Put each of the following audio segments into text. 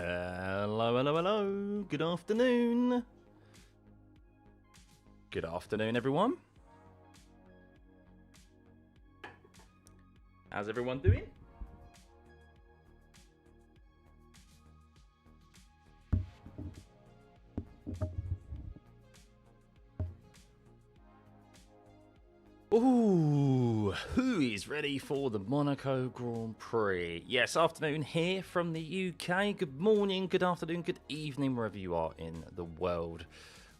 Hello, hello, hello. Good afternoon. Good afternoon, everyone. How's everyone doing? Ooh, who is ready for the Monaco Grand Prix? Yes, afternoon here from the UK. Good morning, good afternoon, good evening, wherever you are in the world.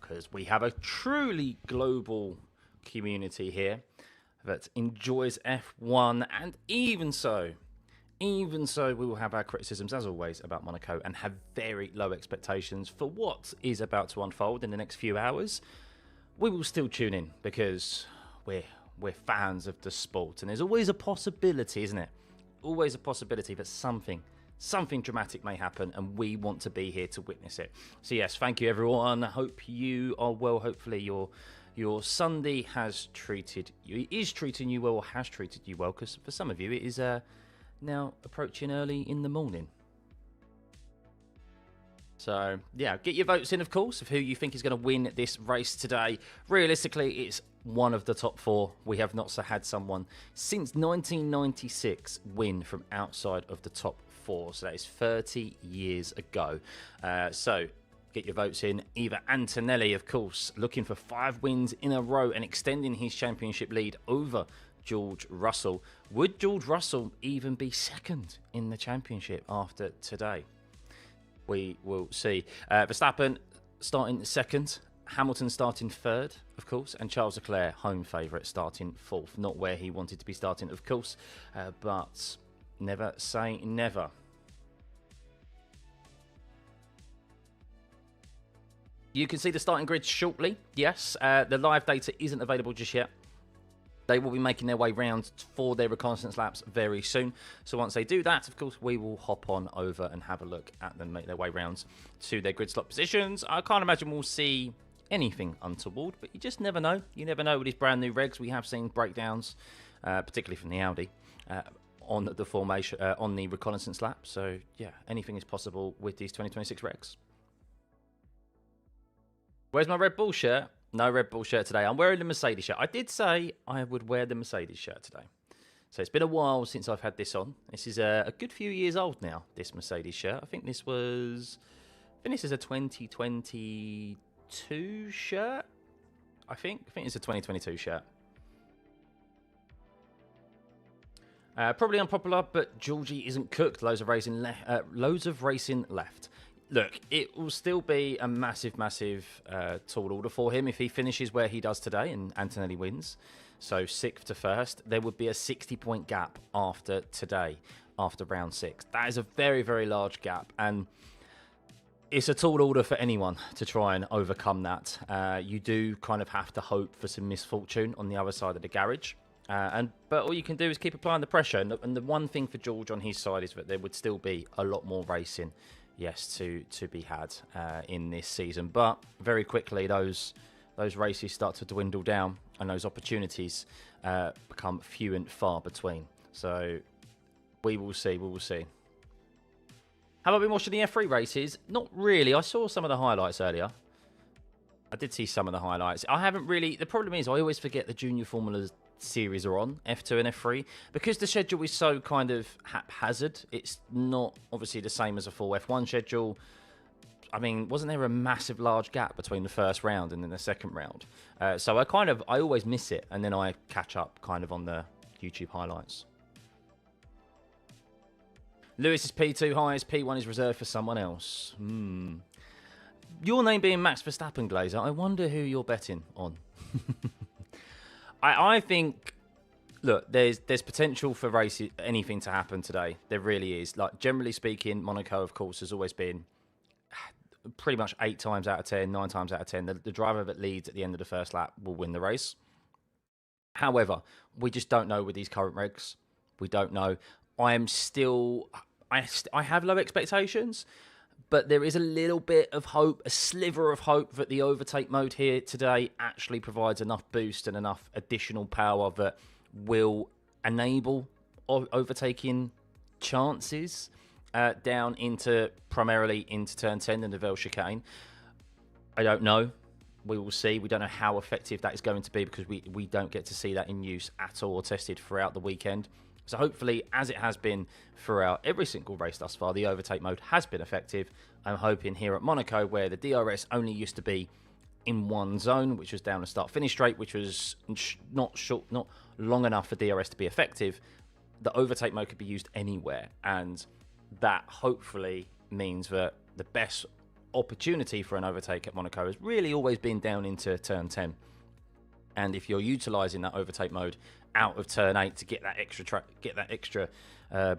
Because we have a truly global community here that enjoys F1, and even so, we will have our criticisms, as always, about Monaco and have very low expectations for what is about to unfold in the next few hours. We will still tune in because we're fans of the sport, and there's always a possibility, isn't it? Always a possibility that something dramatic may happen, and we want to be here to witness it. So yes, thank you everyone. I hope you are well. Hopefully your Sunday has treated you, is treating you well, or has treated you well, because for some of you it is now approaching early in the morning. So, yeah, get your votes in, of course, of who you think is going to win this race today. Realistically, it's one of the top four. We have not had someone since 1996 win from outside of the top four. So that is 30 years ago. So, get your votes in. Eva Antonelli, of course, looking for 5 wins in a row and extending his championship lead over George Russell. Would George Russell even be second in the championship after today? We will see. Verstappen starting second, Hamilton starting third, of course, and Charles Leclerc, home favourite, starting fourth. Not where he wanted to be starting, of course, but never say never. You can see the starting grid shortly. Yes, the live data isn't available just yet. They will be making their way round for their reconnaissance laps very soon. So once they do that, of course, we will hop on over and have a look at them make their way round to their grid slot positions. I can't imagine we'll see anything untoward, but you just never know. You never know with these brand new regs. We have seen breakdowns, particularly from the Audi, on the formation, on the reconnaissance lap. So yeah, anything is possible with these 2026 regs. Where's my Red Bull shirt? No Red Bull shirt today. I'm wearing the Mercedes shirt. I did say I would wear the Mercedes shirt today. So it's been a while since I've had this on. This is a good few years old now, this Mercedes shirt. I think this is a 2022 shirt. I think it's a 2022 shirt. Probably unpopular, but Georgie isn't cooked. Loads of racing left. Look, it will still be a massive tall order for him if he finishes where he does today and Antonelli wins. So 6th to 1st, there would be a 60-point gap after today, after round 6. That is a very, very large gap, and it's a tall order for anyone to try and overcome that. You do kind of have to hope for some misfortune on the other side of the garage. But all you can do is keep applying the pressure. And the one thing for George on his side is that there would still be a lot more racing, yes, to be had in this season. But very quickly, those races start to dwindle down, and those opportunities become few and far between. So we will see. Have I been watching the F3 races? Not really. I saw some of the highlights earlier. I did see some of the highlights. I haven't really. The problem is I always forget the Junior Formula series are on, F2 and F3, because the schedule is so kind of haphazard. It's not obviously the same as a full F1 schedule. I mean, wasn't there a massive large gap between the first round and then the second round? So I always miss it, and then I catch up kind of on the YouTube highlights. Lewis is P2 highest, P1 is reserved for someone else. Your name being Max Verstappen, Glazer, I wonder who you're betting on. I think, look, there's potential for anything to happen today. There really is. Like, generally speaking, Monaco, of course, has always been pretty much 8 times out of 10, 9 times out of 10. The driver that leads at the end of the first lap will win the race. However, we just don't know with these current regs. We don't know. I have low expectations, but there is a little bit of hope, a sliver of hope, that the overtake mode here today actually provides enough boost and enough additional power that will enable overtaking chances down into primarily into turn 10, the Nivelle chicane. I don't know. We will see. We don't know how effective that is going to be because we don't get to see that in use at all or tested throughout the weekend. So hopefully, as it has been throughout every single race thus far, the overtake mode has been effective. I'm hoping here at Monaco, where the DRS only used to be in one zone, which was down the start-finish straight, which was not long enough for DRS to be effective, the overtake mode could be used anywhere. And that hopefully means that the best opportunity for an overtake at Monaco has really always been down into turn 10. And if you're utilizing that overtake mode out of turn 8 to get that extra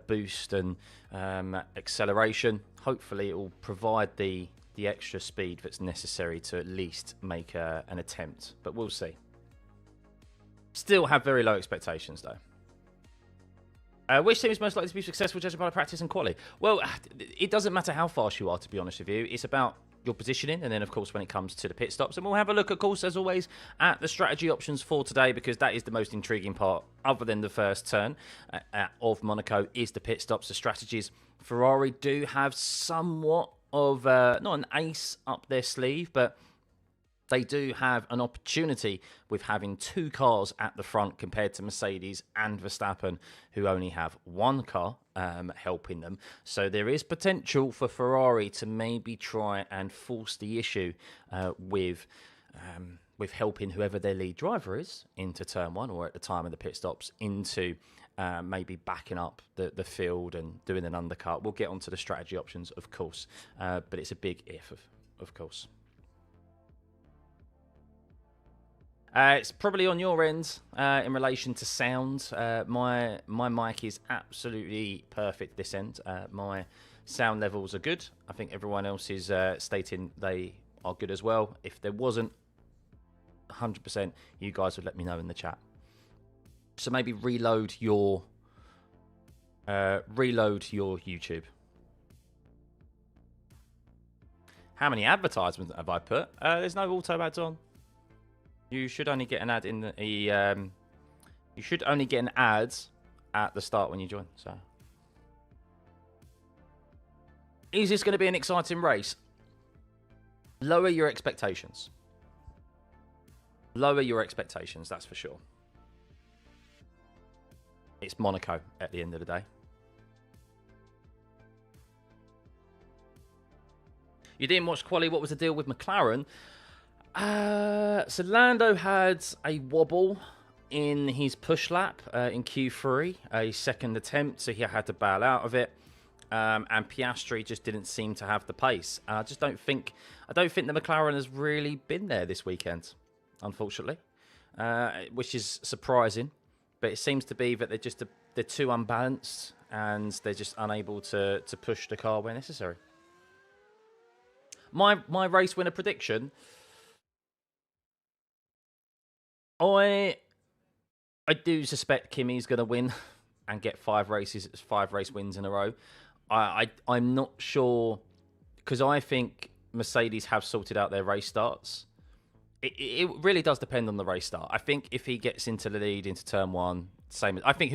boost and acceleration, hopefully it will provide the extra speed that's necessary to at least make an attempt. But we'll see. Still have very low expectations though. Which team is most likely to be successful judging by practice and quality? Well, it doesn't matter how fast you are, to be honest with you. It's about your positioning, and then, of course, when it comes to the pit stops. And we'll have a look, of course, as always, at the strategy options for today, because that is the most intriguing part, other than the first turn of Monaco, is the pit stops, the strategies. Ferrari do have somewhat of, not an ace up their sleeve, but they do have an opportunity with having two cars at the front compared to Mercedes and Verstappen, who only have one car helping them. So there is potential for Ferrari to maybe try and force the issue with helping whoever their lead driver is into turn 1, or at the time of the pit stops into maybe backing up the field and doing an undercut. We'll get onto the strategy options, of course, but it's a big if, of course. It's probably on your end in relation to sound. My mic is absolutely perfect this end. My sound levels are good. I think everyone else is stating they are good as well. If there wasn't 100%, you guys would let me know in the chat. So maybe reload your YouTube. How many advertisements have I put? There's no auto ads on. You should only get an ad in the you should only get an ad at the start when you join. So, is this going to be an exciting race? Lower your expectations. Lower your expectations, that's for sure. It's Monaco at the end of the day. You didn't watch quali. What was the deal with McLaren? So Lando had a wobble in his push lap in Q3, a second attempt, so he had to bail out of it. And Piastri just didn't seem to have the pace. I don't think the McLaren has really been there this weekend, unfortunately, which is surprising. But it seems to be that they're too unbalanced and they're just unable to push the car where necessary. My race winner prediction. I do suspect Kimi's going to win and get 5 race wins in a row. I'm not sure, because I think Mercedes have sorted out their race starts. It really does depend on the race start. I think if he gets into the lead into turn 1, same. I think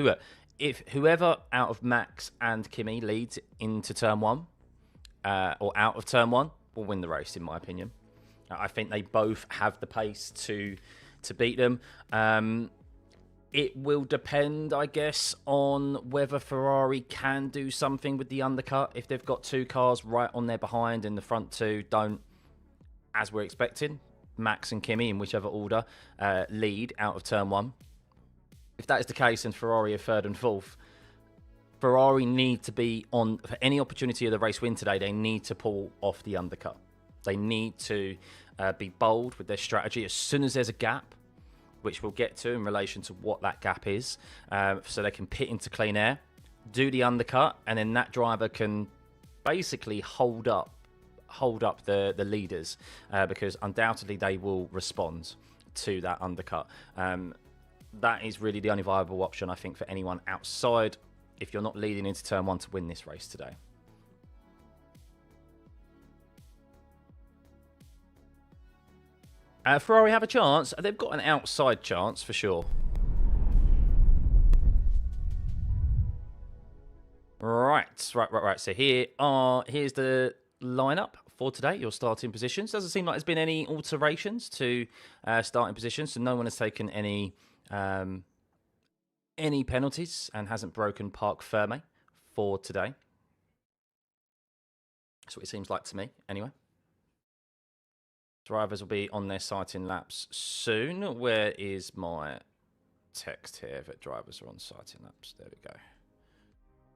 whoever out of Max and Kimi leads into turn 1 or out of turn 1 will win the race, in my opinion. I think they both have the pace to beat them. It will depend, I guess, on whether Ferrari can do something with the undercut. If they've got 2 cars right on their behind and the front 2 don't, as we're expecting, Max and Kimi in whichever order, lead out of turn 1. If that is the case and Ferrari are 3rd and 4th, Ferrari need to be on, for any opportunity of the race win today, they need to pull off the undercut. They need to be bold with their strategy as soon as there's a gap, which we'll get to in relation to what that gap is, so they can pit into clean air, do the undercut, and then that driver can basically hold up the leaders, because undoubtedly they will respond to that undercut. That is really the only viable option, I think, for anyone outside, if you're not leading into turn 1 to win this race today. Ferrari have a chance. They've got an outside chance for sure. Right. So here's the lineup for today. Your starting positions. Doesn't seem like there's been any alterations to starting positions, so no one has taken any penalties and hasn't broken Parc Ferme for today. That's what it seems like to me, anyway. Drivers will be on their sighting laps soon. Where is my text here that drivers are on sighting laps? There we go.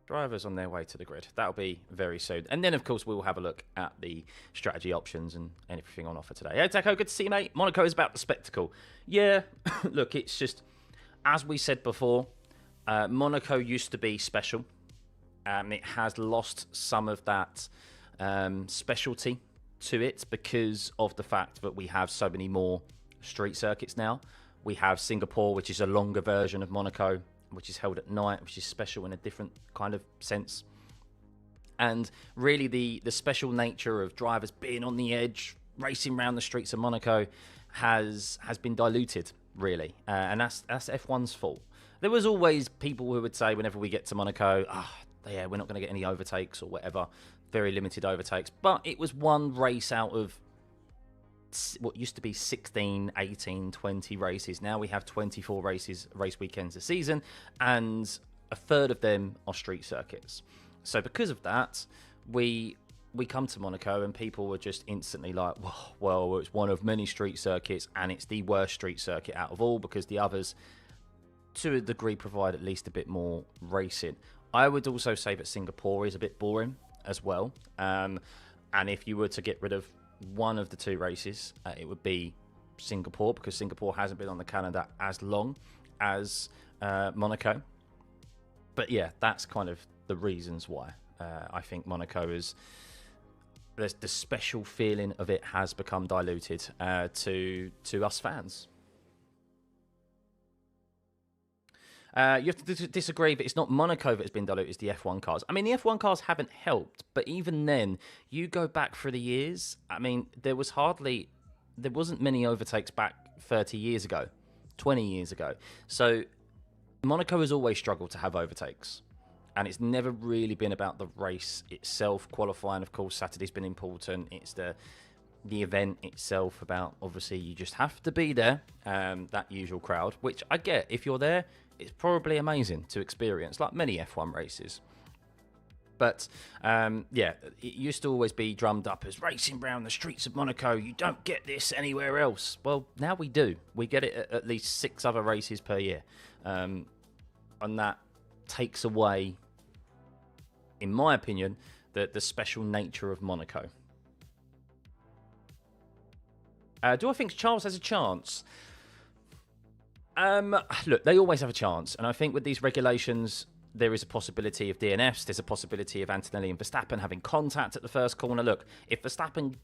Drivers on their way to the grid. That'll be very soon. And then, of course, we'll have a look at the strategy options and everything on offer today. Hey, Taco, good to see you, mate. Monaco is about the spectacle. Yeah, look, it's just, as we said before, Monaco used to be special. It has lost some of that specialty to it because of the fact that we have so many more street circuits now. We have Singapore, which is a longer version of Monaco, which is held at night, which is special in a different kind of sense. And really the special nature of drivers being on the edge, racing around the streets of Monaco has been diluted, really. And that's F1's fault. There was always people who would say whenever we get to Monaco, yeah, we're not going to get any overtakes or whatever. Very limited overtakes. But it was one race out of what used to be 16, 18, 20 races. Now we have 24 race weekends a season, and a third of them are street circuits. So because of that, we come to Monaco and people were just instantly like, well, it's one of many street circuits and it's the worst street circuit out of all because the others, to a degree, provide at least a bit more racing. I would also say that Singapore is a bit boring as well. And if you were to get rid of one of the two races, it would be Singapore, because Singapore hasn't been on the calendar as long as Monaco. But yeah, that's kind of the reasons why I think Monaco is, the special feeling of it has become diluted to us fans. You have to disagree, but it's not Monaco that has been diluted, it's the F1 cars. I mean, the F1 cars haven't helped, but even then, you go back through the years, I mean, there wasn't many overtakes back 30 years ago, 20 years ago. So Monaco has always struggled to have overtakes, and it's never really been about the race itself. Qualifying, of course, Saturday's been important. It's the event itself about, obviously, you just have to be there, that usual crowd, which I get. If you're there, it's probably amazing to experience, like many F1 races. But, yeah, it used to always be drummed up as racing around the streets of Monaco. You don't get this anywhere else. Well, now we do. We get it at least 6 other races per year. And that takes away, in my opinion, the special nature of Monaco. Do I think Charles has a chance? Look, they always have a chance, and I think with these regulations, there is a possibility of DNFs. There's a possibility of Antonelli and Verstappen having contact at the first corner. Look, if Verstappen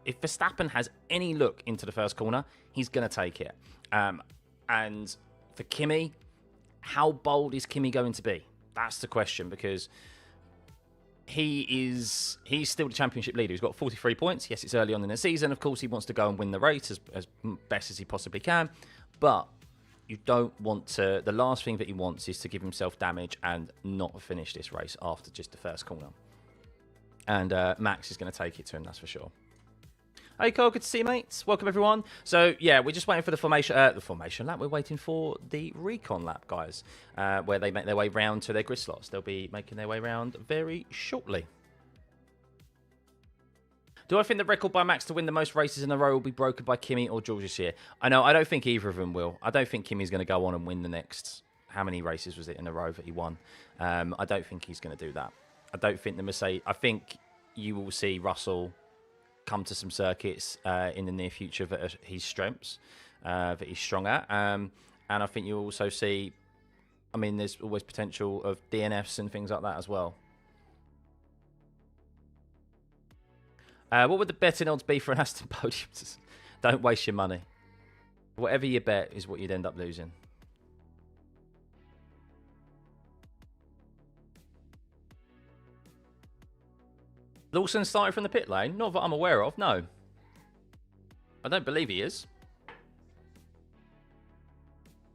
if Verstappen has any look into the first corner, he's going to take it. And for Kimi, how bold is Kimi going to be? That's the question, because he's still the championship leader. He's got 43 points. Yes, it's early on in the season. Of course, he wants to go and win the race as best as he possibly can. But you don't want to... The last thing that he wants is to give himself damage and not finish this race after just the first corner. And Max is going to take it to him, that's for sure. Hey, Cole, good to see you, mates. Welcome, everyone. So, yeah, we're just waiting for the formation lap. We're waiting for the recon lap, guys, where they make their way round to their grid slots. They'll be making their way round very shortly. Do I think the record by Max to win the most races in a row will be broken by Kimi or George this year? I don't think either of them will. I don't think Kimi's going to go on and win the next... How many races was it in a row that he won? I don't think he's going to do that. I don't think the Mercedes... I think you will see Russell come to some circuits in the near future that are his strengths, that he's strong at. And I think you'll also see... I mean, there's always potential of DNFs and things like that as well. What would the betting odds be for an Aston podium? Don't waste your money. Whatever you bet is what you'd end up losing. Lawson started from the pit lane? Not that I'm aware of, no. I don't believe he is.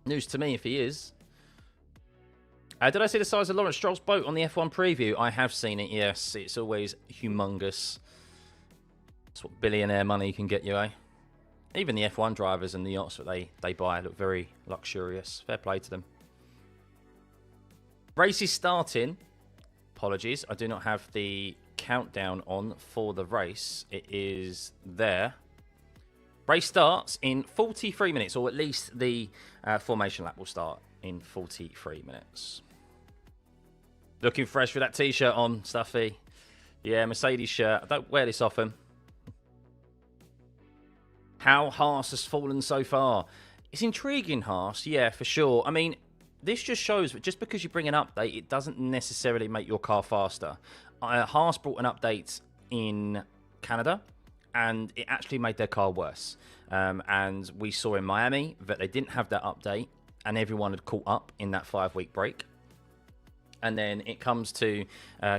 News to me if he is. Did I see the size of Lawrence Stroll's boat on the F1 preview? I have seen it, yes. It's always humongous. That's what billionaire money can get you, eh? Even the F1 drivers and the yachts that they buy look very luxurious. Fair play to them. Race is starting. Apologies, I do not have the countdown on for the race. It is there. Race starts in 43 minutes, or at least the formation lap will start in 43 minutes. Looking fresh with that t-shirt on, Stuffeyy. Yeah, Mercedes shirt. I don't wear this often. How Haas has fallen so far. It's intriguing, Haas. Yeah, for sure. I mean, this just shows that just because you bring an update, it doesn't necessarily make your car faster. Haas brought an update in Canada, and it actually made their car worse. And we saw in Miami that they didn't have that update, and everyone had caught up in that 5-week break. And then it comes to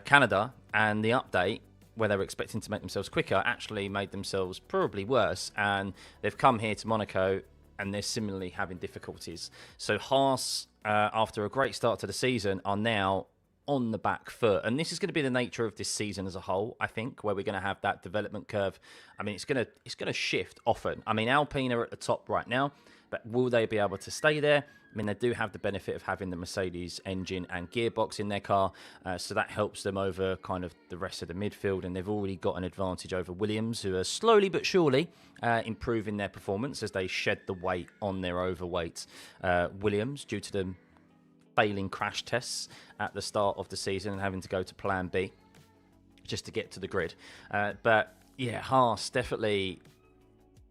Canada, and the update, where they were expecting to make themselves quicker, actually made themselves probably worse. And they've come here to Monaco, and they're similarly having difficulties. So Haas, after a great start to the season, are now on the back foot. And this is going to be the nature of this season as a whole, I think, where we're going to have that development curve. I mean, it's going to shift often. I mean, Alpine are at the top right now, but will they be able to stay there? I mean, they do have the benefit of having the Mercedes engine and gearbox in their car, so that helps them over kind of the rest of the midfield, and they've already got an advantage over Williams, who are slowly but surely improving their performance as they shed the weight on their overweight Williams due to them failing crash tests at the start of the season and having to go to plan B just to get to the grid. But yeah, Haas definitely...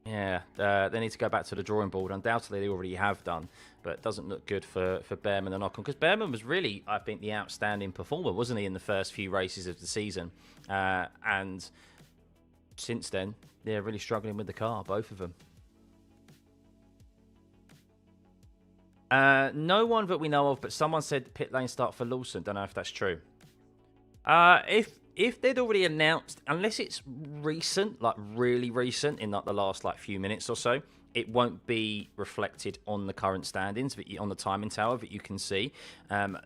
Yeah, they need to go back to the drawing board. Undoubtedly, they already have done, but it doesn't look good for Behrman and Ocon, because Behrman was really, I think, the outstanding performer, wasn't he, in the first few races of the season? And since then, they're really struggling with the car, both of them. No one that we know of, but someone said pit lane start for Lawson. Don't know if that's true. If they'd already announced, unless it's recent, like really recent, in like the last like few minutes or so, it won't be reflected on the current standings, but on the timing tower that you can see.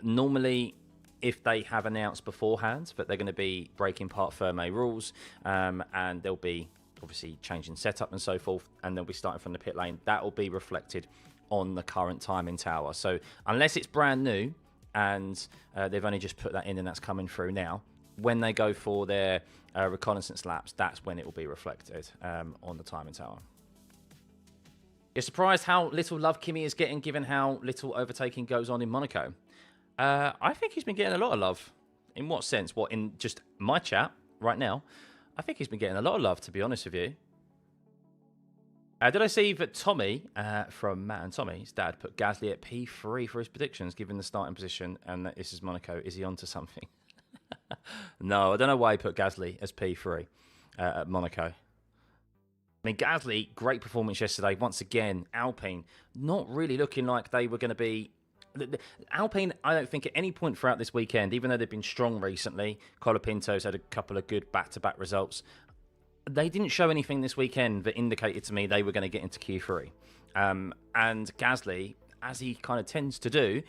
Normally, if they have announced beforehand that they're going to be breaking part Ferme rules, and they'll be obviously changing setup and so forth, and they'll be starting from the pit lane, that will be reflected on the current timing tower. So unless it's brand new and they've only just put that in and that's coming through now, when they go for their reconnaissance laps, that's when it will be reflected on the timing tower. You're surprised how little love Kimi is getting, given how little overtaking goes on in Monaco. I think he's been getting a lot of love. In what sense? What, in just my chat right now? I think he's been getting a lot of love, to be honest with you. Did I see that Tommy, from Matt and Tommy, his dad, put Gasly at P3 for his predictions, given the starting position, and that this is Monaco? Is he onto something? No, I don't know why he put Gasly as P3 at Monaco. I mean, Gasly, great performance yesterday. Once again, Alpine, not really looking like they were going to be... Alpine, I don't think at any point throughout this weekend, even though they've been strong recently, Colapinto's had a couple of good back-to-back results, they didn't show anything this weekend that indicated to me they were going to get into Q3. And Gasly, as he kind of tends to do,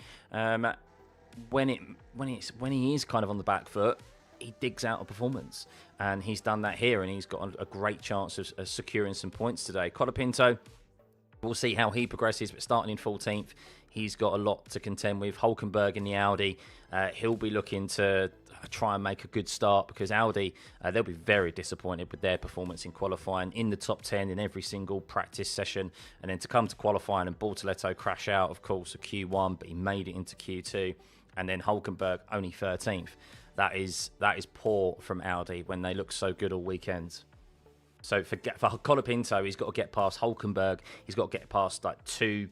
when he is kind of on the back foot, he digs out a performance, and he's done that here, and he's got a great chance of securing some points today. Colapinto, we'll see how he progresses, but starting in 14th, he's got a lot to contend with. Hulkenberg in the Audi, he'll be looking to try and make a good start, because Audi, they'll be very disappointed with their performance in qualifying, in the top 10 in every single practice session, and then to come to qualifying and Bortoletto crash out, of course, of Q1, but he made it into Q2, and then Hulkenberg only 13th. That is poor from Audi when they look so good all weekend. So for Colapinto, he's got to get past Hulkenberg. He's got to get past like two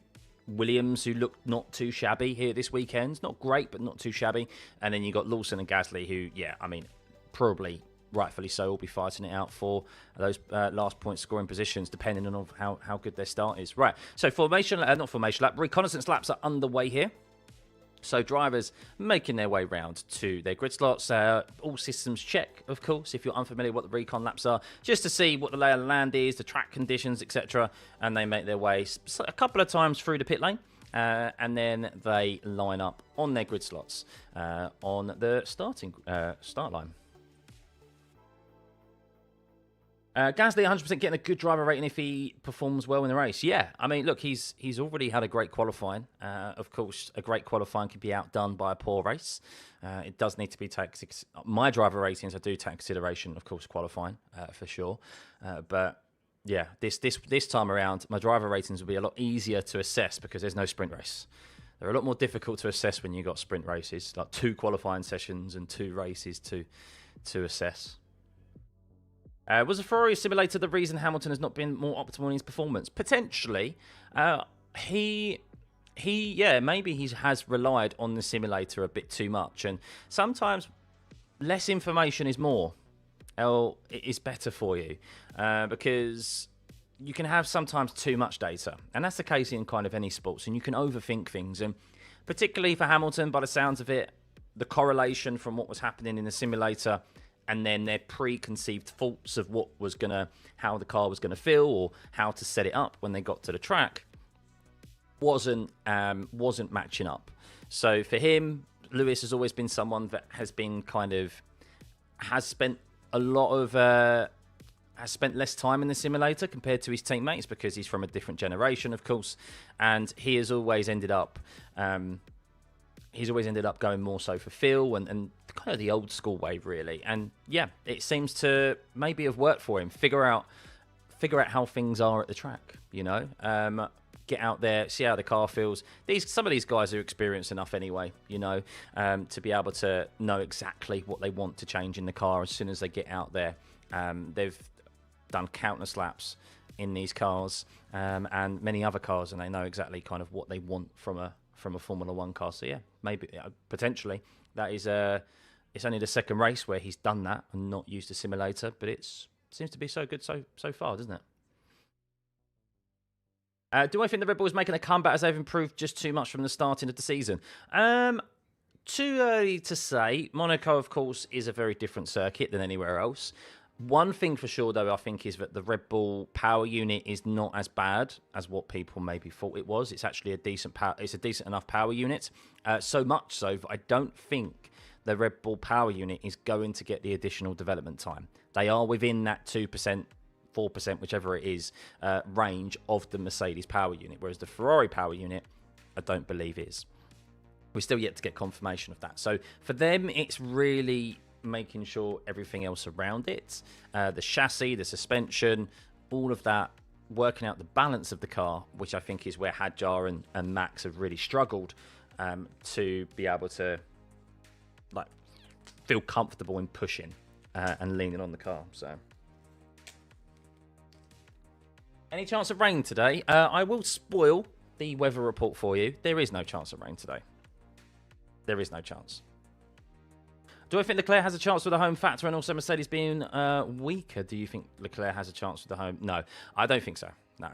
Williams, who look not too shabby here this weekend. Not great, but not too shabby. And then you got Lawson and Gasly, who, yeah, I mean, probably rightfully so, will be fighting it out for those last point scoring positions, depending on how good their start is. Right, so reconnaissance laps are underway here. So drivers making their way round to their grid slots. All systems check, of course, if you're unfamiliar what the recon laps are, just to see what the lay of the land is, the track conditions, etc. And they make their way a couple of times through the pit lane. and then they line up on their grid slots on the start line. Gasly 100% getting a good driver rating if he performs well in the race. Yeah, I mean, look, he's already had a great qualifying. Of course, a great qualifying can be outdone by a poor race. It does need to be taken. My driver ratings, I do take consideration, of course, qualifying for sure. But yeah, this time around, my driver ratings will be a lot easier to assess because there's no sprint race. They're a lot more difficult to assess when you've got sprint races, like 2 qualifying sessions and 2 races to assess. Was the Ferrari simulator the reason Hamilton has not been more optimal in his performance? Potentially. Maybe he has relied on the simulator a bit too much. And sometimes less information is more. It is better for you. Because you can have sometimes too much data. And that's the case in kind of any sports. And you can overthink things. And particularly for Hamilton, by the sounds of it, the correlation from what was happening in the simulator and then their preconceived thoughts of how the car was gonna feel or how to set it up when they got to the track wasn't matching up. So for him, Lewis has always been someone that has spent less time in the simulator compared to his teammates because he's from a different generation, of course, and he has always ended up. He's always ended up going more so for feel and kind of the old school way, really. And yeah, it seems to maybe have worked for him. Figure out how things are at the track. Get out there, see how the car feels. Some of these guys are experienced enough anyway, to be able to know exactly what they want to change in the car as soon as they get out there. They've done countless laps in these cars and many other cars, and they know exactly kind of what they want from a Formula One car. So yeah, maybe potentially that is it's only the second race where he's done that and not used a simulator, but it seems to be so good so far, doesn't it? Do I think the Red Bull is making a comeback as they've improved just too much from the starting of the season? Too early to say. Monaco, of course, is a very different circuit than anywhere else. One thing for sure, though, I think is that the Red Bull power unit is not as bad as what people maybe thought it was. It's actually a decent enough power unit. So much so that I don't think the Red Bull power unit is going to get the additional development time. They are within that 2%, 4%, whichever it is, range of the Mercedes power unit, whereas the Ferrari power unit, I don't believe is. We're still yet to get confirmation of that. So for them, it's really making sure everything else around it, the chassis, the suspension, all of that, working out the balance of the car, which I think is where Hadjar and Max have really struggled to be able to feel comfortable in pushing and leaning on the car. So any chance of rain today? I will spoil the weather report for you. There is no chance of rain today. There is no chance. Do I think Leclerc has a chance with the home factor and also Mercedes being weaker? Do you think Leclerc has a chance with the home? No, I don't think so. No,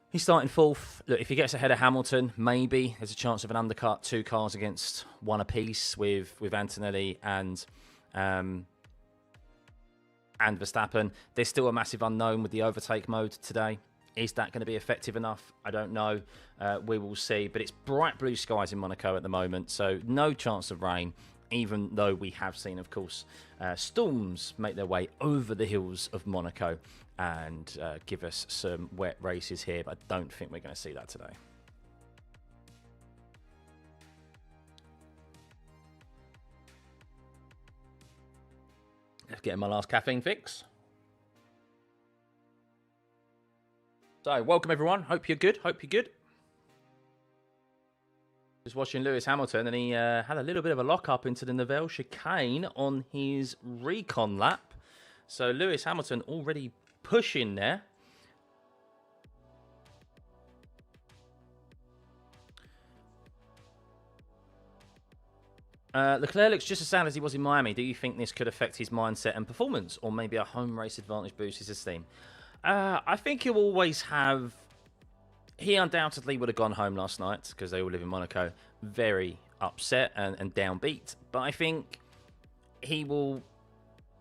he's starting fourth. Look, if he gets ahead of Hamilton, maybe there's a chance of an undercut, 2 cars against 1 apiece with Antonelli and Verstappen. There's still a massive unknown with the overtake mode today. Is that going to be effective enough? I don't know. We will see. But it's bright blue skies in Monaco at the moment, so no chance of rain, even though we have seen, of course, storms make their way over the hills of Monaco and give us some wet races here, but I don't think we're going to see that today. Let's get my last caffeine fix. So, welcome everyone. Hope you're good. Just watching Lewis Hamilton, and he had a little bit of a lock-up into the Nivelle chicane on his recon lap. So, Lewis Hamilton already pushing there. Leclerc looks just as sound as he was in Miami. Do you think this could affect his mindset and performance, or maybe a home race advantage boosts his esteem? I think he'll always have... He undoubtedly would have gone home last night, because they all live in Monaco, very upset and downbeat. But I think he will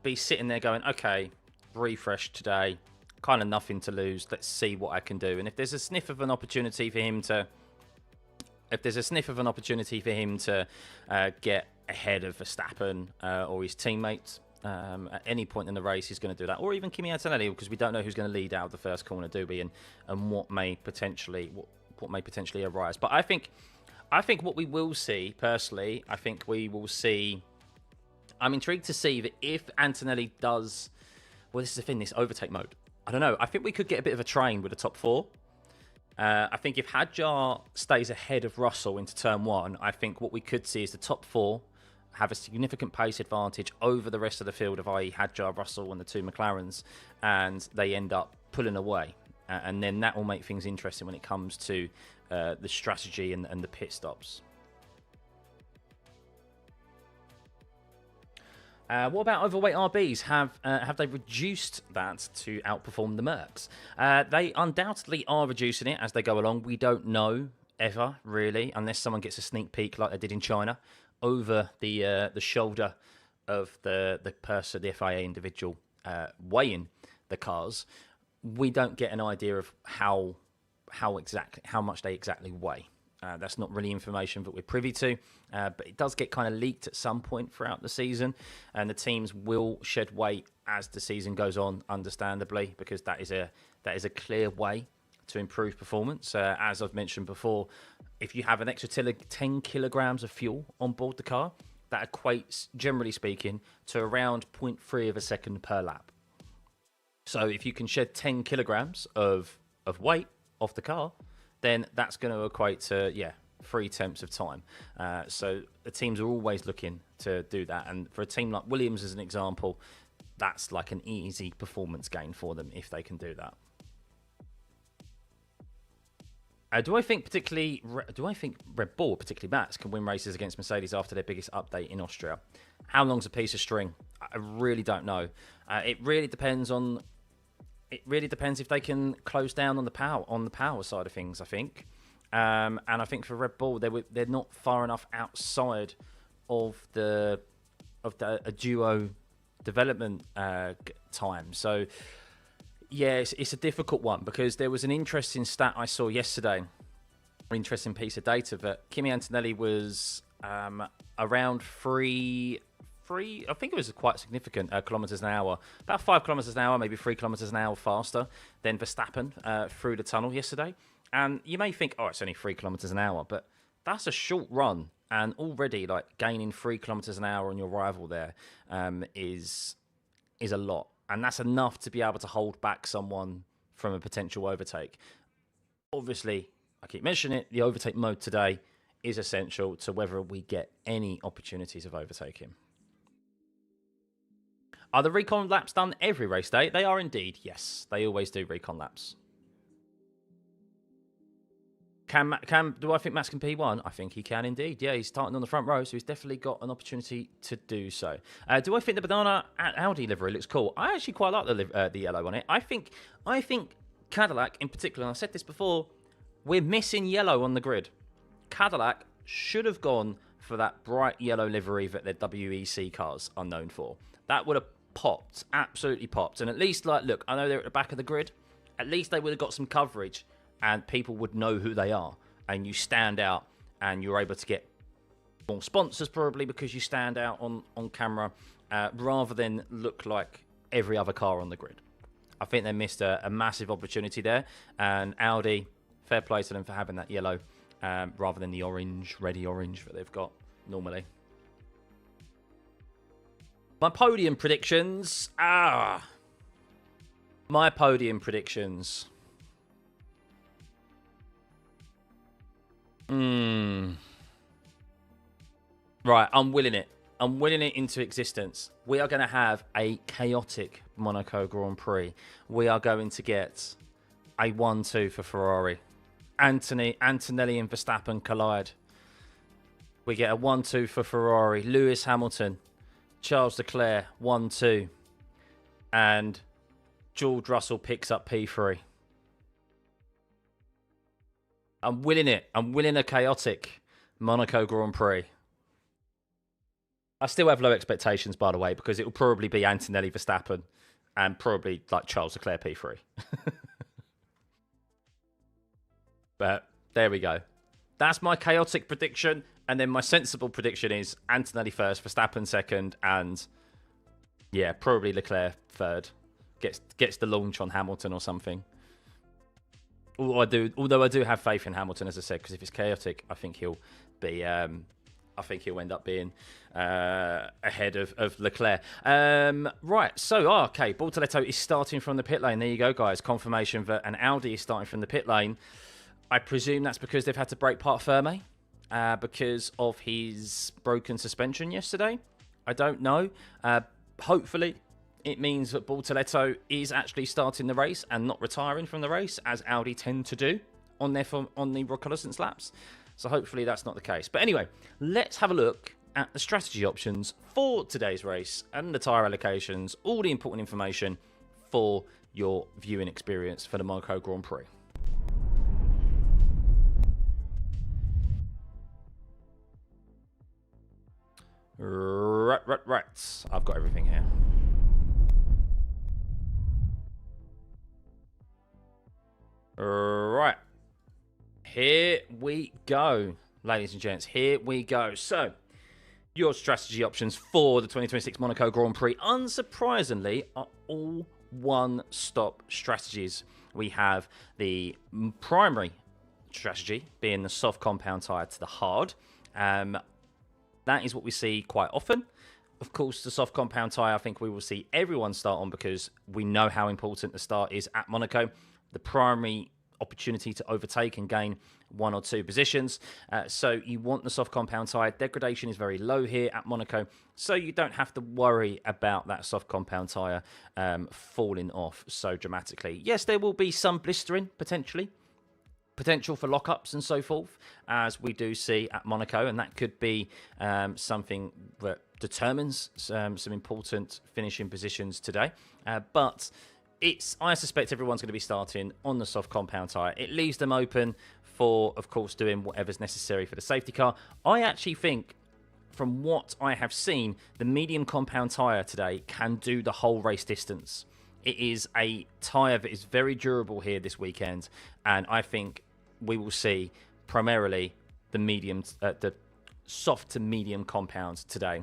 be sitting there going, okay, refresh today. kind of nothing to lose. Let's see what I can do. And if there's a sniff of an opportunity for him to, get ahead of Verstappen or his teammates at any point in the race, he's going to do that. Or even Kimi Antonelli, because we don't know who's going to lead out of the first corner, do we? And what may potentially arise. But I think what we will see, personally, I'm intrigued to see that if Antonelli does, well, this is the thing, this overtake mode. I don't know. I think we could get a bit of a train with the top four. I think if Hadjar stays ahead of Russell into turn one, I think what we could see is the top four have a significant pace advantage over the rest of the field of, i.e. Hadjar, Russell and the two McLarens, and they end up pulling away. And then that will make things interesting when it comes to the strategy and the pit stops. What about overweight RBs? Have they reduced that to outperform the Mercs? They undoubtedly are reducing it as they go along. We don't know ever, really, unless someone gets a sneak peek like they did in China over the shoulder of the person, the FIA individual weighing the cars. We don't get an idea of how much they exactly weigh. That's not really information that we're privy to, but it does get kind of leaked at some point throughout the season, and the teams will shed weight as the season goes on, understandably, because that is a clear way to improve performance. As I've mentioned before, if you have an extra 10 kilograms of fuel on board the car, that equates, generally speaking, to around 0.3 of a second per lap. So if you can shed 10 kilograms of weight off the car, then that's going to equate to, 3 tenths of time. So the teams are always looking to do that. And for a team like Williams, as an example, that's like an easy performance gain for them if they can do that. Do I think Red Bull, particularly Max, can win races against Mercedes after their biggest update in Austria? How long's a piece of string? I really don't know. It really depends if they can close down on the power side of things, I think. And I think for Red Bull, they're not far enough outside of a duo development time. So yeah, it's a difficult one, because there was an interesting stat I saw yesterday, an interesting piece of data, that Kimi Antonelli was around three, I think it was quite significant, kilometers an hour, about 5 kilometers an hour, maybe 3 kilometers an hour faster than Verstappen through the tunnel yesterday. And you may think, oh, it's only 3 kilometers an hour, but that's a short run, and already like gaining 3 kilometers an hour on your rival there is a lot, and that's enough to be able to hold back someone from a potential overtake. Obviously, I keep mentioning it, the overtake mode today is essential to whether we get any opportunities of overtaking. Are the recon laps done every race day? They are indeed, yes. They always do recon laps. Do I think Max can P1? I think he can indeed. Yeah, he's starting on the front row, so he's definitely got an opportunity to do so. Do I think the banana Audi livery looks cool? I actually quite like the yellow on it. I think Cadillac in particular, and I've said this before, we're missing yellow on the grid. Cadillac should have gone for that bright yellow livery that their WEC cars are known for. That would have popped, absolutely popped. And at least, like, look, I know they're at the back of the grid. At least they would have got some coverage, and people would know who they are, and you stand out, and you're able to get more sponsors probably because you stand out on camera, rather than look like every other car on the grid. I think they missed a massive opportunity there, and Audi, fair play to them for having that yellow rather than the orange, ready orange that they've got normally. My podium predictions. My podium predictions. Right, I'm willing it. I'm willing it into existence. We are going to have a chaotic Monaco Grand Prix. We are going to get a 1-2 for Ferrari. Antonelli and Verstappen collide. We get a 1-2 for Ferrari. Lewis Hamilton, Charles Leclerc, 1-2. And George Russell picks up P3. I'm willing it. I'm willing a chaotic Monaco Grand Prix. I still have low expectations, by the way, because it will probably be Antonelli Verstappen and probably like Charles Leclerc P3. But there we go. That's my chaotic prediction. And then my sensible prediction is Antonelli first, Verstappen second, and yeah, probably Leclerc third. Gets the launch on Hamilton or something. Although I do have faith in Hamilton, as I said, because if it's chaotic, I think he'll be. I think he'll end up being ahead of Leclerc. Right, so okay, Bortoleto is starting from the pit lane. There you go, guys. Confirmation that an Audi is starting from the pit lane. I presume that's because they've had to break part Ferme because of his broken suspension yesterday. I don't know. Hopefully, it means that Bortoleto is actually starting the race and not retiring from the race, as Audi tend to do on the reconnaissance laps. So hopefully that's not the case. But anyway, let's have a look at the strategy options for today's race and the tyre allocations, all the important information for your viewing experience for the MONACO Grand Prix. Right. I've got everything here. Right. Here we go, ladies and gents. Here we go. So, your strategy options for the 2026 MONACO Grand Prix, unsurprisingly, are all one-stop strategies. We have the primary strategy being the soft compound tyre to the hard. That is what we see quite often. Of course, the soft compound tyre, I think we will see everyone start on because we know how important the start is at Monaco. The primary opportunity to overtake and gain one or two positions. So you want the soft compound tyre. Degradation is very low here at Monaco, so you don't have to worry about that soft compound tyre falling off so dramatically. Yes, there will be some blistering, potential for lockups and so forth, as we do see at Monaco, and that could be something that determines some important finishing positions today. But I suspect everyone's going to be starting on the soft compound tyre. It leaves them open for, of course, doing whatever's necessary for the safety car. I actually think, from what I have seen, the medium compound tyre today can do the whole race distance. It is a tyre that is very durable here this weekend, and I think we will see primarily the soft to medium compounds today.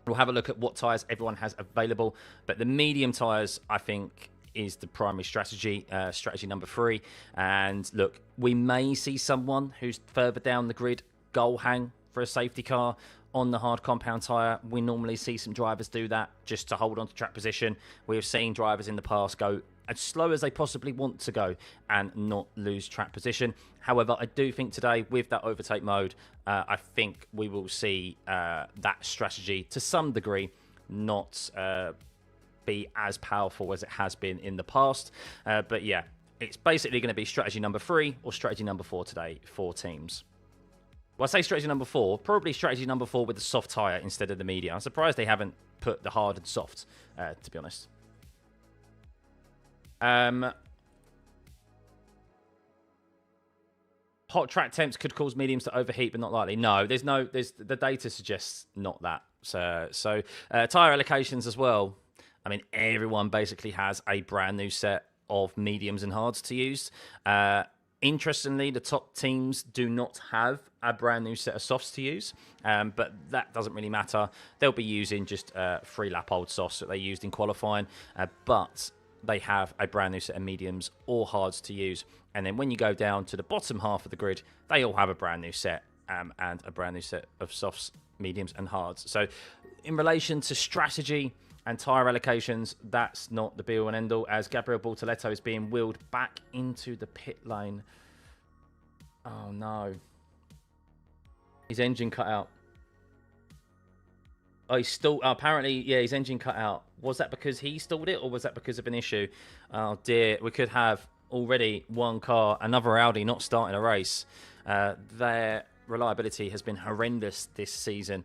We'll have a look at what tyres everyone has available, but the medium tyres, I think, is the primary strategy, strategy number 3. And look, we may see someone who's further down the grid goal hang for a safety car on the hard compound tyre. We normally see some drivers do that just to hold on to track position. We have seen drivers in the past go as slow as they possibly want to go and not lose track position. However, I do think today, with that overtake mode, I think we will see that strategy to some degree not be as powerful as it has been in the past. But yeah, it's basically going to be strategy number 3 or strategy number 4 today for teams. Well, I say strategy number 4, probably strategy number 4 with the soft tyre instead of the medium. I'm surprised they haven't put the hard and soft, to be honest. Hot track temps could cause mediums to overheat, but not likely. No, the data suggests not that. So tyre allocations as well. I mean, everyone basically has a brand new set of mediums and hards to use. Interestingly, the top teams do not have a brand new set of softs to use, but that doesn't really matter. They'll be using just 3-lap old softs that they used in qualifying, but they have a brand new set of mediums or hards to use. And then when you go down to the bottom half of the grid, they all have a brand new set and a brand new set of softs, mediums and hards. So in relation to strategy and tyre allocations, that's not the be-all and end-all, as Gabriel Bortoleto is being wheeled back into the pit lane. Oh, no. His engine cut out. Oh, he stalled. Apparently, yeah, his engine cut out. Was that because he stalled it, or was that because of an issue? Oh, dear. We could have already one car, another Audi, not starting a race. Their reliability has been horrendous this season.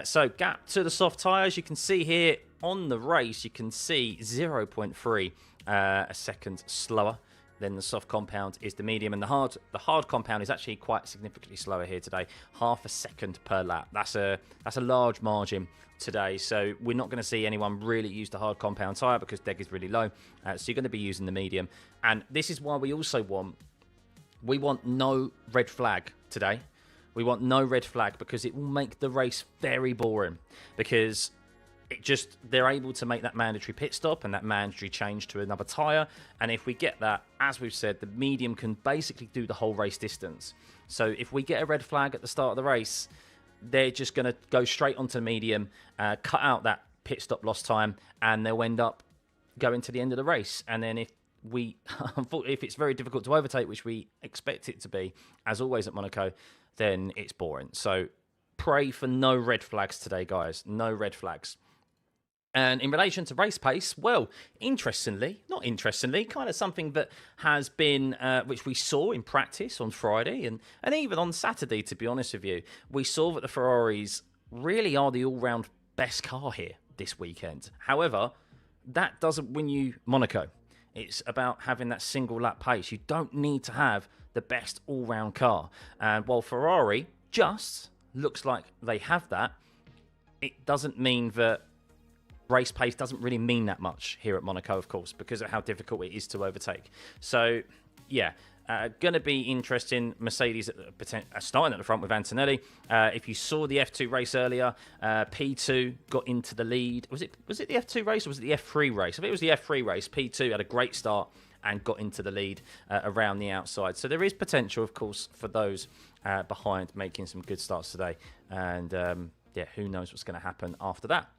So, gap to the soft tyres. You can see here on the race, you can see 0.3 a second slower then the soft compound is the medium, and the hard compound is actually quite significantly slower here today, half a second per lap. That's a large margin today, so we're not going to see anyone really use the hard compound tyre because deg is really low, so you're going to be using the medium. And this is why we also want no red flag today. We want no red flag because it will make the race very boring, because they're able to make that mandatory pit stop and that mandatory change to another tyre. And if we get that, as we've said, the medium can basically do the whole race distance. So if we get a red flag at the start of the race, they're just going to go straight onto the medium, cut out that pit stop lost time, and they'll end up going to the end of the race. And then if it's very difficult to overtake, which we expect it to be, as always at Monaco, then it's boring. So pray for no red flags today, guys. No red flags. And in relation to race pace, well, not interestingly, kind of something that has been, which we saw in practice on Friday and even on Saturday, to be honest with you, we saw that the Ferraris really are the all-round best car here this weekend. However, that doesn't win you Monaco. It's about having that single lap pace. You don't need to have the best all-round car. And while Ferrari just looks like they have that, it doesn't mean that race pace doesn't really mean that much here at Monaco, of course, because of how difficult it is to overtake. So, yeah, going to be interesting. Mercedes starting at the front with Antonelli. If you saw the F2 race earlier, P2 got into the lead. Was it the F2 race or was it the F3 race? I think it was the F3 race. P2 had a great start and got into the lead around the outside. So there is potential, of course, for those behind making some good starts today. And, yeah, who knows what's going to happen after that.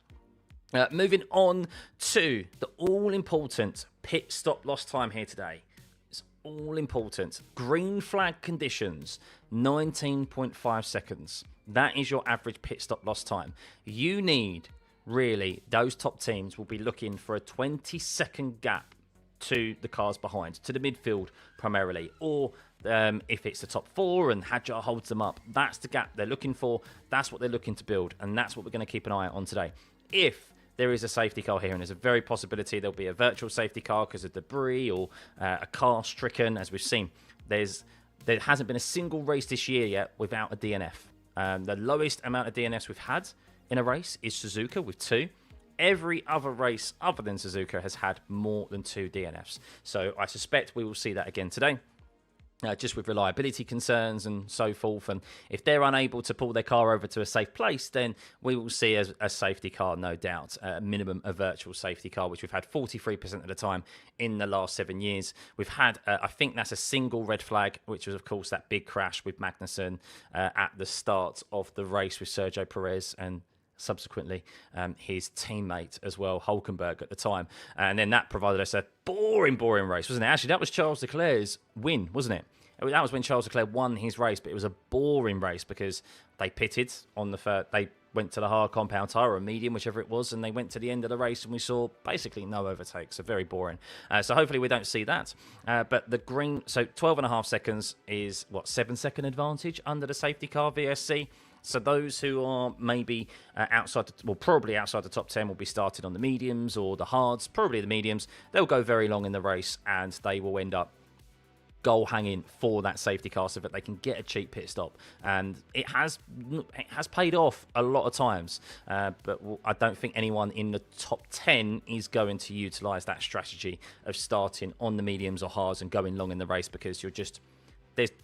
Moving on to the all-important pit stop lost time here today. It's all important. Green flag conditions, 19.5 seconds. That is your average pit stop lost time. You need, really, those top teams will be looking for a 20-second gap to the cars behind, to the midfield primarily, or if it's the top four and Hadjar holds them up, that's the gap they're looking for. That's what they're looking to build, and that's what we're going to keep an eye on today. If there is a safety car here, and there's a very possibility there'll be a virtual safety car because of debris or a car stricken, as we've seen. There hasn't been a single race this year yet without a DNF. The lowest amount of DNFs we've had in a race is Suzuka with 2. Every other race other than Suzuka has had more than 2 DNFs. So I suspect we will see that again today. Just with reliability concerns and so forth. And if they're unable to pull their car over to a safe place, then we will see a safety car, no doubt. Minimum a virtual safety car, which we've had 43% of the time in the last 7 years. We've had, I think that's a single red flag, which was, of course, that big crash with Magnussen at the start of the race with Sergio Perez and subsequently his teammate as well, Hulkenberg, at the time. And then that provided us a boring race, wasn't it? Actually, that was Charles Leclerc's win, wasn't it? That was when Charles Leclerc won his race, but it was a boring race because they pitted on the first. They went to the hard compound tyre or medium, whichever it was, and they went to the end of the race, and we saw basically no overtakes. So very boring. So hopefully we don't see that. But the green, so 12.5 seconds is what, 7-second advantage under the safety car VSC. So those who are maybe probably outside the top 10 will be started on the mediums or the hards, probably the mediums. They'll go very long in the race, and they will end up goal hanging for that safety car so that they can get a cheap pit stop. And it has paid off a lot of times, but I don't think anyone in the top 10 is going to utilise that strategy of starting on the mediums or hards and going long in the race, because you're just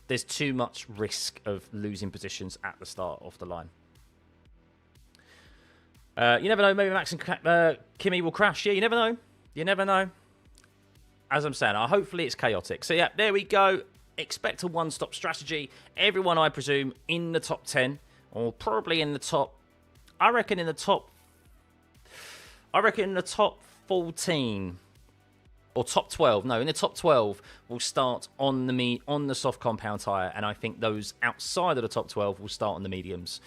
there's too much risk of losing positions at the start of the line. You never know, maybe Max and Kimi will crash. Yeah, you never know. As I'm saying, hopefully it's chaotic. So yeah, there we go. Expect a one-stop strategy. Everyone, I presume, in the top 10, or probably in the top, I reckon in the top 14 or top 12. No, in the top 12 will start on the soft compound tyre, and I think those outside of the top 12 will start on the mediums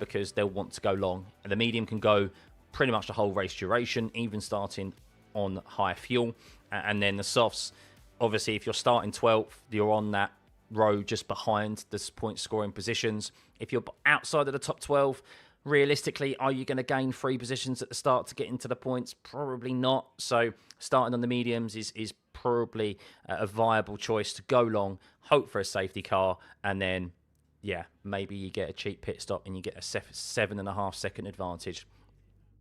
because they'll want to go long. And the medium can go pretty much the whole race duration, even starting on high fuel. And then the softs, obviously, if you're starting 12th, you're on that row just behind the point scoring positions. If you're outside of the top 12, Realistically, are you going to gain 3 positions at the start to get into the points? Probably not. So starting on the mediums is probably a viable choice to go long, hope for a safety car, and then, yeah, maybe you get a cheap pit stop and you get a 7.5 second advantage.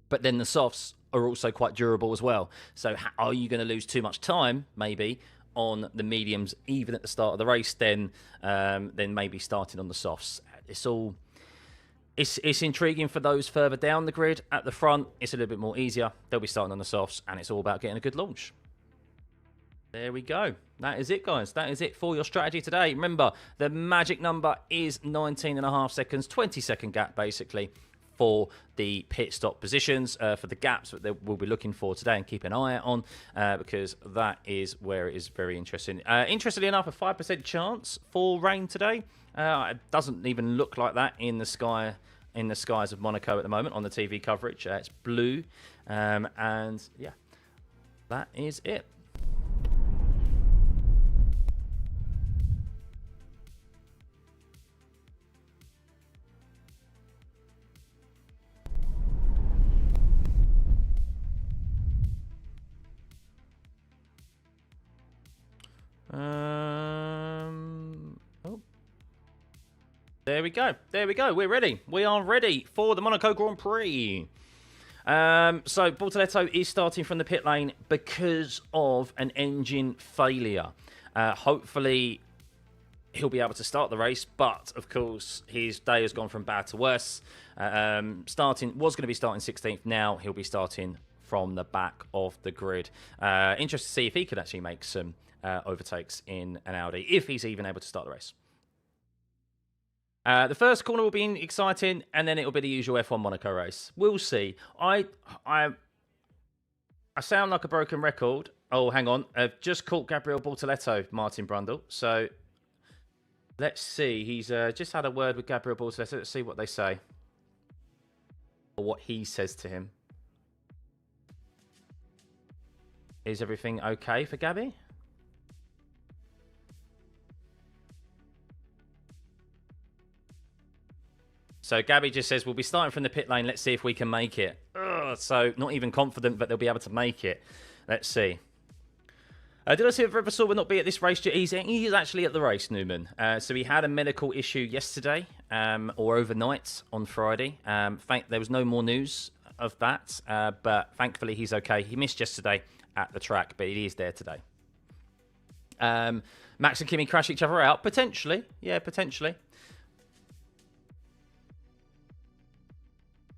But then the softs are also quite durable as well. So are you going to lose too much time, maybe, on the mediums, even at the start of the race, then maybe starting on the softs? It's intriguing for those further down the grid. At the front, it's a little bit more easier. They'll be starting on the softs, and it's all about getting a good launch. There we go. That is it, guys. That is it for your strategy today. Remember, the magic number is 19.5 seconds, 20-second gap, basically, for the pit stop positions, for the gaps that we'll be looking for today and keep an eye out on, because that is where it is very interesting. Interestingly enough, a 5% chance for rain today. It doesn't even look like that in the sky, in the skies of Monaco at the moment on the TV coverage. It's blue, and yeah, that is it. Oh. There we go. There we go. We're ready. We are ready for the Monaco Grand Prix. So Bortoletto is starting from the pit lane because of an engine failure. Hopefully he'll be able to start the race, but of course his day has gone from bad to worse. Was going to be starting 16th. Now he'll be starting from the back of the grid. Interested to see if he could actually make some overtakes in an Audi, if he's even able to start the race. The first corner will be exciting, and then it'll be the usual F1 Monaco race. We'll see. I sound like a broken record. Oh, hang on. I've just caught Gabriel Bortoletto, Martin Brundle. So let's see. He's just had a word with Gabriel Bortoletto. Let's see what they say, or what he says to him. Is everything okay for Gabby? So Gabby just says, we'll be starting from the pit lane. Let's see if we can make it. Ugh, so not even confident that they'll be able to make it. Let's see. Did I see if Riversall will not be at this race? He's actually at the race, Newman. So he had a medical issue yesterday or overnight on Friday. There was no more news of that, but thankfully he's okay. He missed yesterday at the track, but he is there today. Max and Kimi crash each other out? Potentially. Yeah, potentially.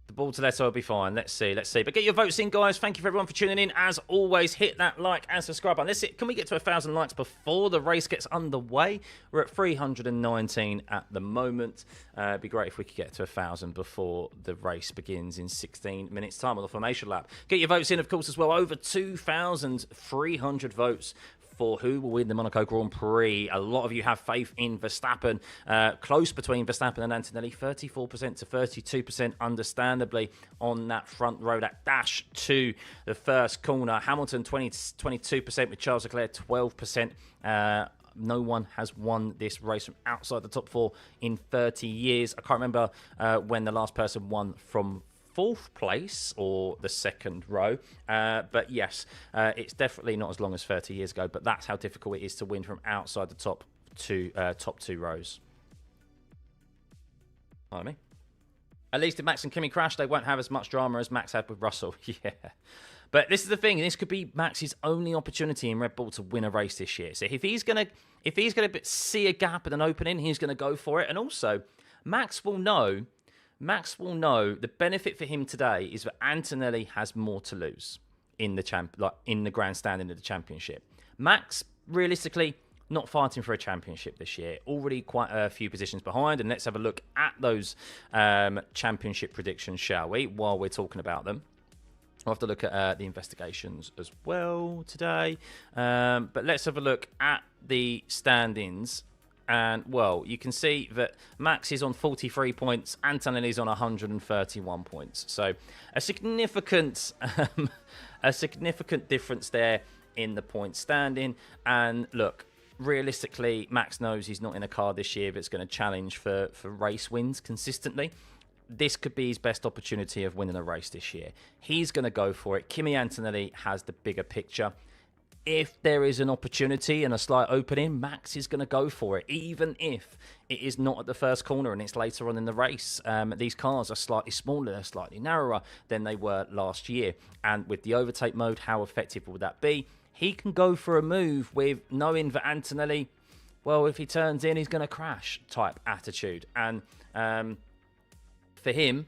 The Bortoletto will be fine. Let's see. Let's see. But get your votes in, guys. Thank you for everyone for tuning in. As always, hit that like and subscribe button. Let's see. Can we get to 1,000 likes before the race gets underway? We're at 319 at the moment. It'd be great if we could get to 1,000 before the race begins in 16 minutes' time on the formation lap. Get your votes in, of course, as well. Over 2,300 votes for who will win the Monaco Grand Prix. A lot of you have faith in Verstappen. Close between Verstappen and Antonelli, 34% to 32%, understandably, on that front row, that dash to the first corner. Hamilton, 22%, with Charles Leclerc, 12%. No one has won this race from outside the top 4 in 30 years. I can't remember when the last person won from 4th place or the second row, but yes, it's definitely not as long as 30 years ago, but that's how difficult it is to win from outside the top 2 rows. Pardon me. At least if Max and Kimi crash, they won't have as much drama as Max had with Russell. Yeah, but this is the thing, this could be Max's only opportunity in Red Bull to win a race this year. So if he's gonna see a gap at an opening, he's gonna go for it. And also Max will know the benefit for him today is that Antonelli has more to lose in the grandstand into the championship. Max, realistically, not fighting for a championship this year. Already quite a few positions behind. And let's have a look at those championship predictions, shall we, while we're talking about them. I'll have to look at the investigations as well today. But let's have a look at the standings. And, well, you can see that Max is on 43 points. Antonelli's on 131 points. So a significant difference there in the point standing. And, look, realistically, Max knows he's not in a car this year that's going to challenge for race wins consistently. this could be his best opportunity of winning a race this year. He's going to go for it. Kimi Antonelli has the bigger picture. If there is an opportunity and a slight opening, Max is going to go for it, even if it is not at the first corner and it's later on in the race. These cars are slightly smaller, slightly narrower than they were last year. And with the overtake mode, how effective will that be? He can go for a move with knowing that Antonelli, well, if he turns in, he's going to crash type attitude. And for him,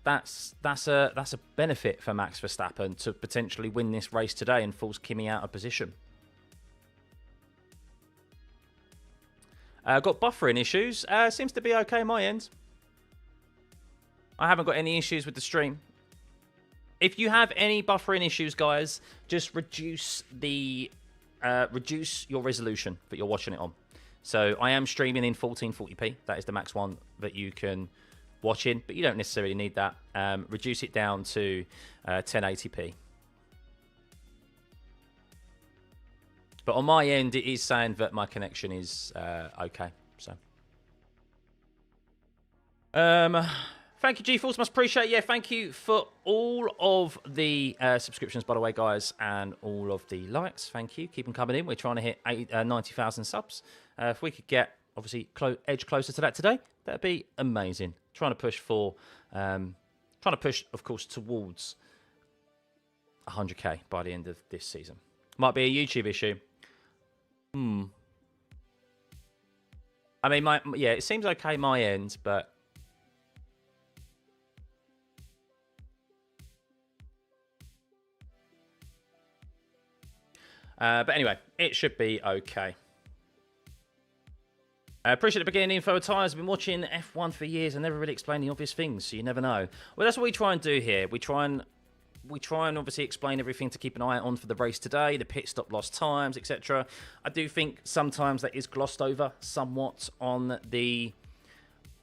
that's a benefit for Max Verstappen to potentially win this race today and force Kimi out of position. Got buffering issues. Seems to be okay my end. I haven't got any issues with the stream. If you have any buffering issues, guys, just reduce your resolution that you're watching it on. So I am streaming in 1440p. That is the max one that you can watch in, but you don't necessarily need that. Reduce it down to 1080p. But on my end, it is saying that my connection is okay. So, thank you, GeForce. Must appreciate. Yeah, thank you for all of the subscriptions, by the way, guys, and all of the likes. Thank you. Keep them coming in. We're trying to hit 90,000 subs. If we could get, obviously, edge closer to that today, that'd be amazing. Trying to push, of course, towards 100k by the end of this season. Might be a YouTube issue. I mean, it seems okay my end, but anyway, it should be okay. I appreciate the beginning info of tyres. I've been watching F1 for years and never really explain the obvious things, so you never know. Well, that's what we try and do here. We try and obviously explain everything to keep an eye on for the race today, the pit stop lost times, etc. I do think sometimes that is glossed over somewhat on the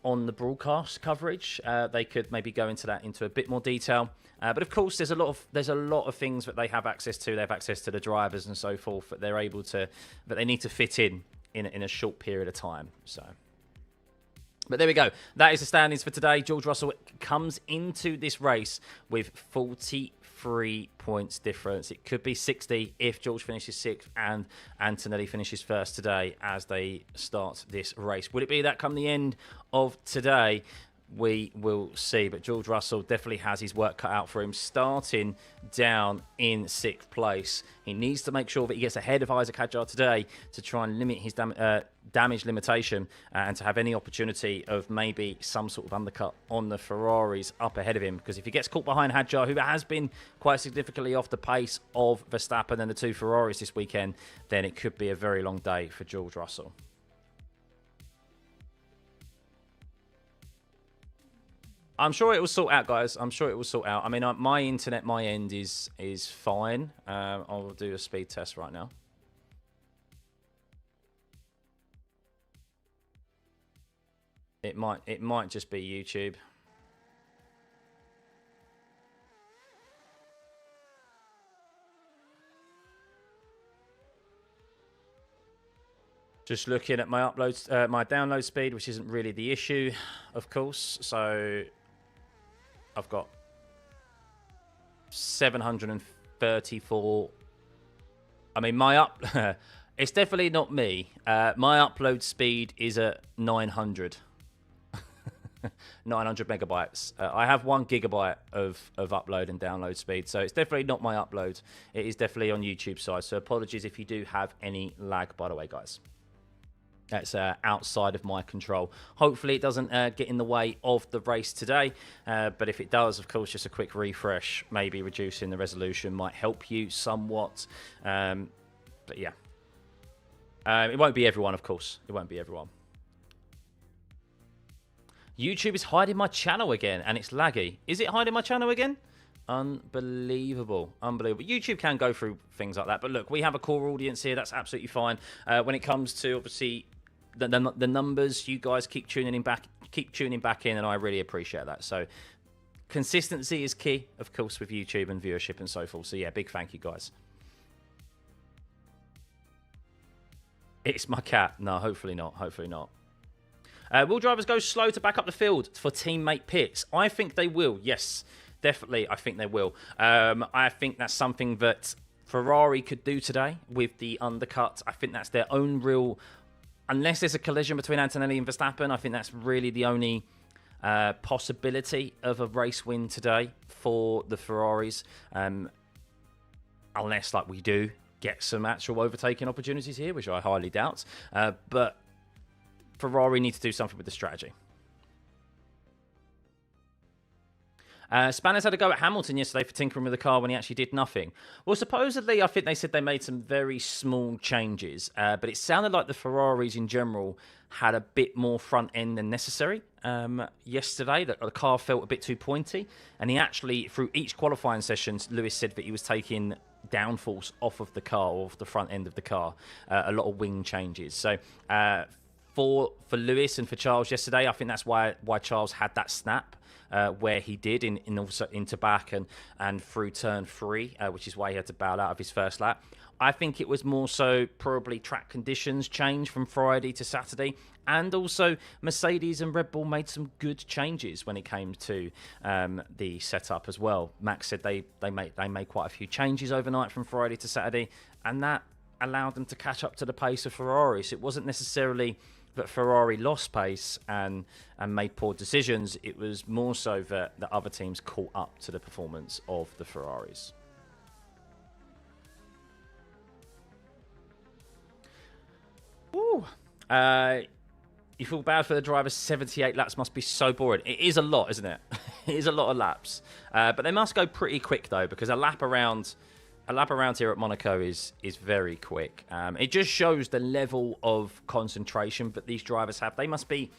broadcast coverage. They could maybe go into a bit more detail. But of course, there's a lot of things that they have access to. They have access to the drivers and so forth that they need to fit in a short period of time. So, but there we go. That is the standings for today. George Russell comes into this race with 43 points difference. It could be 60 if George finishes 6th and Antonelli finishes 1st today as they start this race. Would it be that come the end of today? We will see, but George Russell definitely has his work cut out for him, starting down in 6th place. He needs to make sure that he gets ahead of Isaac Hadjar today to try and limit his damage limitation and to have any opportunity of maybe some sort of undercut on the Ferraris up ahead of him. Because if he gets caught behind Hadjar, who has been quite significantly off the pace of Verstappen and the 2 Ferraris this weekend, then it could be a very long day for George Russell. I'm sure it will sort out, guys. I'm sure it will sort out. I mean, my internet, my end is fine. I'll do a speed test right now. It might just be YouTube. Just looking at my uploads, my download speed, which isn't really the issue, of course. So I've got 734. I mean, it's definitely not me. My upload speed is at 900. 900 megabytes. I have 1 gigabyte of upload and download speed, so it's definitely not my upload. It is definitely on YouTube side. So apologies if you do have any lag, by the way, guys. That's outside of my control. Hopefully it doesn't get in the way of the race today. But if it does, of course, just a quick refresh, maybe reducing the resolution might help you somewhat. But yeah. It won't be everyone, of course. It won't be everyone. YouTube is hiding my channel again, and it's laggy. Is it hiding my channel again? Unbelievable. Unbelievable. YouTube can go through things like that. But look, we have a core audience here. That's absolutely fine. When it comes to, obviously, the numbers, you guys keep tuning back in, and I really appreciate that. So consistency is key, of course, with YouTube and viewership and so forth. So yeah, big thank you, guys. It's my cat. No, hopefully not. Hopefully not. Will drivers go slow to back up the field for teammate pits? I think they will, yes. Definitely, I think they will. I think that's something that Ferrari could do today with the undercut. I think that's their own real... Unless there's a collision between Antonelli and Verstappen, I think that's really the only possibility of a race win today for the Ferraris. Unless, like, we do get some actual overtaking opportunities here, which I highly doubt. But Ferrari need to do something with the strategy. Spanners had a go at Hamilton yesterday for tinkering with the car when he actually did nothing. Well, supposedly, I think they said they made some very small changes, but it sounded like the Ferraris in general had a bit more front end than necessary yesterday. The car felt a bit too pointy, and he actually, through each qualifying session, Lewis said that he was taking downforce off of the car, or off the front end of the car, a lot of wing changes. So for Lewis and for Charles yesterday, I think that's why Charles had that snap. Where he did in also into back and through turn 3, which is why he had to bail out of his first lap. I think it was more so probably track conditions changed from Friday to Saturday, and also Mercedes and Red Bull made some good changes when it came to the setup as well. Max said they made quite a few changes overnight from Friday to Saturday, and that allowed them to catch up to the pace of Ferrari. So it wasn't necessarily that Ferrari lost pace and made poor decisions. It was more so that the other teams caught up to the performance of the Ferraris. Ooh. You feel bad for the drivers. 78 laps must be so boring. It is a lot, isn't it? It is a lot of laps. But they must go pretty quick, though, because a lap around here at Monaco is very quick. It just shows the level of concentration that these drivers have. They must be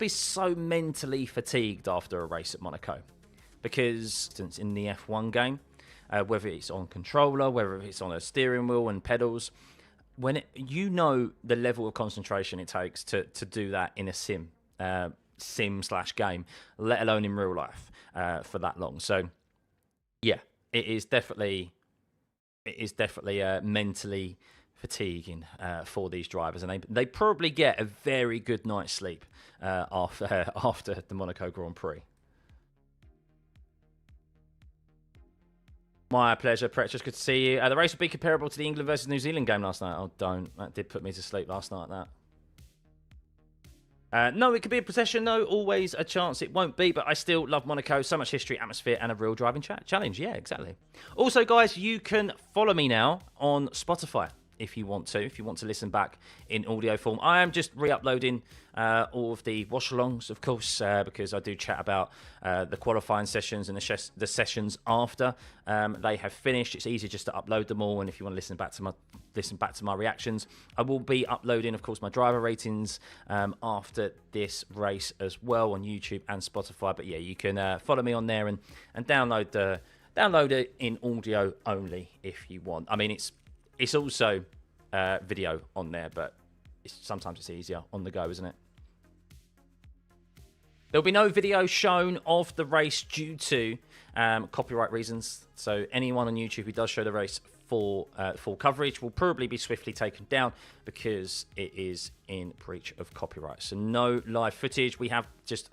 so mentally fatigued after a race at Monaco, because in the F1 game, whether it's on controller, whether it's on a steering wheel and pedals, you know the level of concentration it takes to do that in a sim / game, let alone in real life for that long. So yeah, it is definitely mentally fatiguing for these drivers, and they probably get a very good night's sleep after the Monaco Grand Prix. My pleasure, Precious. Good to see you. The race would be comparable to the England versus New Zealand game last night. Oh, don't. That did put me to sleep last night, that. No, it could be a procession, though. Always a chance it won't be, but I still love Monaco. So much history, atmosphere, and a real driving challenge. Yeah, exactly. Also, guys, you can follow me now on Spotify if you want to listen back in audio form. I am just re-uploading all of the watch-alongs, of course, because I do chat about the qualifying sessions and the sessions after they have finished. It's easier just to upload them all, and if you want to listen back to my reactions, I will be uploading, of course, my driver ratings after this race as well on YouTube and Spotify. But yeah, you can follow me on there and download it in audio only if you want. I mean, it's also video on there, but sometimes it's easier on the go, isn't it? There'll be no video shown of the race due to copyright reasons. So anyone on YouTube who does show the race for full coverage will probably be swiftly taken down because it is in breach of copyright. So no live footage. We have just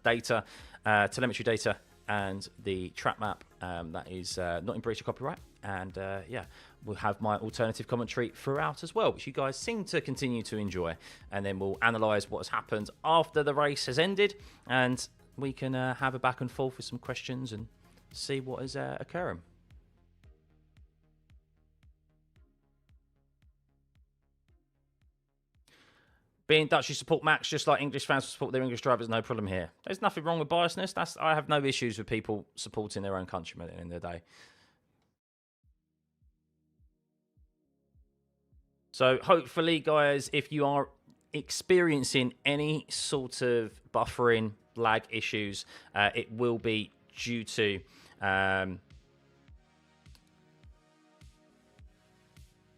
data, telemetry data, and the track map that is not in breach of copyright. And yeah, we'll have my alternative commentary throughout as well, which you guys seem to continue to enjoy. And then we'll analyse what has happened after the race has ended, and we can have a back and forth with some questions and see what is occurring. Being Dutch, you support Max just like English fans support their English drivers. No problem here. There's nothing wrong with biasness. I have no issues with people supporting their own countrymen at the end of the day. So hopefully, guys, if you are experiencing any sort of buffering lag issues, it will be due to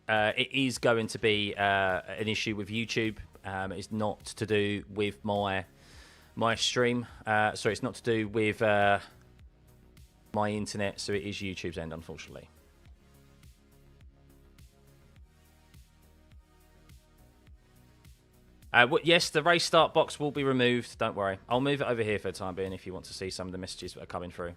it is going to be an issue with YouTube. It's not to do with my stream. Sorry, it's not to do with my internet. So it is YouTube's end, unfortunately. Yes, the race start box will be removed. Don't worry. I'll move it over here for the time being if you want to see some of the messages that are coming through.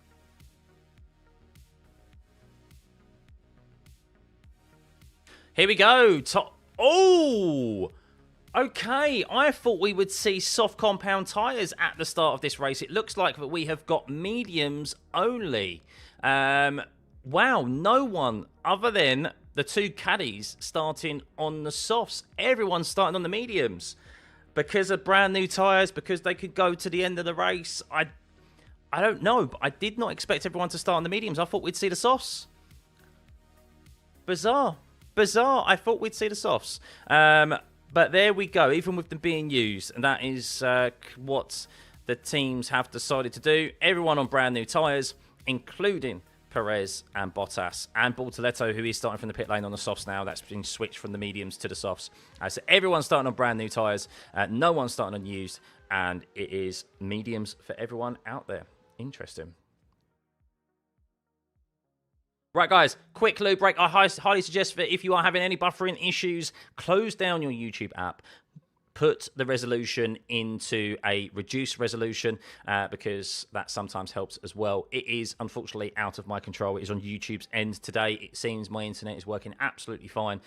Here we go. Oh! Okay, I thought we would see soft compound tyres at the start of this race. It looks like that we have got mediums only. Wow, no one other than the two caddies starting on the softs. Everyone's starting on the mediums. Because of brand new tyres, because they could go to the end of the race. I don't know, but I did not expect everyone to start on the mediums. I thought we'd see the softs. Bizarre. I thought we'd see the softs. But there we go, even with them being used. And that is what the teams have decided to do. Everyone on brand new tyres, including Perez and Bottas. And Bortoletto, who is starting from the pit lane on the softs now. That's been switched from the mediums to the softs. So everyone's starting on brand new tyres. No one's starting on used. And it is mediums for everyone out there. Interesting. Right, guys, quick lube break. I highly suggest that if you are having any buffering issues, close down your YouTube app. Put the resolution into a reduced resolution because that sometimes helps as well. It is, unfortunately, out of my control. It is on YouTube's end today. It seems my internet is working absolutely fine,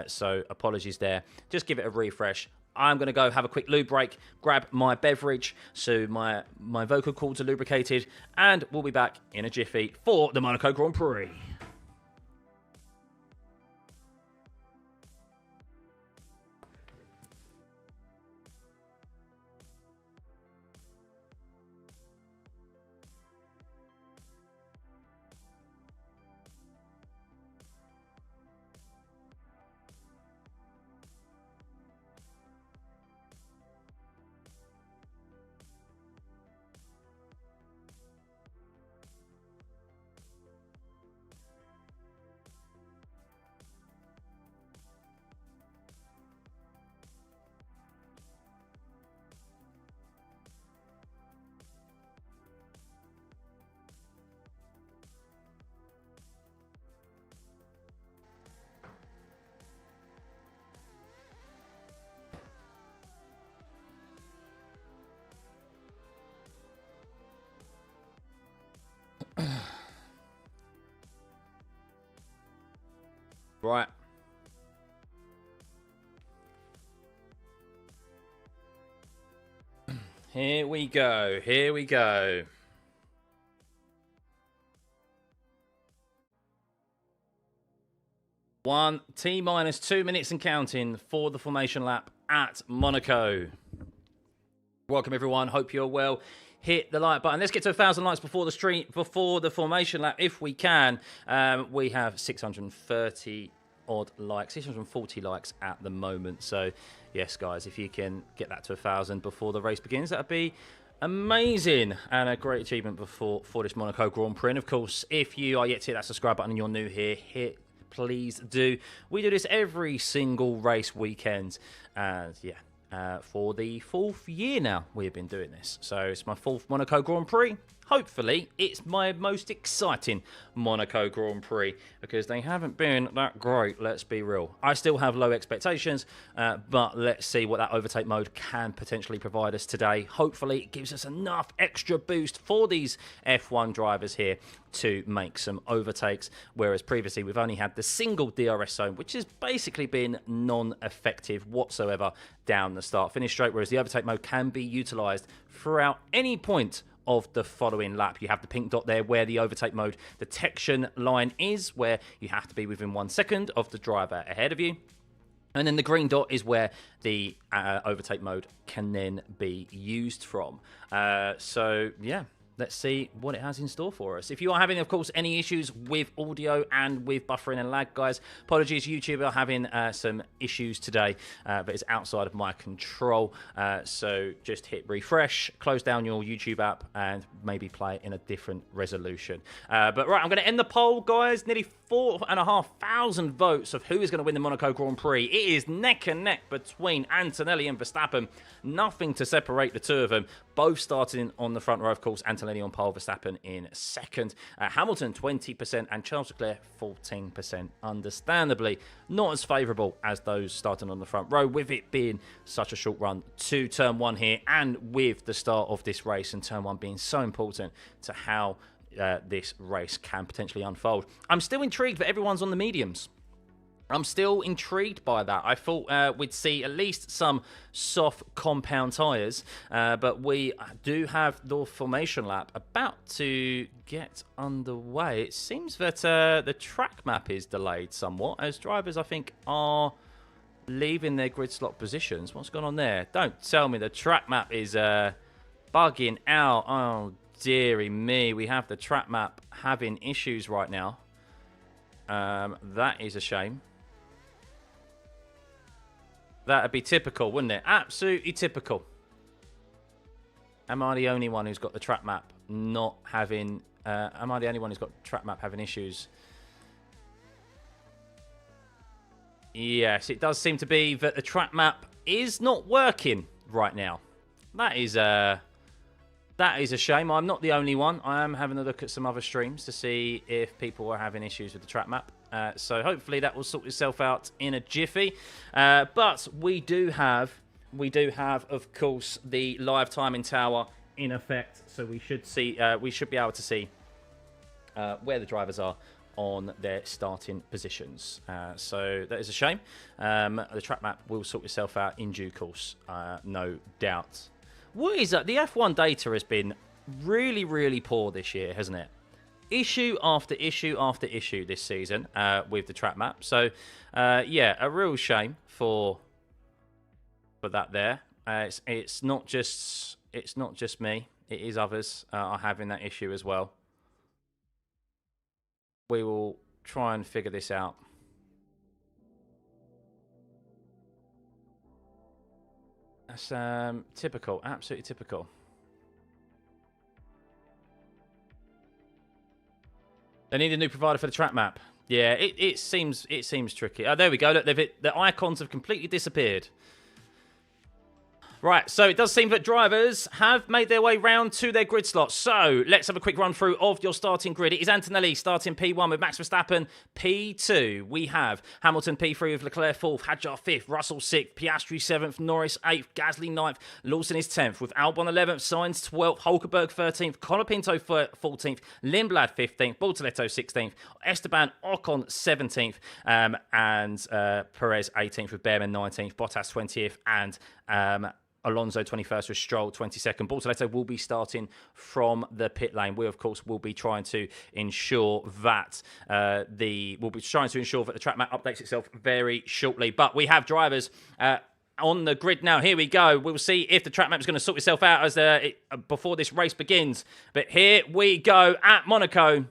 so apologies there. Just give it a refresh. I'm going to go have a quick lube break, grab my beverage so my vocal cords are lubricated, and we'll be back in a jiffy for the Monaco Grand Prix. Right. Here we go. Here we go. T-minus 2 minutes and counting for the formation lap at Monaco. Welcome, everyone. Hope you're well. Hit the like button. Let's get to 1,000 likes before the formation lap, if we can. We have 630 odd likes, 640 likes at the moment. So, yes, guys, if you can get that to 1,000 before the race begins, that would be amazing and a great achievement for this Monaco Grand Prix. And of course, if you are yet to hit that subscribe button and you're new here, please do. We do this every single race weekend, and yeah. For the 4th year now, we have been doing this. So it's my 4th Monaco Grand Prix. Hopefully, it's my most exciting Monaco Grand Prix because they haven't been that great, let's be real. I still have low expectations, but let's see what that overtake mode can potentially provide us today. Hopefully, it gives us enough extra boost for these F1 drivers here to make some overtakes, whereas previously we've only had the single DRS zone, which has basically been non-effective whatsoever down the start-finish straight, whereas the overtake mode can be utilised throughout any point of the following lap. You have the pink dot there where the overtake mode detection line is, where you have to be within 1 second of the driver ahead of you. And then the green dot is where the overtake mode can then be used from. So, yeah. Let's see what it has in store for us. If you are having, of course, any issues with audio and with buffering and lag, guys, apologies. YouTube are having some issues today, but it's outside of my control. So just hit refresh, close down your YouTube app, and maybe play it in a different resolution. But right, I'm going to end the poll, guys. Nearly 4,500 votes of who is going to win the Monaco Grand Prix. It is neck and neck between Antonelli and Verstappen. Nothing to separate the two of them. Both starting on the front row, of course. Antonelli on pole, Verstappen in second. Hamilton 20% and Charles Leclerc 14%. Understandably, not as favourable as those starting on the front row, with it being such a short run to turn one here, and with the start of this race and turn one being so important to how this race can potentially unfold. I'm still intrigued that everyone's on the mediums. I'm still intrigued by that. I thought we'd see at least some soft compound tyres, but we do have the formation lap about to get underway. It seems that the track map is delayed somewhat, as drivers, I think, are leaving their grid slot positions. What's going on there? Don't tell me the track map is bugging out. Oh, dearie me. We have the track map having issues right now. That is a shame. That'd be typical, wouldn't it? Absolutely typical. Am I the only one who's got the track map not having... am I the only one who's got track map having issues? Yes, it does seem to be that the track map is not working right now. That is a shame. I'm not the only one. I am having a look at some other streams to see if people are having issues with the track map. So hopefully that will sort itself out in a jiffy. But we do have, of course, the live timing tower in effect. So we should see, we should be able to see where the drivers are on their starting positions. So that is a shame. The track map will sort itself out in due course, no doubt. What is that? The F1 data has been really, really poor this year, hasn't it? Issue after issue after issue this season with the track map. So, yeah, a real shame for that there. It's not just me. It is others are having that issue as well. We will try and figure this out. That's typical, absolutely typical. They need a new provider for the track map. Yeah, it seems tricky. Oh, there we go. Look, the icons have completely disappeared. Right, so it does seem that drivers have made their way round to their grid slots. So let's have a quick run through of your starting grid. It is Antonelli starting P1 with Max Verstappen. P2, we have Hamilton P3 with Leclerc 4th, Hadjar 5th, Russell 6th, Piastri 7th, Norris 8th, Gasly 9th, Lawson is 10th, with Albon 11th, Sainz 12th, Hulkenberg 13th, Colapinto 14th, Lindblad 15th, Bortoletto 16th, Esteban Ocon 17th, and Perez 18th, with Behrman 19th, Bottas 20th, and Alonso 21st with Stroll 22nd. Bortoletto will be starting from the pit lane. We, of course, will be trying to ensure that the track map updates itself very shortly. But we have drivers on the grid now. Here we go. We'll see if the track map is going to sort itself out as before this race begins. But here we go at Monaco.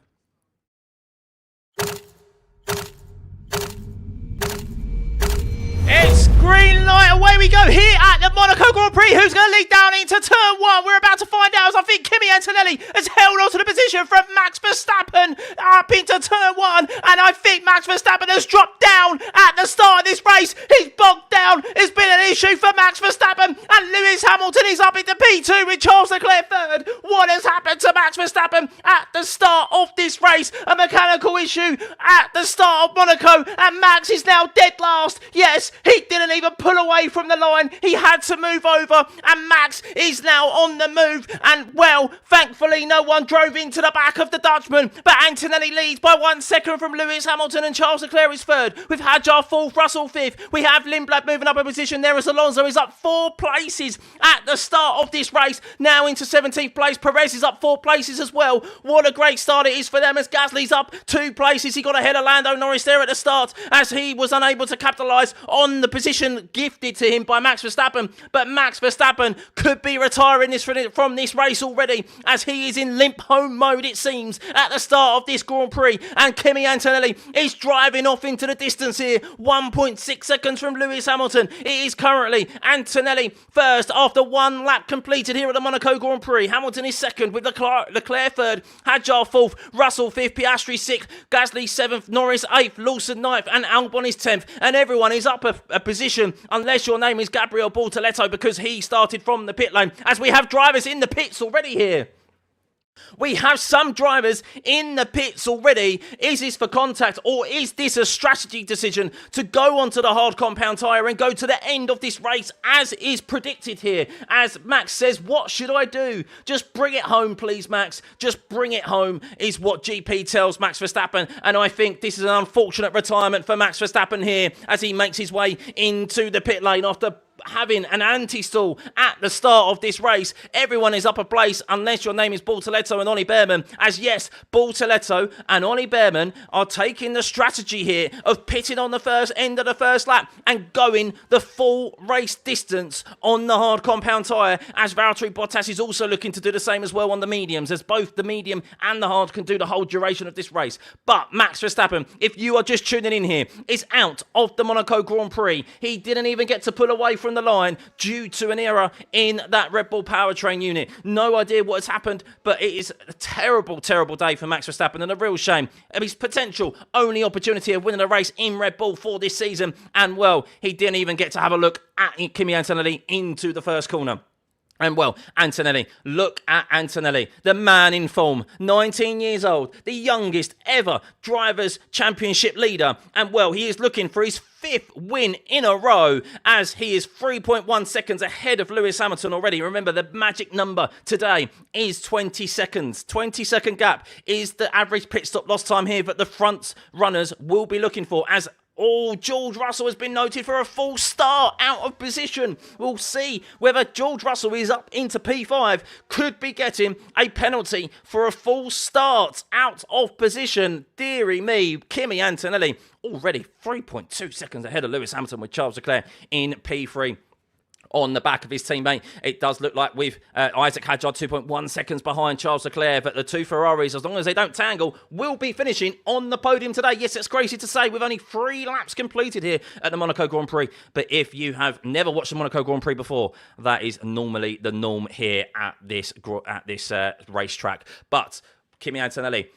It's green light, away we go here at the Monaco Grand Prix. Who's going to lead down into turn one? We're about to find out, as I think Kimi Antonelli has held on to the position from Max Verstappen up into turn one, and I think Max Verstappen has dropped down at the start of this race. He's bogged down. It's been an issue for Max Verstappen, and Lewis Hamilton is up into P2 with Charles Leclerc third. What has happened to Max Verstappen at the start of this race? A mechanical issue at the start of Monaco, and Max is now dead last. Yes, he didn't even pull away from the line. He had to move over, and Max is now on the move. And, well, thankfully, no one drove into the back of the Dutchman. But Antonelli leads by 1 second from Lewis Hamilton, and Charles Leclerc is third, with Hadjar 4th, Russell 5th. We have Lindblad moving up a position there as Alonso is up 4 places at the start of this race. Now into 17th place. Perez is up 4 places as well. What a great start it is for them, as Gasly's up 2 places. He got ahead of Lando Norris there at the start, as he was unable to capitalise on the position gifted handed to him by Max Verstappen, but Max Verstappen could be retiring this from this race already, as he is in limp home mode, it seems, at the start of this Grand Prix, and Kimi Antonelli is driving off into the distance here, 1.6 seconds from Lewis Hamilton. It is currently Antonelli first after one lap completed here at the Monaco Grand Prix. Hamilton is second with Leclerc third, Hadjar fourth, Russell fifth, Piastri sixth, Gasly seventh, Norris eighth, Lawson ninth, and Albon is 10th, and everyone is up a position unless your name is Gabriel Bortoletto, because he started from the pit lane, as we have drivers in the pits already here. We have some drivers in the pits already. Is this for contact, or is this a strategy decision to go onto the hard compound tyre and go to the end of this race as is predicted here? As Max says, what should I do? Just bring it home, please, Max. Just bring it home is what GP tells Max Verstappen. And I think this is an unfortunate retirement for Max Verstappen here as he makes his way into the pit lane after having an anti-stall at the start of this race. Everyone is up a place unless your name is Bortoletto and Ollie Behrman, as yes, Bortoletto and Ollie Behrman are taking the strategy here of pitting on the first end of the first lap and going the full race distance on the hard compound tyre, as Valtteri Bottas is also looking to do the same as well on the mediums, as both the medium and the hard can do the whole duration of this race. But Max Verstappen, if you are just tuning in here, is out of the Monaco Grand Prix. He didn't even get to pull away from the line due to an error in that Red Bull powertrain unit. No idea what has happened, but it is a terrible, terrible day for Max Verstappen, and a real shame of his potential only opportunity of winning a race in Red Bull for this season. And well, he didn't even get to have a look at Kimi Antonelli into the first corner. And well, Antonelli, look at Antonelli, the man in form, 19 years old, the youngest ever Drivers' Championship leader. And well, he is looking for his 5th win in a row, as he is 3.1 seconds ahead of Lewis Hamilton already. Remember, the magic number today is 20 seconds. 20-second gap is the average pit stop loss time here that the front runners will be looking for, as George Russell has been noted for a false start out of position. We'll see whether George Russell is up into P5. Could be getting a penalty for a false start out of position. Dearie me, Kimi Antonelli already 3.2 seconds ahead of Lewis Hamilton with Charles Leclerc in P3. On the back of his teammate, it does look like with Isaac Hadjar 2.1 seconds behind Charles Leclerc, but the two Ferraris, as long as they don't tangle, will be finishing on the podium today. Yes, it's crazy to say, with only 3 laps completed here at the Monaco Grand Prix, but if you have never watched the Monaco Grand Prix before, that is normally the norm here at this racetrack. But Kimi Antonelli,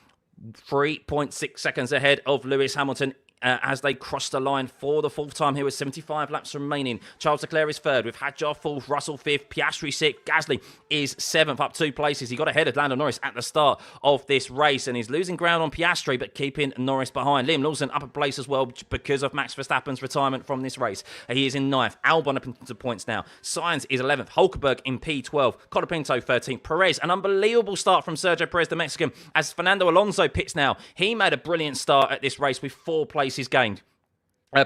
3.6 seconds ahead of Lewis Hamilton as they cross the line for the 4th time here with 75 laps remaining. Charles Leclerc is 3rd with Hadjar 4th, Russell 5th, Piastri 6th, Gasly is 7th, up 2 places. He got ahead of Lando Norris at the start of this race and is losing ground on Piastri but keeping Norris behind. Liam Lawson up a place as well because of Max Verstappen's retirement from this race. He is in 9th. Albon up into points now. Sainz is 11th. Hulkenberg in P12. Colapinto 13th. Perez, an unbelievable start from Sergio Perez, the Mexican, as Fernando Alonso pits now. He made a brilliant start at this race with 4 places gained.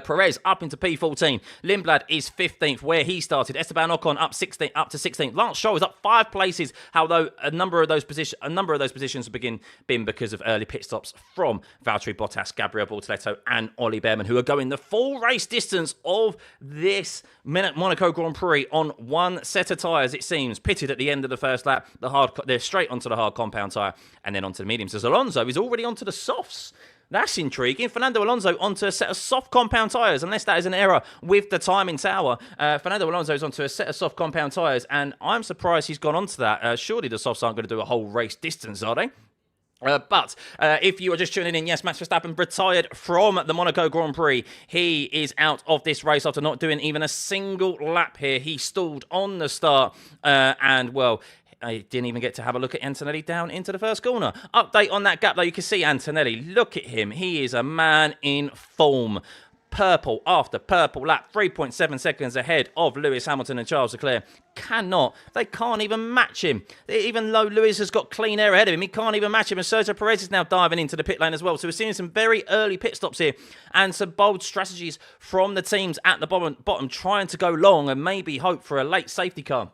Perez up into P14. Lindblad is 15th where he started. Esteban Ocon up to 16th. Lance Stroll is up 5 places, although a number of those positions have been because of early pit stops from Valtteri Bottas, Gabriel Bortoletto and Ollie Behrman, who are going the full race distance of this Monaco Grand Prix on one set of tyres, it seems. Pitted at the end of the first lap. They're straight onto the hard compound tyre and then onto the mediums, as Alonso is already onto the softs. That's intriguing. Fernando Alonso onto a set of soft compound tyres, unless that is an error with the timing tower. Fernando Alonso is onto a set of soft compound tyres, and I'm surprised he's gone onto that. Surely the softs aren't going to do a whole race distance, are they? But if you are just tuning in, yes, Max Verstappen retired from the Monaco Grand Prix. He is out of this race after not doing even a single lap here. He stalled on the start, and well, I didn't even get to have a look at Antonelli down into the first corner. Update on that gap, though. You can see Antonelli. Look at him. He is a man in form. Purple after purple lap. 3.7 seconds ahead of Lewis Hamilton and Charles Leclerc. They can't even match him. Even though Lewis has got clean air ahead of him, he can't even match him. And Sergio Perez is now diving into the pit lane as well. So we're seeing some very early pit stops here and some bold strategies from the teams at the bottom trying to go long and maybe hope for a late safety car.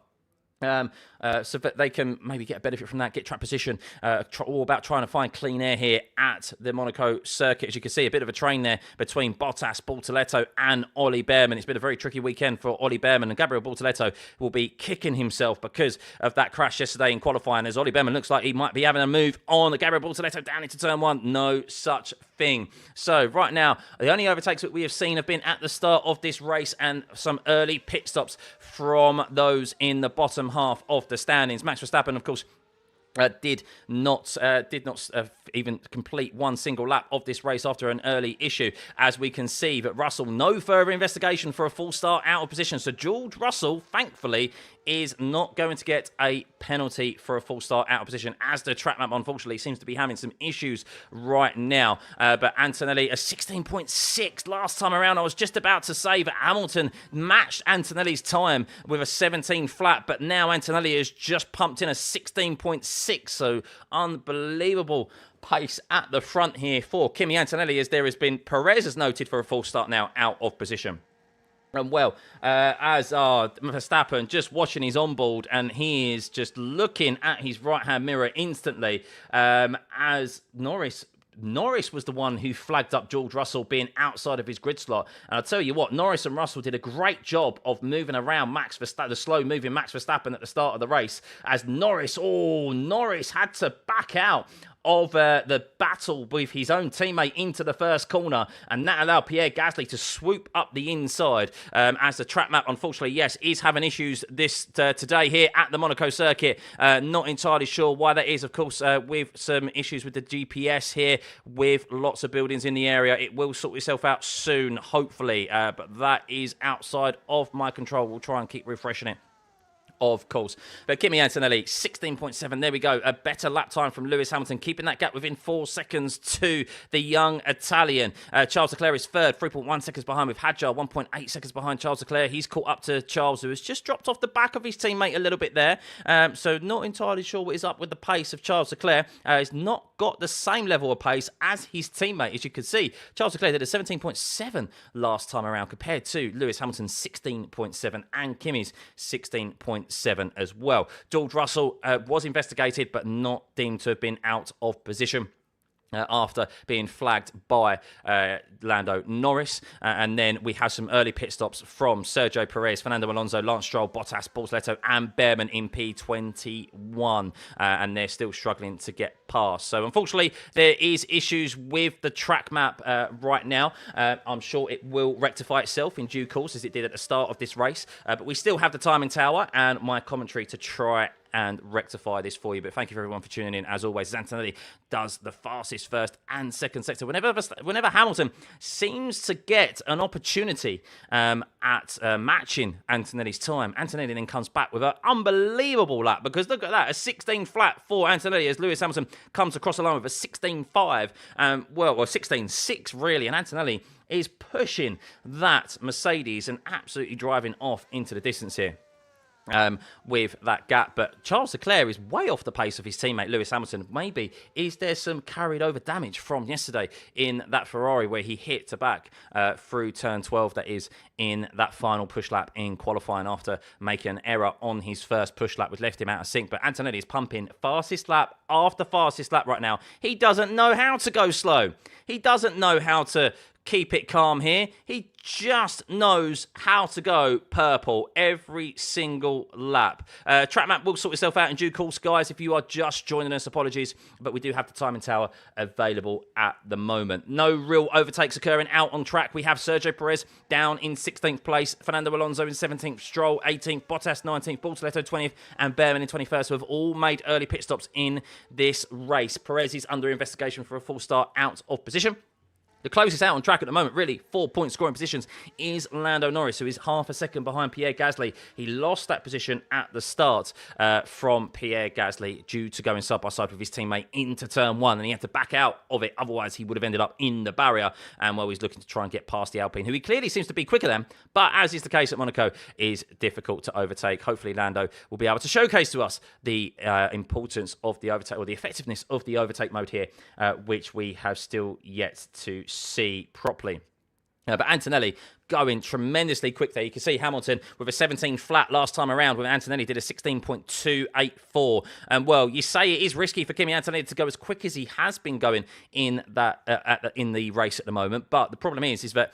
so that they can maybe get a benefit from that, get track position. All about trying to find clean air here at the Monaco circuit. As you can see, a bit of a train there between Bottas, Bortoleto and Ollie Bearman. It's been a very tricky weekend for Ollie Bearman, and Gabriel Bortoleto will be kicking himself because of that crash yesterday in qualifying, as Ollie Bearman looks like he might be having a move on Gabriel Bortoleto down into turn one. No such thing. So right now, the only overtakes that we have seen have been at the start of this race and some early pit stops from those in the bottom half of the standings. Max Verstappen, of course, did not even complete one single lap of this race after an early issue, as we can see. But Russell, no further investigation for a full start out of position. So George Russell, thankfully, is not going to get a penalty for a full start out of position, as the track map, unfortunately, seems to be having some issues right now. But Antonelli, a 16.6 last time around. I was just about to say that Hamilton matched Antonelli's time with a 17 flat, but now Antonelli has just pumped in a 16.6, so unbelievable pace at the front here for Kimi Antonelli, as there has been Perez has noted for a full start now out of position. And well, as Verstappen just watching his onboard, and he is just looking at his right-hand mirror instantly, as Norris was the one who flagged up George Russell being outside of his grid slot. And I'll tell you what, Norris and Russell did a great job of moving around Max Verstappen, the slow-moving Max Verstappen at the start of the race, as Norris had to back out of the battle with his own teammate into the first corner, and that allowed Pierre Gasly to swoop up the inside, as the track map, unfortunately, yes, is having issues today here at the Monaco circuit. Not entirely sure why that is, of course, with some issues with the GPS here, with lots of buildings in the area. It will sort itself out soon, hopefully, but that is outside of my control. We'll try and keep refreshing it, of course. But Kimi Antonelli, 16.7. There we go. A better lap time from Lewis Hamilton, keeping that gap within 4 seconds to the young Italian. Charles Leclerc is third, 3.1 seconds behind, with Hadjar 1.8 seconds behind Charles Leclerc. He's caught up to Charles, who has just dropped off the back of his teammate a little bit there. So not entirely sure what is up with the pace of Charles Leclerc. He's not got the same level of pace as his teammate, as you can see. Charles Leclerc did a 17.7 last time around, compared to Lewis Hamilton's 16.7 and Kimi's 16.7 as well. George Russell was investigated, but not deemed to have been out of position after being flagged by Lando Norris. And then we have some early pit stops from Sergio Perez, Fernando Alonso, Lance Stroll, Bottas, Bortoleto and Bearman in P21. And they're still struggling to get past. So unfortunately, there is issues with the track map right now. I'm sure it will rectify itself in due course, as it did at the start of this race. But we still have the timing tower and my commentary to try and rectify this for you. But thank you for everyone for tuning in. As always, Antonelli does the fastest first and second sector. Whenever Hamilton seems to get an opportunity at matching Antonelli's time, Antonelli then comes back with an unbelievable lap, because look at that, a 16 flat for Antonelli, as Lewis Hamilton comes across the line with a 16.5, well, 16.6 really, and Antonelli is pushing that Mercedes and absolutely driving off into the distance here. With that gap. But Charles Leclerc is way off the pace of his teammate Lewis Hamilton. Maybe is there some carried over damage from yesterday in that Ferrari, where he hit to back through turn 12, that is, in that final push lap in qualifying, after making an error on his first push lap, which left him out of sync. But Antonelli is pumping fastest lap after fastest lap right now. He doesn't know how to go slow. He doesn't know how to keep it calm here. He just knows how to go purple every single lap. Track map will sort itself out in due course, guys. If you are just joining us, apologies, but we do have the timing tower available at the moment. No real overtakes occurring out on track. We have Sergio Perez down in 16th place, Fernando Alonso in 17th, Stroll 18th, Bottas 19th, Bortoleto 20th, and Bearman in 21st, who have all made early pit stops in this race. Perez is under investigation for a full start out of position. The closest out on track at the moment, really, 4-point scoring positions, is Lando Norris, who is half a second behind Pierre Gasly. He lost that position at the start from Pierre Gasly due to going side-by-side with his teammate into turn one, and he had to back out of it. Otherwise, he would have ended up in the barrier. And, well, he's looking to try and get past the Alpine, who he clearly seems to be quicker than, but as is the case at Monaco, is difficult to overtake. Hopefully, Lando will be able to showcase to us the importance of the overtake, or the effectiveness of the overtake mode here, which we have still yet to see properly. But Antonelli going tremendously quick there. You can see Hamilton with a 17 flat last time around, when Antonelli did a 16.284. And well, you say it is risky for Kimi Antonelli to go as quick as he has been going in that in the race at the moment. But the problem is that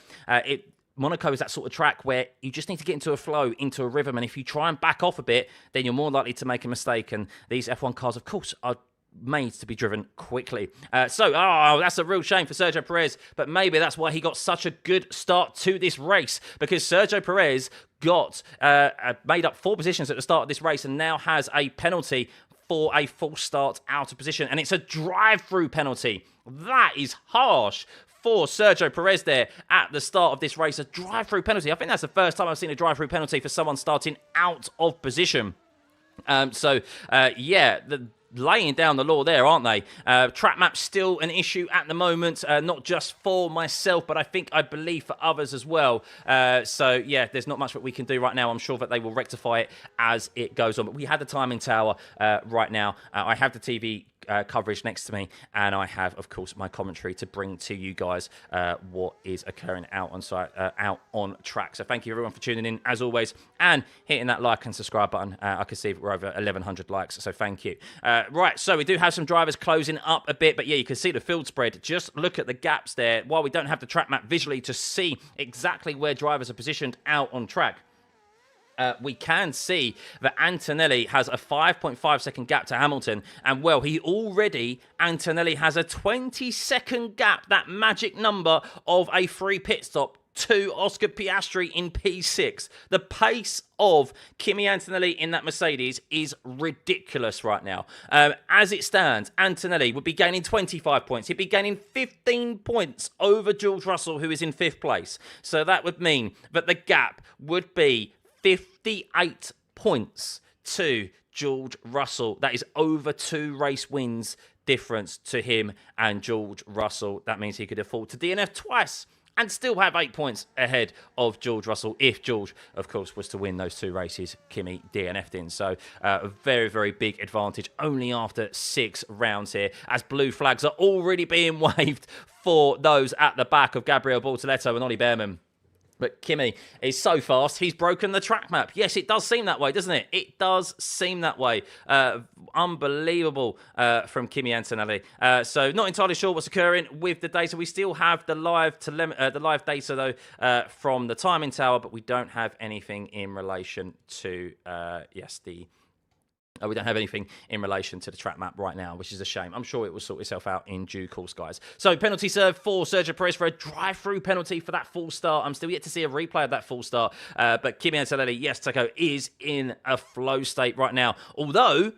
Monaco is that sort of track where you just need to get into a flow, into a rhythm. And if you try and back off a bit, then you're more likely to make a mistake. And these F1 cars, of course, are made to be driven quickly. That's a real shame for Sergio Perez, but maybe that's why he got such a good start to this race, because Sergio Perez got made up 4 positions at the start of this race and now has a penalty for a false start out of position, and it's a drive-through penalty. That is harsh for Sergio Perez there at the start of this race. A drive-through penalty. I think that's the first time I've seen a drive-through penalty for someone starting out of position. Laying down the law there, aren't they? Track map's still an issue at the moment, not just for myself, but I believe for others as well. There's not much that we can do right now. I'm sure that they will rectify it as it goes on. But we had the timing tower right now. I have the TV coverage next to me, and I have, of course, my commentary to bring to you guys what is occurring out on track. So thank you everyone for tuning in as always, and hitting that like and subscribe button. I can see we're over 1,100 likes, so thank you. Right, so we do have some drivers closing up a bit, but yeah, you can see the field spread. Just look at the gaps there. While we don't have the track map visually to see exactly where drivers are positioned out on track, we can see that Antonelli has a 5.5 second gap to Hamilton. And, well, Antonelli has a 20-second gap, that magic number of a free pit stop, to Oscar Piastri in P6. The pace of Kimi Antonelli in that Mercedes is ridiculous right now. As it stands, Antonelli would be gaining 25 points. He'd be gaining 15 points over George Russell, who is in 5th place. So that would mean that the gap would be 58 points to George Russell. That is over 2 race wins difference to him and George Russell. That means he could afford to DNF twice and still have 8 points ahead of George Russell if George, of course, was to win those 2 races Kimi DNF'd in. So a very, very big advantage only after 6 rounds here, as blue flags are already being waved for those at the back of Gabriel Bortoleto and Ollie Behrman. But Kimi is so fast, he's broken the track map. Yes, it does seem that way, doesn't it? It does seem that way. Unbelievable from Kimi Antonelli. So not entirely sure what's occurring with the data. We still have the live data, though, from the timing tower, but we don't have anything in relation to, we don't have anything in relation to the track map right now, which is a shame. I'm sure it will sort itself out in due course, guys. So, penalty served for Sergio Perez for a drive-through penalty for that full start. I'm still yet to see a replay of that full start. But Kimi Antonelli, yes, Taco, is in a flow state right now. Although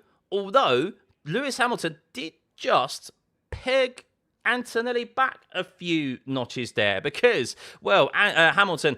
Lewis Hamilton did just peg Antonelli back a few notches there, because, well, Hamilton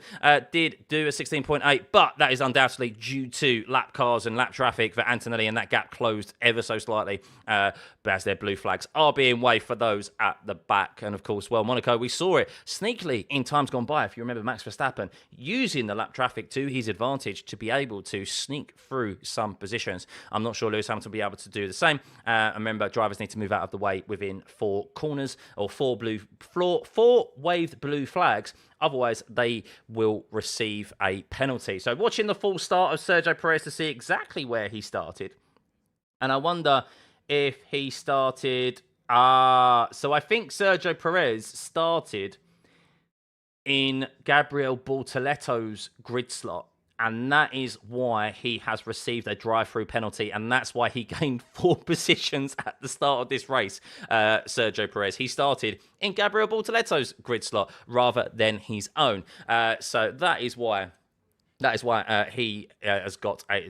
did do a 16.8, but that is undoubtedly due to lap cars and lap traffic for Antonelli, and that gap closed ever so slightly, as their blue flags are being waved for those at the back. And, of course, well, Monaco, we saw it sneakily in times gone by. If you remember Max Verstappen using the lap traffic to his advantage to be able to sneak through some positions. I'm not sure Lewis Hamilton will be able to do the same. Remember, drivers need to move out of the way within 4 corners, or 4 waved blue flags. Otherwise, they will receive a penalty. So watching the full start of Sergio Perez to see exactly where he started. And I wonder if he started... so I think Sergio Perez started in Gabriel Bortoleto's grid slot. And that is why he has received a drive-through penalty. And that's why he gained 4 positions at the start of this race, Sergio Perez. He started in Gabriel Bortoleto's grid slot rather than his own. So that is why he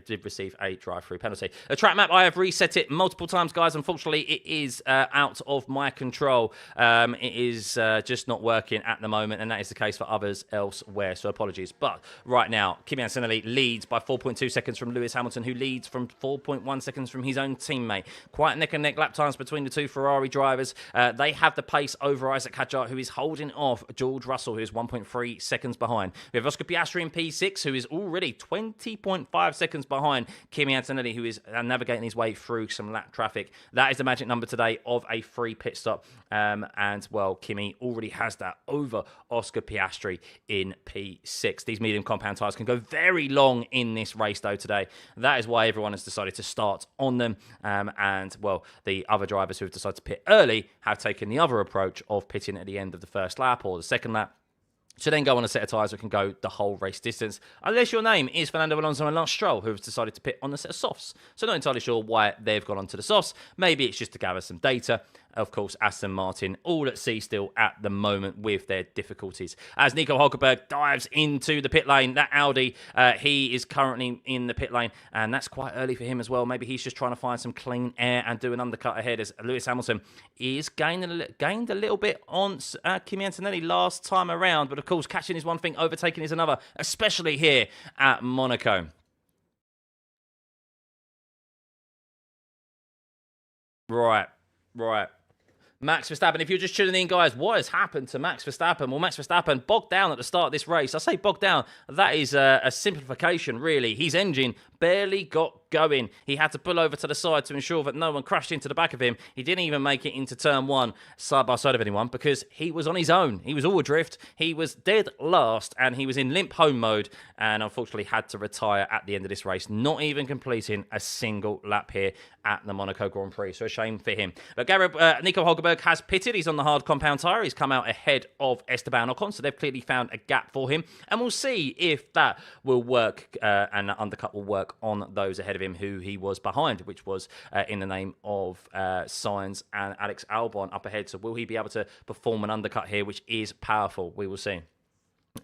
did receive a drive-through penalty. The track map, I have reset it multiple times, guys. Unfortunately, it is out of my control. It is just not working at the moment, and that is the case for others elsewhere, so apologies. But right now, Kimi Antonelli leads by 4.2 seconds from Lewis Hamilton, who leads from 4.1 seconds from his own teammate. Quite neck-and-neck lap times between the 2 Ferrari drivers. They have the pace over Isaac Hadjar, who is holding off George Russell, who is 1.3 seconds behind. We have Oscar Piastri in P6, who is already 20.5 seconds behind Kimi Antonelli, who is navigating his way through some lap traffic. That is the magic number today of a free pit stop. And, well, Kimi already has that over Oscar Piastri in P6. These medium compound tyres can go very long in this race, though, today. That is why everyone has decided to start on them. And, well, the other drivers who have decided to pit early have taken the other approach of pitting at the end of the first lap or the second lap, to then go on a set of tyres that can go the whole race distance, unless your name is Fernando Alonso and Lance Stroll, who have decided to pit on a set of softs. So not entirely sure why they've gone onto the softs. Maybe it's just to gather some data. Of course, Aston Martin all at sea still at the moment with their difficulties. As Nico Hülkenberg dives into the pit lane, that Audi, he is currently in the pit lane, and that's quite early for him as well. Maybe he's just trying to find some clean air and do an undercut ahead, as Lewis Hamilton is gained a little bit on Kimi Antonelli last time around. But of course, catching is one thing, overtaking is another, especially here at Monaco. Right. Max Verstappen, if you're just tuning in, guys, what has happened to Max Verstappen? Well, Max Verstappen bogged down at the start of this race. I say bogged down, that is a simplification, really. His engine barely got going. He had to pull over to the side to ensure that no one crashed into the back of him. He didn't even make it into turn one side by side of anyone because he was on his own. He was all adrift. He was dead last and he was in limp home mode and unfortunately had to retire at the end of this race, not even completing a single lap here at the Monaco Grand Prix. So a shame for him. But Nico Hülkenberg has pitted. He's on the hard compound tyre. He's come out ahead of Esteban Ocon, so they've clearly found a gap for him. And we'll see if that will work and the undercut will work on those ahead of him who he was behind, which was in the name of Sainz and Alex Albon up ahead. So will he be able to perform an undercut here, which is powerful? We will see.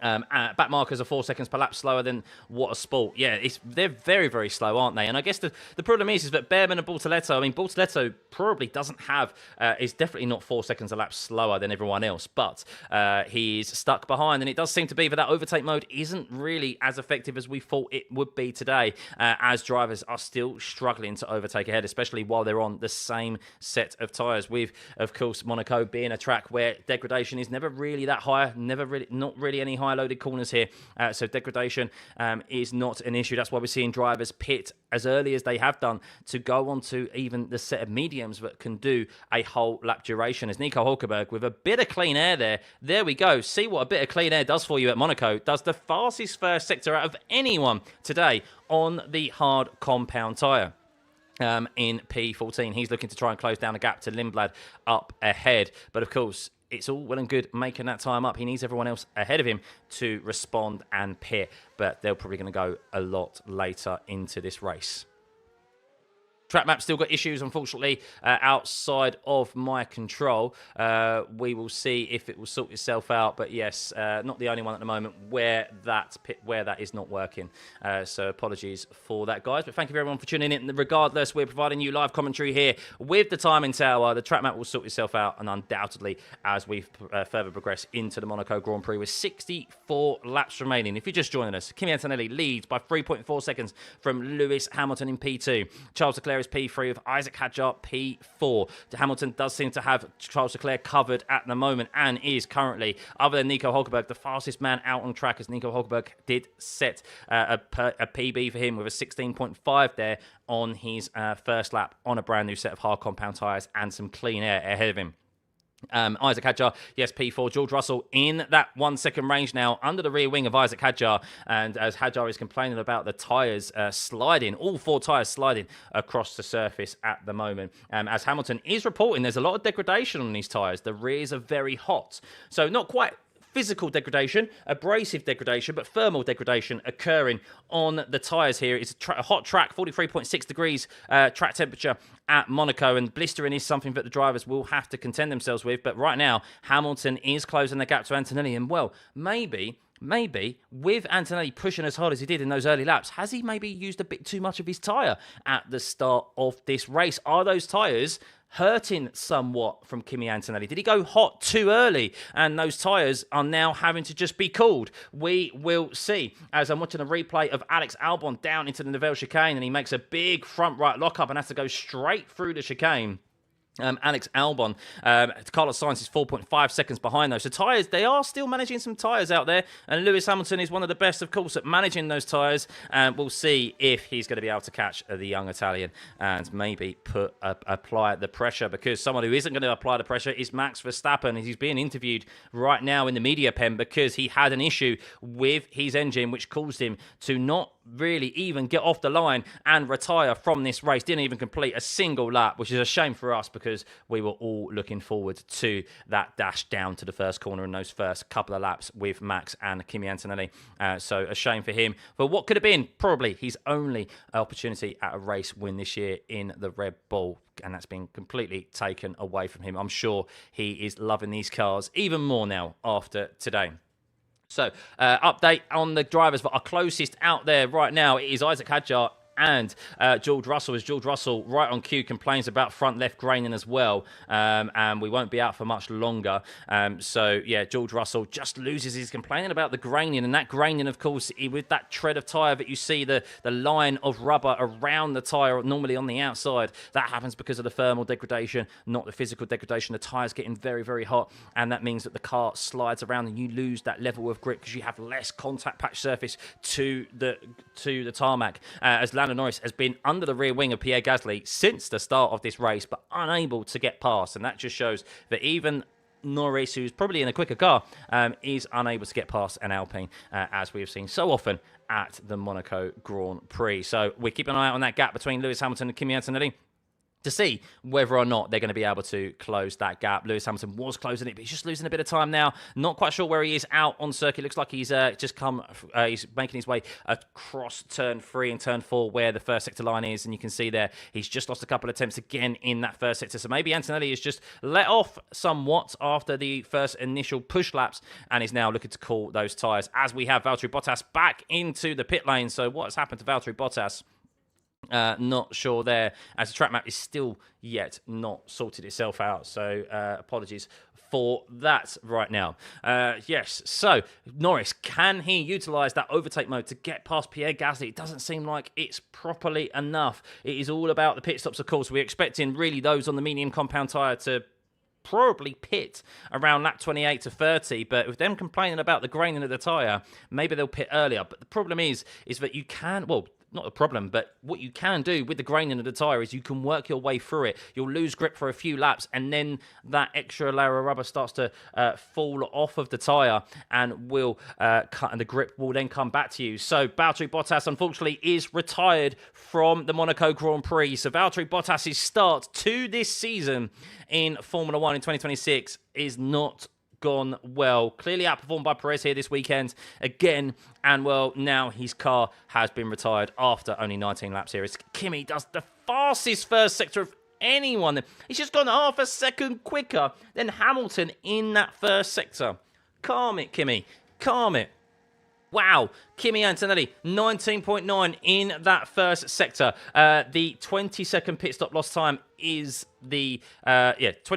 Back markers are 4 seconds per lap slower than What a Sport. Yeah, they're very, very slow, aren't they? And I guess the problem is that Behrman and Bortoletto, I mean, Bortoletto probably doesn't have, is definitely not 4 seconds a lap slower than everyone else, but he's stuck behind, and it does seem to be that overtake mode isn't really as effective as we thought it would be today, as drivers are still struggling to overtake ahead, especially while they're on the same set of tyres, with, of course, Monaco being a track where degradation is never really that high, not really any high loaded corners here, so degradation is not an issue. That's why we're seeing drivers pit as early as they have done to go on to even the set of mediums that can do a whole lap duration. As Nico Hülkenberg with a bit of clean air there we go. See what a bit of clean air does for you at Monaco. Does the fastest first sector out of anyone today on the hard compound tyre. In P14, he's looking to try and close down the gap to Lindblad up ahead, but of course it's all well and good making that time up. He needs everyone else ahead of him to respond and pit, but they're probably going to go a lot later into this race. Track map still got issues, unfortunately, outside of my control. We will see if it will sort itself out. But yes, not the only one at the moment where that is not working. So apologies for that, guys. But thank you everyone for tuning in. Regardless, we're providing you live commentary here with the timing tower. The track map will sort itself out, and undoubtedly, as we further progress into the Monaco Grand Prix with 64 laps remaining. If you're just joining us, Kimi Antonelli leads by 3.4 seconds from Lewis Hamilton in P2. Charles Leclerc is P3 with Isaac Hadjar P4. Hamilton does seem to have Charles Leclerc covered at the moment and is currently, other than Nico Hülkenberg, the fastest man out on track, as Nico Hülkenberg did set a PB for him with a 16.5 there on his first lap on a brand new set of hard compound tyres and some clean air ahead of him. Isaac Hadjar, yes, P4. George Russell in that 1 second range now under the rear wing of Isaac Hadjar, and as Hadjar is complaining about the tyres sliding, all four tyres sliding across the surface at the moment, as Hamilton is reporting there's a lot of degradation on these tyres. The rears are very hot, so not quite physical degradation, abrasive degradation, but thermal degradation occurring on the tyres here. It's a hot track, 43.6 degrees track temperature at Monaco, and blistering is something that the drivers will have to contend themselves with. But right now, Hamilton is closing the gap to Antonelli, and well, maybe with Antonelli pushing as hard as he did in those early laps, has he maybe used a bit too much of his tyre at the start of this race? Are those tyres hurting somewhat from Kimi Antonelli? Did he go hot too early and those tyres are now having to just be cooled? We will see, as I'm watching a replay of Alex Albon down into the Nivelle chicane, and he makes a big front right lockup and has to go straight through the chicane. Alex Albon, Carlos Sainz is 4.5 seconds behind those. So tyres, they are still managing some tyres out there. And Lewis Hamilton is one of the best, of course, at managing those tyres. And we'll see if he's going to be able to catch the young Italian and maybe apply the pressure. Because someone who isn't going to apply the pressure is Max Verstappen. He's being interviewed right now in the media pen because he had an issue with his engine, which caused him to not really even get off the line and retire from this race. Didn't even complete a single lap, which is a shame for us because we were all looking forward to that dash down to the first corner in those first couple of laps with Max and Kimi Antonelli. So a shame for him. But what could have been probably his only opportunity at a race win this year in the Red Bull. And that's been completely taken away from him. I'm sure he is loving these cars even more now after today. So, update on the drivers that are closest out there right now. It is Isaac Hadjar and George Russell, as George Russell, right on cue, complains about front left graining as well, and we won't be out for much longer. So, yeah, George Russell just loses his complaining about the graining, and that graining, of course, with that tread of tyre that you see, the line of rubber around the tyre, normally on the outside, that happens because of the thermal degradation, not the physical degradation. The tyre's getting very, very hot, and that means that the car slides around and you lose that level of grip because you have less contact patch surface to the tarmac. As Lando Norris has been under the rear wing of Pierre Gasly since the start of this race, but unable to get past. And that just shows that even Norris, who's probably in a quicker car, is unable to get past an Alpine, as we have seen so often at the Monaco Grand Prix. So we're keeping an eye on that gap between Lewis Hamilton and Kimi Antonelli to see whether or not they're going to be able to close that gap. Lewis Hamilton was closing it, but he's just losing a bit of time now. Not quite sure where he is out on circuit. Looks like he's he's making his way across turn 3 and turn 4 where the first sector line is, and you can see there he's just lost a couple of attempts again in that first sector. So maybe Antonelli is just let off somewhat after the first initial push laps and is now looking to cool those tyres, as we have Valtteri Bottas back into the pit lane. So what has happened to Valtteri Bottas? Not sure there, as the track map is still yet not sorted itself out. So apologies for that right now. Yes, so Norris, can he utilise that overtake mode to get past Pierre Gasly? It doesn't seem like it's properly enough. It is all about the pit stops, of course. We're expecting really those on the medium compound tyre to probably pit around lap 28 to 30, but with them complaining about the graining of the tyre, maybe they'll pit earlier. But the problem is that you can, well, not a problem, but what you can do with the graining of the tyre is you can work your way through it. You'll lose grip for a few laps, and then that extra layer of rubber starts to fall off of the tyre and will cut, and the grip will then come back to you. So Valtteri Bottas, unfortunately, is retired from the Monaco Grand Prix. So Valtteri Bottas' start to this season in Formula 1 in 2026 is not gone well. Clearly outperformed by Perez here this weekend again, and well, now his car has been retired after only 19 laps here. As Kimi does the fastest first sector of anyone. He's just gone half a second quicker than Hamilton in that first sector. Calm it, Kimi. Calm it. Wow, Kimi Antonelli, 19.9 in that first sector. The 20-second pit stop loss time is 20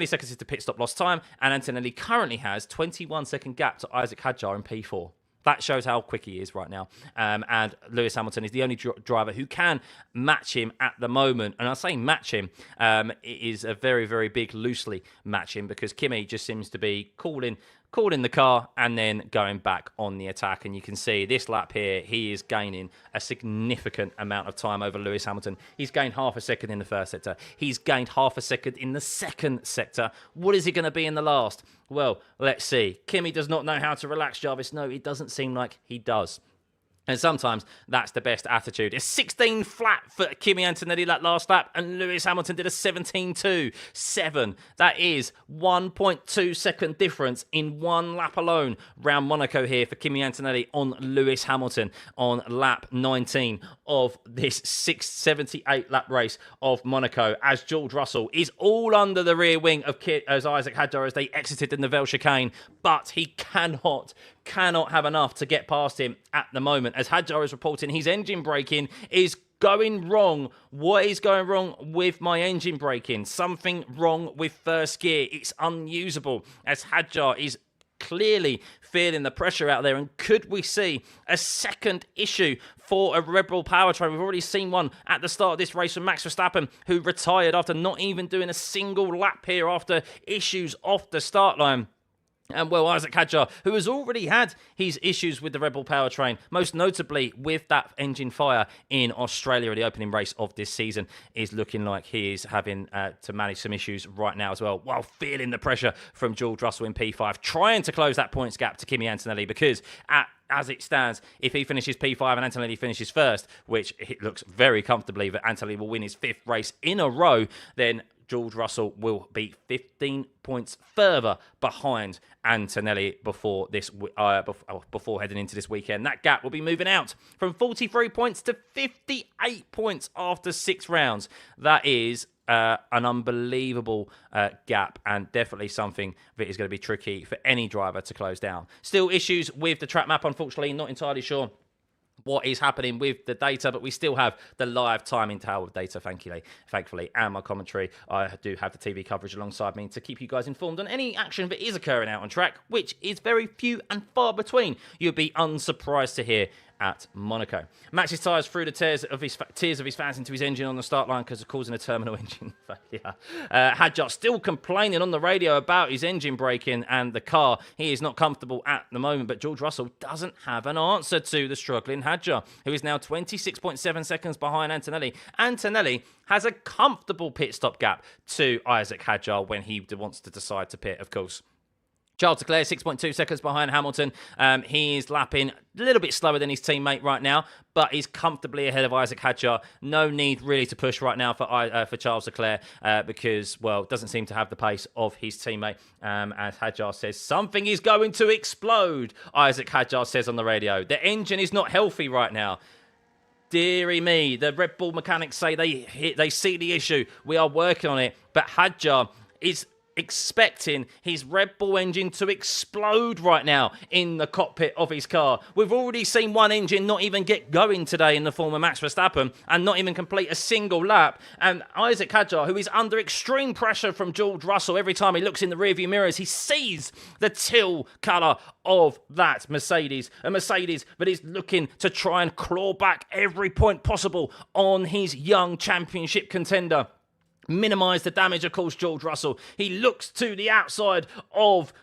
seconds is the pit stop loss time, and Antonelli currently has 21-second gap to Isaac Hadjar in P4. That shows how quick he is right now. And Lewis Hamilton is the only driver who can match him at the moment. And I say match him, it is a very, very big loosely match him, because Kimi just seems to be calling the car and then going back on the attack. And you can see this lap here, he is gaining a significant amount of time over Lewis Hamilton. He's gained half a second in the first sector. He's gained half a second in the second sector. What is he going to be in the last? Well, let's see. Kimi does not know how to relax, Jarvis. No, it doesn't seem like he does. And sometimes that's the best attitude. It's 16 flat for Kimi Antonelli that last lap, and Lewis Hamilton did a 17.2. 7. That is 1.2 second difference in one lap alone round Monaco here for Kimi Antonelli on Lewis Hamilton on lap 19 of this 678 lap race of Monaco, as George Russell is all under the rear wing of Isaac Hadjar as they exited the Nivelle chicane, but he cannot have enough to get past him at the moment, as Hadjar is reporting his engine braking is going wrong. What is going wrong with my engine braking? Something wrong with first gear. It's unusable, as Hadjar is clearly feeling the pressure out there. And could we see a second issue for a Red Bull powertrain. We've already seen one at the start of this race from Max Verstappen, who retired after not even doing a single lap here after issues off the start line. And well, Isaac Hadjar, who has already had his issues with the Red Bull powertrain, most notably with that engine fire in Australia, the opening race of this season, is looking like he is having to manage some issues right now as well, while feeling the pressure from George Russell in P5, trying to close that points gap to Kimi Antonelli, because as it stands, if he finishes P5 and Antonelli finishes first, which it looks very comfortably that Antonelli will win his 5th race in a row, then George Russell will be 15 points further behind Antonelli before heading into this weekend. That gap will be moving out from 43 points to 58 points after 6 rounds. That is an unbelievable gap, and definitely something that is going to be tricky for any driver to close down. Still issues with the track map, unfortunately. Not entirely sure what is happening with the data, but we still have the live timing tower of data, thankfully, and my commentary. I do have the TV coverage alongside me to keep you guys informed on any action that is occurring out on track, which is very few and far between. You'd be unsurprised to hear at Monaco. Max's tyres threw the tears of his fans into his engine on the start line because of causing a terminal engine failure. Hadjar still complaining on the radio about his engine braking and the car. He is not comfortable at the moment, but George Russell doesn't have an answer to the struggling Hadjar, who is now 26.7 seconds behind Antonelli. Antonelli has a comfortable pit stop gap to Isaac Hadjar when he wants to decide to pit, of course. Charles Leclerc, 6.2 seconds behind Hamilton. He is lapping a little bit slower than his teammate right now, but he's comfortably ahead of Isaac Hadjar. No need really to push right now for Charles Leclerc because, well, doesn't seem to have the pace of his teammate. As Hadjar says, something is going to explode, Isaac Hadjar says on the radio. The engine is not healthy right now. Deary me, the Red Bull mechanics say they see the issue. We are working on it, but Hadjar is expecting his Red Bull engine to explode right now in the cockpit of his car. We've already seen one engine not even get going today in the form of Max Verstappen and not even complete a single lap. And Isaac Hadjar, who is under extreme pressure from George Russell, every time he looks in the rearview mirrors, he sees the teal colour of that Mercedes. A Mercedes that is looking to try and claw back every point possible on his young championship contender. Minimise the damage, of course, George Russell. He looks to the outside of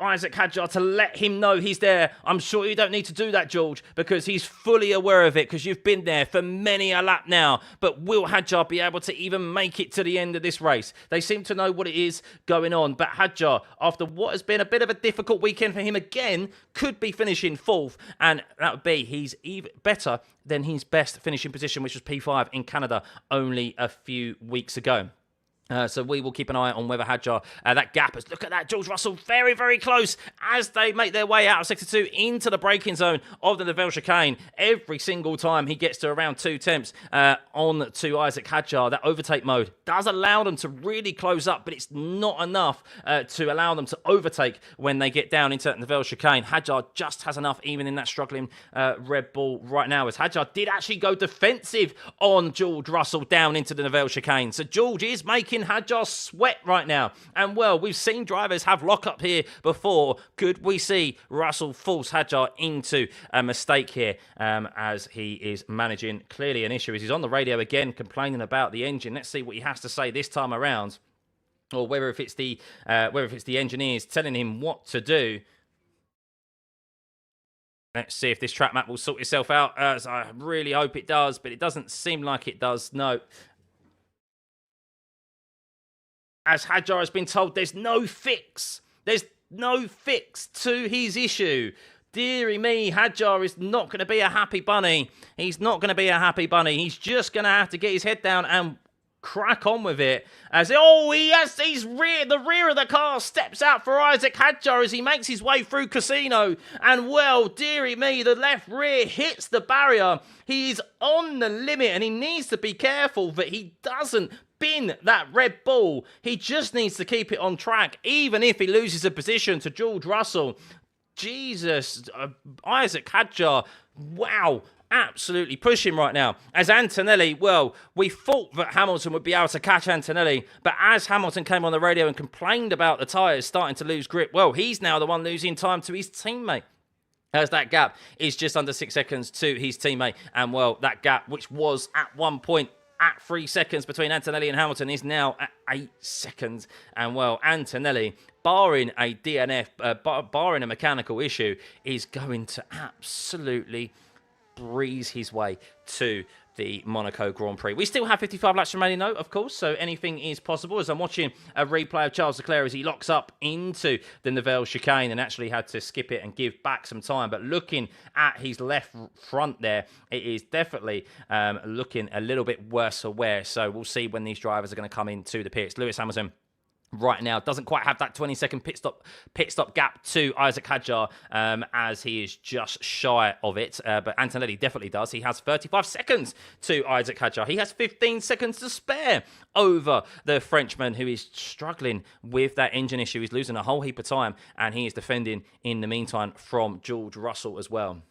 Isaac Hadjar to let him know he's there. I'm sure you don't need to do that, George, because he's fully aware of it, because you've been there for many a lap now. But will Hadjar be able to even make it to the end of this race? They seem to know what it is going on. But Hadjar, after what has been a bit of a difficult weekend for him again, could be finishing 4th. And that would be, he's even better than his best finishing position, which was P5 in Canada only a few weeks ago. So we will keep an eye on whether Hadjar, that gap is, look at that, George Russell very, very close as they make their way out of Sector 2 into the braking zone of the Neville chicane. Every single time he gets to around 2 tenths on to Isaac Hadjar. That overtake mode does allow them to really close up, but it's not enough to allow them to overtake when they get down into the Neville chicane. Hadjar just has enough, even in that struggling Red Bull right now, as Hadjar did actually go defensive on George Russell down into the Neville chicane. So George is making Hadjar sweat right now. And well, we've seen drivers have lock-up here before. Could we see Russell force Hadjar into a mistake here as he is managing clearly an issue? As he's on the radio again complaining about the engine. Let's see what he has to say this time around, or whether if it's the engineers telling him what to do. Let's see if this track map will sort itself out, as I really hope it does, but it doesn't seem like it does. No. As Hadjar has been told, there's no fix. There's no fix to his issue. Deary me, Hadjar is not going to be a happy bunny. He's not going to be a happy bunny. He's just going to have to get his head down and crack on with it. As the rear of the car steps out for Isaac Hadjar as he makes his way through Casino. And well, dearie me, the left rear hits the barrier. He is on the limit and he needs to be careful that he doesn't bin that Red Bull. He just needs to keep it on track, even if he loses a position to George Russell. Jesus, Isaac Hadjar, wow, absolutely pushing right now. As Antonelli, well, we thought that Hamilton would be able to catch Antonelli, but as Hamilton came on the radio and complained about the tyres starting to lose grip, well, he's now the one losing time to his teammate. as that gap is just under 6 seconds to his teammate. And, well, that gap, which was at one point at 3 seconds between Antonelli and Hamilton, is now at 8 seconds. And, well, Antonelli, barring a DNF, barring a mechanical issue, is going to absolutely breeze his way to the Monaco Grand Prix. We still have 55 laps remaining, though, of course, so anything is possible. As I'm watching a replay of Charles Leclerc as he locks up into the Nivelle chicane and actually had to skip it and give back some time. But looking at his left front there, it is definitely looking a little bit worse for wear. So we'll see when these drivers are going to come into the pits. Lewis Hamilton right now doesn't quite have that 20-second pit stop gap to Isaac Hadjar, as he is just shy of it. But Antonelli definitely does. He has 35 seconds to Isaac Hadjar. He has 15 seconds to spare over the Frenchman, who is struggling with that engine issue. He's losing a whole heap of time, and he is defending in the meantime from George Russell as well.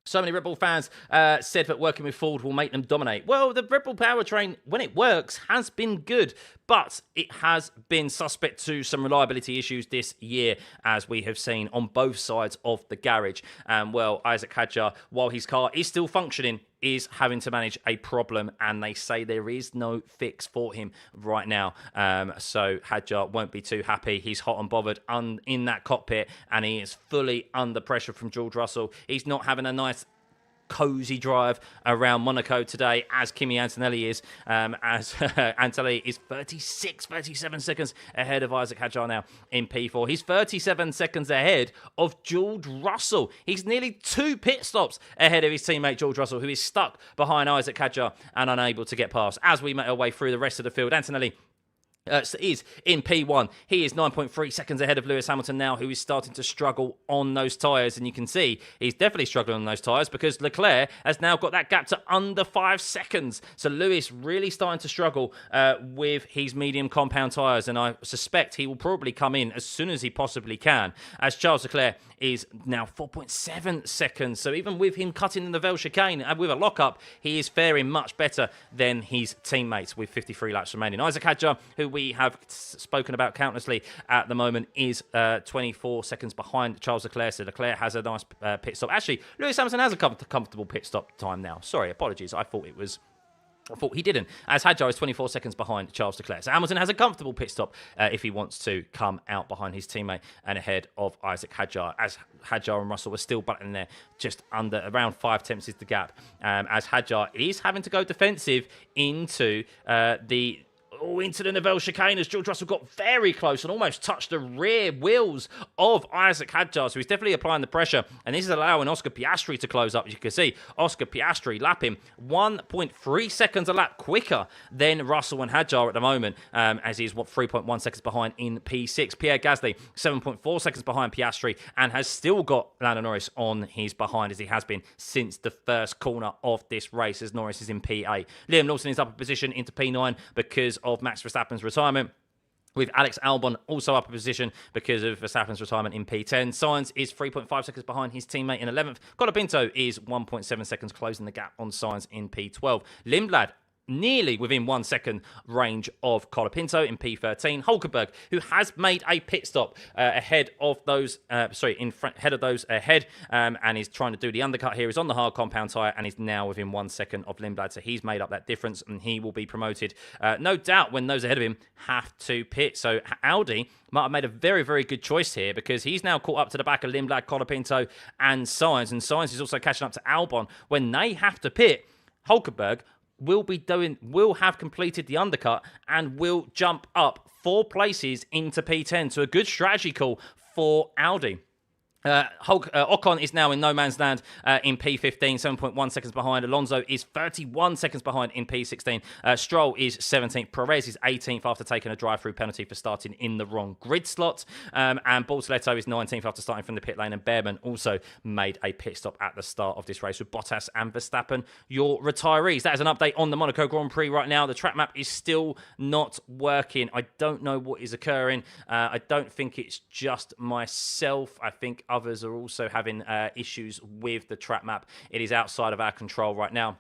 So many Red Bull fans said that working with Ford will make them dominate. Well, the Red Bull powertrain, when it works, has been good, but it has been suspect to some reliability issues this year, as we have seen on both sides of the garage. Well, Isaac Hadjar, while his car is still functioning, is having to manage a problem, and they say there is no fix for him right now. So Hadjar won't be too happy. He's hot and bothered in that cockpit, and he is fully under pressure from George Russell. He's not having a nice cozy drive around Monaco today, as Kimi Antonelli is, as Antonelli is 37 seconds ahead of Isaac Hadjar now in P4. He's 37 seconds ahead of George Russell. He's nearly 2 pit stops ahead of his teammate George Russell, who is stuck behind Isaac Hadjar and unable to get past. As we make our way through the rest of the field, Antonelli is in P1. He is 9.3 seconds ahead of Lewis Hamilton now, who is starting to struggle on those tyres. And you can see he's definitely struggling on those tyres, because Leclerc has now got that gap to under 5 seconds. So Lewis really starting to struggle with his medium compound tyres. And I suspect he will probably come in as soon as he possibly can, as Charles Leclerc is now 4.7 seconds. So even with him cutting the Nivelle chicane and with a lockup, he is faring much better than his teammates with 53 laps remaining. Isaac Hadjar, who we have spoken about countlessly at the moment, is 24 seconds behind Charles Leclerc. So Leclerc has a nice pit stop. Actually, Lewis Hamilton has a comfortable pit stop time now. Sorry, apologies. I thought he didn't, as Hadjar is 24 seconds behind Charles Leclerc. So Hamilton has a comfortable pit stop if he wants to come out behind his teammate and ahead of Isaac Hadjar, as Hadjar and Russell are still buttoning there just under around 5 tenths is the gap, as Hadjar is having to go defensive into into the Nivelle chicane, as George Russell got very close and almost touched the rear wheels of Isaac Hadjar. So he's definitely applying the pressure, and this is allowing Oscar Piastri to close up. As you can see, Oscar Piastri lapping 1.3 seconds a lap quicker than Russell and Hadjar at the moment, as he's 3.1 seconds behind in P6. Pierre Gasly 7.4 seconds behind Piastri, and has still got Lando Norris on his behind, as he has been since the first corner of this race, as Norris is in P8. Liam Lawson is up a position into P9 because of Max Verstappen's retirement, with Alex Albon also up a position because of Verstappen's retirement in P10. Sainz is 3.5 seconds behind his teammate in 11th. Colapinto is 1.7 seconds closing the gap on Sainz in P12. Lindblad nearly within 1 second range of Colapinto in P13. Hulkenberg, who has made a pit stop ahead of those, ahead, and is trying to do the undercut here, is on the hard compound tyre and is now within 1 second of Lindblad. So he's made up that difference, and he will be promoted, no doubt, when those ahead of him have to pit. So Audi might have made a very, very good choice here, because he's now caught up to the back of Lindblad, Colapinto and Sainz is also catching up to Albon. When they have to pit, Hulkenberg will have completed the undercut and will jump up 4 places into P10. So a good strategy call for Audi. Ocon is now in no man's land in P15, 7.1 seconds behind. Alonso is 31 seconds behind in P16. Stroll is 17th. Perez is 18th after taking a drive-through penalty for starting in the wrong grid slot. And Bortoletto is 19th after starting from the pit lane. And Behrman also made a pit stop at the start of this race, with Bottas and Verstappen your retirees. That is an update on the Monaco Grand Prix right now. The track map is still not working. I don't know what is occurring. I don't think it's just myself. I think others are also having issues with the track map. It is outside of our control right now.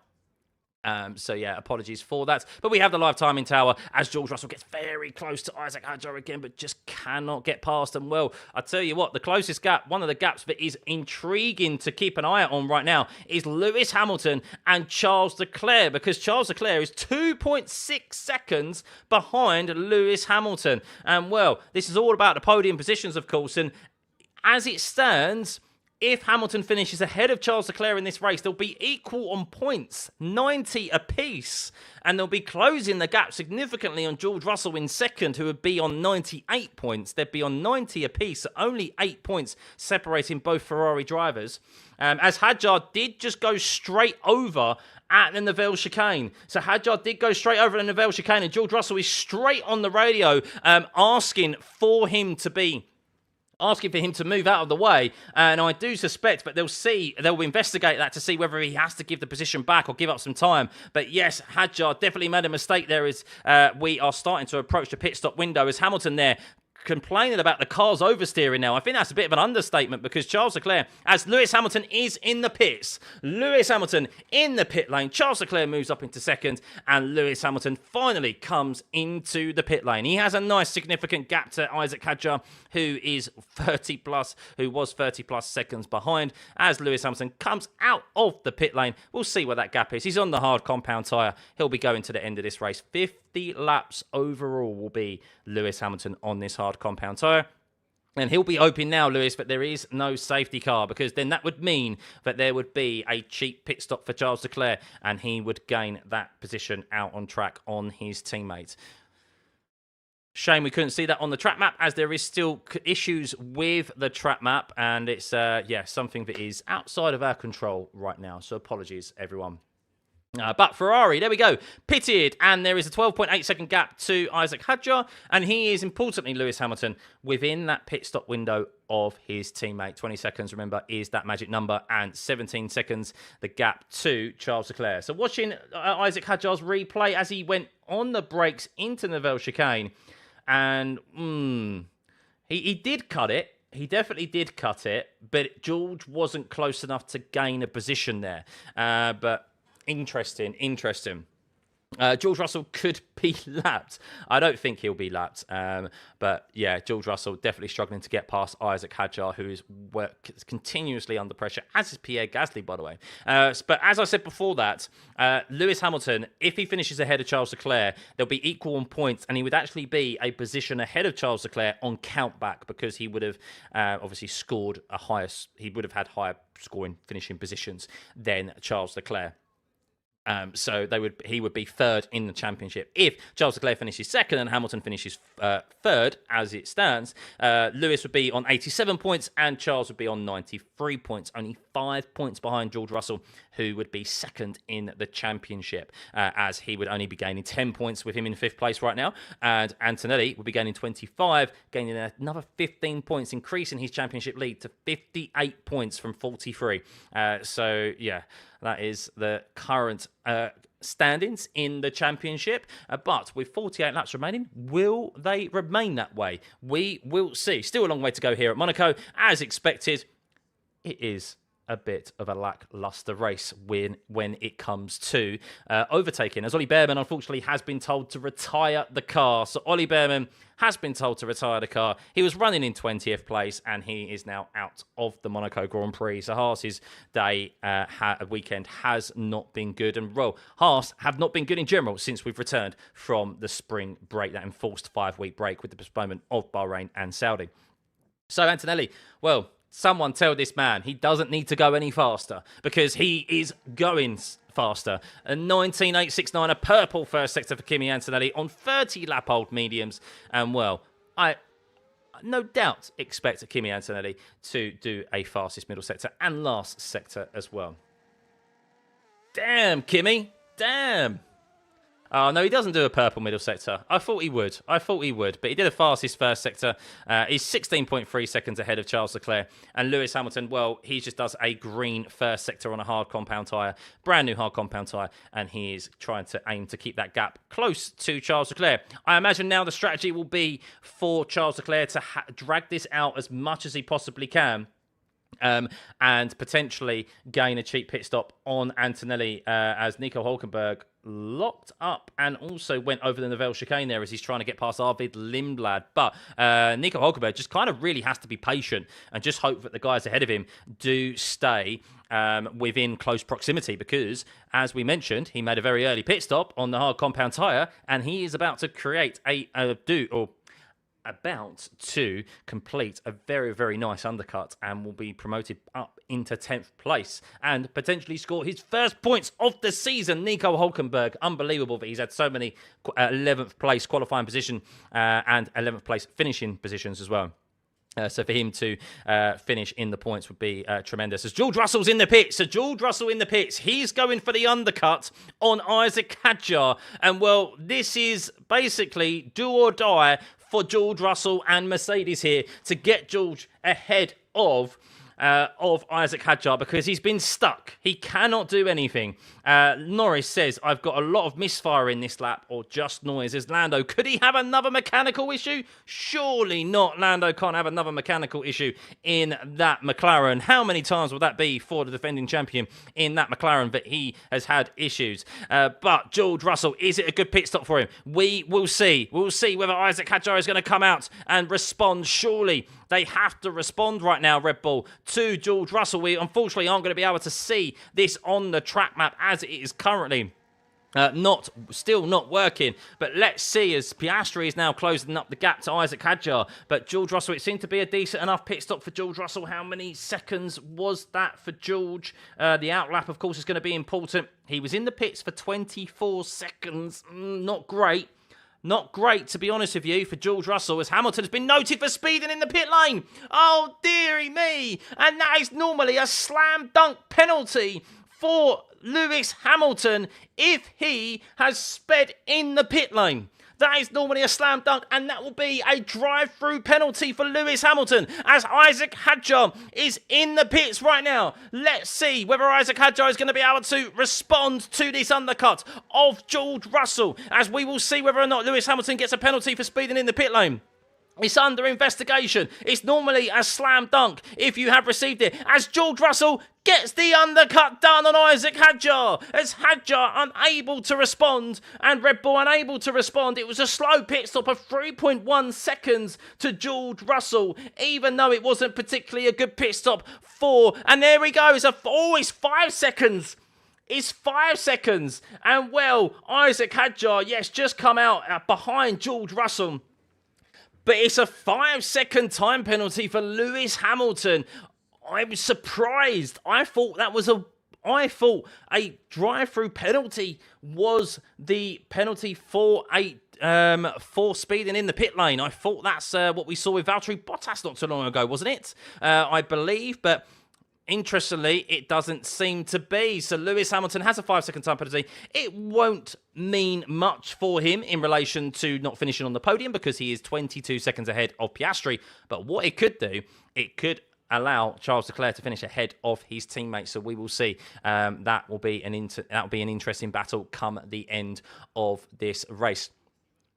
So, yeah, apologies for that. But we have the live timing tower as George Russell gets very close to Isaac Hadjar again, but just cannot get past him. Well, I tell you what, the closest gap, one of the gaps that is intriguing to keep an eye on right now is Lewis Hamilton and Charles Leclerc, because Charles Leclerc is 2.6 seconds behind Lewis Hamilton. And, well, this is all about the podium positions, of course, and as it stands, if Hamilton finishes ahead of Charles Leclerc in this race, they'll be equal on points, 90 apiece. And they'll be closing the gap significantly on George Russell in second, who would be on 98 points. They'd be on 90 apiece, so only 8 points separating both Ferrari drivers. As Hadjar did just go straight over at the Neville chicane. So Hadjar did go straight over the Neville chicane, and George Russell is straight on the radio asking for him to move out of the way, and I do suspect that they'll investigate that to see whether he has to give the position back or give up some time. But yes, Hadjar definitely made a mistake there as we are starting to approach the pit stop window, as Hamilton there complaining about the car's oversteering now. I think that's a bit of an understatement, because Charles Leclerc, as Lewis Hamilton is in the pits, Lewis Hamilton in the pit lane, Charles Leclerc moves up into second, and Lewis Hamilton finally comes into the pit lane. He has a nice significant gap to Isaac Hadjar, who was 30 plus seconds behind. As Lewis Hamilton comes out of the pit lane, we'll see where that gap is. He's on the hard compound tyre. He'll be going to the end of this race. 50 laps overall will be Lewis Hamilton on this hard compound tyre. And he'll be hoping now, Lewis, that there is no safety car, because then that would mean that there would be a cheap pit stop for Charles Leclerc, and he would gain that position out on track on his teammates. Shame we couldn't see that on the track map, as there is still issues with the track map, and it's something that is outside of our control right now. So apologies, everyone. But Ferrari, there we go, pitted, and there is a 12.8 second gap to Isaac Hadjar, and he is, importantly, Lewis Hamilton, within that pit stop window of his teammate. 20 seconds, remember, is that magic number, and 17 seconds, the gap to Charles Leclerc. So watching Isaac Hadjar's replay as he went on the brakes into Neville chicane, and he did cut it. He definitely did cut it, but George wasn't close enough to gain a position there. But interesting. George Russell could be lapped. I don't think he'll be lapped. But yeah, George Russell definitely struggling to get past Isaac Hadjar, who is continuously under pressure, as is Pierre Gasly, by the way. But as I said before that, Lewis Hamilton, if he finishes ahead of Charles Leclerc, they'll be equal on points, and he would actually be a position ahead of Charles Leclerc on countback, because he would have obviously scored he would have had higher scoring finishing positions than Charles Leclerc. So he would be third in the championship. If Charles Leclerc finishes second and Hamilton finishes third, as it stands, Lewis would be on 87 points and Charles would be on 93 points, only 5 points behind George Russell, who would be second in the championship, as he would only be gaining 10 points with him in fifth place right now, and Antonelli would be gaining 25, gaining another 15 points, increasing his championship lead to 58 points from 43. So yeah, that is the current standings in the championship. But with 48 laps remaining, will they remain that way? We will see. Still a long way to go here at Monaco. As expected, it is a bit of a lackluster race when it comes to overtaking, as Ollie Bearman unfortunately has been told to retire the car. So Ollie Bearman has been told to retire the car. He was running in 20th place, and he is now out of the Monaco Grand Prix. So Haas's weekend has not been good, and well, Haas have not been good in general since we've returned from the spring break, that enforced 5-week break with the postponement of Bahrain and Saudi. So Antonelli, well, someone tell this man he doesn't need to go any faster, because he is going faster. A 19.869, a purple first sector for Kimi Antonelli on 30 lap old mediums. And well, I no doubt expect Kimi Antonelli to do a fastest middle sector and last sector as well. Damn, Kimi. Damn. Oh, no, he doesn't do a purple middle sector. I thought he would. But he did a fastest first sector. He's 16.3 seconds ahead of Charles Leclerc. And Lewis Hamilton, well, he just does a green first sector on a hard compound tyre. Brand new hard compound tyre. And he is trying to aim to keep that gap close to Charles Leclerc. I imagine now the strategy will be for Charles Leclerc to drag this out as much as he possibly can. and potentially gain a cheap pit stop on Antonelli as Nico Hülkenberg locked up and also went over the Nivelle chicane there as he's trying to get past Arvid Lindblad. But Nico Hülkenberg just kind of really has to be patient and just hope that the guys ahead of him do stay within close proximity, because, as we mentioned, he made a very early pit stop on the hard compound tyre, and he is about to create about to complete a very, very nice undercut and will be promoted up into 10th place and potentially score his first points of the season. Nico Hülkenberg, unbelievable that he's had so many 11th place qualifying position and 11th place finishing positions as well. So for him to finish in the points would be tremendous. As George Russell's in the pits. So George Russell in the pits. He's going for the undercut on Isaac Hadjar. And, well, this is basically do or die for George Russell and Mercedes here to get George ahead of Isaac Hadjar, because he's been stuck. He cannot do anything. Norris says, I've got a lot of misfire in this lap, or just noise. As Lando, could he have another mechanical issue? Surely not. Lando can't have another mechanical issue in that McLaren. How many times will that be for the defending champion in that McLaren that he has had issues? But George Russell, is it a good pit stop for him? We will see. We'll see whether Isaac Hadjar is going to come out and respond. Surely they have to respond right now, Red Bull, to George Russell. We unfortunately aren't going to be able to see this on the track map as it is currently still not working. But let's see, as Piastri is now closing up the gap to Isaac Hadjar. But George Russell, it seemed to be a decent enough pit stop for George Russell. How many seconds was that for George? The outlap, of course, is going to be important. He was in the pits for 24 seconds. Not great. Not great, to be honest with you, for George Russell, as Hamilton has been noted for speeding in the pit lane. Oh, dearie me. And that is normally a slam dunk penalty for Lewis Hamilton if he has sped in the pit lane. That is normally a slam dunk, and that will be a drive-through penalty for Lewis Hamilton as Isaac Hadjar is in the pits right now. Let's see whether Isaac Hadjar is going to be able to respond to this undercut of George Russell, as we will see whether or not Lewis Hamilton gets a penalty for speeding in the pit lane. It's under investigation. It's normally a slam dunk if you have received it, as George Russell gets the undercut done on Isaac Hadjar, as Hadjar unable to respond and Red Bull unable to respond. It was a slow pit stop of 3.1 seconds to George Russell, even though it wasn't particularly a good pit stop for, and there we go, it's 5 seconds. It's 5 seconds, and well, Isaac Hadjar, yes, just come out behind George Russell. But it's a 5-second time penalty for Lewis Hamilton. I was surprised. I thought a drive-through penalty was the penalty for for speeding in the pit lane. I thought that's what we saw with Valtteri Bottas not so long ago, wasn't it? I believe, but interestingly, it doesn't seem to be. So Lewis Hamilton has a 5-second time penalty. It won't mean much for him in relation to not finishing on the podium, because he is 22 seconds ahead of Piastri. But what it could do, it could allow Charles Leclerc to finish ahead of his teammates. So we will see. That will be an interesting battle come the end of this race.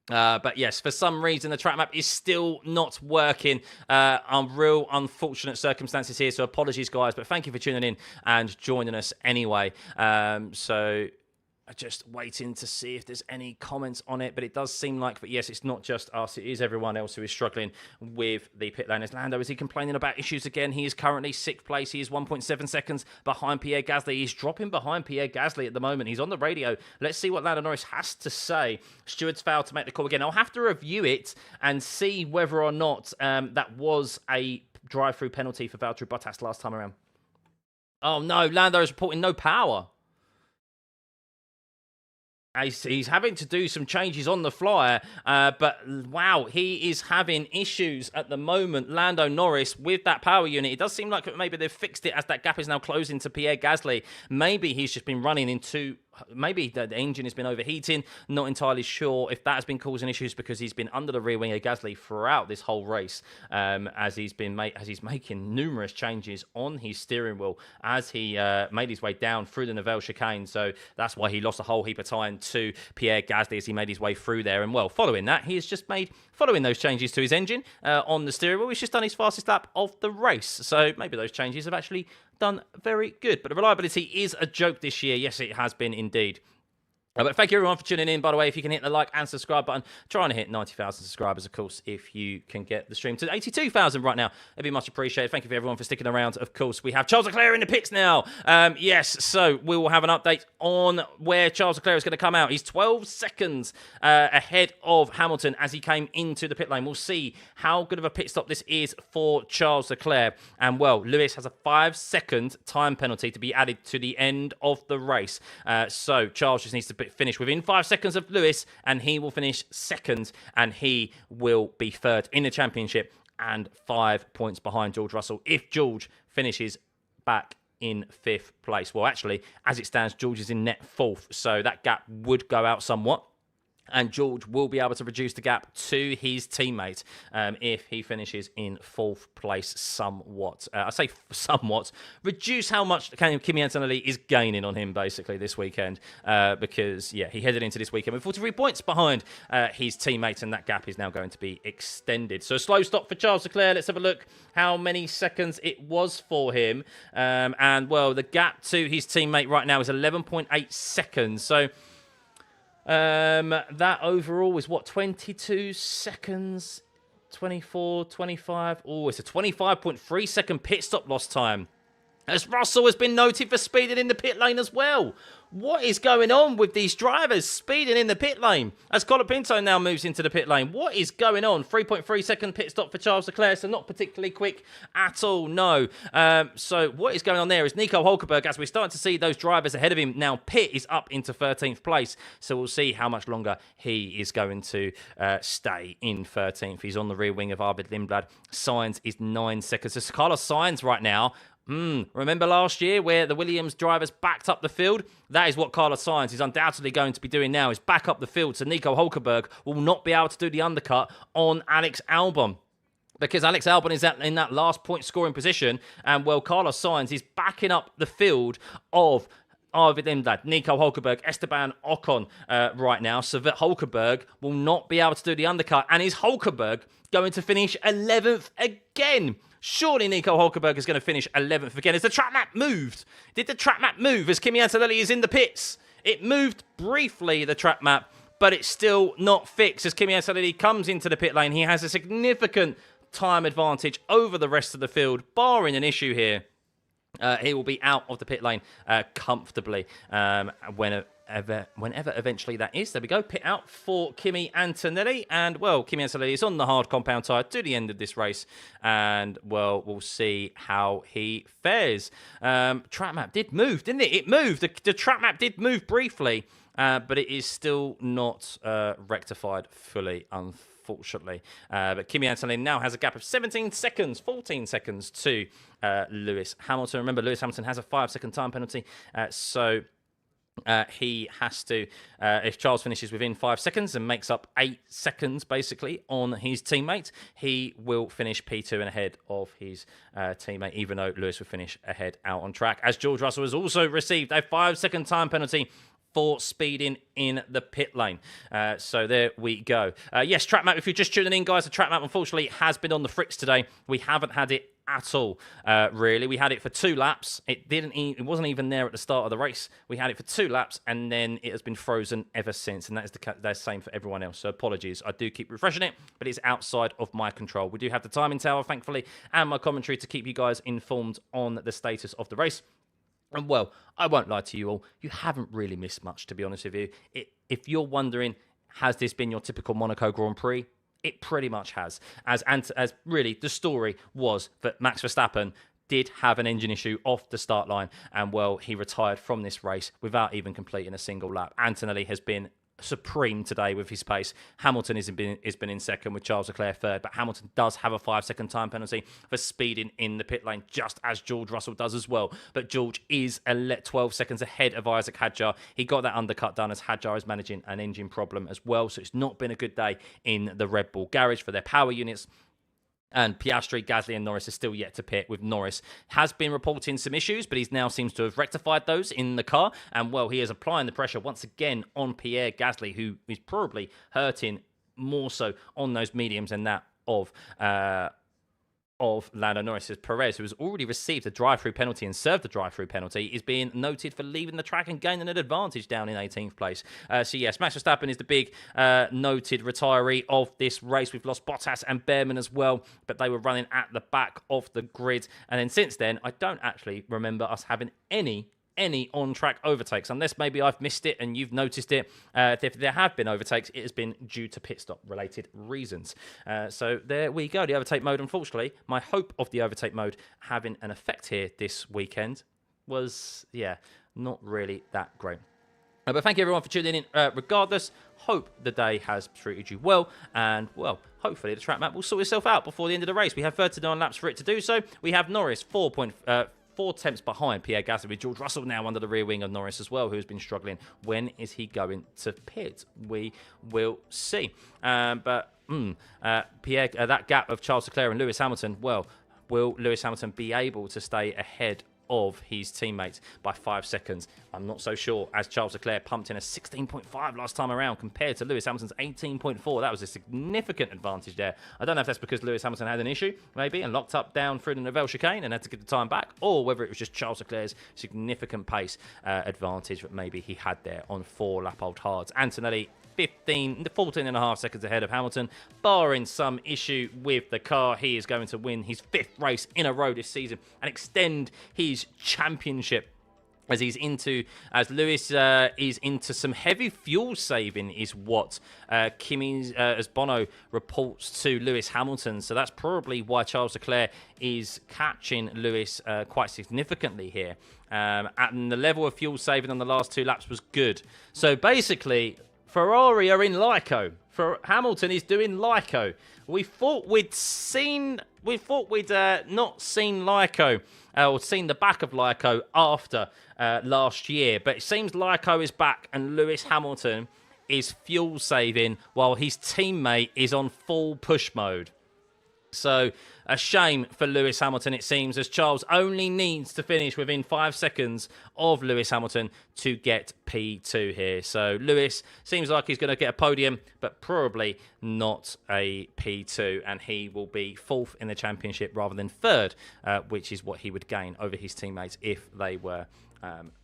But yes, for some reason, the track map is still not working. Real unfortunate circumstances here, so apologies, guys. But thank you for tuning in and joining us anyway. So just waiting to see if there's any comments on it. But it does seem like that, yes, it's not just us. It is everyone else who is struggling with the pit lane. As Lando, is he complaining about issues again? He is currently 6th place. He is 1.7 seconds behind Pierre Gasly. He's dropping behind Pierre Gasly at the moment. He's on the radio. Let's see what Lando Norris has to say. Stewards failed to make the call again. I'll have to review it and see whether or not that was a drive-through penalty for Valtteri Bottas last time around. Oh no, Lando is reporting no power. He's having to do some changes on the fly, but wow, he is having issues at the moment, Lando Norris, with that power unit. It does seem like maybe they've fixed it as that gap is now closing to Pierre Gasly. Maybe he's just been running in too maybe the engine has been overheating. Not entirely sure if that has been causing issues because he's been under the rear wing of Gasly throughout this whole race, as he's making numerous changes on his steering wheel as he made his way down through the Nivelle chicane. So that's why he lost a whole heap of time to Pierre Gasly as he made his way through there. And well, following that, he has just made, following those changes to his engine on the steering wheel, he's just done his fastest lap of the race. So maybe those changes have actually done very good. But the reliability is a joke this year. Yes, it has been indeed. But thank you everyone for tuning in. By the way, if you can hit the like and subscribe button, trying to hit 90,000 subscribers, of course, if you can get the stream to 82,000 right now, it'd be much appreciated. Thank you for everyone for sticking around. Of course, we have Charles Leclerc in the pits now. Yes, so we will have an update on where Charles Leclerc is going to come out. He's 12 seconds ahead of Hamilton as he came into the pit lane. We'll see how good of a pit stop this is for Charles Leclerc. And well, Lewis has a 5-second time penalty to be added to the end of the race. So Charles just needs to finish within 5 seconds of Lewis, and he will finish second, and he will be third in the championship and 5 points behind George Russell if George finishes back in 5th place. Well, actually, as it stands, George is in net 4th, so that gap would go out somewhat. And George will be able to reduce the gap to his teammate if he finishes in 4th place somewhat. I say somewhat. Reduce how much Kimi Antonelli is gaining on him, basically, this weekend. Because, yeah, he headed into this weekend with 43 points behind his teammate, and that gap is now going to be extended. So, slow stop for Charles Leclerc. Let's have a look how many seconds it was for him. And, well, the gap to his teammate right now is 11.8 seconds. So, that overall is what, 22 seconds, 24, 25. Oh, it's a 25.3 second pit stop loss time, as Russell has been noted for speeding in the pit lane as well. What is going on with these drivers speeding in the pit lane? As Colapinto now moves into the pit lane, what is going on? 3.3 second pit stop for Charles Leclerc, so not particularly quick at all, no. So what is going on there is Nico Hulkenberg, as we're starting to see those drivers ahead of him now, Pitt is up into 13th place, so we'll see how much longer he is going to stay in 13th. He's on the rear wing of Arvid Lindblad. Sainz is 9 seconds. So Carlos Sainz right now, remember last year where the Williams drivers backed up the field? That is what Carlos Sainz is undoubtedly going to be doing now, is back up the field, so Nico Hulkenberg will not be able to do the undercut on Alex Albon, because Alex Albon is in that last point scoring position, and well, Carlos Sainz is backing up the field of Arvid Lindblad, Nico Hulkenberg, Esteban Ocon right now, so that Hulkenberg will not be able to do the undercut. And is Hulkenberg going to finish 11th again? Surely Nico Hulkenberg is going to finish 11th again. Has the track map moved? Did the track map move as Kimi Antonelli is in the pits? It moved briefly, the track map, but it's still not fixed. As Kimi Antonelli comes into the pit lane, he has a significant time advantage over the rest of the field, barring an issue here. He will be out of the pit lane comfortably whenever eventually that is. There we go. Pit out for Kimi Antonelli. And, well, Kimi Antonelli is on the hard compound tyre to the end of this race. And, well, we'll see how he fares. Track map did move, didn't it? It moved. The track map did move briefly, but it is still not rectified fully, unfortunately. But Kimi Antonelli now has a gap of 17 seconds, 14 seconds to Lewis Hamilton. Remember, Lewis Hamilton has a 5-second time penalty, so he has to, if Charles finishes within 5 seconds and makes up 8 seconds, basically, on his teammate, he will finish P2 and ahead of his teammate, even though Lewis will finish ahead out on track. As George Russell has also received a 5-second time penalty for speeding in the pit lane. So there we go. Yes, track map, if you're just tuning in, guys, the track map, unfortunately, has been on the fritz today. We haven't had it at all, really. We had it for 2 laps. It wasn't even there at the start of the race. We had it for 2 laps, and then it has been frozen ever since, and that is the same for everyone else. So apologies. I do keep refreshing it, but it's outside of my control. We do have the timing tower, thankfully, and my commentary to keep you guys informed on the status of the race. And, well, I won't lie to you all, you haven't really missed much, to be honest with you. If you're wondering, has this been your typical Monaco Grand Prix? It pretty much has. As really, the story was that Max Verstappen did have an engine issue off the start line, and, well, he retired from this race without even completing a single lap. Antonelli has been supreme today with his pace. Hamilton has been in second with Charles Leclerc third, but Hamilton does have a 5-second time penalty for speeding in the pit lane, just as George Russell does as well. But George is 12 seconds ahead of Isaac Hadjar. He got that undercut done as Hadjar is managing an engine problem as well, so it's not been a good day in the Red Bull garage for their power units. And Piastri, Gasly and Norris are still yet to pit, with Norris has been reporting some issues, but he now seems to have rectified those in the car. And, well, he is applying the pressure once again on Pierre Gasly, who is probably hurting more so on those mediums than that of Lando Norris. As Perez, who has already received a drive-through penalty and served the drive-through penalty, is being noted for leaving the track and gaining an advantage down in 18th place. So yes, Max Verstappen is the big noted retiree of this race. We've lost Bottas and Behrman as well, but they were running at the back of the grid. And then since then, I don't actually remember us having any on-track overtakes, unless maybe I've missed it and you've noticed it. If there have been overtakes, it has been due to pit stop related reasons. So there we go, the overtake mode. Unfortunately, my hope of the overtake mode having an effect here this weekend was, not really that great. But thank you everyone for tuning in regardless. Hope the day has treated you well, and well, hopefully the track map will sort itself out before the end of the race. We have 39 laps for it to do so. We have Norris 4 tenths behind Pierre Gasly, with George Russell now under the rear wing of Norris as well, who has been struggling. When is he going to pit? We will see. Pierre, that gap of Charles Leclerc and Lewis Hamilton, well, will Lewis Hamilton be able to stay ahead of his teammates by 5 seconds? I'm not so sure, as Charles Leclerc pumped in a 16.5 last time around compared to Lewis Hamilton's 18.4. That was a significant advantage there. I don't know if that's because Lewis Hamilton had an issue, maybe, and locked up down through the Novell chicane and had to get the time back, or whether it was just Charles Leclerc's significant pace advantage that maybe he had there on 4 lap-old hards. Antonelli 14 and a half seconds ahead of Hamilton. Barring some issue with the car, he is going to win his 5th race in a row this season and extend his championship, as Lewis is into some heavy fuel saving, is what as Bono reports to Lewis Hamilton. So that's probably why Charles Leclerc is catching Lewis quite significantly here. And the level of fuel saving on the last 2 laps was good. So basically, Ferrari are in Leclerc. Hamilton is doing Leclerc. We thought we'd not seen Leclerc or seen the back of Leclerc after last year, but it seems Leclerc is back and Lewis Hamilton is fuel saving while his teammate is on full push mode. So a shame for Lewis Hamilton, it seems, as Charles only needs to finish within 5 seconds of Lewis Hamilton to get P2 here. So Lewis seems like he's going to get a podium, but probably not a P2, and he will be 4th in the championship rather than 3rd, which is what he would gain over his teammates if they were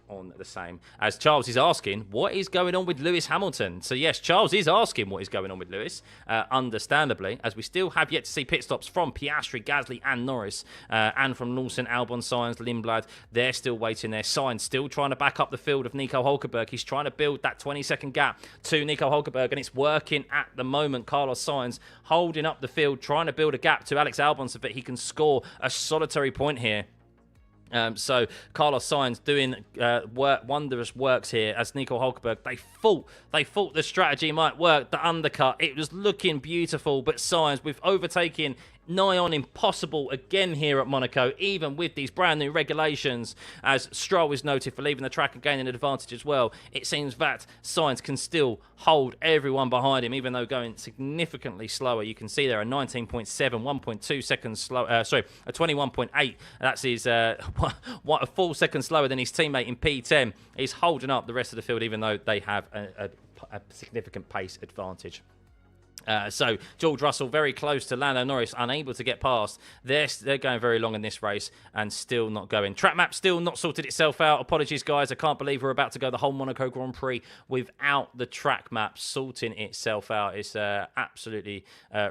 on the same. As Charles is asking, what is going on with Lewis Hamilton? So yes, Charles is asking what is going on with Lewis, understandably, as we still have yet to see pit stops from Piastri, Gasly and Norris, and from Lawson, Albon, Sainz, Lindblad. They're still waiting there. Sainz still trying to back up the field of Nico Hulkenberg. He's trying to build that 20-second gap to Nico Hulkenberg, and it's working at the moment. Carlos Sainz holding up the field, trying to build a gap to Alex Albon so that he can score a solitary point here. So Carlos Sainz doing wondrous works here as Nico Hulkenberg. They thought the strategy might work. The undercut, it was looking beautiful, but Sainz with overtaking nigh on impossible again here at Monaco, even with these brand new regulations, as Stroll is noted for leaving the track and gaining an advantage as well. It seems that Sainz can still hold everyone behind him, even though going significantly slower. You can see there a 19.7, 1.2 seconds slow, a 21.8. That's his a full second slower than his teammate in P10. He's holding up the rest of the field, even though they have a significant pace advantage. So George Russell very close to Lando Norris, unable to get past. They're going very long in this race and still not going. Track map still not sorted itself out. Apologies, guys. I can't believe we're about to go the whole Monaco Grand Prix without the track map sorting itself out. It's absolutely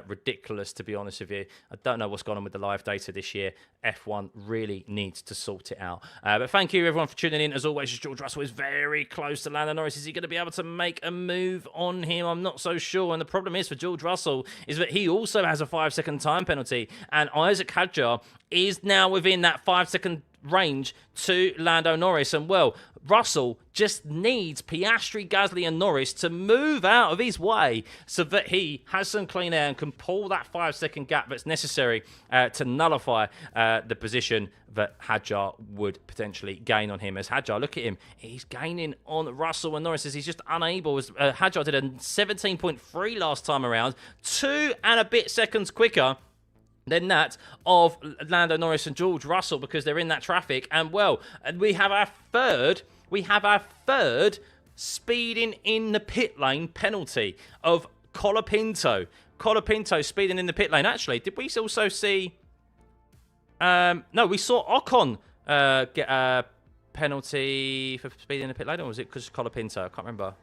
ridiculous, to be honest with you. I don't know what's gone on with the live data this year. F1 really needs to sort it out. But thank you, everyone, for tuning in. As always, George Russell is very close to Lando Norris. Is he going to be able to make a move on him? I'm not so sure. And the problem is for George Russell is that he also has a 5-second time penalty, and Isaac Hadjar is now within that 5-second range to Lando Norris. And, well, Russell just needs Piastri, Gasly and Norris to move out of his way so that he has some clean air and can pull that 5-second gap that's necessary to nullify the position that Hadjar would potentially gain on him. As Hadjar, look at him, he's gaining on Russell and Norris as he's just unable. As Hadjar did a 17.3 last time around, 2 and a bit seconds quicker than that of Lando Norris and George Russell because they're in that traffic. And, well, we have our third speeding in the pit lane penalty of Colapinto. Colapinto speeding in the pit lane. Actually, did we also see... no, we saw Ocon get a penalty for speeding in the pit lane, or was it because Colapinto? I can't remember.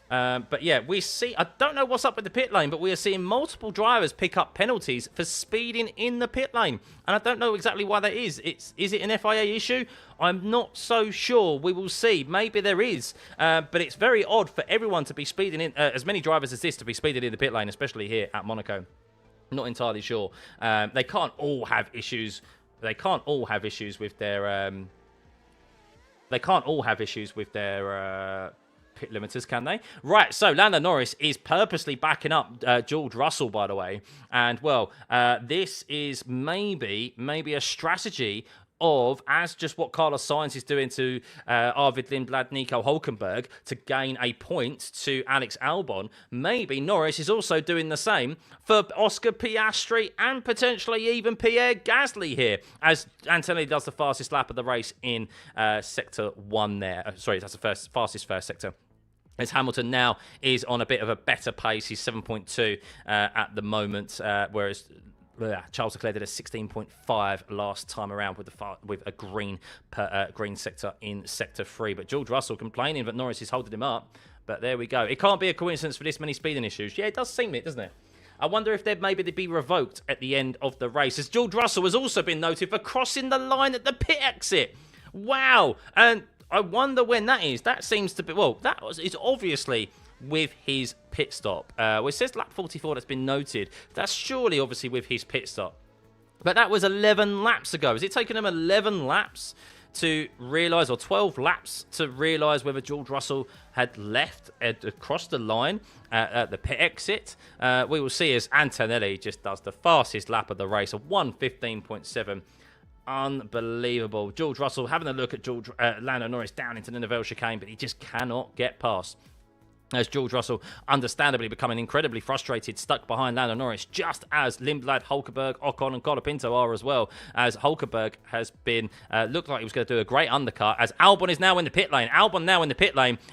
But yeah, we see, I don't know what's up with the pit lane, but we are seeing multiple drivers pick up penalties for speeding in the pit lane. And I don't know exactly why that is. Is it an FIA issue? I'm not so sure. We will see. Maybe there is. But it's very odd for everyone to be speeding in, as many drivers as this to be speeding in the pit lane, especially here at Monaco. Not entirely sure. They can't all have issues. They can't all have issues with their... pit limiters, can they? Right, so Lando Norris is purposely backing up George Russell, by the way. And, well, this is maybe a strategy of, as just what Carlos Sainz is doing to Arvid Lindblad, Nico Hulkenberg, to gain a point to Alex Albon, maybe Norris is also doing the same for Oscar Piastri and potentially even Pierre Gasly here, as Antonelli does the fastest lap of the race in Sector 1 there. Sorry, that's the fastest first sector. As Hamilton now is on a bit of a better pace. He's 7.2 at the moment, whereas Charles Leclerc did a 16.5 last time around with a green sector in Sector 3. But George Russell complaining that Norris is holding him up. But there we go. It can't be a coincidence for this many speeding issues. Yeah, it does seem it, doesn't it? I wonder if maybe they'd be revoked at the end of the race. As George Russell has also been noted for crossing the line at the pit exit. Wow. And I wonder when that is. That seems to be... Well, it's obviously with his pit stop. Well, it says lap 44 that's been noted. That's surely obviously with his pit stop. But that was 11 laps ago. Has it taken him 11 laps to realise, or 12 laps to realise whether George Russell had left, across the line at the pit exit? We will see as Antonelli just does the fastest lap of the race, a 1:15.7. Unbelievable. George Russell having a look at Lando Norris down into the Neville chicane, but he just cannot get past. As George Russell understandably becoming incredibly frustrated, stuck behind Lando Norris, just as Lindblad, Hulkenberg, Ocon and Colapinto are as well, as Hulkenberg has been, looked like he was going to do a great undercut, as Albon is now in the pit lane.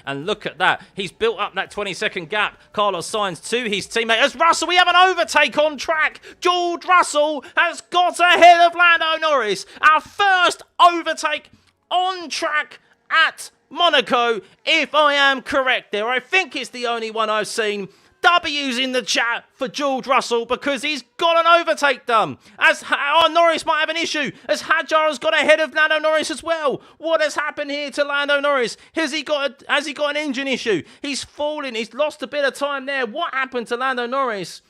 And look at that. He's built up that 20-second gap. Carlos Sainz to his teammate. As Russell, we have an overtake on track. George Russell has got ahead of Lando Norris. Our first overtake on track at Monaco, if I am correct there. I think it's the only one I've seen. W's in the chat for George Russell because he's got an overtake done. As Norris might have an issue, as Hadjar has got ahead of Lando Norris as well. What has happened here to Lando Norris? Has he got an engine issue? He's fallen. He's lost a bit of time there. What happened to Lando Norris?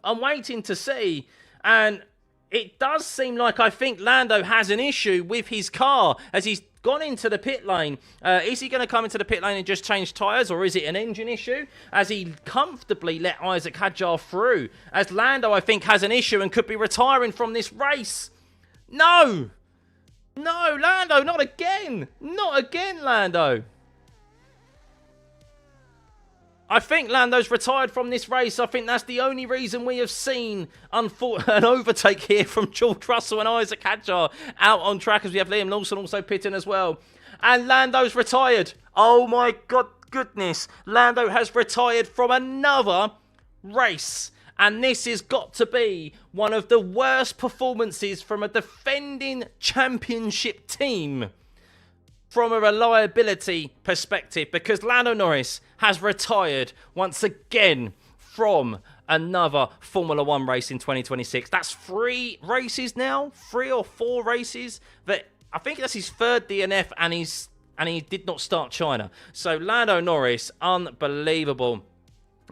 I'm waiting to see. And it does seem like I think Lando has an issue with his car as he's gone into the pit lane. Is he going to come into the pit lane and just change tyres, or is it an engine issue? As he comfortably let Isaac Hadjar through. As Lando, I think, has an issue and could be retiring from this race. No, Lando, not again. Not again, Lando. I think Lando's retired from this race. I think that's the only reason we have seen an overtake here from George Russell and Isaac Hadjar out on track, as we have Liam Lawson also pitting as well. And Lando's retired. Oh my goodness. Lando has retired from another race. And this has got to be one of the worst performances from a defending championship team from a reliability perspective, because Lando Norris has retired once again from another Formula 1 race in 2026. That's 3 races now, 3 or 4 races. That I think that's his 3rd DNF, and he did not start China. So Lando Norris, unbelievable.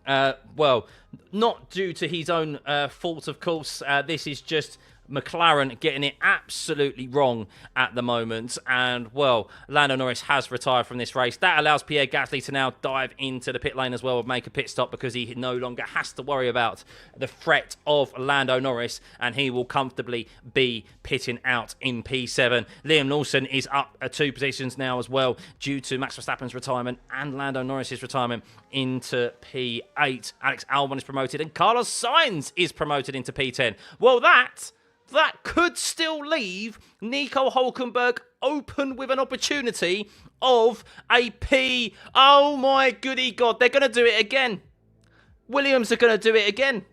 Well, not due to his own fault, of course. This is just McLaren getting it absolutely wrong at the moment. And, well, Lando Norris has retired from this race. That allows Pierre Gasly to now dive into the pit lane as well and make a pit stop because he no longer has to worry about the threat of Lando Norris, and he will comfortably be pitting out in P7. Liam Lawson is up 2 positions now as well due to Max Verstappen's retirement and Lando Norris's retirement into P8. Alex Albon is promoted and Carlos Sainz is promoted into P10. Well, that could still leave Nico Hülkenberg open with an opportunity of a P. Oh my goody God, they're going to do it again. Williams are going to do it again.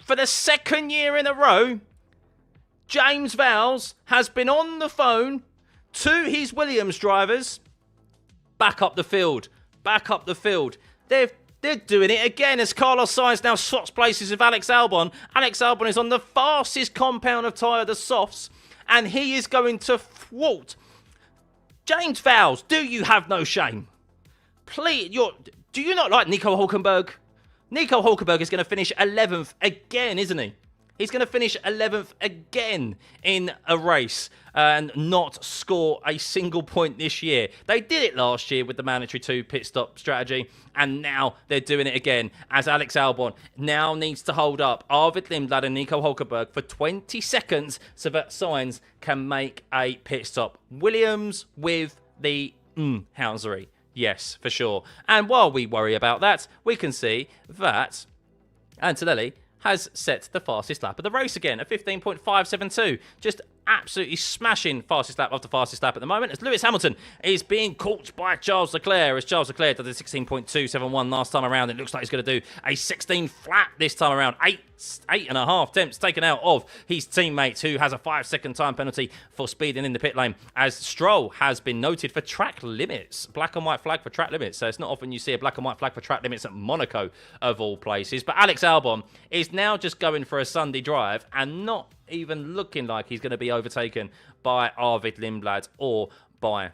For the 2nd year in a row, James Vowles has been on the phone to his Williams drivers. Back up the field. Back up the field. They're doing it again as Carlos Sainz now swaps places with Alex Albon. Alex Albon is on the fastest compound of tyre, the softs, and he is going to thwart. James Vowles, do you have no shame? Please, do you not like Nico Hülkenberg? Nico Hülkenberg is going to finish 11th again, isn't he? He's going to finish 11th again in a race and not score a single point this year. They did it last year with the mandatory 2 pit stop strategy, and now they're doing it again as Alex Albon now needs to hold up Arvid Lindblad and Nico Hülkenberg for 20 seconds so that Sainz can make a pit stop. Williams with the Housery. Yes, for sure. And while we worry about that, we can see that Antonelli has set the fastest lap of the race again at 15.572. Just absolutely smashing fastest lap after fastest lap at the moment as Lewis Hamilton is being caught by Charles Leclerc. As Charles Leclerc did a 16.271 last time around, it looks like he's going to do a 16 flat this time around. 8.5 attempts taken out of his teammates, who has a 5-second time penalty for speeding in the pit lane, as Stroll has been noted for track limits. Black and white flag for track limits. So it's not often you see a black and white flag for track limits at Monaco, of all places. But Alex Albon is now just going for a Sunday drive and not even looking like he's going to be overtaken by Arvid Lindblad or by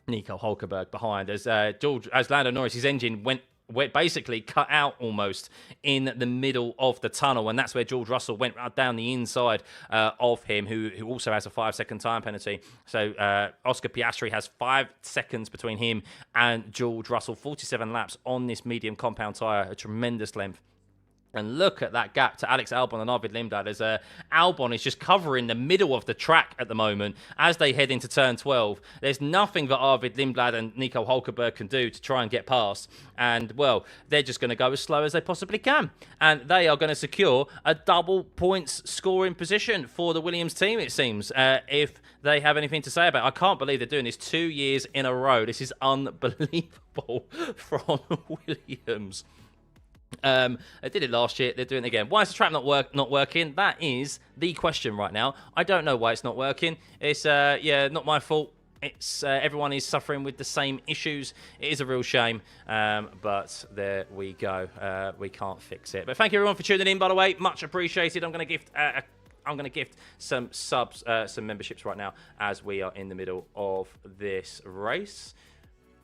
Nico Hülkenberg behind, as Lando Norris's engine went basically cut out almost in the middle of the tunnel, and that's where George Russell went down the inside of him, who also has a 5-second time penalty. So Oscar Piastri has 5 seconds between him and George Russell. 47 laps on this medium compound tyre, a tremendous length. And look at that gap to Alex Albon and Arvid Lindblad, as Albon is just covering the middle of the track at the moment as they head into turn 12. There's nothing that Arvid Lindblad and Nico Hülkenberg can do to try and get past. And, well, they're just going to go as slow as they possibly can. And they are going to secure a double points scoring position for the Williams team, it seems, if they have anything to say about it. I can't believe they're doing this 2 years in a row. This is unbelievable from Williams. They did it last year. They're doing it again. Why is the track not working? That is the question right now. I don't know why it's not working. It's not my fault. It's everyone is suffering with the same issues. It is a real shame, but there we go. We can't fix it. But thank you everyone for tuning in. By the way, much appreciated. I'm going to gift some subs, some memberships right now as we are in the middle of this race.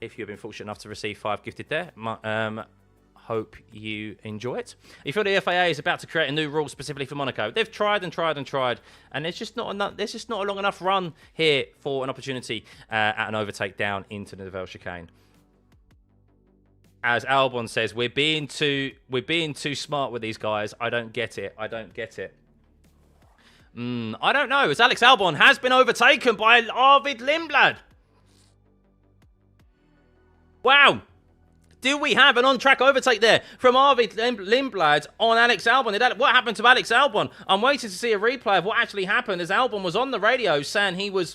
If you've been fortunate enough to receive 5 gifted there, hope you enjoy it. You feel the FIA is about to create a new rule specifically for Monaco. They've tried and tried and tried, and there's just not enough. There's just not a long enough run here for an opportunity at an overtake down into the Neville chicane. As Albon says, we're being too smart with these guys. I don't get it. I don't know. As Alex Albon has been overtaken by Arvid Lindblad. Wow. Do we have an on-track overtake there from Arvid Lindblad on Alex Albon? What happened to Alex Albon? I'm waiting to see a replay of what actually happened, as Albon was on the radio saying we're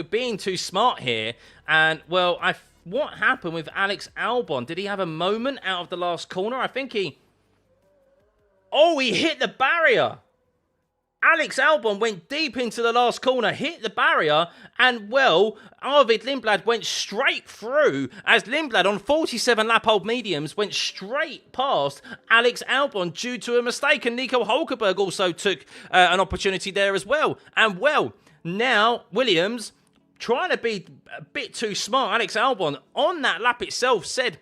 being too smart here. And, well, what happened with Alex Albon? Did he have a moment out of the last corner? I think he hit the barrier. Alex Albon went deep into the last corner, hit the barrier, and, well, Arvid Lindblad went straight through, as Lindblad on 47 lap-old mediums went straight past Alex Albon due to a mistake, and Nico Hülkenberg also took an opportunity there as well. And, well, now Williams, trying to be a bit too smart, Alex Albon on that lap itself said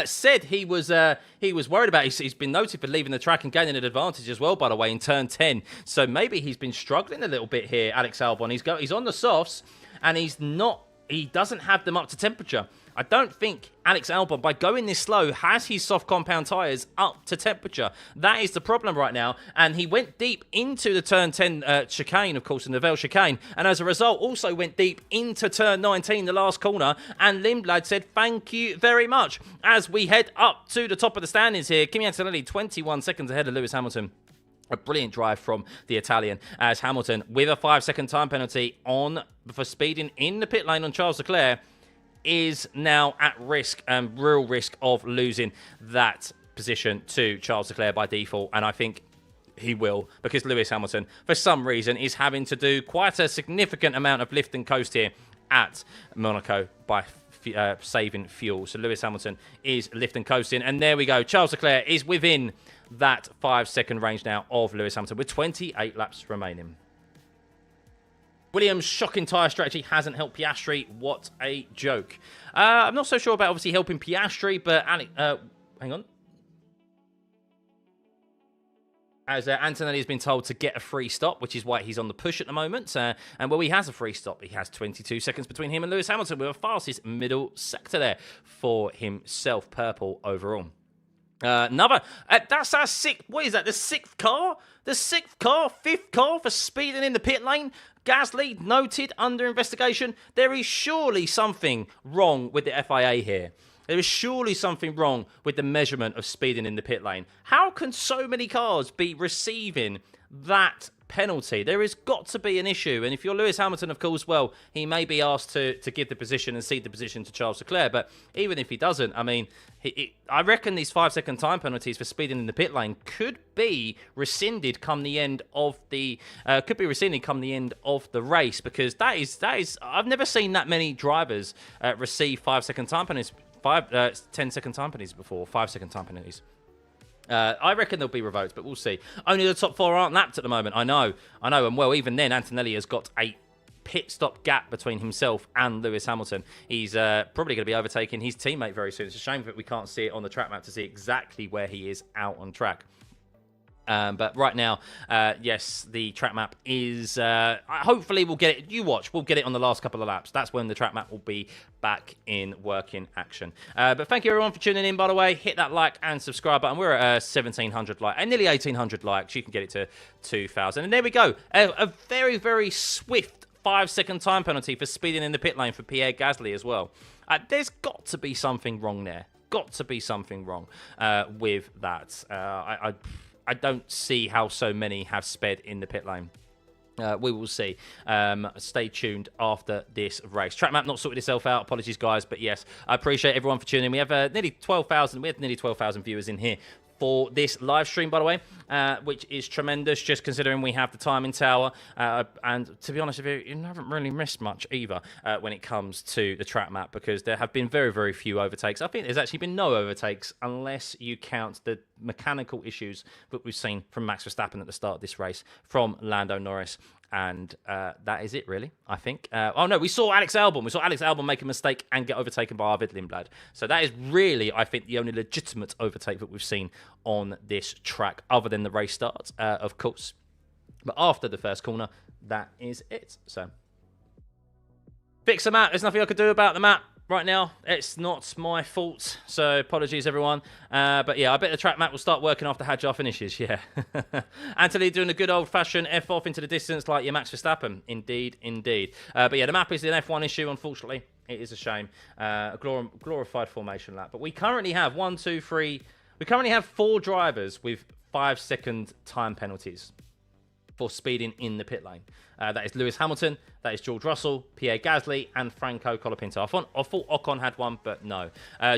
said he was worried about. He's been noted for leaving the track and gaining an advantage as well, by the way, in turn 10. So maybe he's been struggling a little bit here, Alex Albon. He's on the softs, and he doesn't have them up to temperature. I don't think Alex Albon, by going this slow, has his soft compound tyres up to temperature. That is the problem right now. And he went deep into the turn 10 chicane, of course, the Neville chicane. And as a result, also went deep into turn 19, the last corner. And Lindblad said, thank you very much. As we head up to the top of the standings here, Kimi Antonelli 21 seconds ahead of Lewis Hamilton. A brilliant drive from the Italian, as Hamilton, with a 5-second time penalty for speeding in the pit lane on Charles Leclerc, is now at risk, real risk of losing that position to Charles Leclerc by default. And I think he will, because Lewis Hamilton, for some reason, is having to do quite a significant amount of lift and coast here at Monaco by saving fuel. So Lewis Hamilton is lift and coasting. And there we go. Charles Leclerc is within that 5-second range now of Lewis Hamilton with 28 laps remaining. Williams' shocking tyre strategy hasn't helped Piastri. What a joke. I'm not so sure about obviously helping Piastri, but hang on. As Antonelli has been told to get a free stop, which is why he's on the push at the moment. And while he has a free stop, he has 22 seconds between him and Lewis Hamilton with a fastest middle sector there for himself. Purple overall. That's our sixth. What is that? The sixth car? The sixth car? Fifth car for speeding in the pit lane? Gasly noted under investigation. There is surely something wrong with the FIA here. There is surely something wrong with the measurement of speeding in the pit lane. How can so many cars be receiving that penalty? There has got to be an issue. And if you're Lewis Hamilton, of course, well, he may be asked to give the position and cede the position to Charles Leclerc. But even if he doesn't, I mean, I reckon these 5-second time penalties for speeding in the pit lane could be rescinded come the end of the race, because that is I've never seen that many drivers receive 5-second time penalties, 10-second time penalties before, 5-second time penalties. I reckon they'll be revoked, but we'll see. Only the top 4 aren't lapped at the moment. I know. And well, even then, Antonelli has got a pit stop gap between himself and Lewis Hamilton. He's probably going to be overtaking his teammate very soon. It's a shame that we can't see it on the track map to see exactly where he is out on track. But right now, yes, the track map is... hopefully we'll get it... You watch. We'll get it on the last couple of laps. That's when the track map will be back in working action. But thank you, everyone, for tuning in, by the way. Hit that like and subscribe button. We're at 1,700 likes. And nearly 1,800 likes. You can get it to 2,000. And there we go. A very, very swift 5-second time penalty for speeding in the pit lane for Pierre Gasly as well. There's got to be something wrong there. Got to be something wrong with that. I don't see how so many have sped in the pit lane. We will see. Stay tuned after this race. Track map not sorted itself out. Apologies, guys. But yes, I appreciate everyone for tuning in. We have nearly 12,000. We had nearly 12,000 viewers in here for this live stream, by the way, which is tremendous, just considering we have the timing tower. And to be honest with you, you haven't really missed much either when it comes to the track map, because there have been very, very few overtakes. I think there's actually been no overtakes unless you count the mechanical issues that we've seen from Max Verstappen at the start of this race, from Lando Norris. And that is it, really, I think. Oh, no, we saw Alex Albon. We saw Alex Albon make a mistake and get overtaken by Arvid Lindblad. So that is really, I think, the only legitimate overtake that we've seen on this track, other than the race start, of course. But after the first corner, that is it. So, fix the map. There's nothing I could do about the map right now. It's not my fault, so apologies, everyone. But yeah, I bet the track map will start working after Hadjar finishes. Yeah. Anthony doing a good old-fashioned F-off into the distance like your Max Verstappen. Indeed, indeed. But yeah, the map is an F1 issue, unfortunately. It is a shame. A glorified formation lap. But we currently have 4 drivers with 5-second time penalties for speeding in the pit lane. That is Lewis Hamilton, that is George Russell, Pierre Gasly, and Franco Colapinto. I thought Ocon had one, but no.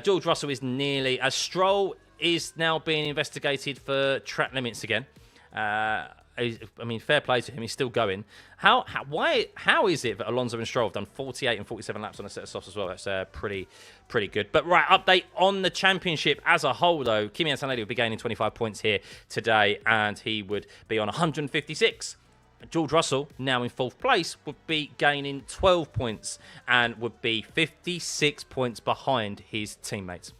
George Russell is nearly... Stroll is now being investigated for track limits again. I mean, fair play to him. He's still going. How is it that Alonso and Stroll have done 48 and 47 laps on a set of softs as well? That's pretty good. But right, update on the championship as a whole, though. Kimi Antonelli would be gaining 25 points here today, and he would be on 156. George Russell, now in 4th place, would be gaining 12 points and would be 56 points behind his teammates.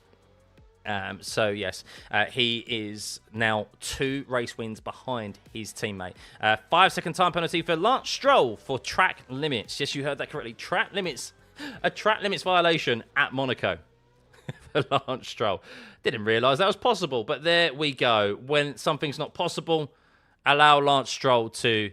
So yes, he is now 2 race wins behind his teammate. 5-second time penalty for Lance Stroll for track limits. Yes, you heard that correctly. Track limits. A track limits violation at Monaco for Lance Stroll. Didn't realise that was possible, but there we go. When something's not possible, allow Lance Stroll to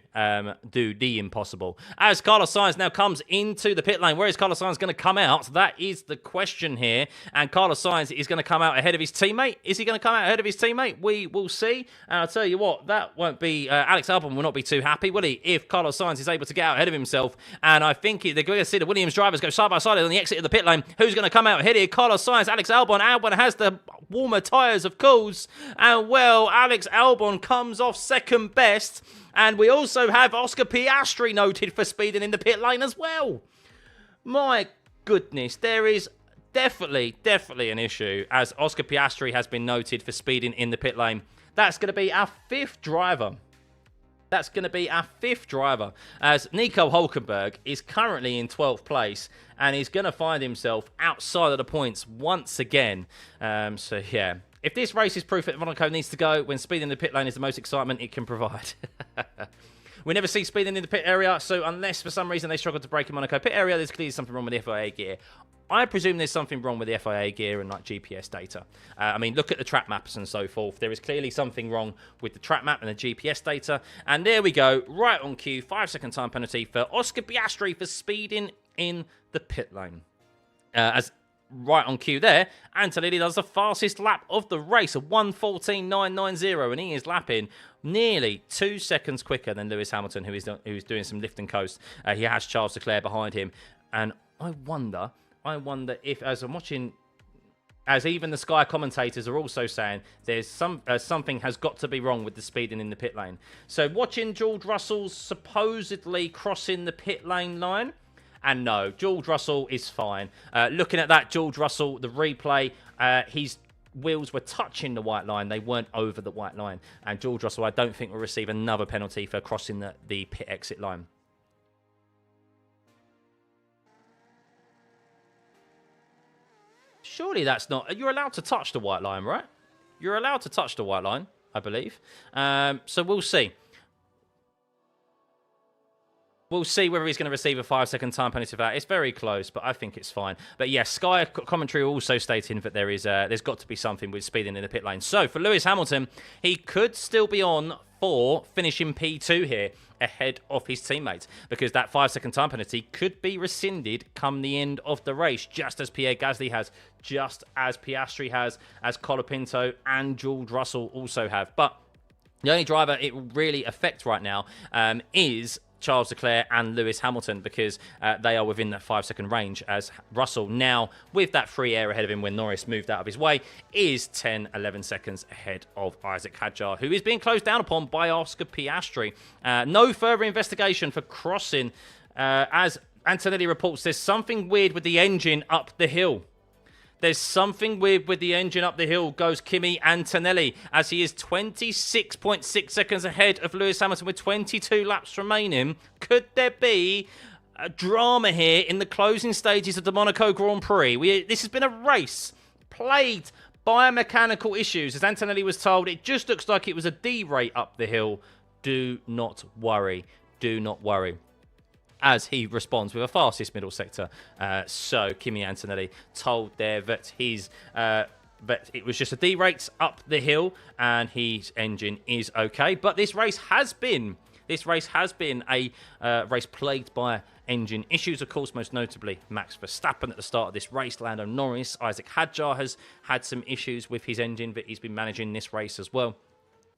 do the impossible. As Carlos Sainz now comes into the pit lane, where is Carlos Sainz going to come out? That is the question here. And Carlos Sainz is going to come out ahead of his teammate. Is he going to come out ahead of his teammate? We will see. And I'll tell you what, that won't be... Alex Albon will not be too happy, will he, if Carlos Sainz is able to get out ahead of himself. And I think they're going to see the Williams drivers go side by side on the exit of the pit lane. Who's going to come out ahead here? Carlos Sainz, Alex Albon. Albon has the warmer tyres, of course. And, well, Alex Albon comes off second best, and we also have Oscar Piastri noted for speeding in the pit lane as well. My goodness, there is definitely an issue, as Oscar Piastri has been noted for speeding in the pit lane. That's going to be our 5th driver. That's going to be our 5th driver, as Nico Hülkenberg is currently in 12th place, and he's going to find himself outside of the points once again. So, yeah. If this race is proof that Monaco needs to go when speeding in the pit lane is the most excitement it can provide. We never see speeding in the pit area, so unless for some reason they struggle to break in Monaco pit area, there's clearly something wrong with the FIA gear. I presume there's something wrong with the FIA gear and like GPS data. I mean, look at the track maps and so forth. There is clearly something wrong with the track map and the GPS data. And there we go, right on cue, 5-second time penalty for Oscar Piastri for speeding in the pit lane. Right on cue there, Antonelli does the fastest lap of the race, a 1:14.990, and he is lapping nearly 2 seconds quicker than Lewis Hamilton, who is doing some lift and coast. He has Charles Leclerc behind him, and I wonder if, as I'm watching, as even the Sky commentators are also saying, there's something has got to be wrong with the speeding in the pit lane. So watching George Russell supposedly crossing the pit lane line. And no, George Russell is fine. Looking at that, George Russell, the replay, his wheels were touching the white line. They weren't over the white line. And George Russell, I don't think, will receive another penalty for crossing the pit exit line. Surely that's not... You're allowed to touch the white line, right? You're allowed to touch the white line, I believe. So we'll see. We'll see whether he's going to receive a 5-second time penalty for that. It's very close, but I think it's fine. But yes, Sky commentary also stating that there's got to be something with speeding in the pit lane. So for Lewis Hamilton, he could still be on for finishing P2 here ahead of his teammates, because that 5-second time penalty could be rescinded come the end of the race, just as Pierre Gasly has, just as Piastri has, as Colapinto and George Russell also have. But the only driver it will really affect right now is Charles Leclerc and Lewis Hamilton, because they are within that 5-second range, as Russell now, with that free air ahead of him when Norris moved out of his way, is 10-11 seconds ahead of Isaac Hadjar, who is being closed down upon by Oscar Piastri. No further investigation for crossing, as Antonelli reports there's something weird with the engine up the hill. There's something weird with the engine up the hill, goes Kimi Antonelli, as he is 26.6 seconds ahead of Lewis Hamilton with 22 laps remaining. Could there be a drama here in the closing stages of the Monaco Grand Prix? This has been a race plagued by mechanical issues. As Antonelli was told, it just looks like it was a D-rate up the hill. Do not worry. Do not worry. As he responds with a fastest middle sector. So Kimi Antonelli told there that that it was just a D-rate up the hill and his engine is okay. But this race has been a race plagued by engine issues, of course, most notably Max Verstappen at the start of this race. Lando Norris, Isaac Hadjar has had some issues with his engine, but he's been managing this race as well.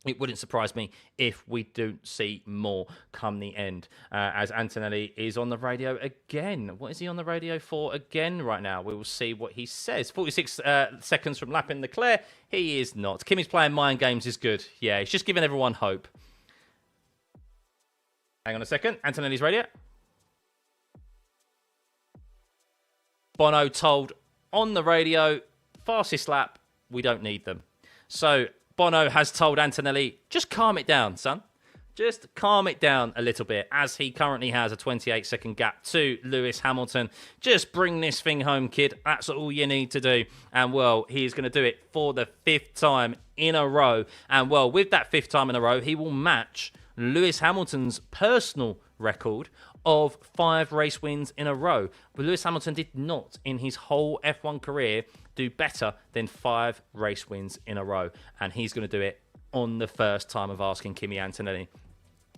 It wouldn't surprise me if we don't see more come the end, as Antonelli is on the radio again. What is he on the radio for again right now? We will see what he says. 46 seconds from lapping Leclerc. He is not. Kimi's playing mind games is good. Yeah, he's just giving everyone hope. Hang on a second. Antonelli's radio. Bono told on the radio, fastest lap, we don't need them. So Bono has told Antonelli, just calm it down, son. just calm it down a little bit, as he currently has a 28-second gap to Lewis Hamilton. Just bring this thing home, kid. That's all you need to do. And, well, he's going to do it for the 5th time in a row. And, well, with that 5th time in a row, he will match Lewis Hamilton's personal record of 5 race wins in a row. But Lewis Hamilton did not, in his whole F1 career, do better than 5 race wins in a row. And he's going to do it on the first time of asking Kimi Antonelli.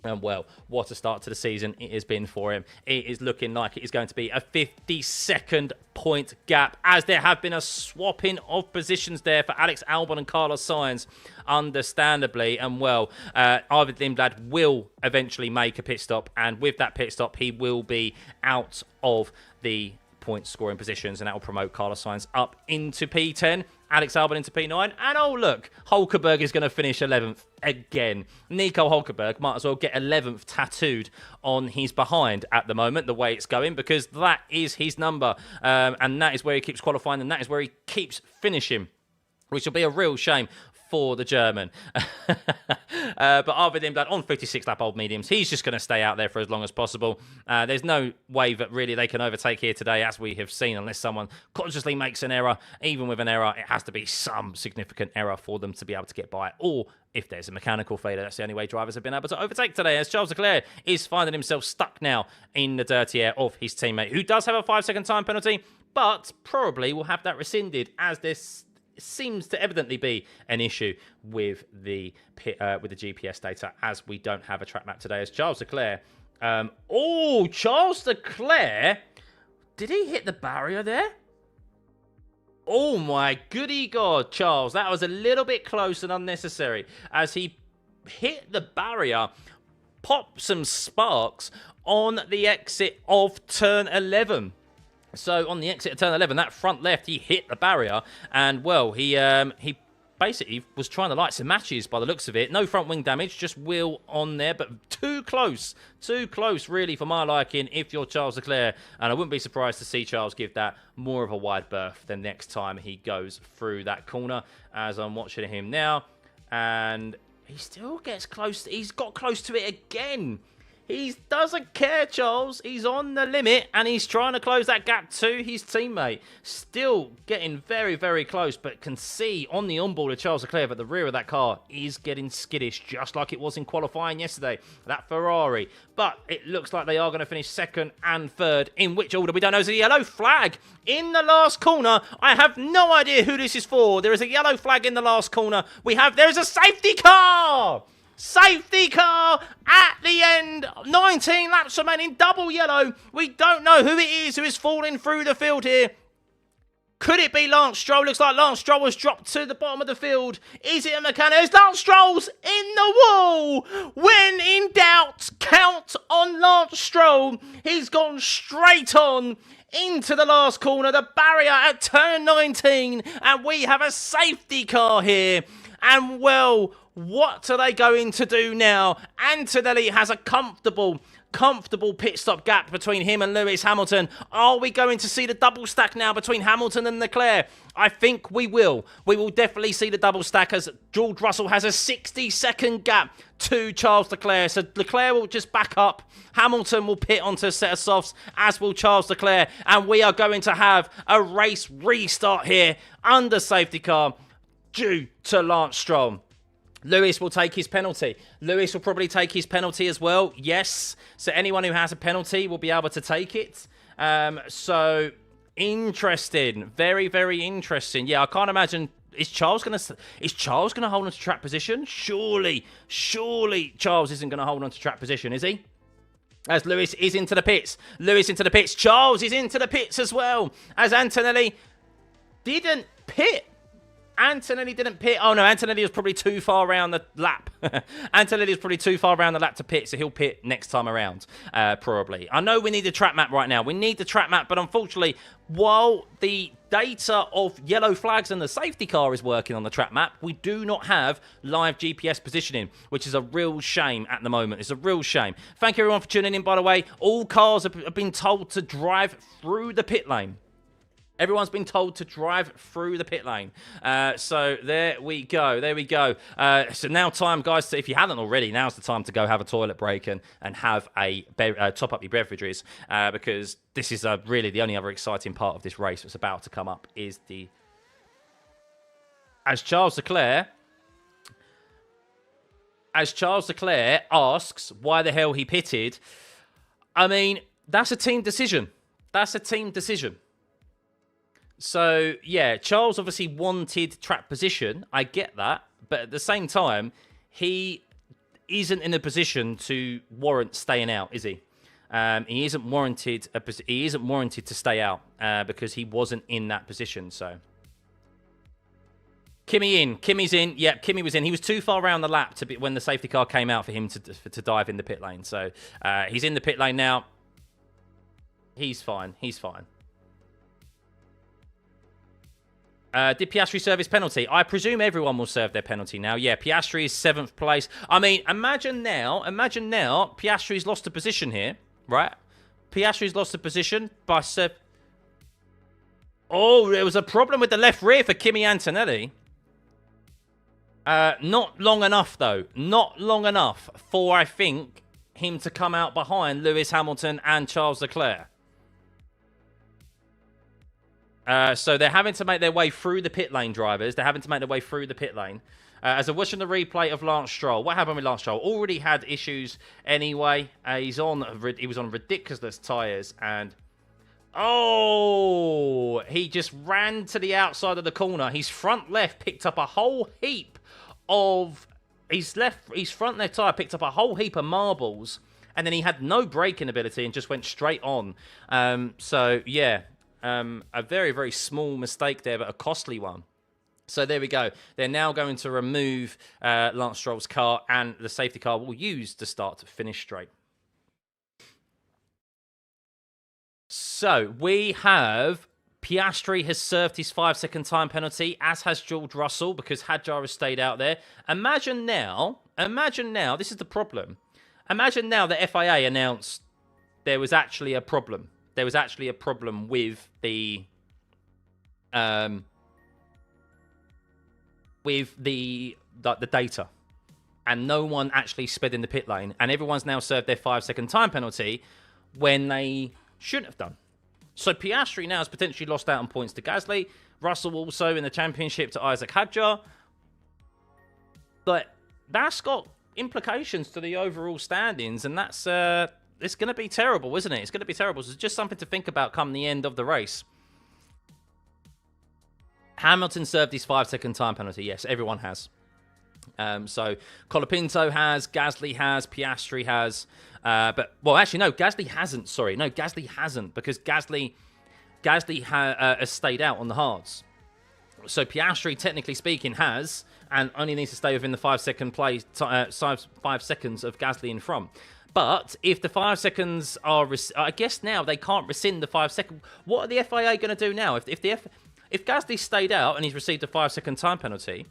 And, well, what a start to the season it has been for him. It is looking like it is going to be a 52nd point gap, as there have been a swapping of positions there for Alex Albon and Carlos Sainz, understandably. And, well, Arvid Lindblad will eventually make a pit stop, and with that pit stop, he will be out of the point scoring positions, and that will promote Carlos Sainz up into P10, Alex Albon into P9, and oh look, Hulkenberg is going to finish 11th again. Nico Hulkenberg might as well get 11th tattooed on his behind at the moment, the way it's going, because that is his number, and that is where he keeps qualifying, and that is where he keeps finishing, which will be a real shame for the German. But Arvid Lindblad on 56 lap old mediums, he's just going to stay out there for as long as possible. There's no way that really they can overtake here today, as we have seen, unless someone consciously makes an error. Even with an error, it has to be some significant error for them to be able to get by, or if there's a mechanical failure, that's the only way drivers have been able to overtake today, as Charles Leclerc is finding himself stuck now in the dirty air of his teammate, who does have a 5-second time penalty, but probably will have that rescinded, as this seems to evidently be an issue with the GPS data, as we don't have a track map today. As Charles Leclerc, Charles Leclerc, did he hit the barrier there? Oh my goody god, Charles, that was a little bit close and unnecessary, as he hit the barrier, popped some sparks on the exit of turn 11. So on the exit of turn 11, that front left, he hit the barrier, and, well, he basically was trying to light some matches by the looks of it. No front wing damage, just wheel on there, but too close really for my liking if you're Charles Leclerc, and I wouldn't be surprised to see Charles give that more of a wide berth the next time he goes through that corner, as I'm watching him now, and he still gets close. He's got close to it again. He doesn't care, Charles. He's on the limit, and he's trying to close that gap to his teammate. Still getting very, very close, but can see on the onboard of Charles Leclerc that the rear of that car is getting skittish, just like it was in qualifying yesterday, that Ferrari. But it looks like they are going to finish 2nd and 3rd. In which order, we don't know. There's a yellow flag in the last corner. I have no idea who this is for. There is a yellow flag in the last corner. There's a safety car! Safety car at the end. 19 laps remaining. Double yellow. We don't know who it is who is falling through the field here. Could it be Lance Stroll? Looks like Lance Stroll has dropped to the bottom of the field. Is it a mechanic? It's Lance Stroll's in the wall. When in doubt, count on Lance Stroll. He's gone straight on into the last corner. The barrier at turn 19. And we have a safety car here. And, well, what are they going to do now? Antonelli has a comfortable pit stop gap between him and Lewis Hamilton. Are we going to see the double stack now between Hamilton and Leclerc? I think we will. We will definitely see the double stack, as George Russell has a 60-second gap to Charles Leclerc. So Leclerc will just back up. Hamilton will pit onto a set of softs, as will Charles Leclerc. And we are going to have a race restart here under safety car due to Lance Stroll. Lewis will take his penalty. Lewis will probably take his penalty as well. Yes. So anyone who has a penalty will be able to take it. So interesting. Very, very interesting. Yeah, I can't imagine. Is Charles going to hold on to track position? Surely Charles isn't going to hold on to track position, is he? As Lewis is into the pits. Charles is into the pits as well. As Antonelli didn't pit. Antonelli didn't pit. Oh, no, Antonelli was probably too far around the lap. Antonelli was probably too far around the lap to pit, so he'll pit next time around, probably. I know we need the track map right now. We need the track map, but unfortunately, while the data of yellow flags and the safety car is working on the track map, we do not have live GPS positioning, which is a real shame at the moment. It's a real shame. Thank you, everyone, for tuning in, by the way. All cars have been told to drive through the pit lane. Everyone's been told to drive through the pit lane. So there we go. There we go. So now time, guys, if you haven't already, now's the time to go have a toilet break and have a top up your beverages, because this is really the only other exciting part of this race that's about to come up is as Charles Leclerc asks why the hell he pitted. I mean, that's a team decision. That's a team decision. So, yeah, Charles obviously wanted track position. I get that. But at the same time, he isn't in a position to warrant staying out, is he? He isn't warranted to stay out because he wasn't in that position, so... Kimmy's in. Yep, Kimmy was in. He was too far around the lap when the safety car came out for him to dive in the pit lane. So he's in the pit lane now. He's fine. He's fine. Did Piastri serve his penalty? I presume everyone will serve their penalty now. Yeah, Piastri is 7th place. I mean, imagine now, Piastri's lost a position here, right? Piastri's lost a position by... Oh, there was a problem with the left rear for Kimi Antonelli. Not long enough, though. Not long enough for, I think, him to come out behind Lewis Hamilton and Charles Leclerc. So they're having to make their way through the pit lane, drivers. They're having to make their way through the pit lane. As I'm watching the replay of Lance Stroll, what happened with Lance Stroll? Already had issues anyway. He was on ridiculous tyres and... Oh! He just ran to the outside of the corner. His front left picked up a whole heap of... His front left tyre picked up a whole heap of marbles. And then he had no braking ability and just went straight on. So, yeah. A very, very small mistake there, but a costly one. So there we go. They're now going to remove Lance Stroll's car, and the safety car will use the start to finish straight. So we have Piastri has served his 5-second time penalty, as has George Russell, because Hadjar has stayed out there. Imagine now, this is the problem. Imagine now the FIA announced there was actually a problem. There was actually a problem with the data, and no one actually sped in the pit lane, and everyone's now served their 5-second time penalty when they shouldn't have done. So Piastri now has potentially lost out on points to Gasly. Russell also in the championship to Isaac Hadjar. But that's got implications to the overall standings, and that's it's going to be terrible, isn't it? It's going to be terrible. So it's just something to think about come the end of the race. Hamilton served his 5-second time penalty. Yes, everyone has. So Colapinto has, Gasly has, Piastri has. But, well, actually, no, Gasly hasn't. Sorry, no, Gasly hasn't, because Gasly has stayed out on the hards. So Piastri, technically speaking, has, and only needs to stay within the 5-second 5 seconds of Gasly in front. But if the 5 seconds are, I guess now they can't rescind the 5 second. What are the FIA going to do now? If Gasly stayed out and he's received a 5-second time penalty,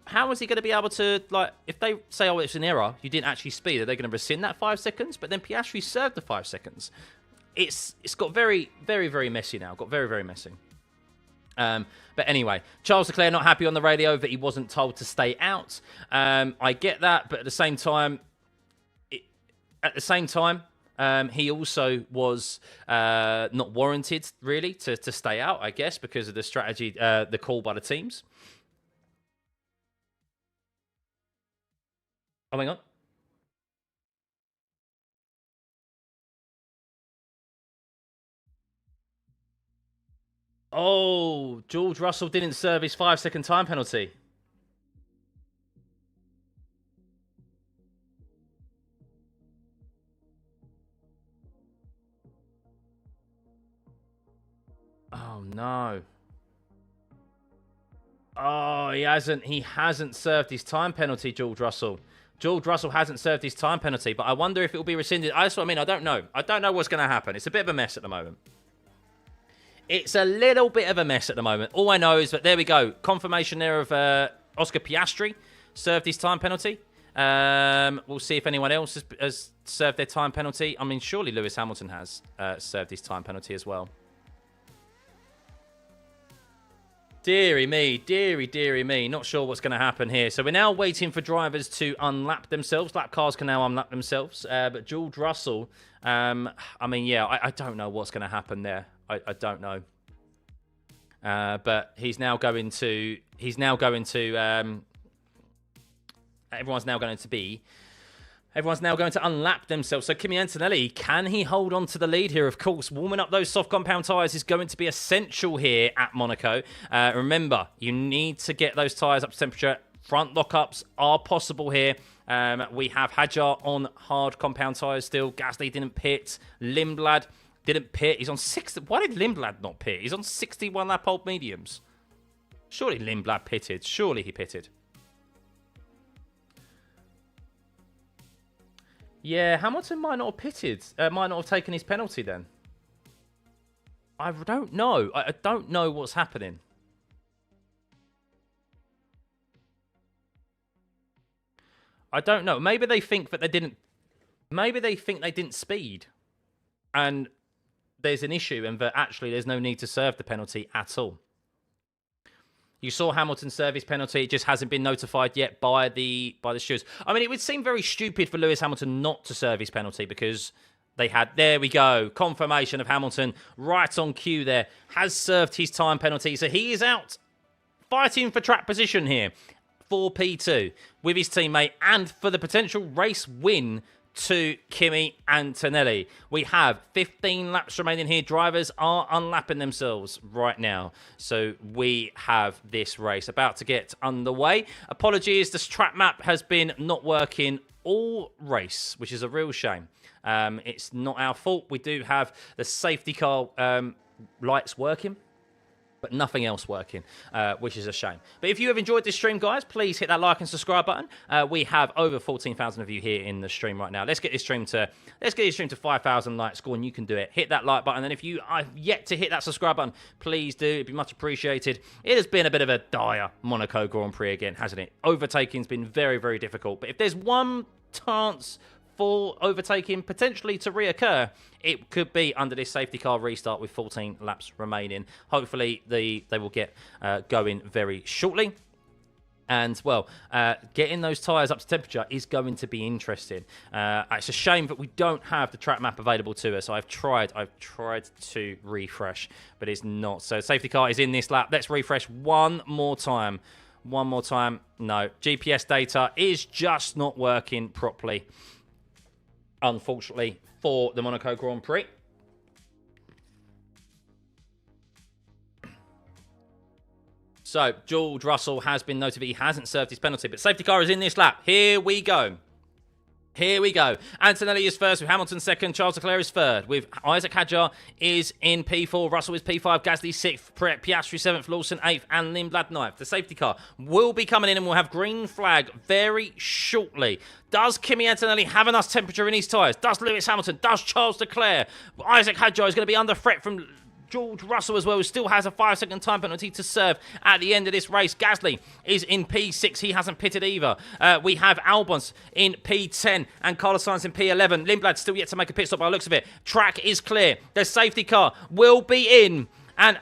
how is he going to be able to, like, if they say, oh, it's an error, you didn't actually speed, are they going to rescind that 5 seconds? But then Piastri served the 5 seconds. It's got very, very, very messy now. Got very, very messy. But anyway, Charles Leclerc not happy on the radio that he wasn't told to stay out. I get that, but at the same time, he also was not warranted, really, to stay out, I guess, because of the strategy, the call by the teams. Oh, hang on. Oh, George Russell didn't serve his 5-second time penalty. Oh, no. Oh, he hasn't served his time penalty, George Russell. George Russell hasn't served his time penalty, but I wonder if it will be rescinded. That's what I mean. I don't know. I don't know what's going to happen. It's a bit of a mess at the moment. It's a little bit of a mess at the moment. All I know is that there we go. Confirmation there of Oscar Piastri served his time penalty. We'll see if anyone else has served their time penalty. I mean, surely Lewis Hamilton has served his time penalty as well. Deary me, deary me. Not sure what's going to happen here. So we're now waiting for drivers to unlap themselves. Lap cars can now unlap themselves. But George Russell, I mean, yeah, I don't know what's going to happen there. I don't know. But he's now going to. Everyone's now going to unlap themselves. So Kimi Antonelli, can he hold on to the lead here? Of course, warming up those soft compound tyres is going to be essential here at Monaco. Remember, you need to get those tyres up to temperature. Front lockups are possible here. We have Hadjar on hard compound tyres still. Gasly didn't pit. Lindblad didn't pit. He's on 60. Why did Lindblad not pit? He's on 61 lap old mediums. Surely Lindblad pitted. Surely he pitted. Yeah, Hamilton might not have pitted. Might not have taken his penalty then. I don't know. I don't know what's happening. I don't know. Maybe they think that they didn't. Maybe they think they didn't speed, and there's an issue, and that actually there's no need to serve the penalty at all. You saw Hamilton serve his penalty. It just hasn't been notified yet by the stewards. I mean, it would seem very stupid for Lewis Hamilton not to serve his penalty because they had... There we go. Confirmation of Hamilton right on cue there. Has served his time penalty. So he is out fighting for track position here for P2 with his teammate and for the potential race win to Kimi Antonelli. We have 15 laps remaining here. Drivers are unlapping themselves right now. So we have this race about to get underway. Apologies, this track map has been not working all race, which is a real shame. It's not our fault. We do have the safety car lights working, but nothing else working, which is a shame. But if you have enjoyed this stream, guys, please hit that like and subscribe button. We have over 14,000 of you here in the stream right now. Let's get this stream to 5,000 likes. Go on, you can do it. Hit that like button, and if you are yet to hit that subscribe button, please do. It'd be much appreciated. It has been a bit of a dire Monaco Grand Prix again, hasn't it? Overtaking's been very, very difficult. But if there's one chance for overtaking potentially to reoccur, it could be under this safety car restart with 14 laps remaining. Hopefully they will get going very shortly. And, well, getting those tyres up to temperature is going to be interesting. It's a shame that we don't have the track map available to us. I've tried to refresh, but it's not. So safety car is in this lap. Let's refresh one more time. One more time. No, GPS data is just not working properly, unfortunately, for the Monaco Grand Prix. So, George Russell has been noted that he hasn't served his penalty, but safety car is in this lap. Here we go. Here we go. Antonelli is first with Hamilton second. Charles Leclerc is third with Isaac Hadjar is in P4. Russell is P5. Gasly 6th. Piastri 7th. Lawson 8th. And Lindblad 9th. The safety car will be coming in and we'll have green flag very shortly. Does Kimi Antonelli have enough temperature in his tyres? Does Lewis Hamilton? Does Charles Leclerc? Isaac Hadjar is going to be under threat from George Russell as well, who still has a 5-second time penalty to serve at the end of this race. Gasly is in P6. He hasn't pitted either. We have Albons in P10 and Carlos Sainz in P11. Lindblad still yet to make a pit stop by the looks of it. Track is clear. The safety car will be in. And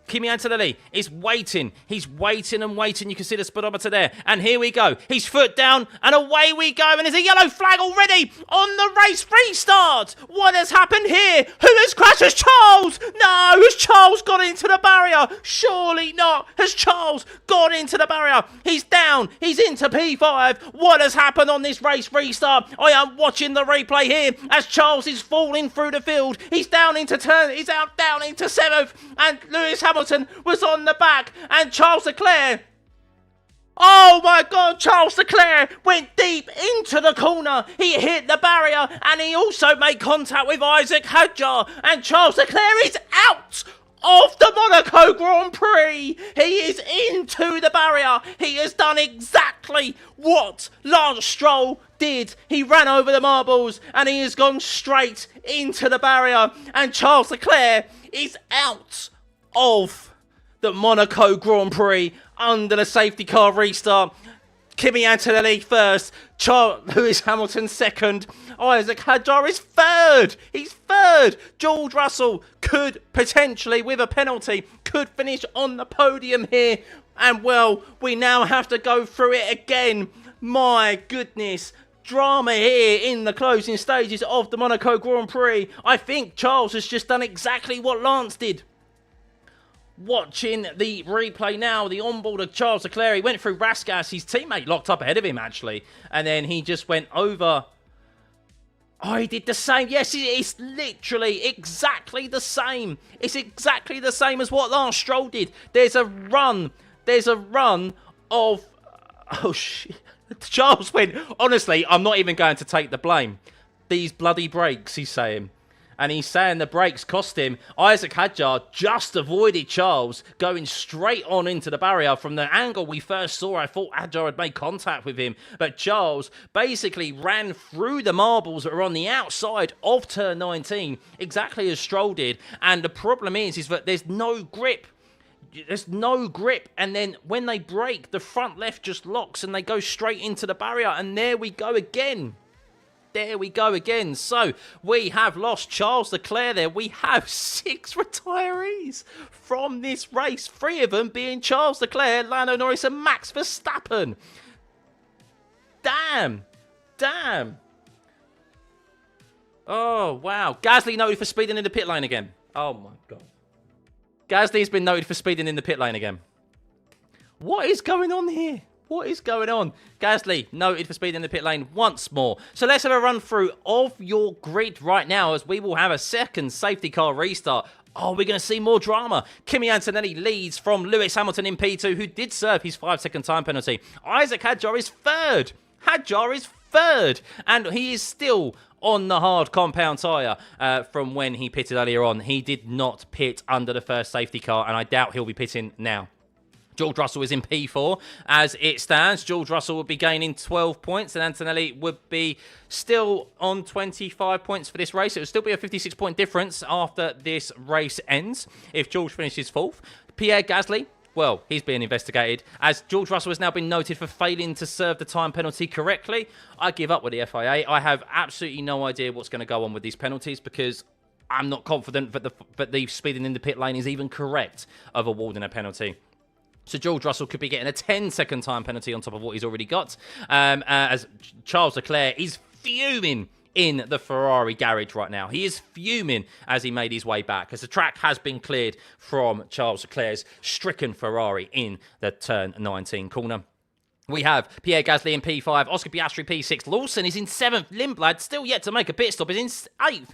Kimi Antonelli is waiting. He's waiting and waiting. You can see the speedometer there. And here we go. He's foot down and away we go. And there's a yellow flag already on the race restart. What has happened here? Who has crashed? Has Charles? No. Has Charles gone into the barrier? Surely not. Has Charles gone into the barrier? He's down. He's into P5. What has happened on this race restart? I am watching the replay here as Charles is falling through the field. He's down into turn. He's out down into 7th. And Lewis Hamilton was on the back, and Charles Leclerc, oh my God, Charles Leclerc went deep into the corner. He hit the barrier, and he also made contact with Isaac Hadjar, and Charles Leclerc is out of the Monaco Grand Prix. He is into the barrier. He has done exactly what Lance Stroll did. He ran over the marbles, and he has gone straight into the barrier, and Charles Leclerc is out of the Monaco Grand Prix under the safety car restart. Kimi Antonelli first, Lewis Hamilton second, Isaac Hadjar is third. He's third. George Russell could potentially, with a penalty, could finish on the podium here. And well, we now have to go through it again. My goodness. Drama here in the closing stages of the Monaco Grand Prix. I think Charles has just done exactly what Lance did. Watching the replay now, the onboard of Charles Leclerc, he went through Rasgas, his teammate locked up ahead of him actually, and then he just went over. Oh, he did the same. Yes, it's literally exactly the same. It's exactly the same as what Lance Stroll did. There's a run of, oh shit. Charles went, honestly, I'm not even going to take the blame. These bloody brakes, he's saying. And he's saying the brakes cost him. Isaac Hadjar just avoided Charles going straight on into the barrier. From the angle we first saw, I thought Hadjar had made contact with him. But Charles basically ran through the marbles that were on the outside of turn 19, exactly as Stroll did. And the problem is that there's no grip. There's no grip, and then when they brake, the front left just locks and they go straight into the barrier, and there we go again. There we go again. So we have lost Charles Leclerc there. We have 6 retirees from this race, 3 of them being Charles Leclerc, Lando Norris and Max Verstappen. Damn. Oh, wow. Gasly noted for speeding in the pit lane again. Oh, my God. Gasly's been noted for speeding in the pit lane again. What is going on here? What is going on? Gasly noted for speeding in the pit lane once more. So let's have a run through of your grid right now as we will have a second safety car restart. Oh, we're going to see more drama. Kimi Antonelli leads from Lewis Hamilton in P2, who did serve his 5-second time penalty. Isaac Hadjar is third. And he is still on the hard compound tyre from when he pitted earlier on. He did not pit under the first safety car, and I doubt he'll be pitting now. George Russell is in P4. As it stands, George Russell would be gaining 12 points, and Antonelli would be still on 25 points for this race. It would still be a 56-point difference after this race ends if George finishes 4th. Pierre Gasly, well, he's being investigated, as George Russell has now been noted for failing to serve the time penalty correctly. I give up with the FIA. I have absolutely no idea what's going to go on with these penalties because I'm not confident that the speeding in the pit lane is even correct of awarding a penalty. So George Russell could be getting a 10-second time penalty on top of what he's already got, as Charles Leclerc is fuming in the Ferrari garage right now. He is fuming as he made his way back, as the track has been cleared from Charles Leclerc's stricken Ferrari in the turn 19 corner. We have Pierre Gasly in P5, Oscar Piastri P6, Lawson is in 7th, Lindblad still yet to make a pit stop, is in 8th,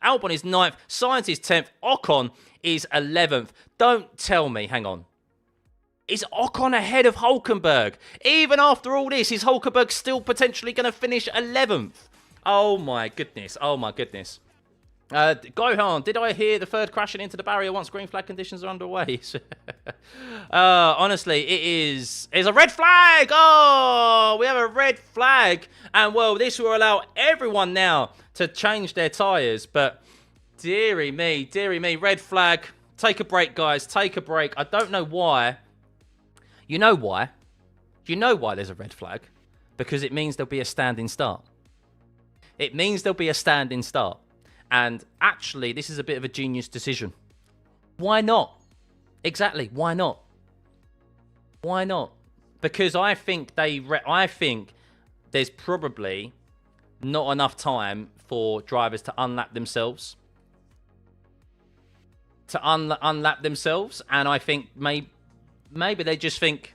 Albon is 9th, Sainz is 10th, Ocon is 11th. Don't tell me, hang on. Is Ocon ahead of Hulkenberg? Even after all this, is Hulkenberg still potentially going to finish 11th? Oh my goodness, Gohan, did I hear the third crashing into the barrier once green flag conditions are underway? Honestly, it's a red flag! Oh, we have a red flag. And well, this will allow everyone now to change their tyres. But dearie me, red flag. Take a break, guys, take a break. I don't know why. You know why? Do you know why there's a red flag? Because it means there'll be a standing start. It means there'll be a standing start. And actually, this is a bit of a genius decision. Why not? Exactly, why not? Why not? Because I think there's probably not enough time for drivers to unlap themselves. Unlap themselves. And I think maybe they just think,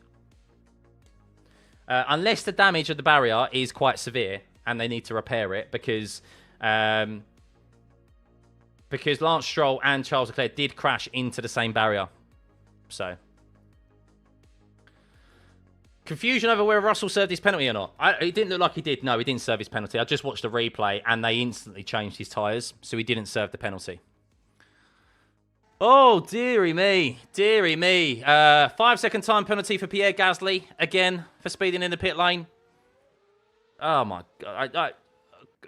unless the damage of the barrier is quite severe and they need to repair it, because Lance Stroll and Charles Leclerc did crash into the same barrier. So, confusion over whether Russell served his penalty or not. It didn't look like he did. No, he didn't serve his penalty. I just watched the replay and they instantly changed his tyres, so he didn't serve the penalty. Oh, dearie me. 5-second time penalty for Pierre Gasly, again, for speeding in the pit lane. Oh, my God.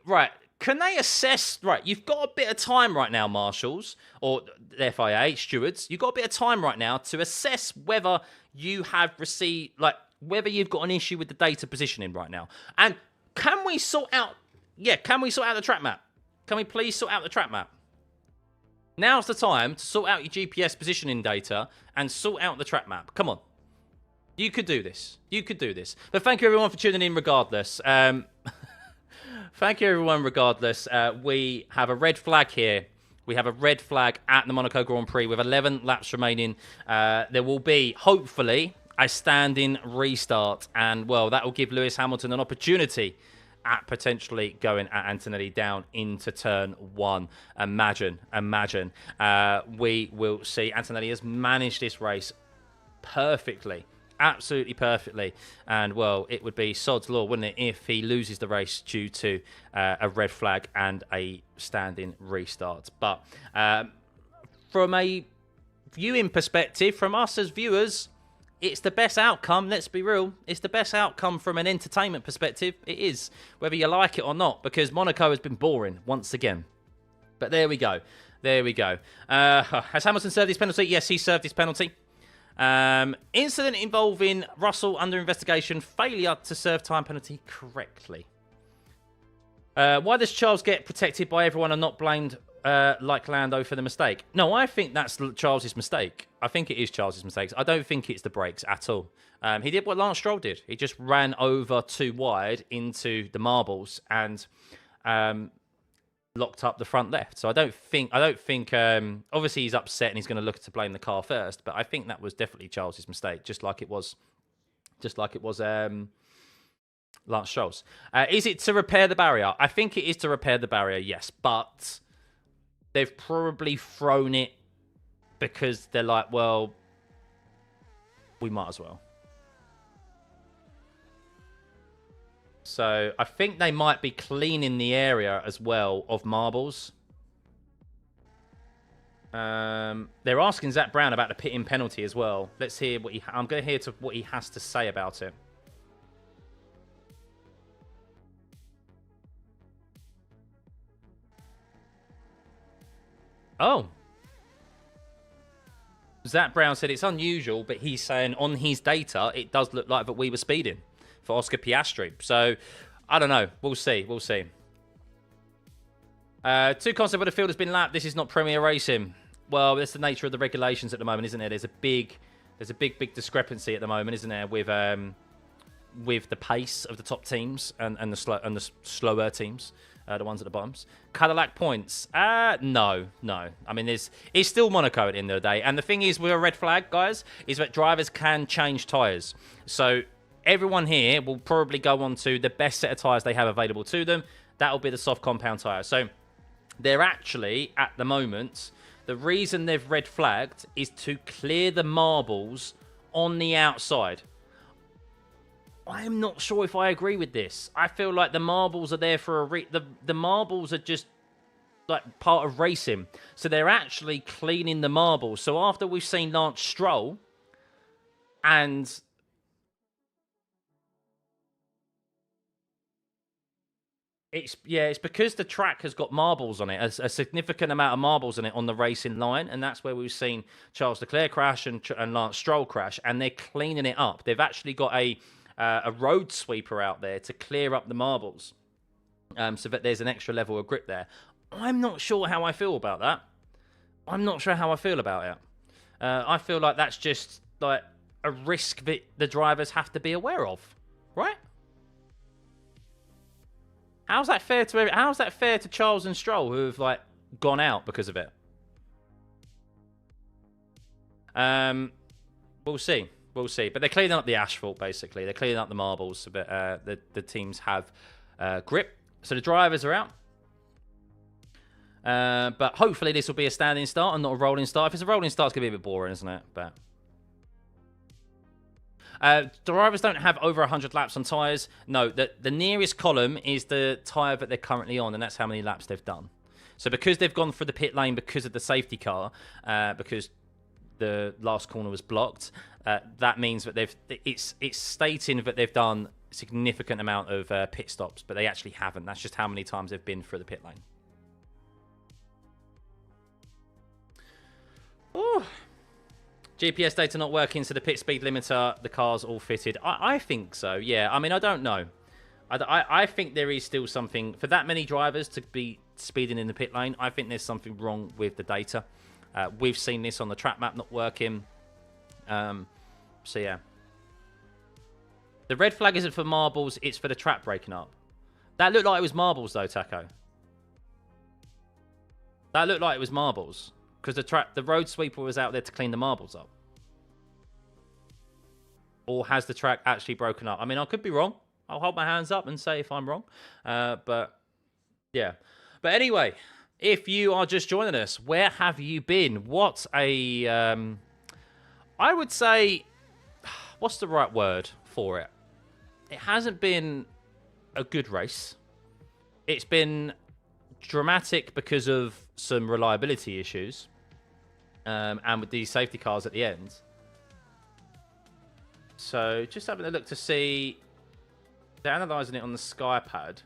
Right, can they assess... Right, you've got a bit of time right now, marshals, or the FIA, stewards. You've got a bit of time right now to assess whether you have received... Like, whether you've got an issue with the data positioning right now. And can we sort out... Yeah, can we sort out the track map? Can we please sort out the track map? Now's the time to sort out your GPS positioning data and sort out the track map. Come on. You could do this. You could do this. But thank you, everyone, for tuning in regardless. Thank you, everyone, regardless. We have a red flag here. We have a red flag at the Monaco Grand Prix with 11 laps remaining. There will be, hopefully, a standing restart. And, well, that will give Lewis Hamilton an opportunity at potentially going at Antonelli down into turn 1. Imagine. We will see. Antonelli has managed this race perfectly. Absolutely perfectly. And, well, it would be sod's law, wouldn't it, if he loses the race due to a red flag and a standing restart. But from a viewing perspective, from us as viewers, it's the best outcome, let's be real. It's the best outcome from an entertainment perspective. It is, whether you like it or not, because Monaco has been boring once again. But there we go. There we go. Has Hamilton served his penalty? Yes, he served his penalty. Incident involving Russell under investigation. Failure to serve time penalty correctly. Why does Charles get protected by everyone and not blamed like Lando for the mistake? No, I think that's Charles's mistake. I think it is Charles's mistake. I don't think it's the brakes at all. He did what Lance Stroll did. He just ran over too wide into the marbles and locked up the front left. So I don't think. Obviously, he's upset and he's going to look to blame the car first. But I think that was definitely Charles's mistake, just like it was Lance Stroll's. Is it to repair the barrier? I think it is to repair the barrier. Yes, but they've probably thrown it because they're like, well, we might as well. So I think they might be cleaning the area as well of marbles. They're asking Zach Brown about the pitting penalty as well. Let's hear what I'm going to hear what he has to say about it. Oh. Zach Brown said it's unusual, but he's saying on his data, it does look like that we were speeding for Oscar Piastri. So, I don't know. We'll see. We'll see. Two concept of the field has been lapped. This is not Premier Racing. Well, that's the nature of the regulations at the moment, isn't there? There's a big discrepancy at the moment, isn't there, with the pace of the top teams and the slower teams. The ones at the bottoms. Cadillac points. No. I mean, it's still Monaco at the end of the day. And the thing is, with a red flag, guys, is that drivers can change tyres. So everyone here will probably go on to the best set of tyres they have available to them. That will be the soft compound tyre. So they're actually, at the moment, the reason they've red flagged is to clear the marbles on the outside. I'm not sure if I agree with this. I feel like the marbles are there for the marbles are just like part of racing. So they're actually cleaning the marbles. So after we've seen Lance Stroll and it's because the track has got marbles on it, a significant amount of marbles on it on the racing line, and that's where we've seen Charles Leclerc crash and Lance Stroll crash, and they're cleaning it up. They've actually got a road sweeper out there to clear up the marbles so that there's an extra level of grip there. I'm not sure how I feel about that. I'm not sure how I feel about it. I feel like that's just like a risk that the drivers have to be aware of, right? How's that fair to Charles and Stroll, who have like gone out because of it? We'll see. We'll see. But they're cleaning up the asphalt, basically. They're cleaning up the marbles so that the teams have grip. So the drivers are out. But hopefully this will be a standing start and not a rolling start. If it's a rolling start, it's going to be a bit boring, isn't it? But drivers don't have over 100 laps on tyres. No, the nearest column is the tyre that they're currently on, and that's how many laps they've done. So because they've gone through the pit lane because of the safety car, because the last corner was blocked, that means that it's stating that they've done a significant amount of pit stops, but they actually haven't. That's just how many times they've been through the pit lane. Ooh. GPS data not working, so the pit speed limiter, the car's all fitted. I think so, yeah. I mean, I don't know. I think there is still something, for that many drivers to be speeding in the pit lane, I think there's something wrong with the data. We've seen this on the track map not working. So, yeah. The red flag isn't for marbles, it's for the track breaking up. That looked like it was marbles, though, Taco. That looked like it was marbles. Because the road sweeper was out there to clean the marbles up. Or has the track actually broken up? I mean, I could be wrong. I'll hold my hands up and say if I'm wrong. But, yeah. But anyway, if you are just joining us, where have you been? What a... I would say... What's the right word for it? It hasn't been a good race. It's been dramatic because of some reliability issues. And with these safety cars at the end. So, just having a look to see... They're analysing it on the SkyPad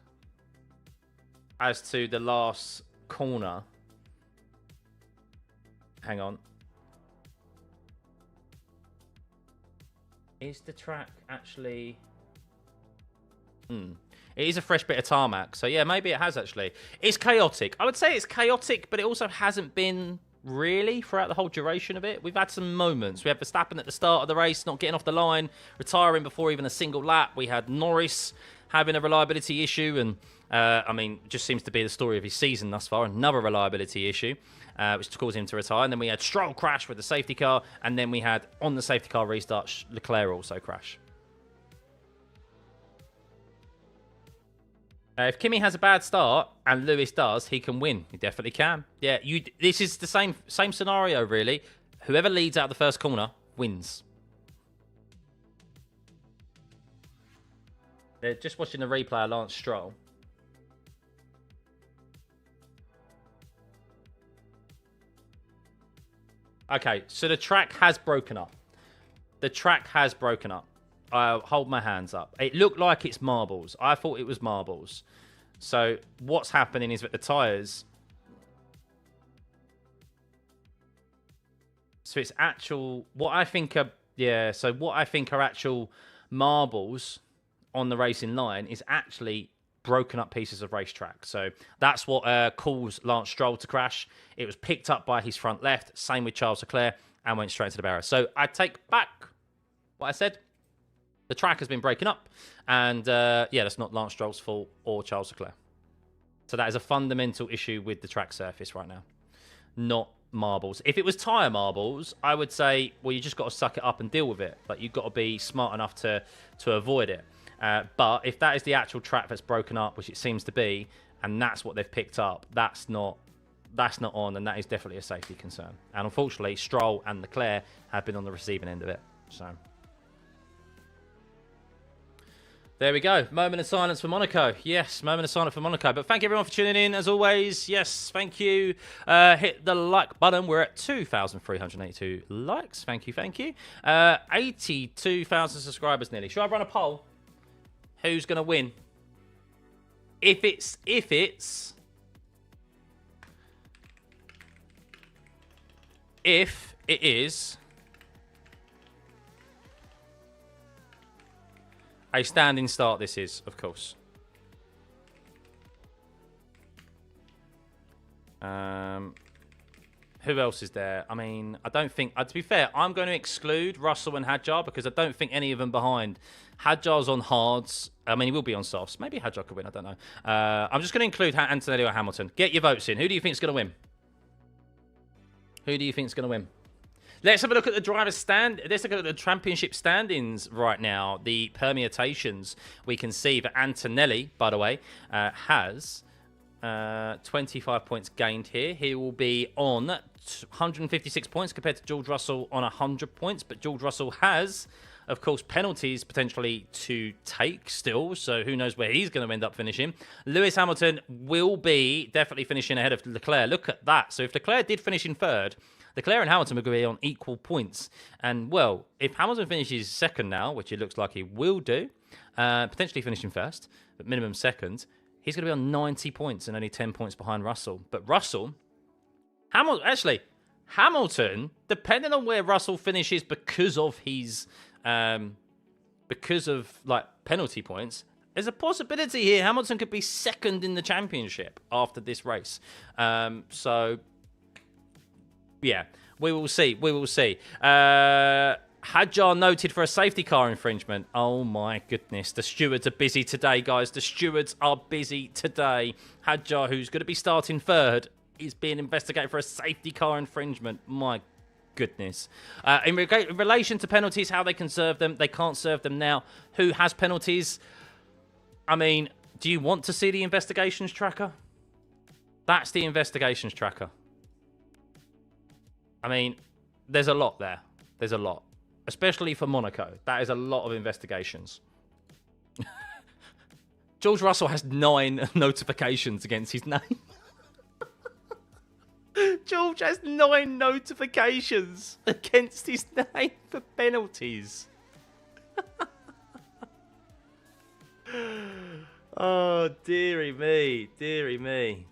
as to the last corner. Hang on. Is the track actually... It is a fresh bit of tarmac. So, yeah, maybe it has actually. It's chaotic. I would say it's chaotic, but it also hasn't been... really throughout the whole duration of it. We've had some moments. We had Verstappen at the start of the race not getting off the line, retiring before even a single lap. We had Norris having a reliability issue, and I mean, just seems to be the story of his season thus far. Another reliability issue, which caused him to retire. And then we had Stroll crash with the safety car, and then we had, on the safety car restart, Leclerc also crash. If Kimi has a bad start and Lewis does, he can win. He definitely can. Yeah, this is the same scenario, really. Whoever leads out of the first corner wins. They're just watching the replay of Lance Stroll. Okay, so the track has broken up. The track has broken up. I'll hold my hands up. It looked like it's marbles. I thought it was marbles. So what's happening is that the tyres... So it's actual... What I think are... Yeah, so what I think are actual marbles on the racing line is actually broken up pieces of racetrack. So that's what caused Lance Stroll to crash. It was picked up by his front left. Same with Charles Leclerc. And went straight to the barrier. So I take back what I said. The track has been breaking up, and yeah, that's not Lance Stroll's fault or Charles Leclerc. So that is a fundamental issue with the track surface right now, not marbles. If it was tyre marbles, I would say, well, you just got to suck it up and deal with it. Like, you've got to be smart enough to avoid it. But if that is the actual track that's broken up, which it seems to be, and that's what they've picked up, that's not on, and that is definitely a safety concern. And unfortunately, Stroll and Leclerc have been on the receiving end of it. So... There we go. Moment of silence for Monaco. Yes, moment of silence for Monaco. But thank you everyone for tuning in, as always. Yes, thank you. Hit the like button. We're at 2,382 likes. Thank you, thank you. 82,000 subscribers nearly. Should I run a poll? Who's going to win? If it is... A standing start this is, of course. Who else is there? I mean, I don't think... to be fair, I'm going to exclude Russell and Hadjar because I don't think any of them behind. Hadjar's on hards. I mean, he will be on softs. Maybe Hadjar could win. I don't know. I'm just going to include Antonelli or Hamilton. Get your votes in. Who do you think is going to win? Who do you think is going to win? Let's have a look at the driver's stand. Let's look at the championship standings right now. The permutations. We can see that Antonelli, by the way, has 25 points gained here. He will be on 156 points compared to George Russell on 100 points. But George Russell has, of course, penalties potentially to take still. So who knows where he's going to end up finishing. Lewis Hamilton will be definitely finishing ahead of Leclerc. Look at that. So if Leclerc did finish in third, Leclerc and Hamilton will be on equal points. And, well, if Hamilton finishes second now, which it looks like he will do, potentially finishing first, but minimum second, he's going to be on 90 points and only 10 points behind Russell. But Russell, Hamilton, depending on where Russell finishes because of his penalty points, there's a possibility here Hamilton could be second in the championship after this race. So yeah, we will see. We will see. Hadjar noted for a safety car infringement. Oh my goodness. The stewards are busy today, guys. The stewards are busy today. Hadjar, who's going to be starting third, is being investigated for a safety car infringement. My goodness. In relation to penalties, how they can serve them, they can't serve them now. Who has penalties? I mean, do you want to see the investigations tracker? That's the investigations tracker. I mean, there's a lot there. There's a lot. Especially for Monaco. That is a lot of investigations. George Russell has 9 notifications against his name. George has 9 notifications against his name for penalties. Oh, dearie me. Dearie me.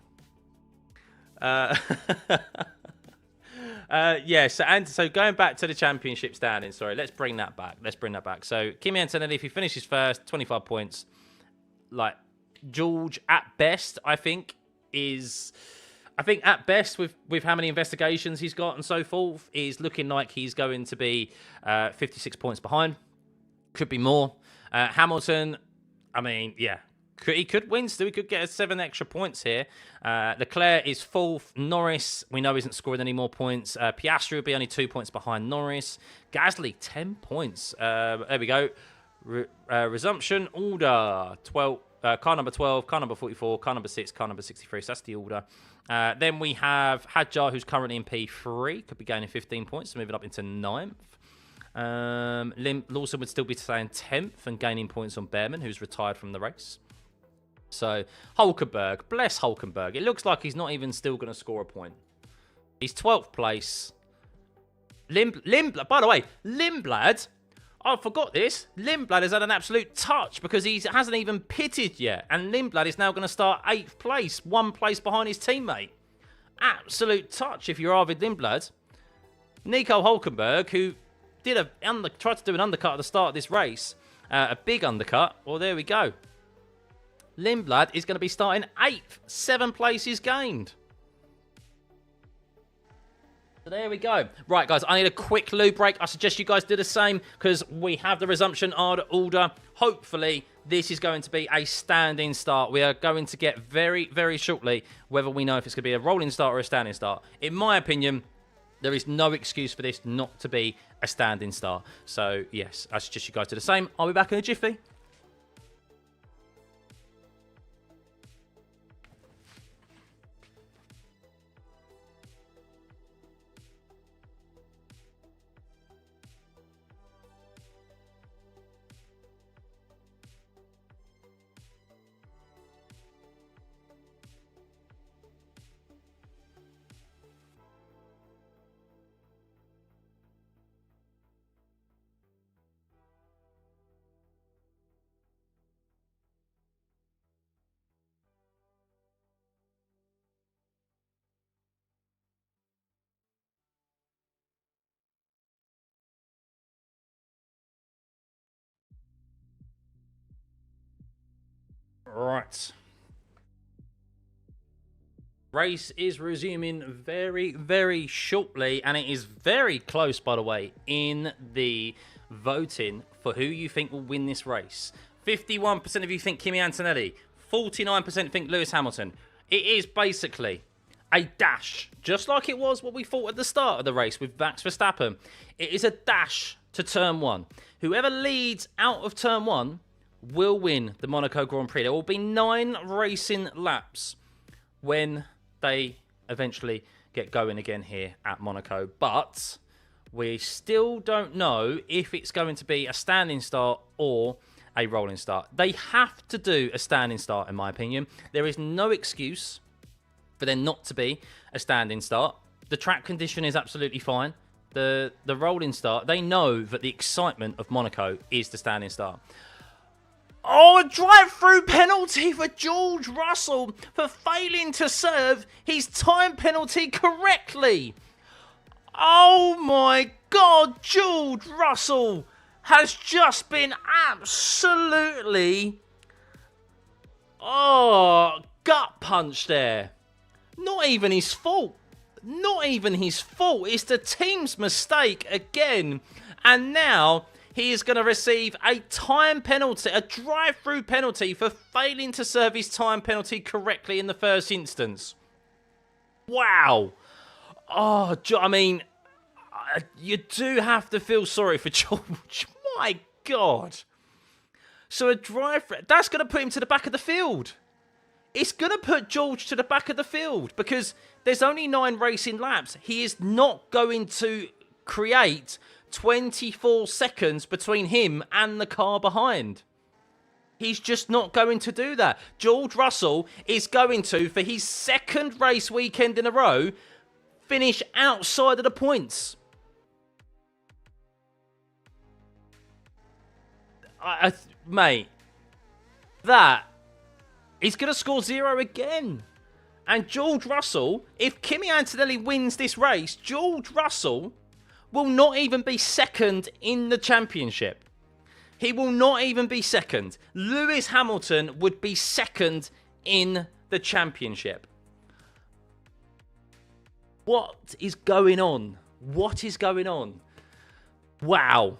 So going back to the championship standing, sorry, let's bring that back. So Kimi Antonelli, if he finishes first, 25 points. Like, George, at best, I think at best, with how many investigations he's got and so forth, is looking like he's going to be 56 points behind. Could be more. Hamilton, I mean, yeah. He could win still. He could get 7 extra points here. Leclerc is 4th. Norris, we know, isn't scoring any more points. Piastri will be only 2 points behind Norris. Gasly, 10 points. There we go. Resumption order. 12. Car number 12, car number 44, car number 6, car number 63. So that's the order. Then we have Hadjar, who's currently in P3. Could be gaining 15 points, so moving up into 9th. Lawson would still be staying 10th and gaining points on Behrman, who's retired from the race. So, Hulkenberg. Bless Hulkenberg. It looks like he's not even still going to score a point. He's 12th place. By the way, Lindblad, I forgot this. Lindblad has had an absolute touch because he hasn't even pitted yet. And Lindblad is now going to start 8th place, 1 place behind his teammate. Absolute touch if you're Arvid Lindblad. Nico Hulkenberg, who tried to do an undercut at the start of this race. A big undercut. Well, there we go. Lindblad is going to be starting 8th. 7 places gained. So there we go. Right, guys, I need a quick loo break. I suggest you guys do the same because we have the resumption order. Hopefully, this is going to be a standing start. We are going to get very, very shortly whether we know if it's going to be a rolling start or a standing start. In my opinion, there is no excuse for this not to be a standing start. So, yes, I suggest you guys do the same. I'll be back in a jiffy. Right. Race is resuming very, very shortly, and it is very close, by the way, in the voting for who you think will win this race. 51% of you think Kimi Antonelli, 49% think Lewis Hamilton. It is basically a dash, just like it was what we thought at the start of the race with Max Verstappen. It is a dash to turn 1. Whoever leads out of turn 1 will win the Monaco Grand Prix. There will be 9 racing laps when they eventually get going again here at Monaco. But we still don't know if it's going to be a standing start or a rolling start. They have to do a standing start, in my opinion. There is no excuse for there not to be a standing start. The track condition is absolutely fine. The rolling start, they know that the excitement of Monaco is the standing start. Oh, a drive-through penalty for George Russell for failing to serve his time penalty correctly. Oh my God, George Russell has just been absolutely, gut punch there. Not even his fault. Not even his fault. It's the team's mistake again. And now he is going to receive a time penalty, a drive-through penalty for failing to serve his time penalty correctly in the first instance. Wow. Oh, I mean, you do have to feel sorry for George. My God. So a drive, that's going to put him to the back of the field. It's going to put George to the back of the field because there's only 9 racing laps. He is not going to create 24 seconds between him and the car behind. He's just not going to do that. George Russell is going to, for his second race weekend in a row, finish outside of the points. Mate, that... He's going to score 0 again. And George Russell, if Kimi Antonelli wins this race, George Russell will not even be second in the championship. He will not even be second. Lewis Hamilton would be second in the championship. What is going on? What is going on? Wow.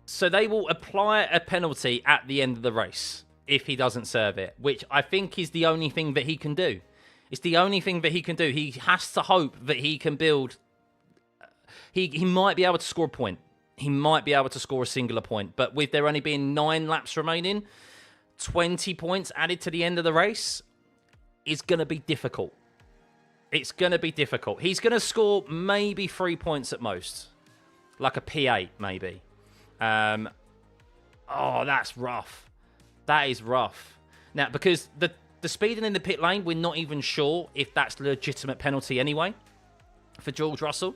So they will apply a penalty at the end of the race if he doesn't serve it, which I think is the only thing that he can do. It's the only thing that he can do. He has to hope that he can build... He might be able to score a point. He might be able to score a singular point. But with there only being 9 laps remaining, 20 points added to the end of the race is going to be difficult. It's going to be difficult. He's going to score maybe 3 points at most. Like a P8, maybe. Oh, that's rough. That is rough. Now, because the speeding in the pit lane, we're not even sure if that's a legitimate penalty anyway for George Russell.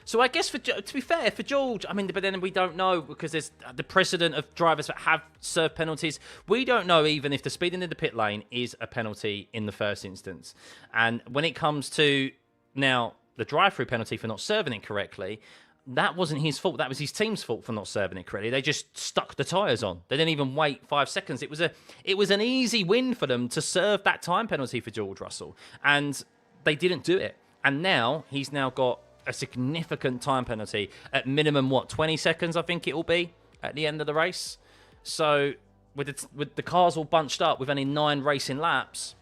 So I guess, to be fair, for George, I mean, but then we don't know because there's the precedent of drivers that have served penalties. We don't know even if the speeding in the pit lane is a penalty in the first instance. And when it comes to, now, the drive-through penalty for not serving it correctly, that wasn't his fault. That was his team's fault for not serving it correctly. They just stuck the tyres on. They didn't even wait 5 seconds. It was an easy win for them to serve that time penalty for George Russell. And they didn't do it. And now, he's now got a significant time penalty at minimum, 20 seconds, I think it will be, at the end of the race. So, with the cars all bunched up with only 9 racing laps,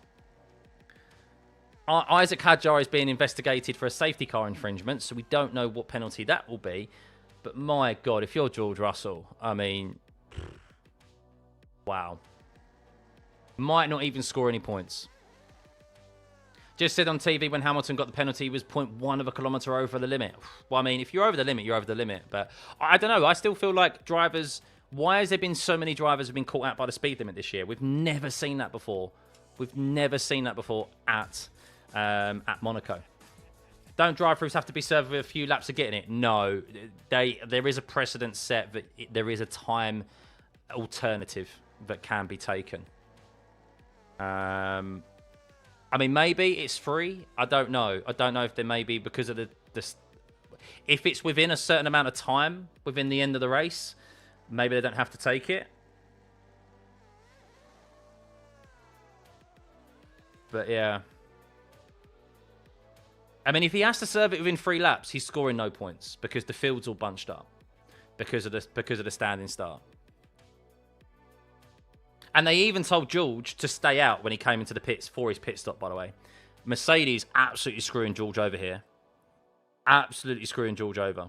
Isaac Hadjar is being investigated for a safety car infringement, so we don't know what penalty that will be. But my God, if you're George Russell, I mean, wow. Might not even score any points. Just said on TV when Hamilton got the penalty, he was 0.1 of a kilometre over the limit. Well, I mean, if you're over the limit, you're over the limit. But I don't know. I still feel like drivers... Why has there been so many drivers who have been caught out by the speed limit this year? We've never seen that before. We've never seen that before at Monaco. Don't drive-throughs have to be served with a few laps of getting it? No. There is a precedent set that there is a time alternative that can be taken. I mean, maybe it's free. I don't know. I don't know if there may be because of the if it's within a certain amount of time within the end of the race, maybe they don't have to take it. But yeah. I mean, if he has to serve it within 3 laps, he's scoring no points because the field's all bunched up because of the standing start. And they even told George to stay out when he came into the pits for his pit stop, by the way. Mercedes absolutely screwing George over here. Absolutely screwing George over.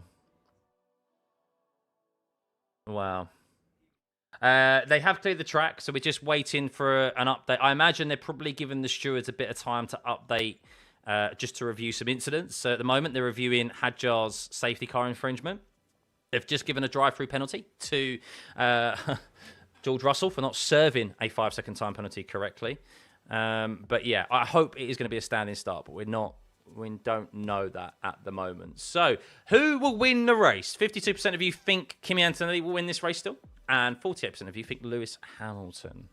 Wow. They have cleared the track, so we're just waiting for an update. I imagine they're probably giving the stewards a bit of time to update, just to review some incidents. So at the moment, they're reviewing Hadjar's safety car infringement. They've just given a drive-through penalty to... George Russell for not serving a 5-second time penalty correctly. But yeah, I hope it is going to be a standing start, but we don't know that at the moment. So, who will win the race? 52% of you think Kimi Antonelli will win this race still, and 48% of you think Lewis Hamilton.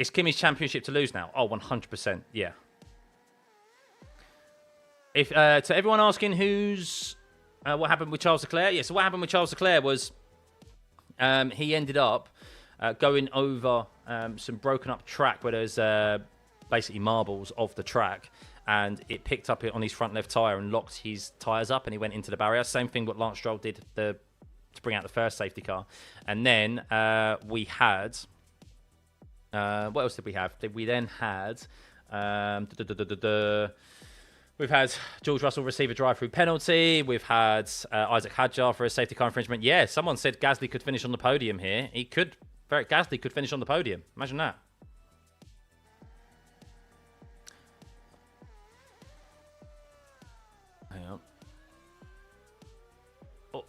It's Kimi's championship to lose now. Oh, 100%. Yeah. If to everyone asking who's what happened with Charles Leclerc, yeah. So what happened with Charles Leclerc was he ended up going over some broken up track where there's basically marbles of the track, and it picked up it on his front left tyre and locked his tyres up, and he went into the barrier. Same thing what Lance Stroll did to bring out the first safety car. And then we had what else did we have? We then had we've had George Russell receive a drive-through penalty. We've had Isaac Hadjar for a safety car infringement. Yeah, someone said Gasly could finish on the podium here. Gasly could finish on the podium. Imagine that. Hang on. Oh.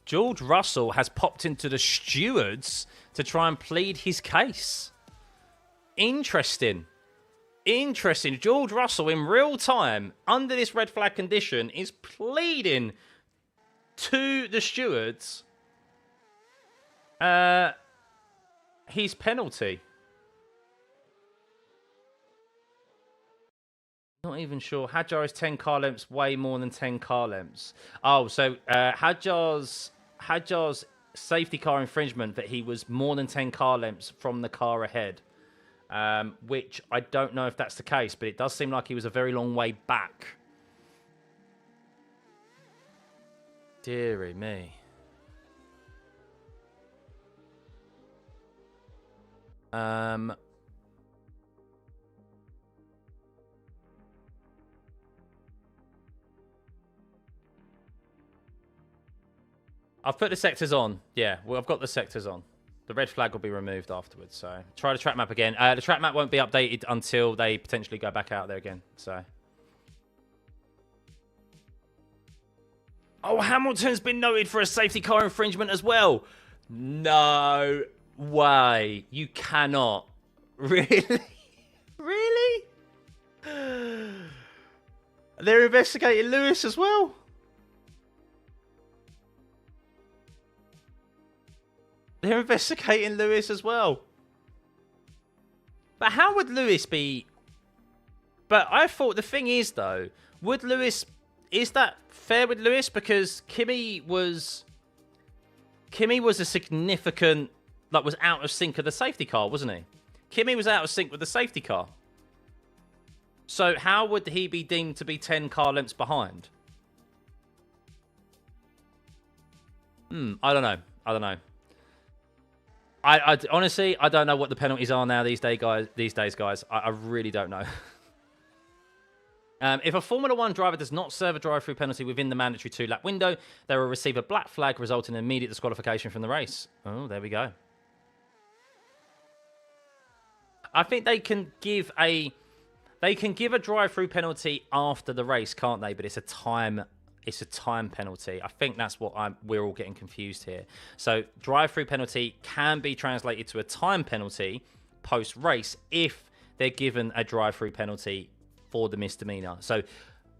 George Russell has popped into the stewards to try and plead his case. Interesting. George Russell in real time, under this red flag condition, is pleading to the stewards his penalty. Not even sure. Hadjar is 10 car lengths, way more than 10 car lengths. Oh, so Hadjar's safety car infringement that he was more than 10 car lengths from the car ahead. Which I don't know if that's the case, but it does seem like he was a very long way back. Deary me. I've put the sectors on. Yeah, well, I've got the sectors on. The red flag will be removed afterwards, so try the track map again. The track map won't be updated until they potentially go back out there again, so. Oh, Hamilton's been noted for a safety car infringement as well. No way. You cannot. Really? Really? They're investigating Lewis as well? They're investigating Lewis as well. But how would Lewis be... But I thought the thing is, though, would Lewis... Is that fair with Lewis? Because Kimi was a significant... Like, was out of sync with the safety car, wasn't he? Kimi was out of sync with the safety car. So how would he be deemed to be 10 car lengths behind? I don't know. I honestly, I don't know what the penalties are now these days, guys. I really don't know. If a Formula 1 driver does not serve a drive-through penalty within the mandatory 2-lap window, they will receive a black flag, resulting in immediate disqualification from the race. Oh, there we go. I think they can give a drive-through penalty after the race, can't they? But it's a time penalty. I think that's what we're all getting confused here. So drive-through penalty can be translated to a time penalty post-race if they're given a drive-through penalty for the misdemeanor. So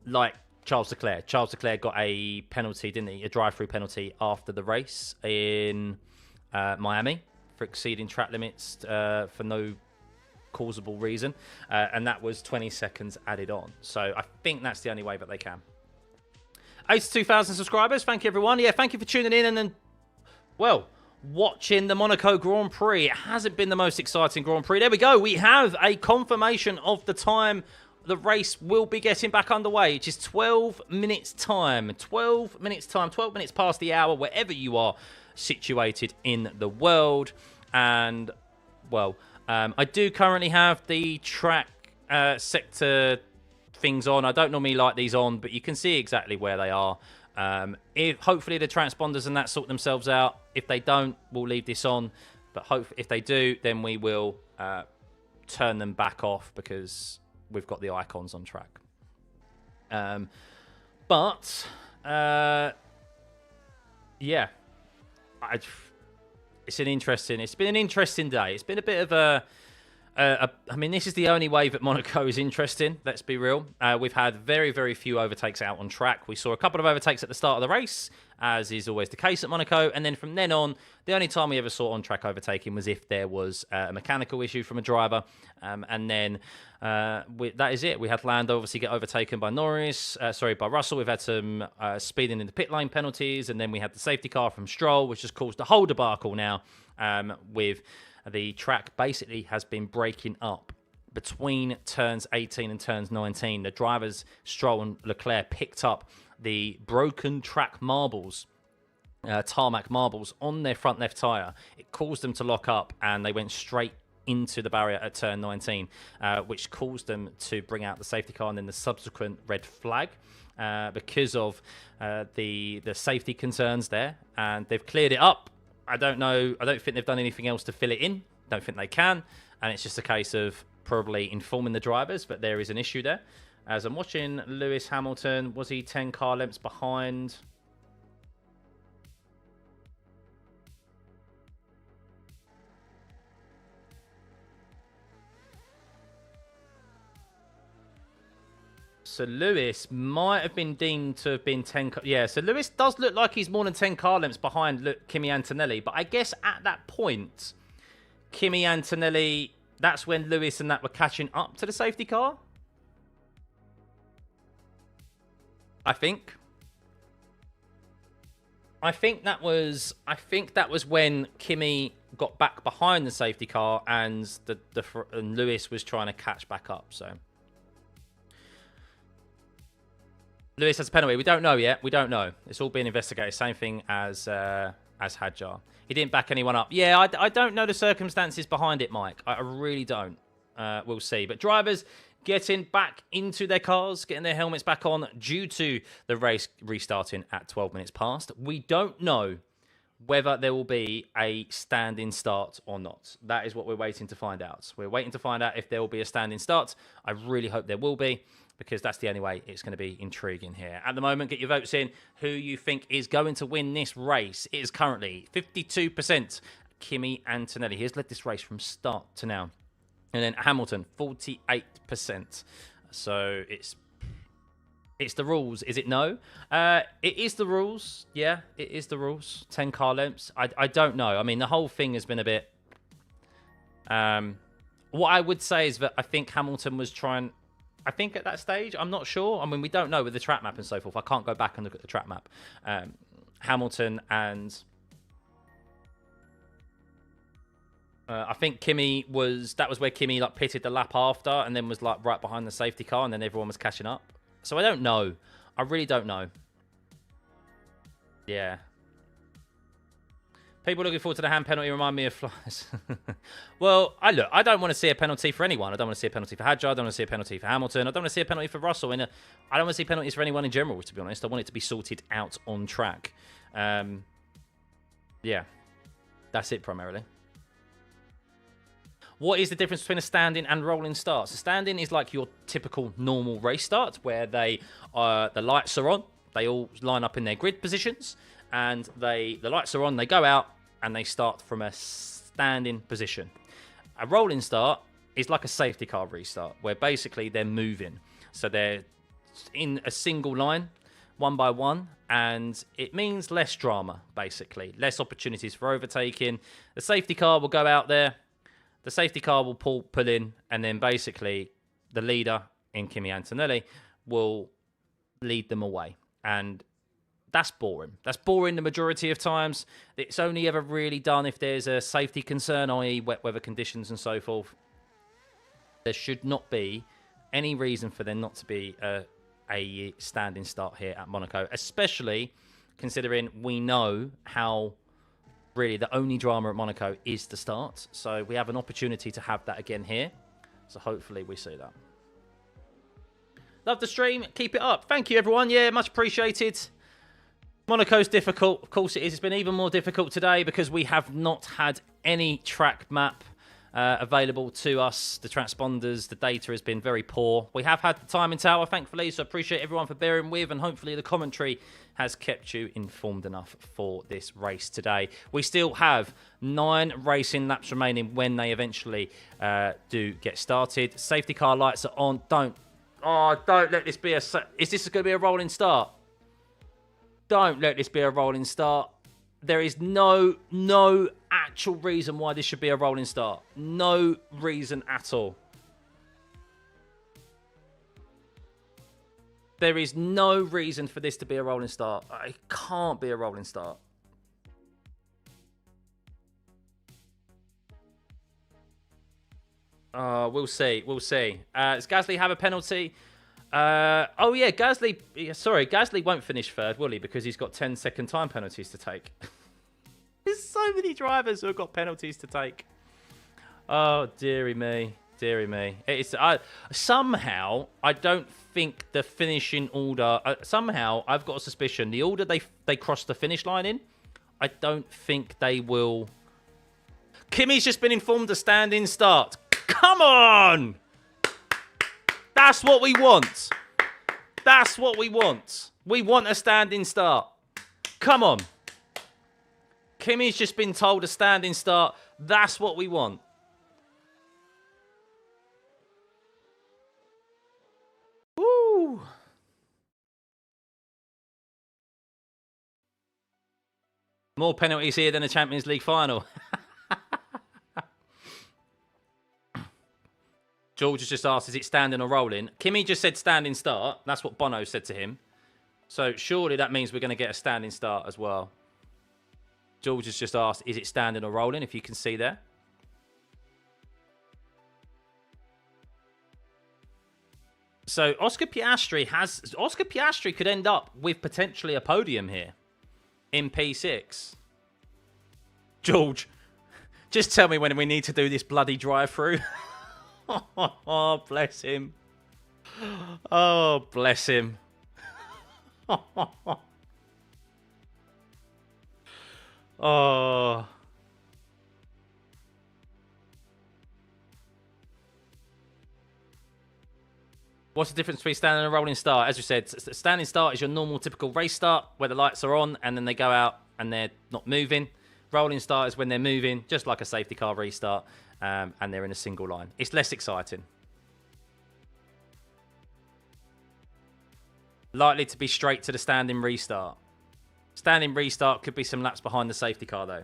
like Charles Leclerc. Charles Leclerc got a penalty, didn't he? A drive-through penalty after the race in Miami for exceeding track limits for no causable reason. And that was 20 seconds added on. So I think that's the only way that they can. 82,000 subscribers. Thank you, everyone. Yeah, thank you for tuning in and then, well, watching the Monaco Grand Prix. It hasn't been the most exciting Grand Prix. There we go. We have a confirmation of the time the race will be getting back underway, which is 12 minutes time. 12 minutes time. 12 minutes past the hour, wherever you are situated in the world. And, well, I do currently have the track sector things on. I don't normally like these on, but you can see exactly where they are. If hopefully the transponders and that sort themselves out. If they don't, we'll leave this on. But if they do, then we will turn them back off because we've got the icons on track. Yeah, it's been an interesting day. It's been a bit of I mean, this is the only wave at Monaco is interesting. Let's be real. We've had very, very few overtakes out on track. We saw a couple of overtakes at the start of the race, as is always the case at Monaco. And then from then on, the only time we ever saw on-track overtaking was if there was a mechanical issue from a driver. And then that is it. We had Lando obviously get overtaken by by Russell. We've had some speeding in the pit lane penalties. And then we had the safety car from Stroll, which has caused a whole debacle now with... The track basically has been breaking up between turns 18 and turns 19. The drivers, Stroll and Leclerc, picked up the broken track marbles, tarmac marbles, on their front left tyre. It caused them to lock up, and they went straight into the barrier at turn 19, which caused them to bring out the safety car and then the subsequent red flag because of the safety concerns there. And they've cleared it up. I don't know. I don't think they've done anything else to fill it in. Don't think they can. And it's just a case of probably informing the drivers, but there is an issue there. As I'm watching Lewis Hamilton, was he 10 car lengths behind? So Lewis might have been deemed to have been 10... Yeah, so Lewis does look like he's more than 10 car lengths behind Kimi Antonelli. But I guess at that point, Kimi Antonelli, that's when Lewis and that were catching up to the safety car. I think that was when Kimi got back behind the safety car and and Lewis was trying to catch back up, so... Lewis has a penalty. We don't know yet. We don't know. It's all being investigated. Same thing as Hadjar. He didn't back anyone up. Yeah, I don't know the circumstances behind it, Mike. I really don't. We'll see. But drivers getting back into their cars, getting their helmets back on due to the race restarting at 12 minutes past. We don't know whether there will be a standing start or not. That is what we're waiting to find out. We're waiting to find out if there will be a standing start. I really hope there will be, because that's the only way it's going to be intriguing here. At the moment, get your votes in. Who you think is going to win this race? It is currently 52% Kimi Antonelli. He has led this race from start to now. And then Hamilton, 48%. So it's the rules. Is it no? It is the rules. Yeah, it is the rules. 10 car lengths. I don't know. I mean, the whole thing has been a bit... what I would say is that I think Hamilton was trying... I think at that stage, I'm not sure. I mean, we don't know with the track map and so forth. I can't go back and look at the track map. Hamilton and... I think Kimi was... That was where Kimi like pitted the lap after and then was like right behind the safety car and then everyone was catching up. So I don't know. I really don't know. Yeah. People looking forward to the hand penalty remind me of flies. Well, I don't want to see a penalty for anyone. I don't want to see a penalty for Hadjar. I don't want to see a penalty for Hamilton. I don't want to see a penalty for Russell. I don't want to see penalties for anyone in general, to be honest. I want it to be sorted out on track. Yeah. That's it, primarily. What is the difference between a standing and rolling start? So standing is like your typical normal race start, where the lights are on. They all line up in their grid positions. And the lights are on, they go out, and they start from a standing position. A rolling start is like a safety car restart, where basically they're moving. So they're in a single line, one by one, and it means less drama, basically. Less opportunities for overtaking. The safety car will go out there, the safety car will pull in, and then basically the leader, in Kimi Antonelli, will lead them away. And that's boring. That's boring the majority of times. It's only ever really done if there's a safety concern, i.e. wet weather conditions and so forth. There should not be any reason for there not to be a standing start here at Monaco, especially considering we know how really the only drama at Monaco is the start. So we have an opportunity to have that again here. So hopefully we see that. Love the stream. Keep it up. Thank you, everyone. Yeah, much appreciated. Monaco's difficult. Of course it is. It's been even more difficult today because we have not had any track map available to us. The transponders, the data has been very poor. We have had the timing tower, thankfully, so appreciate everyone for bearing with, and hopefully the commentary has kept you informed enough for this race today. We still have 9 racing laps remaining when they eventually do get started. Safety car lights are on. Don't let this be a... Is this going to be a rolling start? Don't let this be a rolling start. There is no actual reason why this should be a rolling start. No reason at all. There is no reason for this to be a rolling start. It can't be a rolling start. We'll see. We'll see. Does Gasly have a penalty? Oh, yeah, Gasly... Sorry, Gasly won't finish third, will he? Because he's got 10-second time penalties to take. There's so many drivers who have got penalties to take. Oh, dearie me. Dearie me. Somehow, I don't think the finishing order... somehow, I've got a suspicion. The order they cross the finish line in, I don't think they will... Kimi's just been informed a standing start. Come on! That's what we want. That's what we want. We want a standing start. Come on. Kimi's just been told a standing start. That's what we want. Woo. More penalties here than a Champions League final. George has just asked, is it standing or rolling? Kimi just said standing start. That's what Bono said to him. So surely that means we're going to get a standing start as well. George has just asked, is it standing or rolling, if you can see there. So Oscar Piastri could end up with potentially a podium here in P6. George, just tell me when we need to do this bloody drive-through. Oh, bless him. Oh, bless him. Oh. What's the difference between standing and a rolling start? As you said, standing start is your normal, typical race start where the lights are on and then they go out and they're not moving. Rolling start is when they're moving, just like a safety car restart. And they're in a single line. It's less exciting. Likely to be straight to the standing restart. Standing restart could be some laps behind the safety car, though.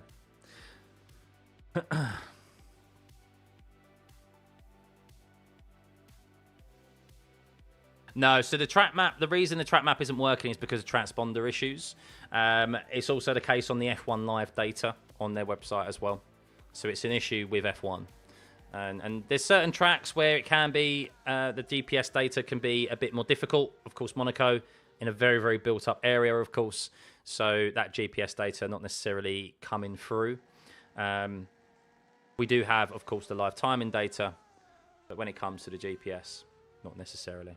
No, so the track map, the reason the track map isn't working is because of transponder issues. It's also the case on the F1 Live data on their website as well. So it's an issue with F1. And there's certain tracks where it can be, the GPS data can be a bit more difficult. Of course, Monaco in a very, very built up area, of course. So that GPS data not necessarily coming through. We do have, of course, the live timing data. But when it comes to the GPS, not necessarily.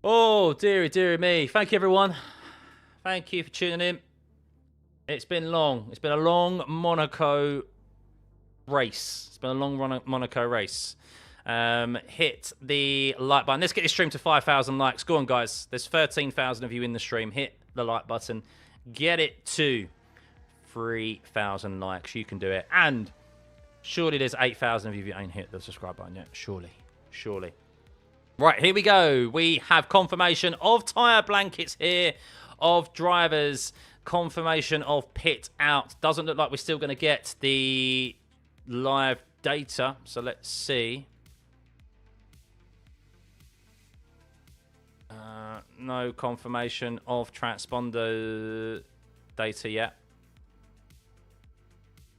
Oh, dearie, dearie me. Thank you, everyone. Thank you for tuning in. It's been long. It's been a long Monaco race. It's been a long Monaco race. Hit the like button. Let's get this stream to 5,000 likes. Go on, guys. There's 13,000 of you in the stream. Hit the like button. Get it to 3,000 likes. You can do it. And surely there's 8,000 of you who ain't hit the subscribe button yet. Surely. Surely. Right, here we go. We have confirmation of tyre blankets here, of drivers, confirmation of pit out. Doesn't look like we're still going to get the live data. So let's see. No confirmation of transponder data yet.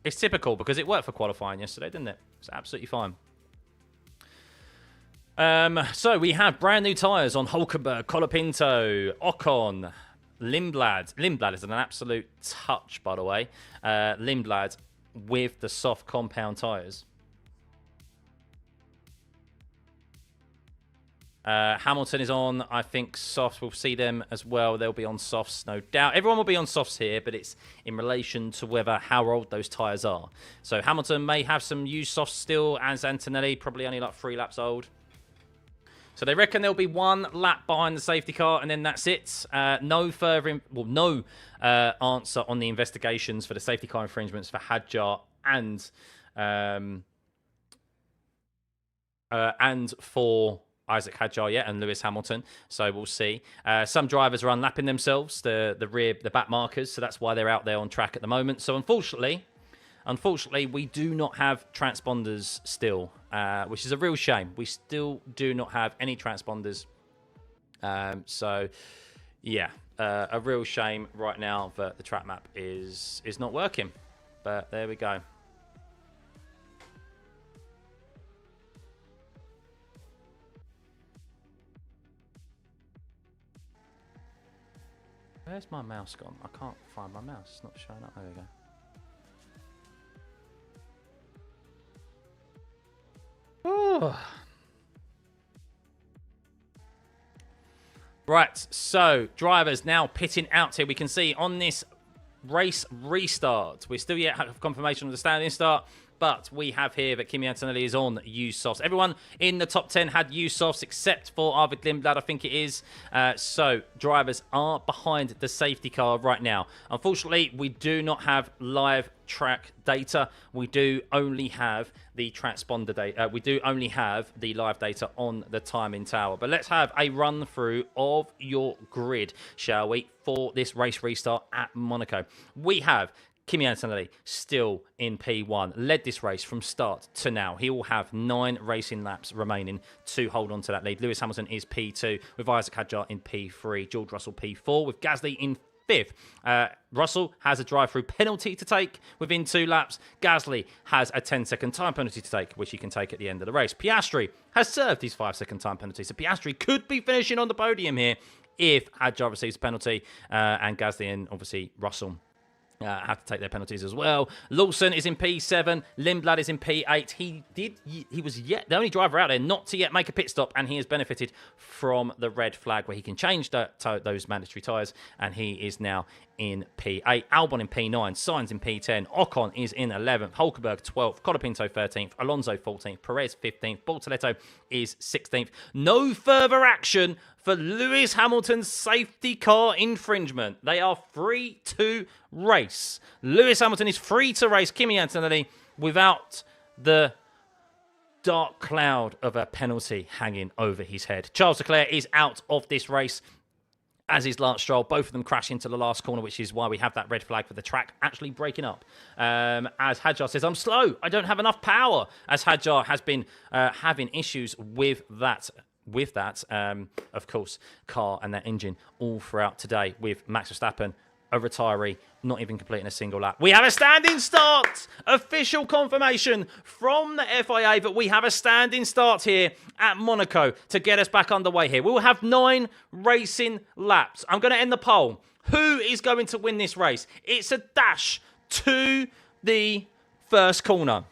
It's typical because it worked for qualifying yesterday, didn't it? It's absolutely fine. So we have brand new tyres on Hulkenberg, Colapinto, Ocon, Lindblad. Lindblad is an absolute touch, by the way. Lindblad with the soft compound tyres. Hamilton is on, I think, softs. We'll see them as well. They'll be on softs, no doubt. Everyone will be on softs here, but it's in relation to how old those tyres are. So Hamilton may have some used softs still, as Antonelli, probably only like 3 laps old. So they reckon there'll be 1 lap behind the safety car, and then that's it. No further, answer on the investigations for the safety car infringements for Hadjar and for Isaac Hadjar, and Lewis Hamilton. So we'll see. Some drivers are unlapping themselves, the back markers, so that's why they're out there on track at the moment. So unfortunately, we do not have transponders still, which is a real shame. We still do not have any transponders. So yeah, a real shame right now that the track map is not working. But there we go. Where's my mouse gone? I can't find my mouse. It's not showing up. There we go. Oh. Right, so drivers now pitting out here. We can see on this race restart, we still yet have confirmation of the standing start, but we have here that Kimi Antonelli is on used softs. Everyone in the top 10 had used softs except for Arvid Lindblad, I think it is. So drivers are behind the safety car right now. Unfortunately, we do not have live track data. We do only have the transponder data. We do only have the live data on the timing tower. But let's have a run through of your grid, shall we, for this race restart at Monaco. We have Kimi Antonelli still in P1, led this race from start to now. He will have 9 racing laps remaining to hold on to that lead. Lewis Hamilton is P2 with Isaac Hadjar in P3, George Russell P4 with Gasly in 5th. Russell has a drive-through penalty to take within 2 laps. Gasly has a 10-second time penalty to take, which he can take at the end of the race. Piastri has served his 5-second time penalty, so Piastri could be finishing on the podium here if Hadjar receives a penalty, and Gasly and obviously Russell have to take their penalties as well. Lawson is in P7. Lindblad is in P8. He was yet the only driver out there not to yet make a pit stop, and he has benefited from the red flag where he can change those mandatory tyres, and he is now in P8. Albon in P9. Sainz in P10. Ocon is in 11th. Hulkenberg 12th. Colapinto 13th. Alonso 14th. Perez 15th. Bortoletto is 16th. No further action for Lewis Hamilton's safety car infringement. They are free to race. Lewis Hamilton is free to race Kimi Antonelli without the dark cloud of a penalty hanging over his head. Charles Leclerc is out of this race, as is Lance Stroll. Both of them crash into the last corner, which is why we have that red flag for the track actually breaking up. As Hadjar says, I'm slow. I don't have enough power. As Hadjar has been having issues with that. Of course, car and that engine all throughout today, with Max Verstappen, a retiree, not even completing a single lap. We have a standing start! Official confirmation from the FIA that we have a standing start here at Monaco to get us back underway here. We will have 9 racing laps. I'm going to end the poll. Who is going to win this race? It's a dash to the first corner.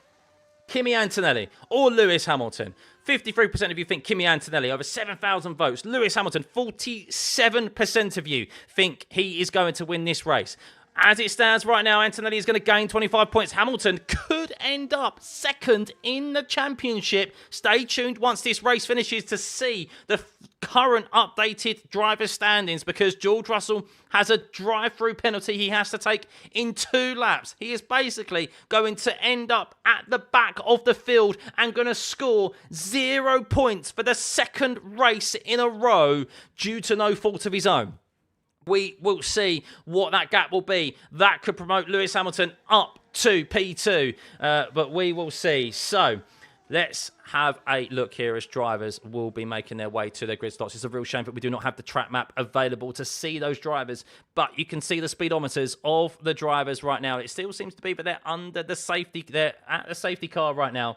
Kimi Antonelli or Lewis Hamilton? 53% of you think Kimi Antonelli, over 7,000 votes. Lewis Hamilton, 47% of you think he is going to win this race. As it stands right now, Antonelli is going to gain 25 points. Hamilton could end up second in the championship. Stay tuned once this race finishes to see the current updated driver standings, because George Russell has a drive-through penalty he has to take in 2 laps. He is basically going to end up at the back of the field and going to score 0 points for the second race in a row due to no fault of his own. We will see what that gap will be. That could promote Lewis Hamilton up to P2, but we will see. So let's have a look here as drivers will be making their way to their grid stops. It's a real shame that we do not have the track map available to see those drivers, but you can see the speedometers of the drivers right now. It still seems to be, but they're under the safety. They're at the safety car right now.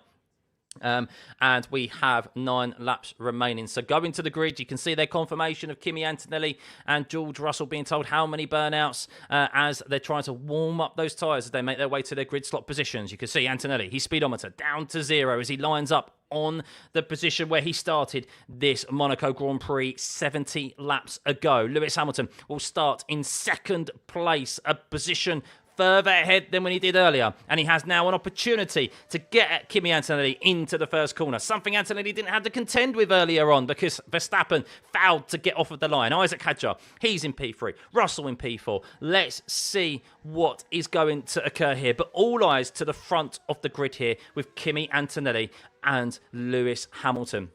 And we have 9 laps remaining. So going to the grid, you can see their confirmation of Kimi Antonelli and George Russell being told how many burnouts as they're trying to warm up those tyres as they make their way to their grid slot positions. You can see Antonelli, his speedometer down to 0 as he lines up on the position where he started this Monaco Grand Prix 70 laps ago. Lewis Hamilton will start in 2nd place, a position further ahead than when he did earlier, and he has now an opportunity to get at Kimi Antonelli into the first corner, something Antonelli didn't have to contend with earlier on because Verstappen failed to get off of the line. Isaac Hadjar, he's in P3, Russell in P4. Let's see what is going to occur here, but all eyes to the front of the grid here with Kimi Antonelli and Lewis Hamilton.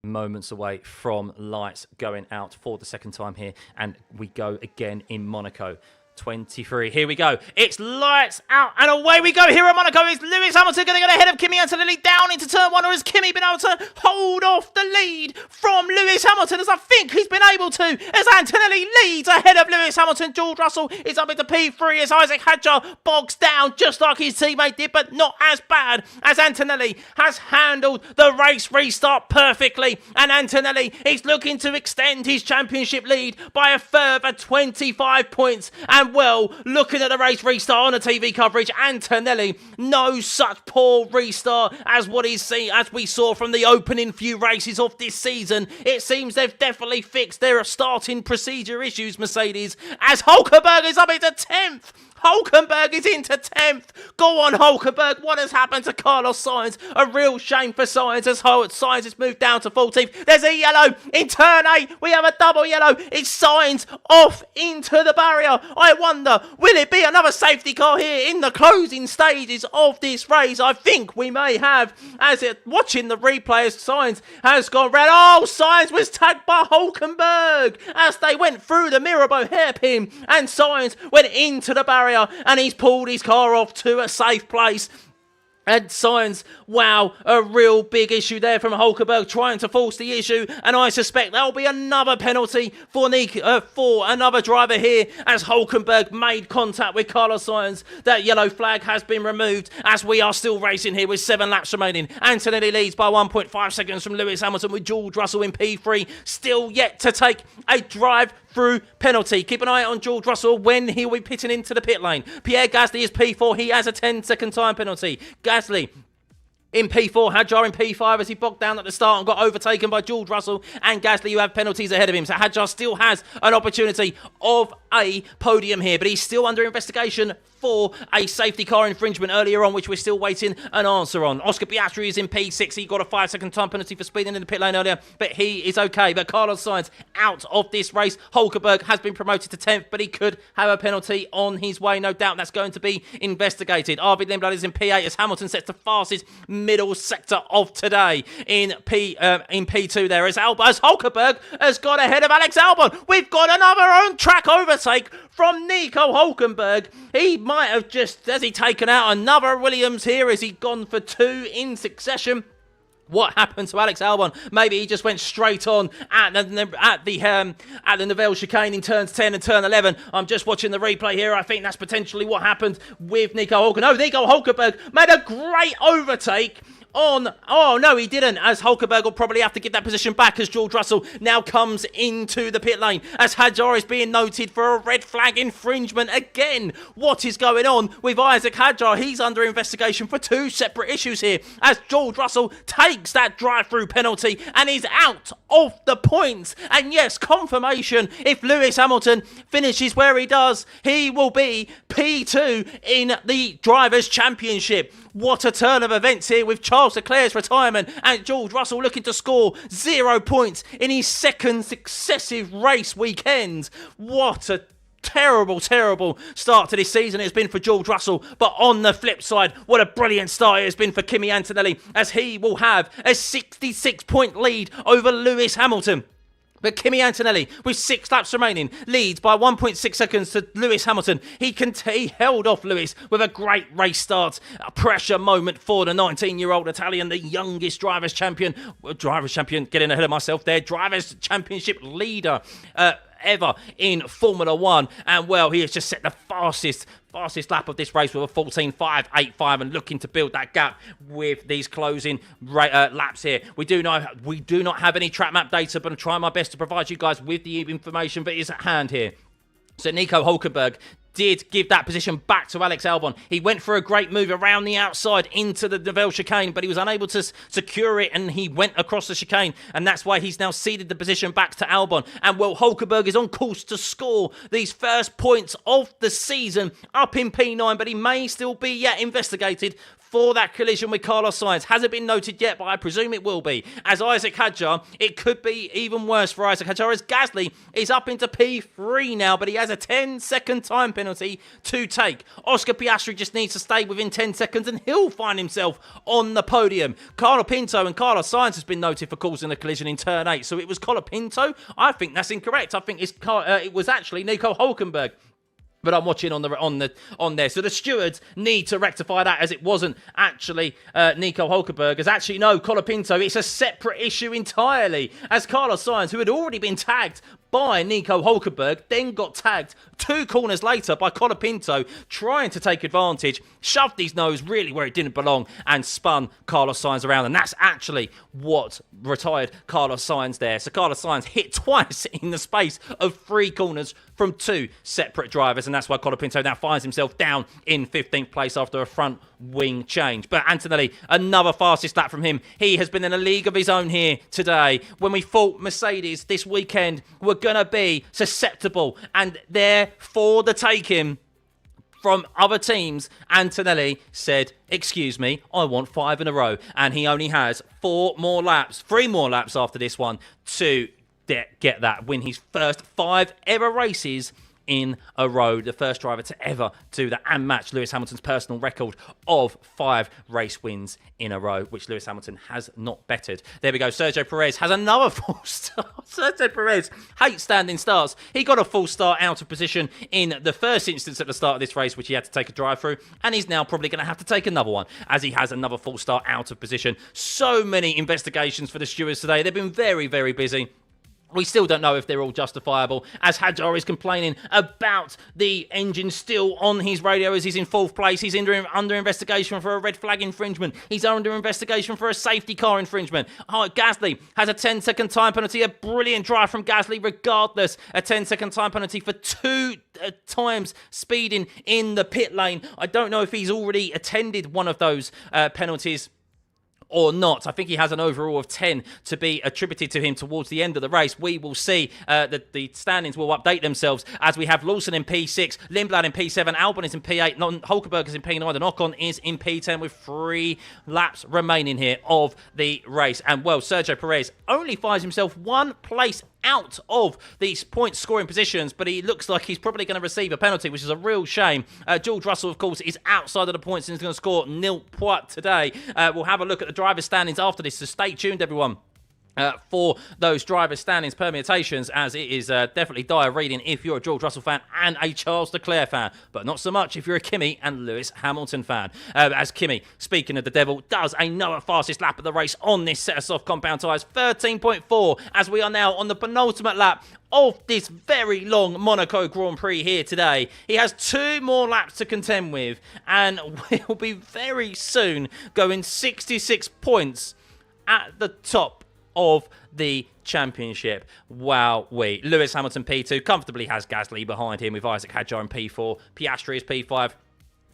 Moments away from lights going out for the second time here, and we go again in Monaco 23. Here we go. It's lights out and away we go here at Monaco. Is Lewis Hamilton going to get ahead of Kimi Antonelli down into turn 1, or has Kimi been able to hold off the lead from Lewis Hamilton, as I think he's been able to, as Antonelli leads ahead of Lewis Hamilton. George Russell is up into P3 as Isaac Hadjar bogs down just like his teammate did, but not as bad, as Antonelli has handled the race restart perfectly, and Antonelli is looking to extend his championship lead by a further 25 points. And well, looking at the race restart on the TV coverage, Antonelli, no such poor restart as what he's seen, as we saw from the opening few races of this season. It seems they've definitely fixed their starting procedure issues, Mercedes, as Hulkenberg is up into 10th. Hulkenberg is into 10th. Go on, Hulkenberg. What has happened to Carlos Sainz? A real shame for Sainz, as Sainz has moved down to 14th. There's a yellow in turn 8. We have a double yellow. It's Sainz off into the barrier. I wonder, will it be another safety car here in the closing stages of this race? I think we may have, as watching the replay as Sainz has gone red. Oh, Sainz was tagged by Hulkenberg as they went through the Mirabeau hairpin, and Sainz went into the barrier, and he's pulled his car off to a safe place. And Sainz, wow, a real big issue there from Hulkenberg trying to force the issue, and I suspect there'll be another penalty for another driver here as Hulkenberg made contact with Carlos Sainz. That yellow flag has been removed as we are still racing here with 7 laps remaining. Antonelli leads by 1.5 seconds from Lewis Hamilton, with George Russell in P3, still yet to take a drive-through penalty. Keep an eye on George Russell when he'll be pitting into the pit lane. Pierre Gasly is P4. He has a 10-second time penalty. Gasly in P4, Hadjar in P5 as he bogged down at the start and got overtaken by George Russell and Gasly, who have penalties ahead of him. So Hadjar still has an opportunity of a podium here, but he's still under investigation for a safety car infringement earlier on, which we're still waiting an answer on. Oscar Piastri is in P6. He got a 5-second time penalty for speeding in the pit lane earlier, but he is okay. But Carlos Sainz out of this race. Hulkenberg has been promoted to 10th, but he could have a penalty on his way. No doubt that's going to be investigated. Arvid Lindblad is in P8 as Hamilton sets the fastest middle sector of today in P2 there, as Hulkenberg has got ahead of Alex Albon. We've got another on-track overtake from Nico Hulkenberg. He might have just, has he taken out another Williams here? Has he gone for 2 in succession? What happened to Alex Albon? Maybe he just went straight on at the Nivelle chicane in turns 10 and turn 11. I'm just watching the replay here. I think that's potentially what happened with Nico Hulkenberg. No, Nico Hulkenberg made a great overtake on, oh no he didn't, as Hulkenberg will probably have to get that position back as George Russell now comes into the pit lane as Hadjar is being noted for a red flag infringement again. What is going on with Isaac Hadjar? He's under investigation for 2 separate issues here as George Russell takes that drive-through penalty and is out of the points. And yes, confirmation, if Lewis Hamilton finishes where he does, he will be P2 in the Drivers' Championship. What a turn of events here with Charles Leclerc's retirement and George Russell looking to score 0 points in his 2nd successive race weekend. What a terrible start to this season it's been for George Russell, but on the flip side, what a brilliant start it has been for Kimi Antonelli, as he will have a 66-point lead over Lewis Hamilton. But Kimi Antonelli, with 6 laps remaining, leads by 1.6 seconds to Lewis Hamilton. He held off Lewis with a great race start. A pressure moment for the 19-year-old Italian, the youngest Drivers' Champion, getting ahead of myself there, Drivers' Championship leader. ever in Formula 1. And, well, he has just set the fastest lap of this race with a 14.585 and looking to build that gap with these closing laps here. We do not have any track map data, but I'm trying my best to provide you guys with the information that is at hand here. So Nico Hülkenberg did give that position back to Alex Albon. He went for a great move around the outside into the Neville chicane, but he was unable to secure it, and he went across the chicane, and that's why he's now ceded the position back to Albon. And, well, Hülkenberg is on course to score these first points of the season up in P9, but he may still be yet investigated for that collision with Carlos Sainz. Hasn't been noted yet, but I presume it will be. As Isaac Hadjar, it could be even worse for Isaac Hadjar, as Gasly is up into P3 now, but he has a 10-second time penalty to take. Oscar Piastri just needs to stay within 10 seconds and he'll find himself on the podium. Carlo Pinto and Carlos Sainz has been noted for causing a collision in turn 8, so it was Carlo Pinto? I think that's incorrect. I think it was actually Nico Hülkenberg. But I'm watching on there. So the stewards need to rectify that, as it wasn't actually Nico Hülkenberg. As actually, no, Colapinto. It's a separate issue entirely. As Carlos Sainz, who had already been tagged by Nico Hülkenberg, then got tagged 2 corners later by Colapinto, trying to take advantage, shoved his nose really where it didn't belong, and spun Carlos Sainz around. And that's actually what retired Carlos Sainz there. So Carlos Sainz hit twice in the space of 3 corners from 2 separate drivers, and that's why Colapinto now finds himself down in 15th place after a front wing change. But Antonelli, another fastest lap from him. He has been in a league of his own here today. When we thought Mercedes this weekend were going to be susceptible and there for the taking from other teams, Antonelli said, excuse me, I want 5 in a row. And he only has 3 more laps after this one to get that, win his first 5 ever races in a row. The first driver to ever do that and match Lewis Hamilton's personal record of 5 race wins in a row, which Lewis Hamilton has not bettered. There we go. Sergio Perez has another full start. Sergio Perez hates standing starts. He got a full start out of position in the first instance at the start of this race, which he had to take a drive through, and he's now probably going to have to take another one as he has another full start out of position. So many investigations for the stewards today. They've been very, very busy. We still don't know if they're all justifiable, as Hadjar is complaining about the engine still on his radio as he's in 4th place. He's under investigation for a red flag infringement. He's under investigation for a safety car infringement. Gasly has a 10-second time penalty. A brilliant drive from Gasly regardless. A 10-second time penalty for 2 times speeding in the pit lane. I don't know if he's already attended one of those penalties or not. I think he has an overall of 10 to be attributed to him towards the end of the race. We will see that the standings will update themselves as we have Lawson in P6, Lindblad in P7, Albon is in P8, Hülkenberg is in P9, and Ocon is in P10 with 3 laps remaining here of the race. And, well, Sergio Perez only finds himself 1 place out of these point scoring positions, but he looks like he's probably going to receive a penalty, which is a real shame. George Russell, of course, is outside of the points and is going to score 0 points today. We'll have a look at the driver's standings after this, so stay tuned, everyone. For those driver standings permutations, as it is definitely dire reading if you're a George Russell fan and a Charles Leclerc fan, but not so much if you're a Kimi and Lewis Hamilton fan. As Kimi, speaking of the devil, does another fastest lap of the race on this set of soft compound tyres, 13.4, as we are now on the penultimate lap of this very long Monaco Grand Prix here today. He has 2 more laps to contend with and will be very soon going 66 points at the top of the championship. Wow, Lewis Hamilton P2 comfortably has Gasly behind him with Isaac Hadjar in P4. Piastri is P5.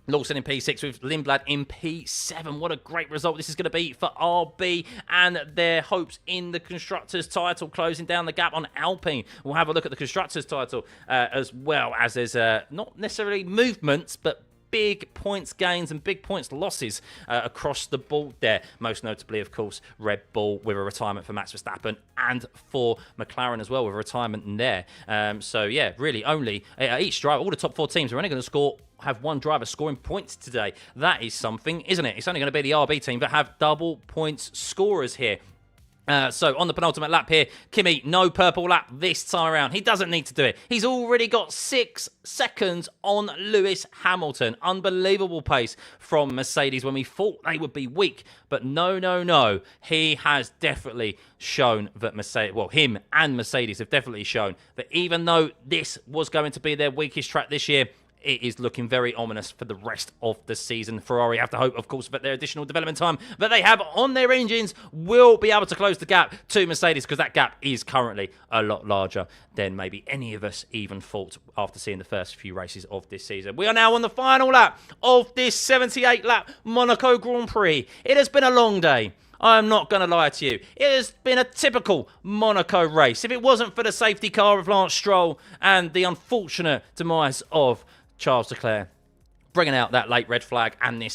Lawson in P6 with Lindblad in P7. What a great result this is going to be for RB and their hopes in the Constructors' title, closing down the gap on Alpine. We'll have a look at the Constructors' title as well, as there's not necessarily movements, but big points gains and big points losses across the board there. Most notably, of course, Red Bull with a retirement for Max Verstappen and for McLaren as well with a retirement in there. So, yeah, really only each driver, all the top 4 teams are only going to have 1 driver scoring points today. That is something, isn't it? It's only going to be the RB team that have double points scorers here. So on the penultimate lap here, Kimi, no purple lap this time around. He doesn't need to do it. He's already got 6 seconds on Lewis Hamilton. Unbelievable pace from Mercedes when we thought they would be weak. But no. He has definitely shown that Mercedes, well, him and Mercedes have definitely shown that even though this was going to be their weakest track this year, it is looking very ominous for the rest of the season. Ferrari have to hope, of course, that their additional development time that they have on their engines will be able to close the gap to Mercedes, because that gap is currently a lot larger than maybe any of us even thought after seeing the first few races of this season. We are now on the final lap of this 78-lap Monaco Grand Prix. It has been a long day. I'm not going to lie to you. It has been a typical Monaco race. If it wasn't for the safety car of Lance Stroll and the unfortunate demise of Charles Leclerc bringing out that late red flag and this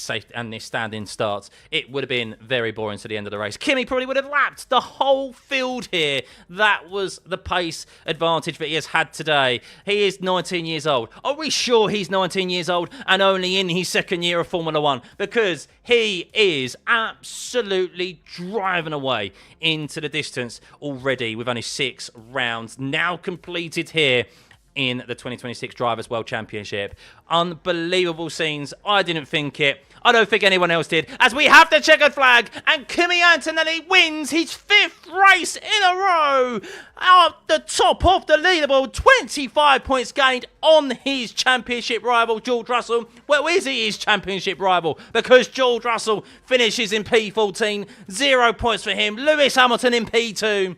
standing start, it would have been very boring to the end of the race. Kimi probably would have lapped the whole field here. That was the pace advantage that he has had today. He is 19 years old. Are we sure he's 19 years old and only in his second year of Formula One? Because he is absolutely driving away into the distance already with only 6 rounds now completed here in the 2026 Drivers' World Championship. Unbelievable scenes. I didn't think it. I don't think anyone else did. As we have the checkered flag, and Kimi Antonelli wins his 5th race in a row. At the top of the leaderboard, 25 points gained on his championship rival, George Russell. Well, is he his championship rival? Because George Russell finishes in P14. 0 points for him. Lewis Hamilton in P2.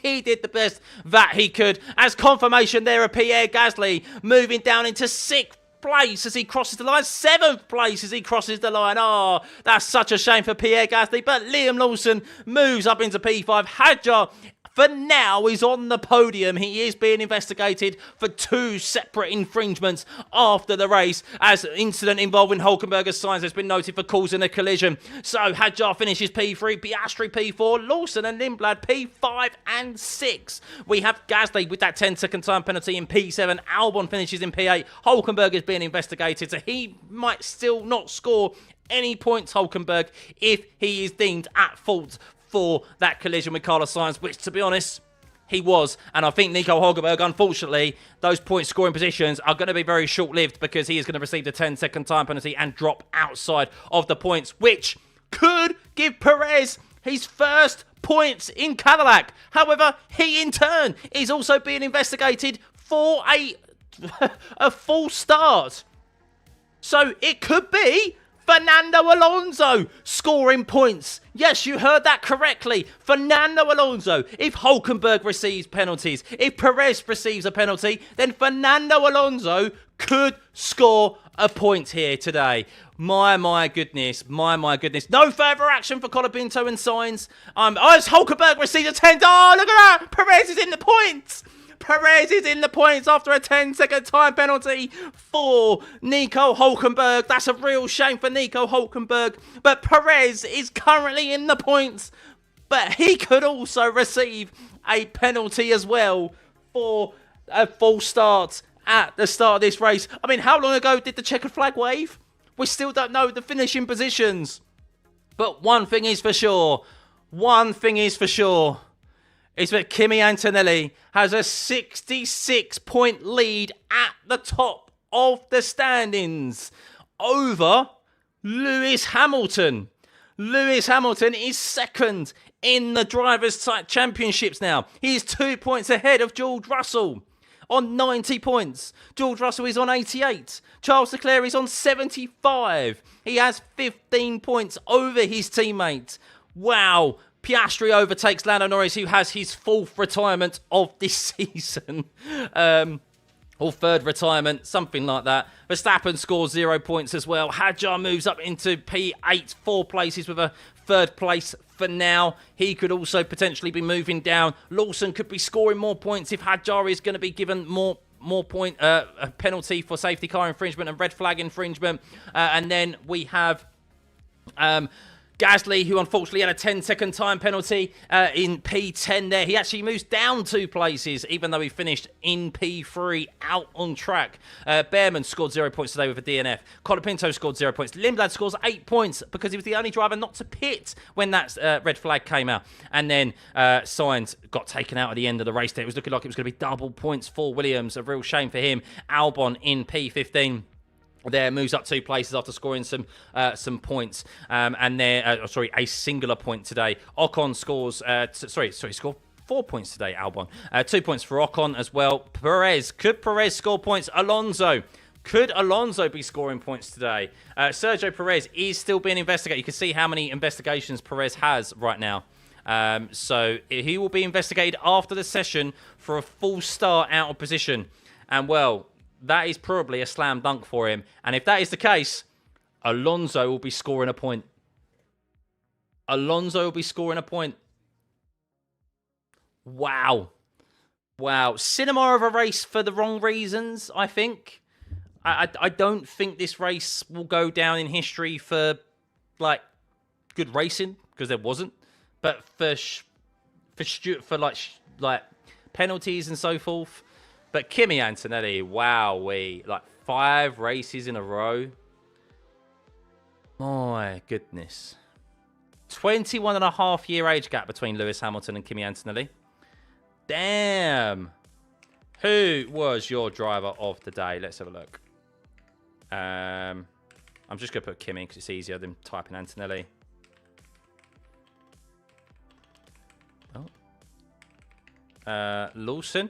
He did the best that he could. As confirmation there of Pierre Gasly moving down into 6th place as he crosses the line. 7th place as he crosses the line. Oh, that's such a shame for Pierre Gasly. But Liam Lawson moves up into P5. Hadjar, for now, is on the podium. He is being investigated for 2 separate infringements after the race, as incident involving Hulkenberg's signs has been noted for causing a collision. So Hadjar finishes P3, Piastri P4, Lawson and Lindblad P5 and 6. We have Gasly with that 10-second time penalty in P7. Albon finishes in P8. Hulkenberg is being investigated, so he might still not score any points, Hulkenberg, if he is deemed at fault for that collision with Carlos Sainz, which, to be honest, he was. And I think Nico Hulkenberg, unfortunately, those point scoring positions are going to be very short-lived, because he is going to receive the 10-second time penalty and drop outside of the points, which could give Perez his first points in Cadillac. However, he in turn is also being investigated for a false start. So it could be Fernando Alonso scoring points. Yes, you heard that correctly. Fernando Alonso. If Hulkenberg receives penalties, if Perez receives a penalty, then Fernando Alonso could score a point here today. My goodness. No further action for Colapinto and Sainz. As Hulkenberg receives a 10. Oh, look at that. Perez is in the points. Perez is in the points after a 10-second time penalty for Nico Hulkenberg. That's a real shame for Nico Hulkenberg. But Perez is currently in the points. But he could also receive a penalty as well for a false start at the start of this race. I mean, how long ago did the checkered flag wave? We still don't know the finishing positions. But one thing is for sure. Is that Kimi Antonelli has a 66-point lead at the top of the standings over Lewis Hamilton. Lewis Hamilton is second in the Drivers' Championships now. He is 2 points ahead of George Russell on 90 points. George Russell is on 88. Charles Leclerc is on 75. He has 15 points over his teammate. Wow. Piastri overtakes Lando Norris, who has his 4th retirement of this season. Or 3rd retirement, something like that. Verstappen scores 0 points as well. Hadjar moves up into P8, 4 places with a 3rd place for now. He could also potentially be moving down. Lawson could be scoring more points if Hadjar is going to be given more point a penalty for safety car infringement and red flag infringement. And then we have Gasly, who unfortunately had a 10-second time penalty in P10 there. He actually moves down 2 places, even though he finished in P3 out on track. Behrman scored 0 points today with a DNF. Colapinto scored 0 points. Lindblad scores 8 points because he was the only driver not to pit when that red flag came out. And then Sainz got taken out at the end of the race there. It was looking like it was going to be double points for Williams. A real shame for him. Albon in P15. There moves up 2 places after scoring some points, and there, a singular point today. Ocon scores, scored 4 points today. Albon, 2 points for Ocon as well. Could Perez score points? Could Alonso be scoring points today? Sergio Perez is still being investigated. You can see how many investigations Perez has right now. So he will be investigated after the session for a full start out of position, and well, that is probably a slam dunk for him. And if that is the case, Alonso will be scoring a point. Wow. Cinema of a race for the wrong reasons, I think. I don't think this race will go down in history for, like, good racing, because there wasn't. But for penalties and so forth. But Kimi Antonelli, wowee, like 5 races in a row. My goodness. 21.5-year age gap between Lewis Hamilton and Kimi Antonelli. Damn. Who was your driver of the day? Let's have a look. I'm just going to put Kimi because it's easier than typing Antonelli. Lawson.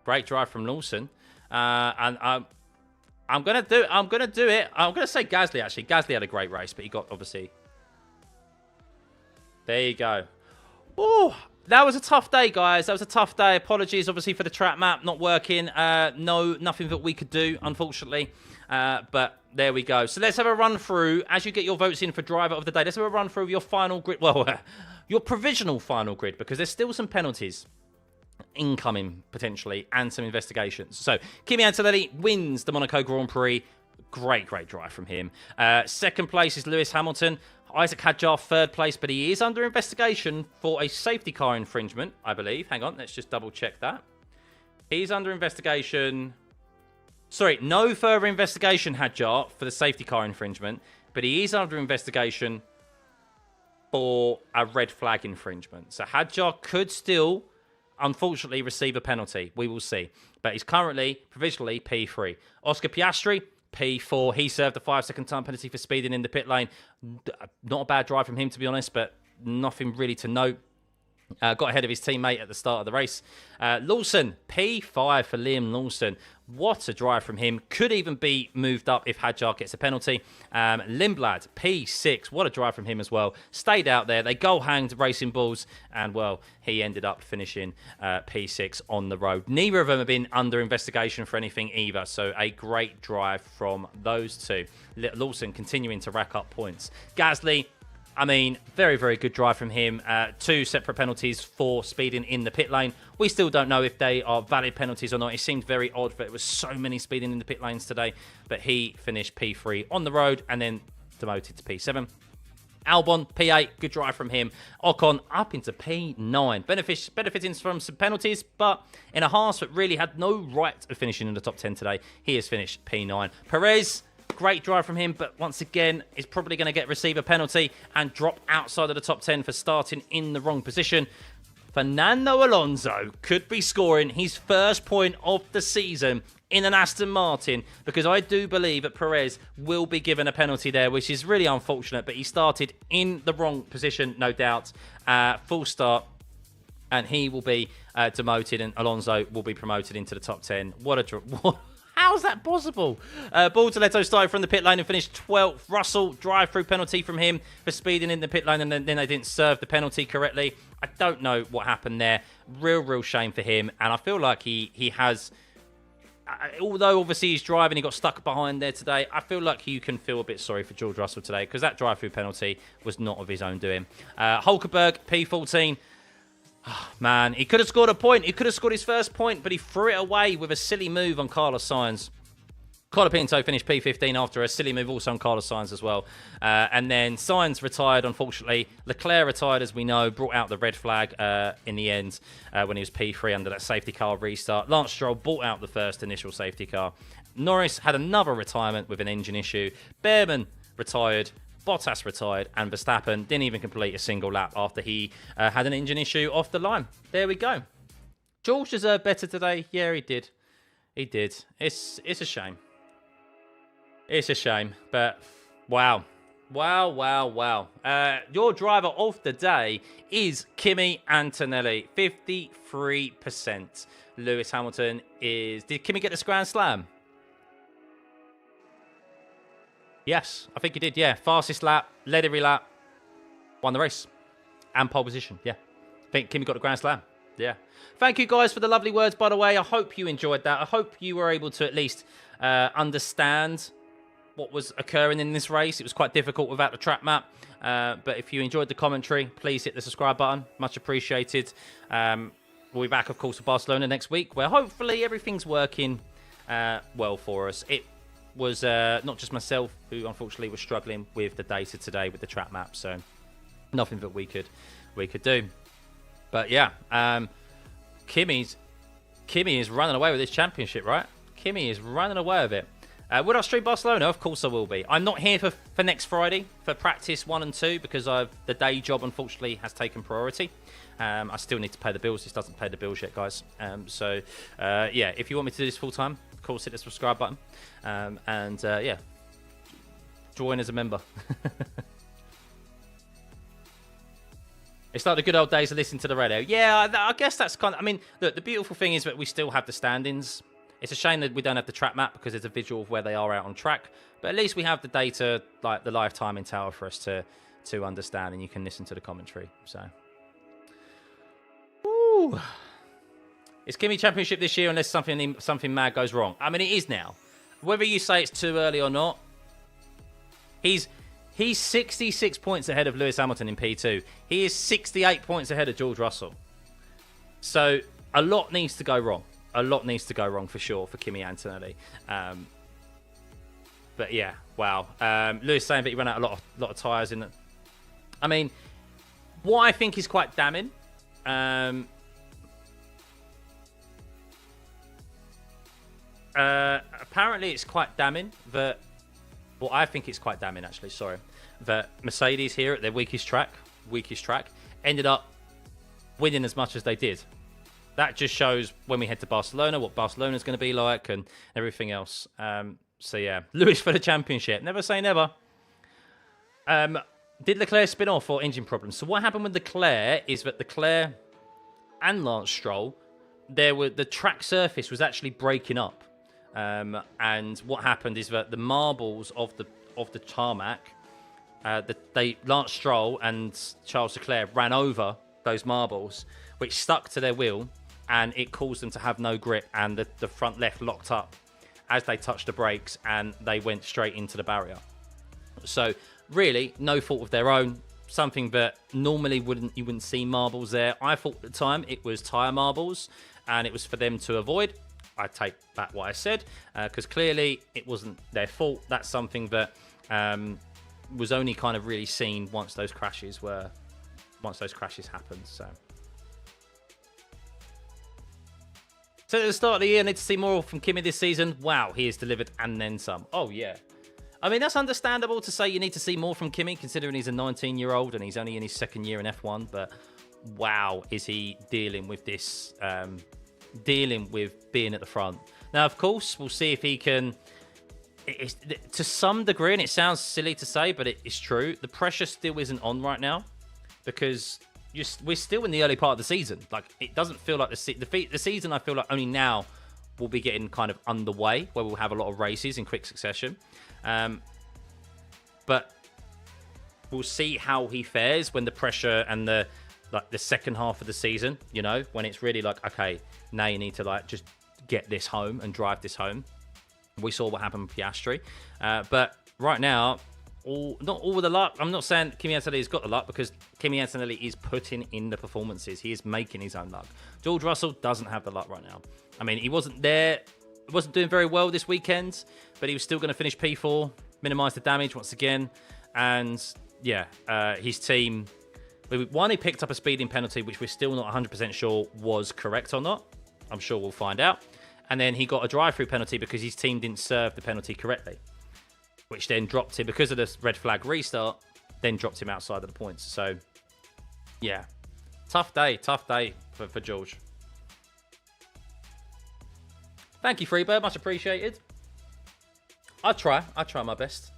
Great drive from Lawson. And I'm gonna do it. I'm gonna say Gasly actually. Gasly had a great race, but he got obviously. There you go. Oh, that was a tough day, guys. That was a tough day. Apologies, obviously, for the track map not working. Nothing that we could do, unfortunately. But there we go. So let's have a run through as you get your votes in for driver of the day. Let's have a run through your final grid. Well, your provisional final grid, because there's still some penalties incoming potentially and some investigations. So Kimi Antonelli wins the Monaco Grand Prix. Great drive from him. Second place is Lewis Hamilton. Isaac Hadjar, 3rd place, but he is under investigation for a safety car infringement, I believe. Hang on, let's just double check that. He's under investigation. Sorry, no further investigation, Hadjar, for the safety car infringement, but he is under investigation for a red flag infringement. So Hadjar could still, unfortunately, receive a penalty. We will see. But he's currently, provisionally, P3. Oscar Piastri, P4. He served a 5-second time penalty for speeding in the pit lane. Not a bad drive from him, to be honest, but nothing really to note. Got ahead of his teammate at the start of the race. Lawson, P5 for Liam Lawson. What a drive from him. Could even be moved up if Hadjar gets a penalty. Lindblad, P6. What a drive from him as well. Stayed out there. They goal-hanged Racing Bulls. And, well, he ended up finishing P6 on the road. Neither of them have been under investigation for anything either. So, a great drive from those two. Lawson continuing to rack up points. Gasly, I mean, very good drive from him. 2 separate penalties for speeding in the pit lane. We still don't know if they are valid penalties or not. It seemed very odd that it was so many speeding in the pit lanes today. But he finished P3 on the road and then demoted to P7. Albon, P8, good drive from him. Ocon up into P9. Benefiting from some penalties, but in a Haas that really had no right of finishing in the top 10 today, he has finished P9. Perez, great drive from him, but once again, is probably going to receive a penalty and drop outside of the top 10 for starting in the wrong position. Fernando Alonso could be scoring his first point of the season in an Aston Martin, because I do believe that Perez will be given a penalty there, which is really unfortunate, but he started in the wrong position, no doubt. Full start, and he will be demoted, and Alonso will be promoted into the top 10. How's that possible? Bortoletto started from the pit lane and finished 12th. Russell, drive-through penalty from him for speeding in the pit lane, and then they didn't serve the penalty correctly. I don't know what happened there. Real shame for him. And I feel like he has, although obviously he's driving, he got stuck behind there today, I feel like you can feel a bit sorry for George Russell today, because that drive-through penalty was not of his own doing. Hulkenberg, P14. Oh, man, he could have scored a point. He could have scored his first point, but he threw it away with a silly move on Carlos Sainz. Colapinto finished P15 after a silly move, also on Carlos Sainz as well. And then Sainz retired, unfortunately. Leclerc retired, as we know, brought out the red flag in the end when he was P3 under that safety car restart. Lance Stroll brought out the first initial safety car. Norris had another retirement with an engine issue. Behrman retired. Bottas retired, and Verstappen didn't even complete a single lap after he had an engine issue off the line. There we go. George deserved better today. Yeah, he did. He did. It's a shame. It's a shame, but wow. Wow. Your driver of the day is Kimi Antonelli, 53%. Lewis Hamilton is... Did Kimi get the Grand Slam? Yes, I think he did, yeah. Fastest lap, led every lap, won the race. And pole position, yeah. I think Kimi got the Grand Slam, yeah. Thank you guys for the lovely words, by the way. I hope you enjoyed that. I hope you were able to at least understand what was occurring in this race. It was quite difficult without the track map. But if you enjoyed the commentary, please hit the subscribe button. Much appreciated. We'll be back, of course, for Barcelona next week, where hopefully everything's working well for us. It was not just myself who, unfortunately, was struggling with the data today with the track map. So nothing that we could do. But yeah, Kimi is running away with this championship, right? Kimi is running away with it. Would I stream Barcelona? Of course I will be. I'm not here for next Friday for practice 1 and 2 because the day job, unfortunately, has taken priority. I still need to pay the bills. This doesn't pay the bills yet, guys. Yeah, if you want me to do this full time, of course, hit the subscribe button. Yeah, join as a member. It's like the good old days of listening to the radio. Yeah, I guess that's kind of... I mean, look, the beautiful thing is that we still have the standings. It's a shame that we don't have the track map because there's a visual of where they are out on track. But at least we have the data, like the live timing tower for us to understand, and you can listen to the commentary. So, ooh. Is Kimi Championship this year unless something mad goes wrong? I mean, it is now. Whether you say it's too early or not, he's 66 points ahead of Lewis Hamilton in P2. He is 68 points ahead of George Russell. So a lot needs to go wrong. A lot needs to go wrong for sure for Kimi Antonelli. But yeah, wow. Lewis saying that he ran out a lot of tyres in it. I mean, what I think is quite damning. Apparently it's quite damning that... Well, I think it's quite damning, actually, sorry. That Mercedes here at their weakest track, ended up winning as much as they did. That just shows when we head to Barcelona, what Barcelona's going to be like and everything else. So, yeah, Lewis for the championship. Never say never. Did Leclerc spin off or engine problems? So what happened with Leclerc is that Leclerc and Lance Stroll, the track surface was actually breaking up. And what happened is that the marbles of the tarmac, Lance Stroll and Charles Leclerc ran over those marbles, which stuck to their wheel, and it caused them to have no grip, and the front left locked up as they touched the brakes, and they went straight into the barrier. So really, no fault of their own. Something that normally you wouldn't see marbles there. I thought at the time it was tyre marbles, and it was for them to avoid. I take back what I said, because clearly it wasn't their fault. That's something that was only kind of really seen once those crashes happened. So at the start of the year, I need to see more from Kimi this season. Wow, he has delivered and then some. Oh yeah, I mean that's understandable to say you need to see more from Kimi, considering he's a 19-year-old and he's only in his second year in F1. But wow, is he dealing with this? Dealing with being at the front. Now, of course, we'll see if he can, to some degree, and it sounds silly to say, but it's true, the pressure still isn't on right now because we're still in the early part of the season. Like, it doesn't feel like the season, I feel like only now will be getting kind of underway, where we'll have a lot of races in quick succession. But we'll see how he fares when the pressure and the second half of the season, you know, when it's really like, okay, now you need to just get this home and drive this home. We saw what happened with Piastri. But right now, not all the luck. I'm not saying Kimi Antonelli's got the luck, because Kimi Antonelli is putting in the performances. He is making his own luck. George Russell doesn't have the luck right now. I mean, he wasn't there wasn't doing very well this weekend, but he was still going to finish P4, minimise the damage once again. And yeah, his team, one, he picked up a speeding penalty, which we're still not 100% sure was correct or not. I'm sure we'll find out. And then he got a drive-through penalty because his team didn't serve the penalty correctly, which then dropped him, because of the red flag restart, then dropped him outside of the points. So yeah, tough day for George. Thank you, Freebird. Much appreciated. I try my best.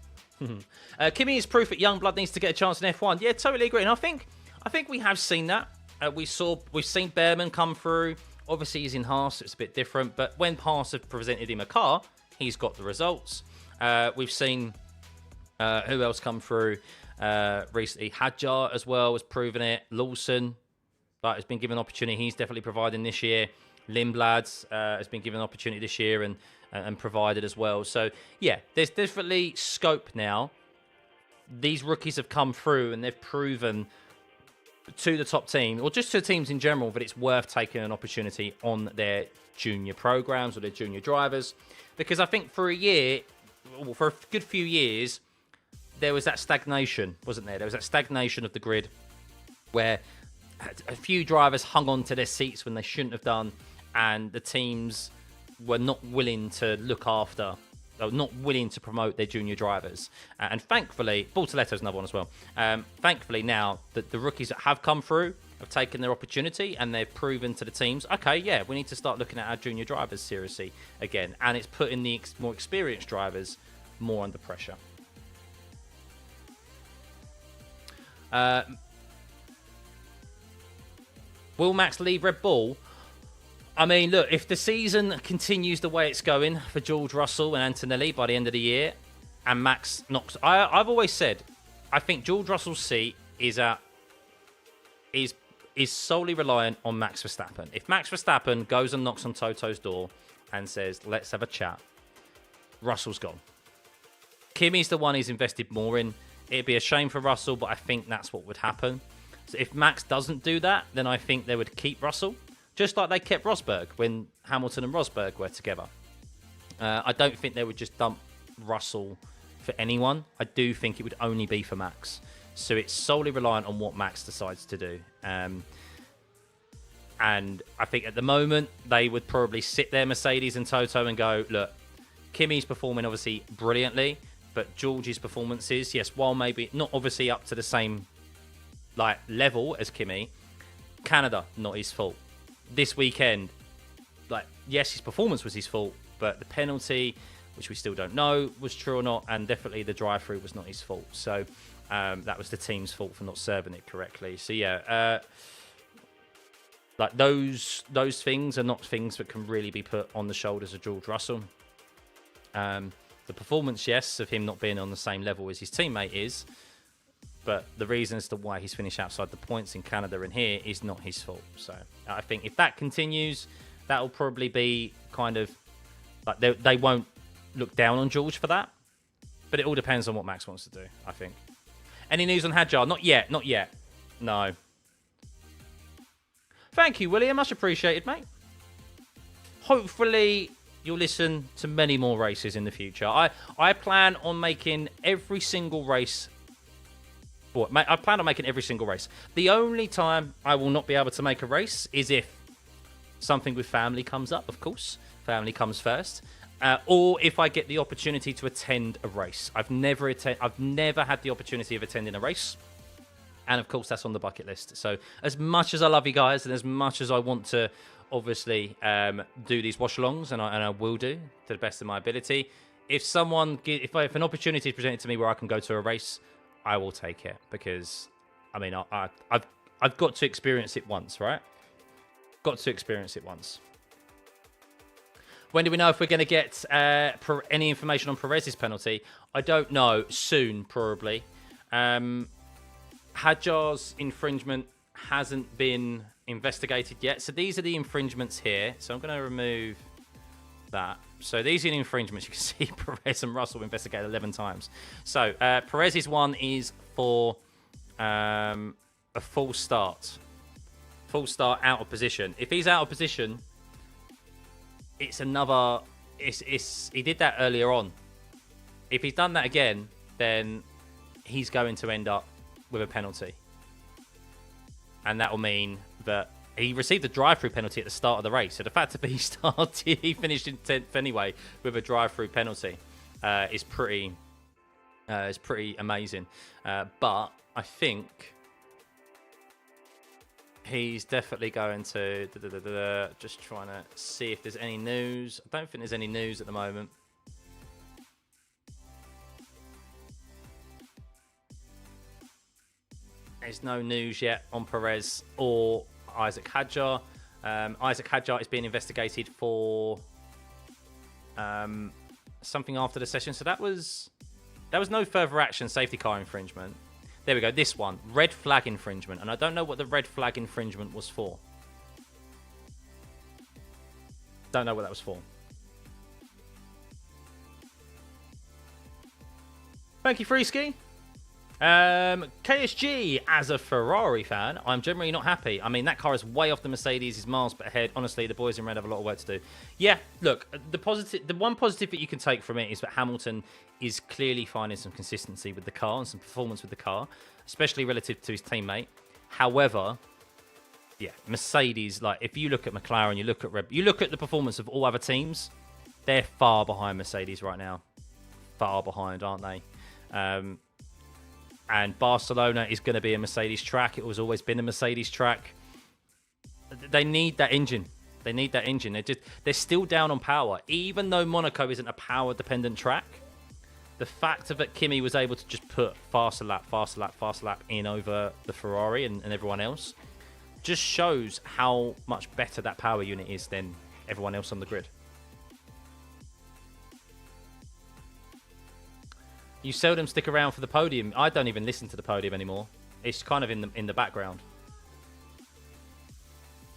Kimi is proof that Youngblood needs to get a chance in F1. Yeah, totally agree. And I think we have seen that. We've seen Behrman come through. Obviously, he's in Haas, so it's a bit different. But when Haas have presented him a car, he's got the results. We've seen who else come through recently. Hadjar as well has proven it. Lawson has been given an opportunity. He's definitely providing this year. Lindblad has been given an opportunity this year and provided as well. So, yeah, there's definitely scope now. These rookies have come through and they've proven to the top team, or just to teams in general, that it's worth taking an opportunity on their junior programs or their junior drivers. Because I think for a good few years, there was that stagnation, wasn't there? There was that stagnation of the grid where a few drivers hung on to their seats when they shouldn't have done, and the teams were not willing to look after, or not willing to promote their junior drivers. And thankfully, Bortoletto's another one as well. Thankfully now that the rookies that have come through have taken their opportunity and they've proven to the teams, okay, yeah, we need to start looking at our junior drivers seriously again. And it's putting the more experienced drivers more under pressure. Will Max leave Red Bull? I mean, look, if the season continues the way it's going for George Russell and Antonelli by the end of the year, and Max knocks... I've always said, I think George Russell's seat is solely reliant on Max Verstappen. If Max Verstappen goes and knocks on Toto's door and says, let's have a chat, Russell's gone. Kimi's the one he's invested more in. It'd be a shame for Russell, but I think that's what would happen. So if Max doesn't do that, then I think they would keep Russell. Just like they kept Rosberg when Hamilton and Rosberg were together. I don't think they would just dump Russell for anyone. I do think it would only be for Max. So it's solely reliant on what Max decides to do. And I think at the moment, they would probably sit there, Mercedes and Toto, and go, look, Kimi's performing obviously brilliantly, but George's performances, yes, while maybe not obviously up to the same level as Kimi, Canada, not his fault. This weekend, yes, his performance was his fault, but the penalty, which we still don't know was true or not, and definitely the drive-through was not his fault. So that was the team's fault for not serving it correctly. So yeah, those things are not things that can really be put on the shoulders of George Russell. The performance, yes, of him not being on the same level as his teammate is, but the reason as to why he's finished outside the points in Canada and here is not his fault. So I think if that continues, that will probably be kind of they won't look down on George for that. But it all depends on what Max wants to do, I think. Any news on Hadjar? Not yet. No. Thank you, William. Much appreciated, mate. Hopefully you'll listen to many more races in the future. I plan on making every single race. I plan on making every single race. The only time I will not be able to make a race is if something with family comes up, of course. Family comes first. Or if I get the opportunity to attend a race. I've never had the opportunity of attending a race. And of course, that's on the bucket list. So as much as I love you guys and as much as I want to obviously do these watch-alongs, and I will do to the best of my ability, if an opportunity is presented to me where I can go to a race, I will take it, because I mean I've got to experience it once, right? Got to experience it once. When do we know if we're going to get any information on Perez's penalty? I don't know. Soon, probably. Hadjar's infringement hasn't been investigated yet. So these are the infringements here. So I'm going to remove that. So these are the infringements. You can see Perez and Russell investigated 11 times. So Perez's one is for a full start. Full start out of position. If he's out of position, it's another he did that earlier on. If he's done that again, then he's going to end up with a penalty. And that will mean that he received a drive-through penalty at the start of the race. So the fact that he finished in 10th anyway with a drive-through penalty is pretty amazing. But I think he's definitely going to... just trying to see if there's any news. I don't think there's any news at the moment. There's no news yet on Perez or Isaac Hadjar. Isaac Hadjar is being investigated for something after the session. So that was no further action, safety car infringement. There we go, this one, red flag infringement. And I don't know what the red flag infringement was for. Don't know what that was for. Thank you, Freeski. KSG, as a Ferrari fan, I'm generally not happy. I mean, that car is way off the Mercedes, is miles ahead. Honestly, the boys in red have a lot of work to do. Yeah, look, the one positive that you can take from it is that Hamilton is clearly finding some consistency with the car and some performance with the car, especially relative to his teammate. However, yeah, Mercedes, like, if you look at McLaren, you look at Red, you look at the performance of all other teams, they're far behind Mercedes right now. Far behind, aren't they? And Barcelona is going to be a Mercedes track. It has always been a Mercedes track. They need that engine. They need that engine. They're still down on power. Even though Monaco isn't a power-dependent track, the fact that Kimi was able to just put faster lap in over the Ferrari and everyone else just shows how much better that power unit is than everyone else on the grid. You seldom stick around for the podium. I don't even listen to the podium anymore. It's kind of in the background.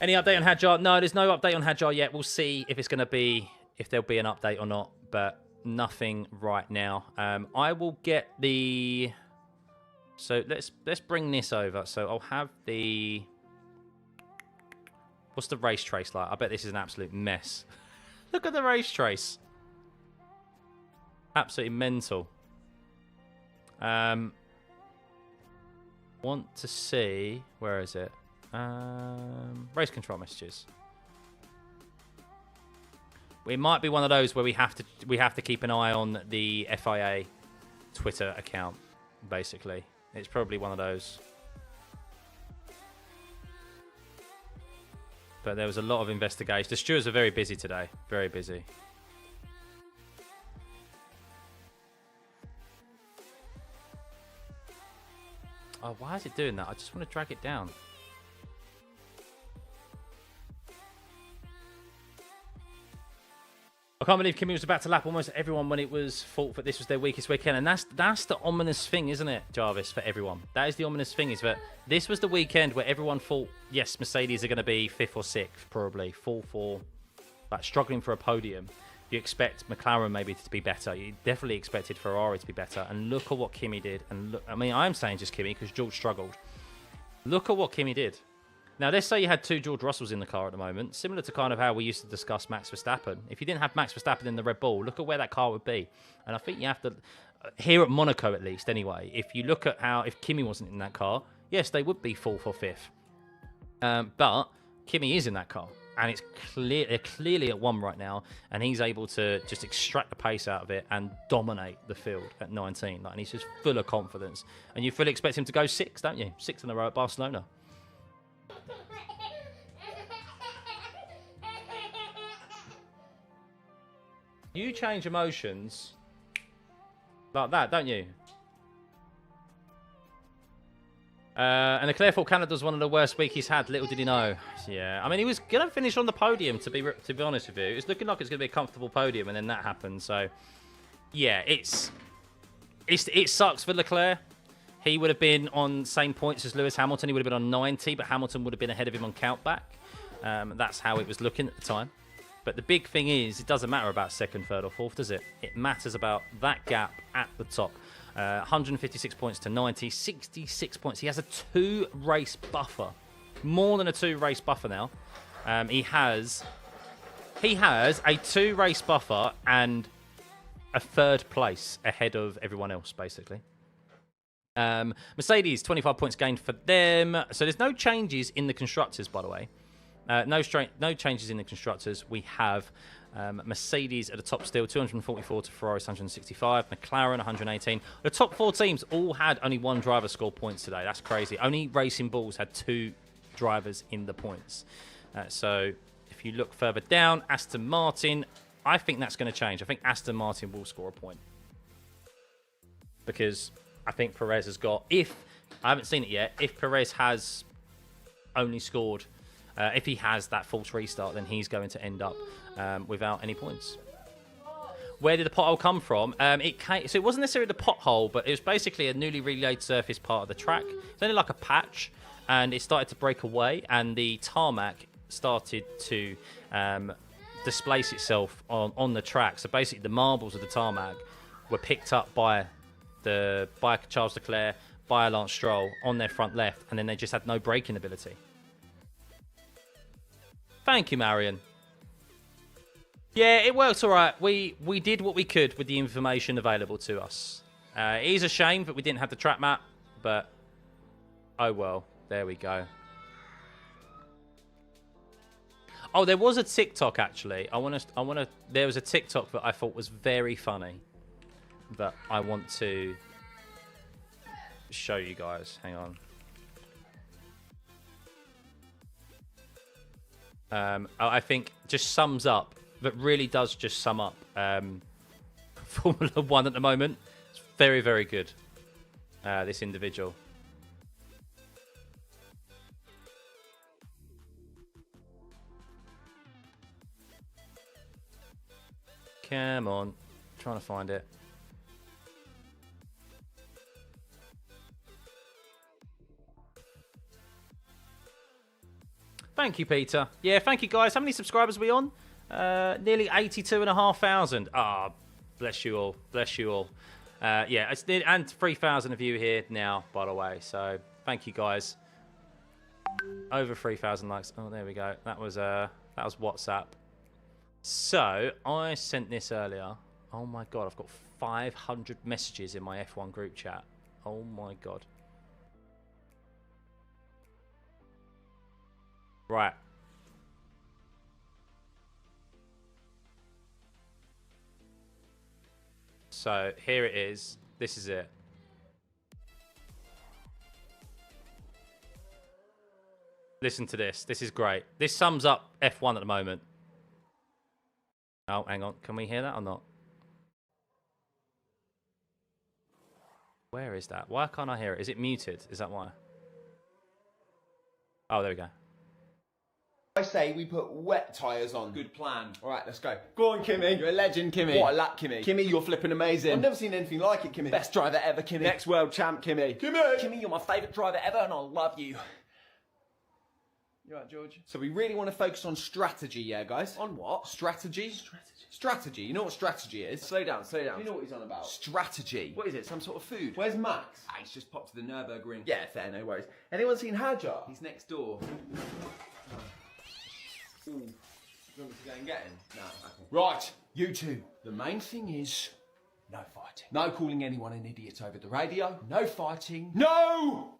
Any update on Hadjar? No, there's no update on Hadjar yet. We'll see if there'll be an update or not, but nothing right now. I will get the... So let's bring this over. So I'll have the... What's the race trace like? I bet this is an absolute mess. Look at the race trace. Absolutely mental. Want to see, where is it? Race control messages. It might be one of those where we have to keep an eye on the FIA Twitter account. Basically, it's probably one of those. But there was a lot of investigation. The stewards are very busy today. Very busy. Oh, why is it doing that? I just want to drag it down. I can't believe Kimi was about to lap almost everyone when it was thought that this was their weakest weekend. And that's the ominous thing, isn't it, Jarvis, for everyone? That is the ominous thing, is that this was the weekend where everyone thought, yes, Mercedes are going to be 5th or 6th, probably. 4th or... like, struggling for a podium. You expect McLaren maybe to be better. You definitely expected Ferrari to be better. And look at what Kimi did. And look, I mean, I'm saying just Kimi because George struggled. Look at what Kimi did. Now, let's say you had 2 George Russells in the car at the moment, similar to kind of how we used to discuss Max Verstappen. If you didn't have Max Verstappen in the Red Bull, look at where that car would be. And I think you have to, here at Monaco at least anyway, if you look at how, if Kimi wasn't in that car, yes, they would be 4th or 5th. But Kimi is in that car. And it's they're clearly at 1 right now, and he's able to just extract the pace out of it and dominate the field at 19. Like, and he's just full of confidence. And you fully expect him to go 6, don't you? 6 in a row at Barcelona. You change emotions like that, don't you? And Leclerc thought Canada's one of the worst weeks he's had. Little did he know. Yeah, I mean, he was going to finish on the podium, to be honest with you. It was looking like it's going to be a comfortable podium, and then that happened. So, yeah, it sucks for Leclerc. He would have been on same points as Lewis Hamilton. He would have been on 90, but Hamilton would have been ahead of him on countback. That's how it was looking at the time. But the big thing is, it doesn't matter about 2nd, 3rd, or 4th, does it? It matters about that gap at the top. 156 points to 90, 66 points. He has a 2-race buffer. More than a 2-race buffer now. He has He has a 2-race buffer and a 3rd place ahead of everyone else, basically. Mercedes, 25 points gained for them. So there's no changes in the constructors, by the way. No changes in the constructors. We have Mercedes at the top still, 244 to Ferrari's 165. McLaren, 118. The top 4 teams all had only 1 driver score points today. That's crazy. Only Racing Bulls had 2 drivers in the points. So if you look further down, Aston Martin, I think that's going to change. I think Aston Martin will score a point. Because I think Perez has got, I haven't seen it yet, if Perez has only scored, if he has that false restart, then he's going to end up without any points. Where did the pothole come from? So it wasn't necessarily the pothole, but it was basically a newly relayed surface part of the track. It's only like a patch, and it started to break away, and the tarmac started to displace itself on the track. So basically the marbles of the tarmac were picked up by Charles Leclerc, by Lance Stroll on their front left, and then they just had no braking ability. Thank you, Marion. Yeah, it worked all right. We did what we could with the information available to us. It is a shame that we didn't have the track map, but oh well. There we go. Oh, there was a TikTok actually. There was a TikTok that I thought was very funny, that I want to show you guys. Hang on. I think just sums up, but really does just sum up Formula 1 at the moment. It's very, very good, this individual. Come on. Trying to find it. Thank you, Peter. Yeah, thank you, guys. How many subscribers are we on? Nearly 82,500. Ah, bless you all. Bless you all. Yeah, it's near, and 3,000 of you here now, by the way. So thank you, guys. Over 3,000 likes. Oh, there we go. That was WhatsApp. So I sent this earlier. Oh my god, I've got 500 messages in my F1 group chat. Oh my god. Right. So here it is. This is it. Listen to this. This is great. This sums up F1 at the moment. Oh, hang on. Can we hear that or not? Where is that? Why can't I hear it? Is it muted? Is that why? Oh, there we go. I say we put wet tyres on. Good plan. All right, let's go. Go on, Kimmy. You're a legend, Kimmy. What a lap, Kimmy. Kimmy, you're flipping amazing. I've never seen anything like it, Kimmy. Best driver ever, Kimmy. Next world champ, Kimmy. Kimmy! Kimmy, you're my favourite driver ever, and I love you. You right, George? So we really want to focus on strategy, yeah, guys? On what? Strategy? Strategy. You know what strategy is? Slow down, slow down. You know what he's on about? Strategy. What is it? Some sort of food? Where's Max? Ah, he's just popped to the Nürburgring. Yeah, fair, no worries. Anyone seen Hajar? He's next door. Ooh. You want me to go and get him? No. Okay. Right, you two. The main thing is no fighting. No calling anyone an idiot over the radio. No fighting. No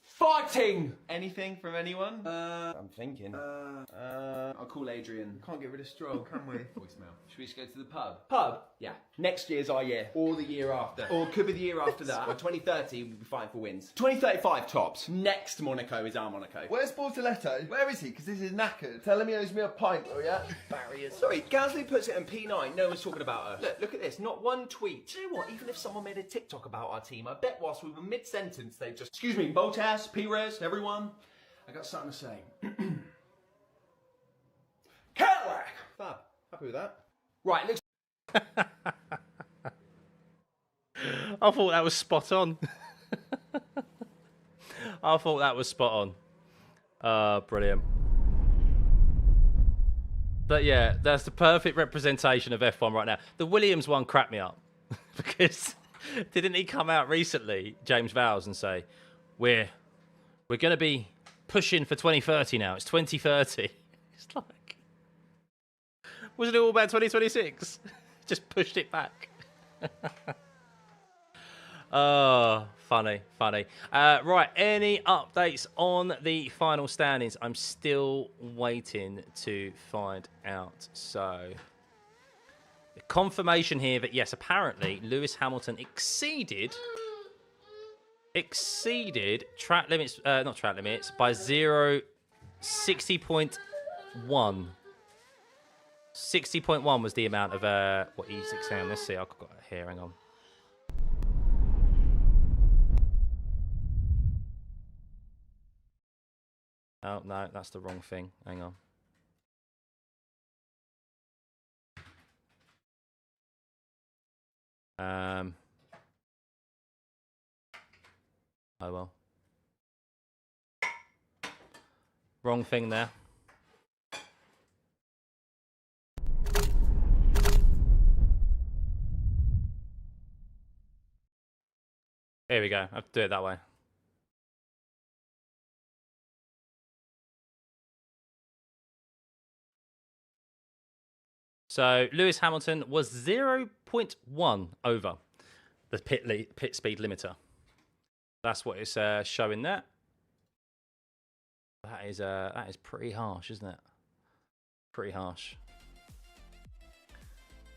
fighting. Anything from anyone? I'm thinking. I'll call Adrian. Can't get rid of Stroll, can we? Voicemail. Should we just go to the pub? Pub? Yeah. Next year's our year. Or the year after. Or could be the year after that. By 2030, we'll be fighting for wins. 2035 tops. Next Monaco is our Monaco. Where's Bortoletto? Where is he? Because this is knackered. Tell him he owes me a pint, will ya? Barriers. Sorry, Gasly puts it in P9. No one's talking about us. Look at this. Not one tweet. Do you know what? Even if someone made a TikTok about our team, I bet whilst we were mid-sentence, they'd just... Excuse me, Bottas, Perez, everyone. I got something to say. Cadillac! Fab. Happy with that. Right, looks... I thought that was spot on. I thought that was spot on. Brilliant. But yeah, that's the perfect representation of F1 right now. The Williams one cracked me up. Because didn't he come out recently, James Vowles, and say, we're going to be pushing for 2030 now. It's 2030. It's like... Wasn't it all about 2026? Just pushed it back. Oh, funny. Right, any updates on the final standings? I'm still waiting to find out. So, the confirmation here that, yes, apparently Lewis Hamilton exceeded track limits, not track limits, by 60.1. 60.1 was the amount of, what he's saying. Let's see, I've got it here, hang on. Oh, no, that's the wrong thing. Hang on. Oh, well. Wrong thing there. Here we go. I have to do it that way. So Lewis Hamilton was 0.1 over the pit speed limiter. That's what it's showing there. That is pretty harsh, isn't it? Pretty harsh.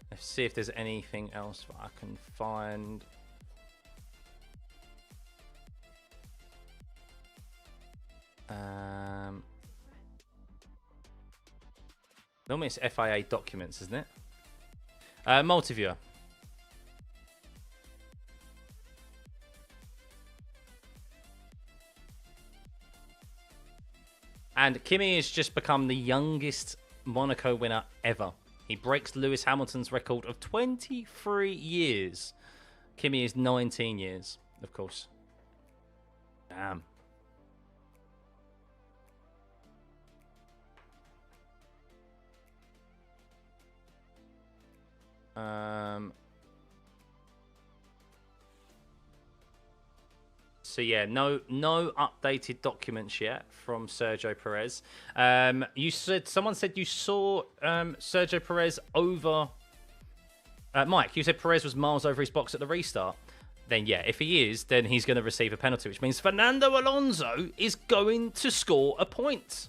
Let's see if there's anything else that I can find. Normally it's FIA documents, isn't it? Multiviewer. And Kimi has just become the youngest Monaco winner ever. He breaks Lewis Hamilton's record of 23 years. Kimi is 19 years, of course. Damn. So yeah, no updated documents yet from Sergio Perez. Someone said you saw Sergio Perez over. Mike, you said Perez was miles over his box at the restart. Then yeah, if he is, then he's going to receive a penalty, which means Fernando Alonso is going to score a point.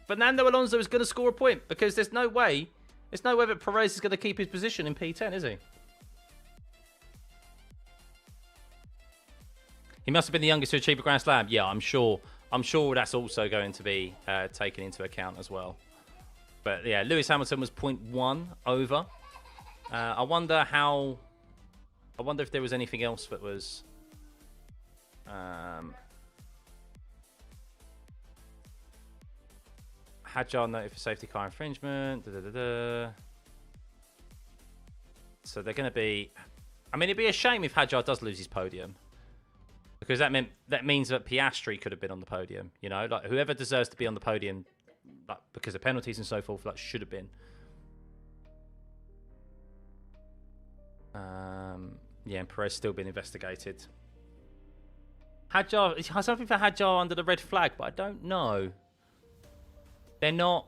Fernando Alonso is going to score a point because there's no way that Perez is going to keep his position in P10, is he? He must have been the youngest to achieve a Grand Slam. Yeah, I'm sure that's also going to be taken into account as well. But yeah, Lewis Hamilton was 0.1 over. I wonder if there was anything else that was. Hadjar noted for safety car infringement. So they're going to be. I mean, it'd be a shame if Hadjar does lose his podium. Because that means that Piastri could have been on the podium, you know, like whoever deserves to be on the podium, like because of penalties and so forth, like should have been. Yeah, and Perez still being investigated. Hadjar, is something for Hadjar under the red flag, but I don't know. They're not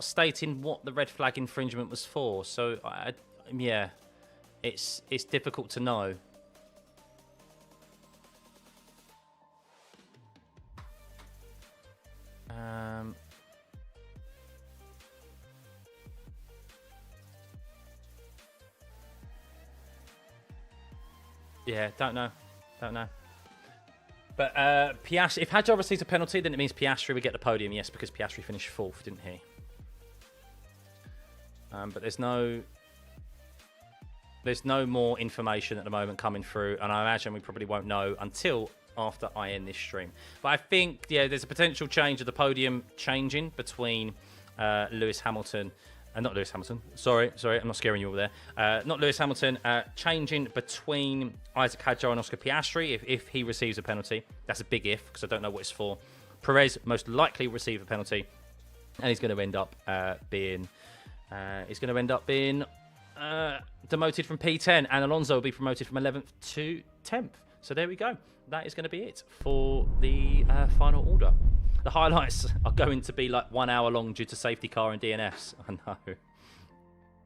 stating what the red flag infringement was for, so yeah, it's difficult to know. Yeah, don't know. But Piastri, if Hadjar receives a penalty, then it means Piastri would get the podium. Yes, because Piastri finished 4th, didn't he? But there's no more information at the moment coming through, and I imagine we probably won't know until after I end this stream. But I think, yeah, there's a potential change of the podium changing between Lewis Hamilton. Not Lewis Hamilton. Sorry, I'm not scaring you over there. Not Lewis Hamilton. Changing between Isaac Hadjar and Oscar Piastri if he receives a penalty. That's a big if, because I don't know what it's for. Perez most likely will receive a penalty, and he's going to end up being demoted from P10, and Alonso will be promoted from 11th to 10th. So there we go. That is going to be it for the final order. The highlights are going to be like 1 hour long due to safety car and DNFs. I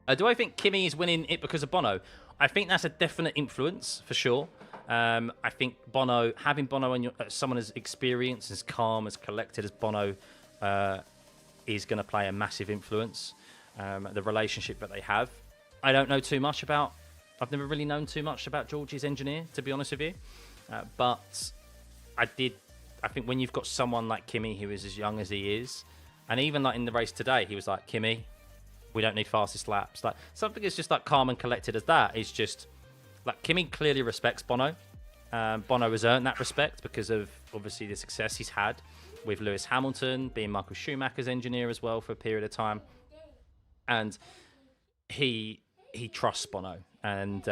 know. Do I think Kimi is winning it because of Bono? I think that's a definite influence for sure. I think having Bono on someone as experienced, as calm, as collected as Bono is going to play a massive influence. The relationship that they have. I don't know too much about. I've never really known too much about Georgie's engineer, to be honest with you. But I think when you've got someone like Kimi who is as young as he is, and even like in the race today, he was like, Kimi, we don't need fastest laps. Like something that's just like calm and collected as that is just like Kimi clearly respects Bono. Bono has earned that respect because of obviously the success he's had with Lewis Hamilton, being Michael Schumacher's engineer as well for a period of time. And he trusts Bono. And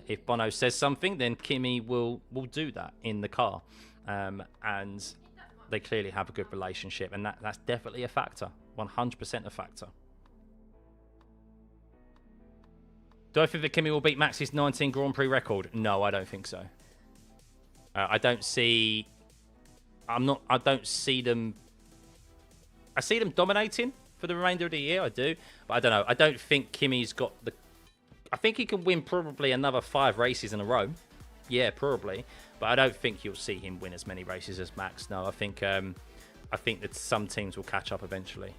if Bono says something, then Kimi will do that in the car. And they clearly have a good relationship. And that's definitely a factor. 100% a factor. Do I think that Kimi will beat Max's 19 Grand Prix record? No, I don't think so. I don't see them. I see them dominating for the remainder of the year. I do, but I don't know. I don't think Kimi's got the. I think he can win probably another 5 races in a row. Yeah, probably, but I don't think you'll see him win as many races as Max. No, I think that some teams will catch up eventually.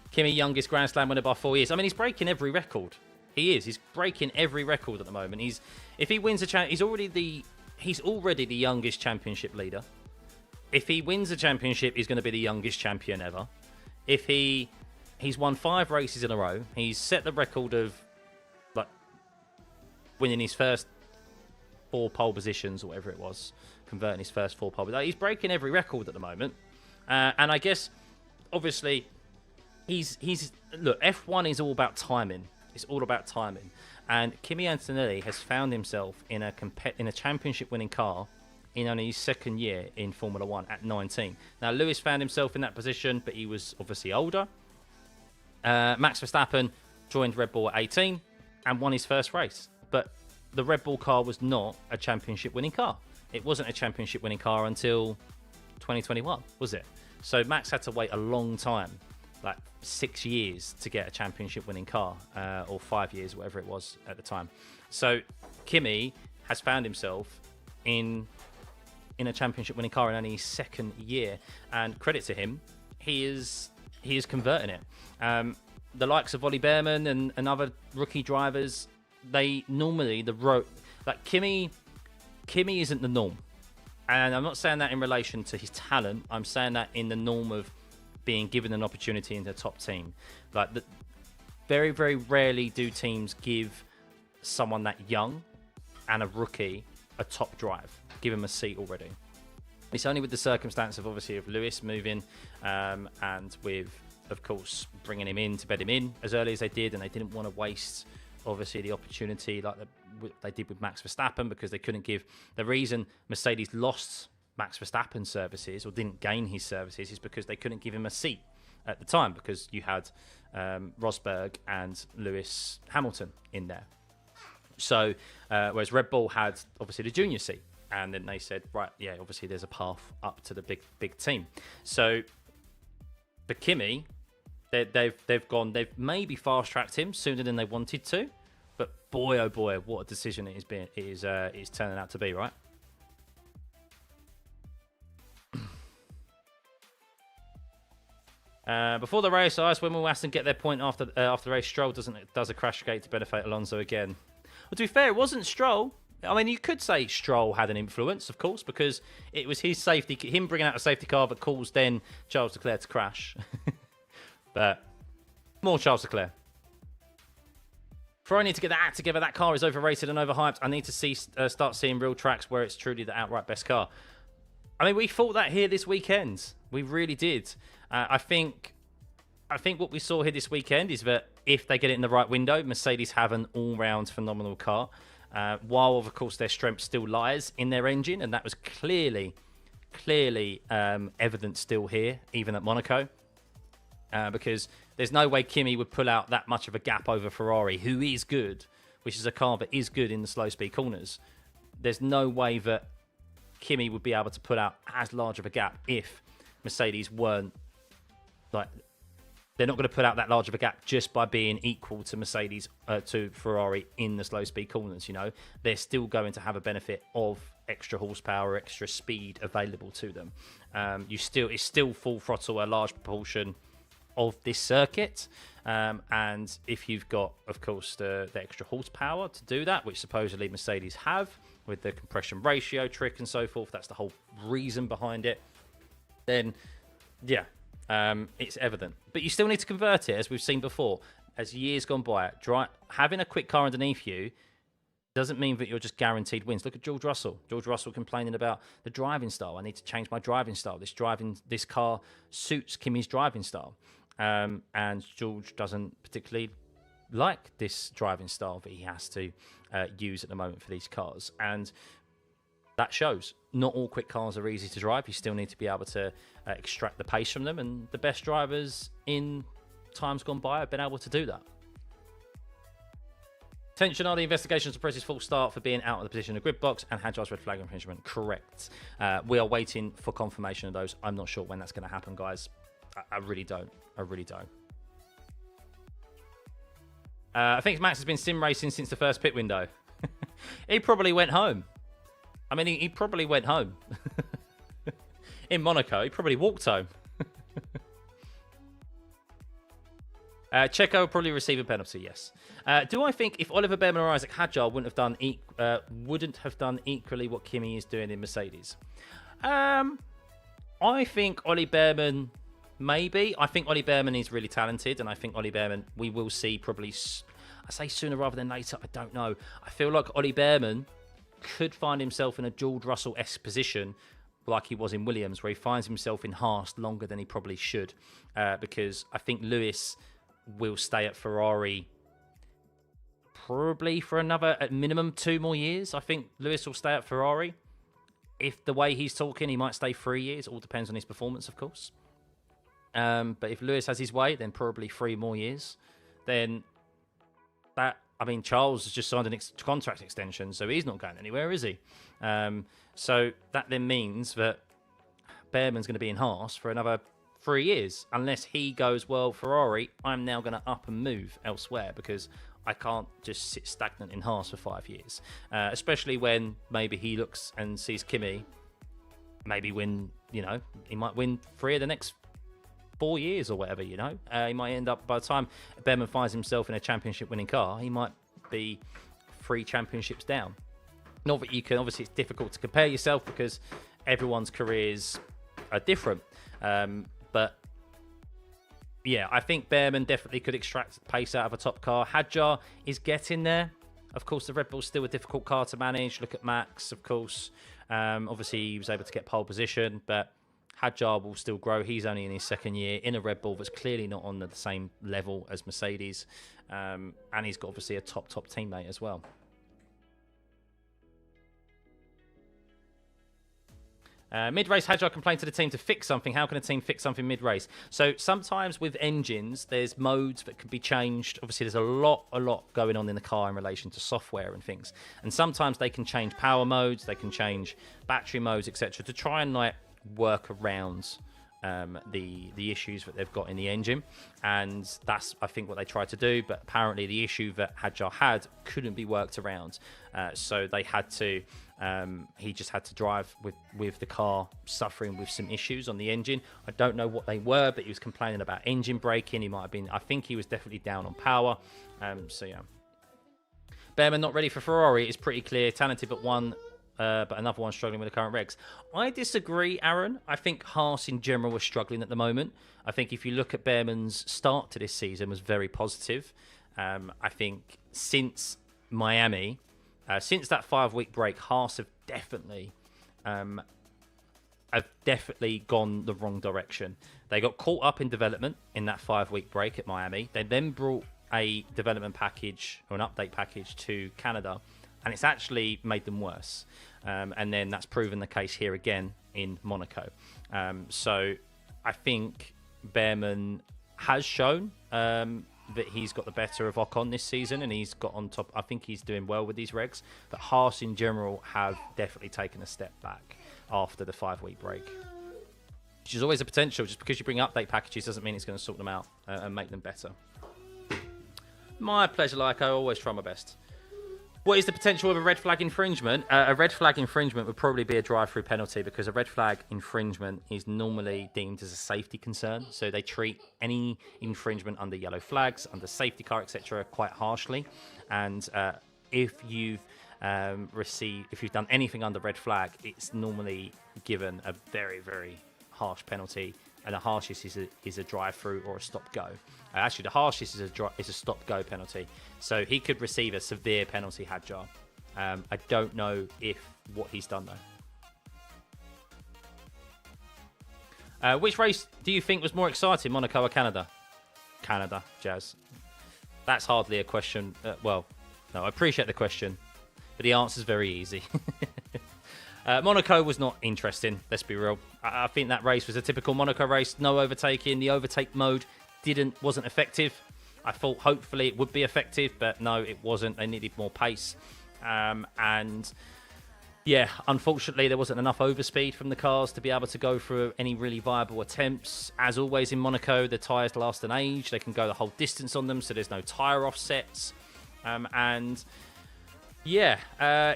Kimi, youngest Grand Slam winner by 4 years. I mean, he's breaking every record. He is. He's breaking every record at the moment. If he wins a he's already the youngest championship leader. If he wins a championship, he's going to be the youngest champion ever. If he's won 5 races in a row, he's set the record of like winning his first 4 pole positions or whatever it was, converting his first 4 pole. He's breaking every record at the moment, and I guess obviously. Look, F1 is all about timing. It's all about timing. And Kimi Antonelli has found himself in a championship-winning car in only his 2nd year in Formula 1 at 19. Now, Lewis found himself in that position, but he was obviously older. Max Verstappen joined Red Bull at 18 and won his first race. But the Red Bull car was not a championship-winning car. It wasn't a championship-winning car until 2021, was it? So Max had to wait a long time. Like 6 years to get a championship winning car, or 5 years, whatever it was at the time. So Kimi has found himself in a championship winning car in only his 2nd year, and credit to him, he is converting it. The likes of Ollie Behrman and other rookie drivers, they normally like Kimi isn't the norm, and I'm not saying that in relation to his talent. I'm saying that in the norm of being given an opportunity in the top team. Like very, very rarely do teams give someone that young and a rookie a top drive, give him a seat already. It's only with the circumstance of obviously of Lewis moving and with, of course, bringing him in to bed him in as early as they did, and they didn't want to waste obviously the opportunity like they did with Max Verstappen, because they couldn't give. The reason Mercedes lost Max Verstappen's services or didn't gain his services is because they couldn't give him a seat at the time, because you had Rosberg and Lewis Hamilton in there. So whereas Red Bull had obviously the junior seat, and then they said, right, yeah, obviously there's a path up to the big team. So for Kimi, they've maybe fast tracked him sooner than they wanted to, but boy oh boy, what a decision it is turning out to be, right? Before the race, I asked when will Aston get their point after the race. Stroll does a crash gate to benefit Alonso again. Well, to be fair, it wasn't Stroll. I mean, you could say Stroll had an influence, of course, because it was him bringing out a safety car that caused then Charles Leclerc to crash. But more Charles Leclerc. For I need to get that act together, that car is overrated and overhyped. I need to start seeing real tracks where it's truly the outright best car. I mean, we thought that here this weekend. We really did. I think what we saw here this weekend is that if they get it in the right window, Mercedes have an all-round phenomenal car. While, of course, their strength still lies in their engine, and that was clearly evident still here, even at Monaco. Because there's no way Kimi would pull out that much of a gap over Ferrari, who is good, which is a car that is good in the slow-speed corners. There's no way that Kimi would be able to put out as large of a gap if Mercedes weren't like. They're not going to put out that large of a gap just by being equal to Mercedes, to Ferrari in the slow speed corners. You know, they're still going to have a benefit of extra horsepower, extra speed available to them. It's still full throttle a large proportion of this circuit, and if you've got, of course, the extra horsepower to do that, which supposedly Mercedes have with the compression ratio trick and so forth, that's the whole reason behind it. Then, yeah. It's evident, but you still need to convert it, as we've seen before. As years gone by, having a quick car underneath you doesn't mean that you're just guaranteed wins. Look at George Russell. George Russell complaining about the driving style. I need to change my driving style. This car suits Kimi's driving style, and George doesn't particularly like this driving style that he has to use at the moment for these cars, and that shows. Not all quick cars are easy to drive. You still need to be able to extract the pace from them, and the best drivers in times gone by have been able to do that. Attention, are the investigations of Perez's false start for being out of the position of the grid box and Hadjar's red flag infringement correct? We are waiting for confirmation of those. I'm not sure when that's going to happen, guys. I really don't. I think Max has been sim racing since the first pit window. He probably went home. I mean, he probably went home. In Monaco, he probably walked home. Checo will probably receive a penalty, yes. Do I think if Oliver Behrman or Isaac Hadjar wouldn't have done equally what Kimi is doing in Mercedes? I think Ollie Behrman, maybe. I think Ollie Behrman is really talented, and I think Ollie Behrman, we will see probably, I say sooner rather than later, I don't know. I feel like Ollie Behrman could find himself in a George Russell-esque position like he was in Williams, where he finds himself in Haas longer than he probably should, because I think Lewis will stay at Ferrari probably for another, at minimum, 2 more years. I think Lewis will stay at Ferrari. If the way he's talking, he might stay 3 years. All depends on his performance, of course. But if Lewis has his way, then probably 3 more years. Then that, I mean, Charles has just signed a contract extension, so he's not going anywhere, is he? So that then means that Behrman's going to be in Haas for another 3 years, unless he goes, well, Ferrari, I'm now going to up and move elsewhere because I can't just sit stagnant in Haas for 5 years. Especially when maybe he looks and sees Kimi maybe win, you know, he might win 3 of the next 4 years or whatever, you know. He might end up, by the time Behrman finds himself in a championship winning car, he might be 3 championships down. Not that you can, obviously it's difficult to compare yourself because everyone's careers are different. But yeah, I think Behrman definitely could extract pace out of a top car. Hadjar is getting there. Of course, the Red Bull's still a difficult car to manage. Look at Max, of course. Obviously, he was able to get pole position, but Hadjar will still grow. He's only in his 2nd year in a Red Bull that's clearly not on the same level as Mercedes. And he's got obviously a top teammate as well. Mid-race, Hadjar complained to the team to fix something. How can a team fix something mid-race? So sometimes with engines, there's modes that can be changed. Obviously, there's a lot going on in the car in relation to software and things. And sometimes they can change power modes, they can change battery modes, etc., to try and like work around the issues that they've got in the engine. And that's, I think, what they tried to do. But apparently the issue that Hadjar had couldn't be worked around. So they had to... he just had to drive with the car suffering with some issues on the engine. I don't know what they were, but he was complaining about engine braking. He might have been, I think he was definitely down on power. So yeah. Behrman not ready for Ferrari is pretty clear. Talented, but another one struggling with the current regs. I disagree, Aaron. I think Haas in general was struggling at the moment. I think if you look at Behrman's start to this season was very positive. I think since Miami... since that 5-week break, Haas have definitely gone the wrong direction. They got caught up in development in that 5-week break at Miami. They then brought a development package or an update package to Canada, and it's actually made them worse. And then that's proven the case here again in Monaco. So I think Behrman has shown that he's got the better of Ocon this season, and he's got on top. I think he's doing well with these regs, but Haas in general have definitely taken a step back. after the 5-week break. Which is always a potential. Just because you bring update packages doesn't mean it's going to sort them out and make them better. My pleasure, like I always try my best. What is the potential of a red flag infringement? A red flag infringement would probably be a drive-through penalty, because a red flag infringement is normally deemed as a safety concern. So they treat any infringement under yellow flags, under safety car, etc., quite harshly. And if you've if you've done anything under red flag, it's normally given a very, very harsh penalty. And the harshest is a drive-through or a stop-go. Actually, the harshest is a stop-go penalty. So he could receive a severe penalty, Hadjar. I don't know what he's done, though. Which race do you think was more exciting, Monaco or Canada? Canada, Jazz. That's hardly a question. Well, no, I appreciate the question, but the answer's very easy. Monaco was not interesting, let's be real. I think that race was a typical Monaco race. No overtaking. The overtake mode wasn't effective. I thought hopefully it would be effective, but no, it wasn't. They needed more pace. And yeah, unfortunately, there wasn't enough overspeed from the cars to be able to go through any really viable attempts. As always in Monaco, the tyres last an age. They can go the whole distance on them, so there's no tyre offsets. And yeah,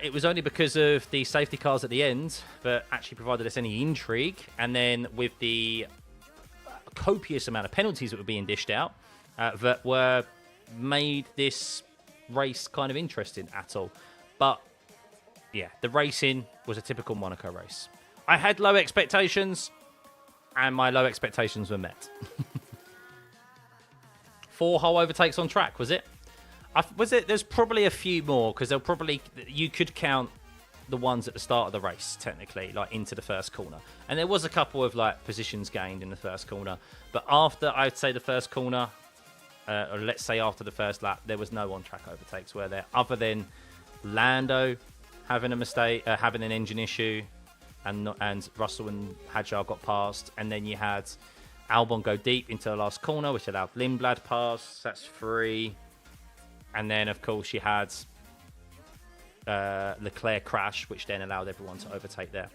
it was only because of the safety cars at the end that actually provided us any intrigue. And then with the copious amount of penalties that were being dished out, that were made this race kind of interesting at all. But yeah, the racing was a typical Monaco race. I had low expectations, and my low expectations were met. 4 whole overtakes on track, was it? There's probably a few more, because you could count the ones at the start of the race, technically, like into the first corner. And there was a couple of like positions gained in the first corner. But after, I'd say, the first corner, or let's say after the first lap, there was no on-track overtakes, were there? Other than Lando having a mistake, having an engine issue, and Russell and Hadjar got past. And then you had Albon go deep into the last corner, which allowed Lindblad pass. That's 3. And then, of course, you had Leclerc crash, which then allowed everyone to overtake there.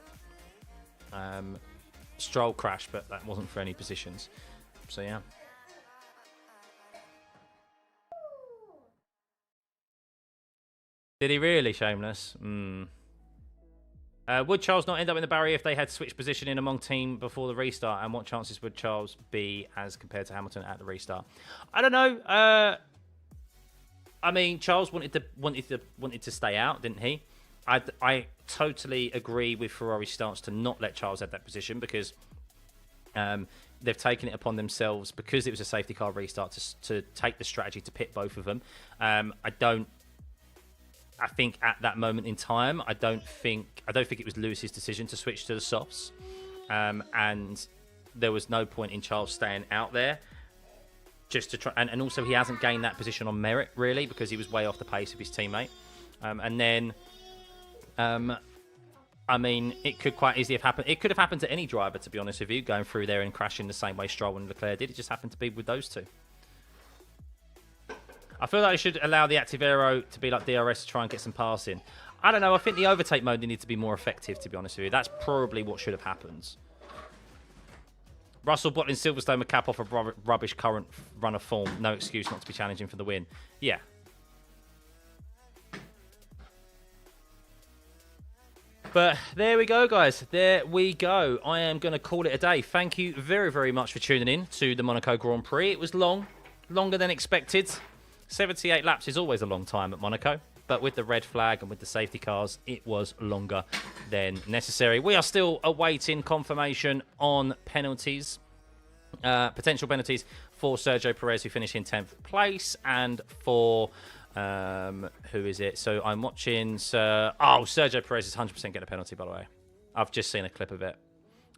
Stroll crash, but that wasn't for any positions. So, yeah. Did he really, Shameless? Would Charles not end up in the barrier if they had switched positioning among team before the restart? And what chances would Charles be as compared to Hamilton at the restart? I don't know. I mean, Charles wanted to stay out, didn't he? I totally agree with Ferrari's stance to not let Charles have that position, because they've taken it upon themselves, because it was a safety car restart, to take the strategy to pit both of them. I think at that moment in time, I don't think it was Lewis's decision to switch to the softs, and there was no point in Charles staying out there. Just to try, and also he hasn't gained that position on merit, really, because he was way off the pace of his teammate. And then, I mean, it could quite easily have happened. It could have happened to any driver, to be honest with you, going through there and crashing the same way Stroll and Leclerc did. It just happened to be with those two. I feel like they should allow the active aero to be like DRS to try and get some passing. I don't know. I think the overtake mode needs to be more effective, to be honest with you. That's probably what should have happened. Russell bottling Silverstone with cap off a rubbish current run of form. No excuse not to be challenging for the win. Yeah. But there we go, guys. There we go. I am going to call it a day. Thank you very, very much for tuning in to the Monaco Grand Prix. It was long. Longer than expected. 78 laps is always a long time at Monaco. But with the red flag and with the safety cars, it was longer than necessary. We are still awaiting confirmation on penalties. Potential penalties for Sergio Perez, who finished in 10th place. And for, who is it? So I'm watching, Sergio Perez is 100% getting a penalty, by the way. I've just seen a clip of it.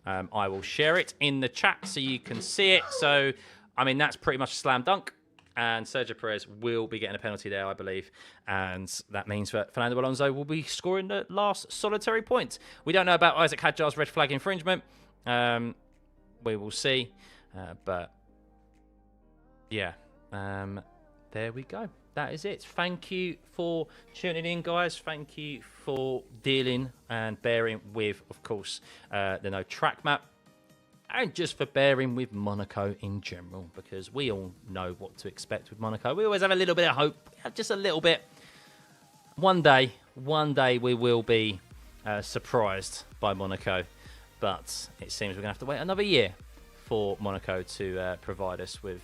I will share it in the chat so you can see it. So, I mean, that's pretty much a slam dunk. And Sergio Perez will be getting a penalty there, I believe. And that means that Fernando Alonso will be scoring the last solitary point. We don't know about Isaac Hadjar's red flag infringement. We will see. But, yeah. there we go. That is it. Thank you for tuning in, guys. Thank you for dealing and bearing with, of course, the no track map. And just for bearing with Monaco in general, because we all know what to expect with Monaco. We always have a little bit of hope, just a little bit. One day we will be surprised by Monaco, but it seems we're going to have to wait another year for Monaco to provide us with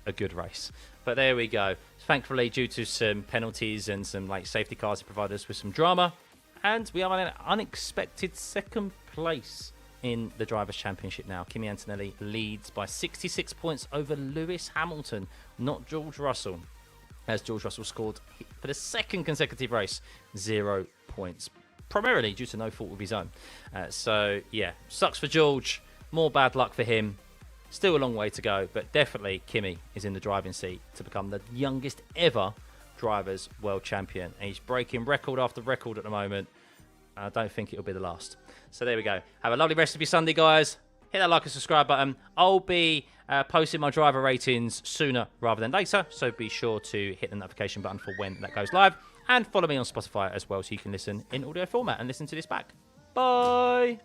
a good race. But there we go. Thankfully, due to some penalties and some like safety cars, it provided us with some drama, and we are in an unexpected second place in the Drivers' Championship now. Kimi Antonelli leads by 66 points over Lewis Hamilton, not George Russell, as George Russell scored for the second consecutive race 0 points, primarily due to no fault of his own. So, yeah, sucks for George, more bad luck for him. Still a long way to go, but definitely Kimi is in the driving seat to become the youngest ever Drivers' World Champion. And he's breaking record after record at the moment. I don't think it'll be the last. So there we go. Have a lovely rest of your Sunday, guys. Hit that like and subscribe button. I'll be posting my driver ratings sooner rather than later, so be sure to hit the notification button for when that goes live. And follow me on Spotify as well, so you can listen in audio format and listen to this back. Bye!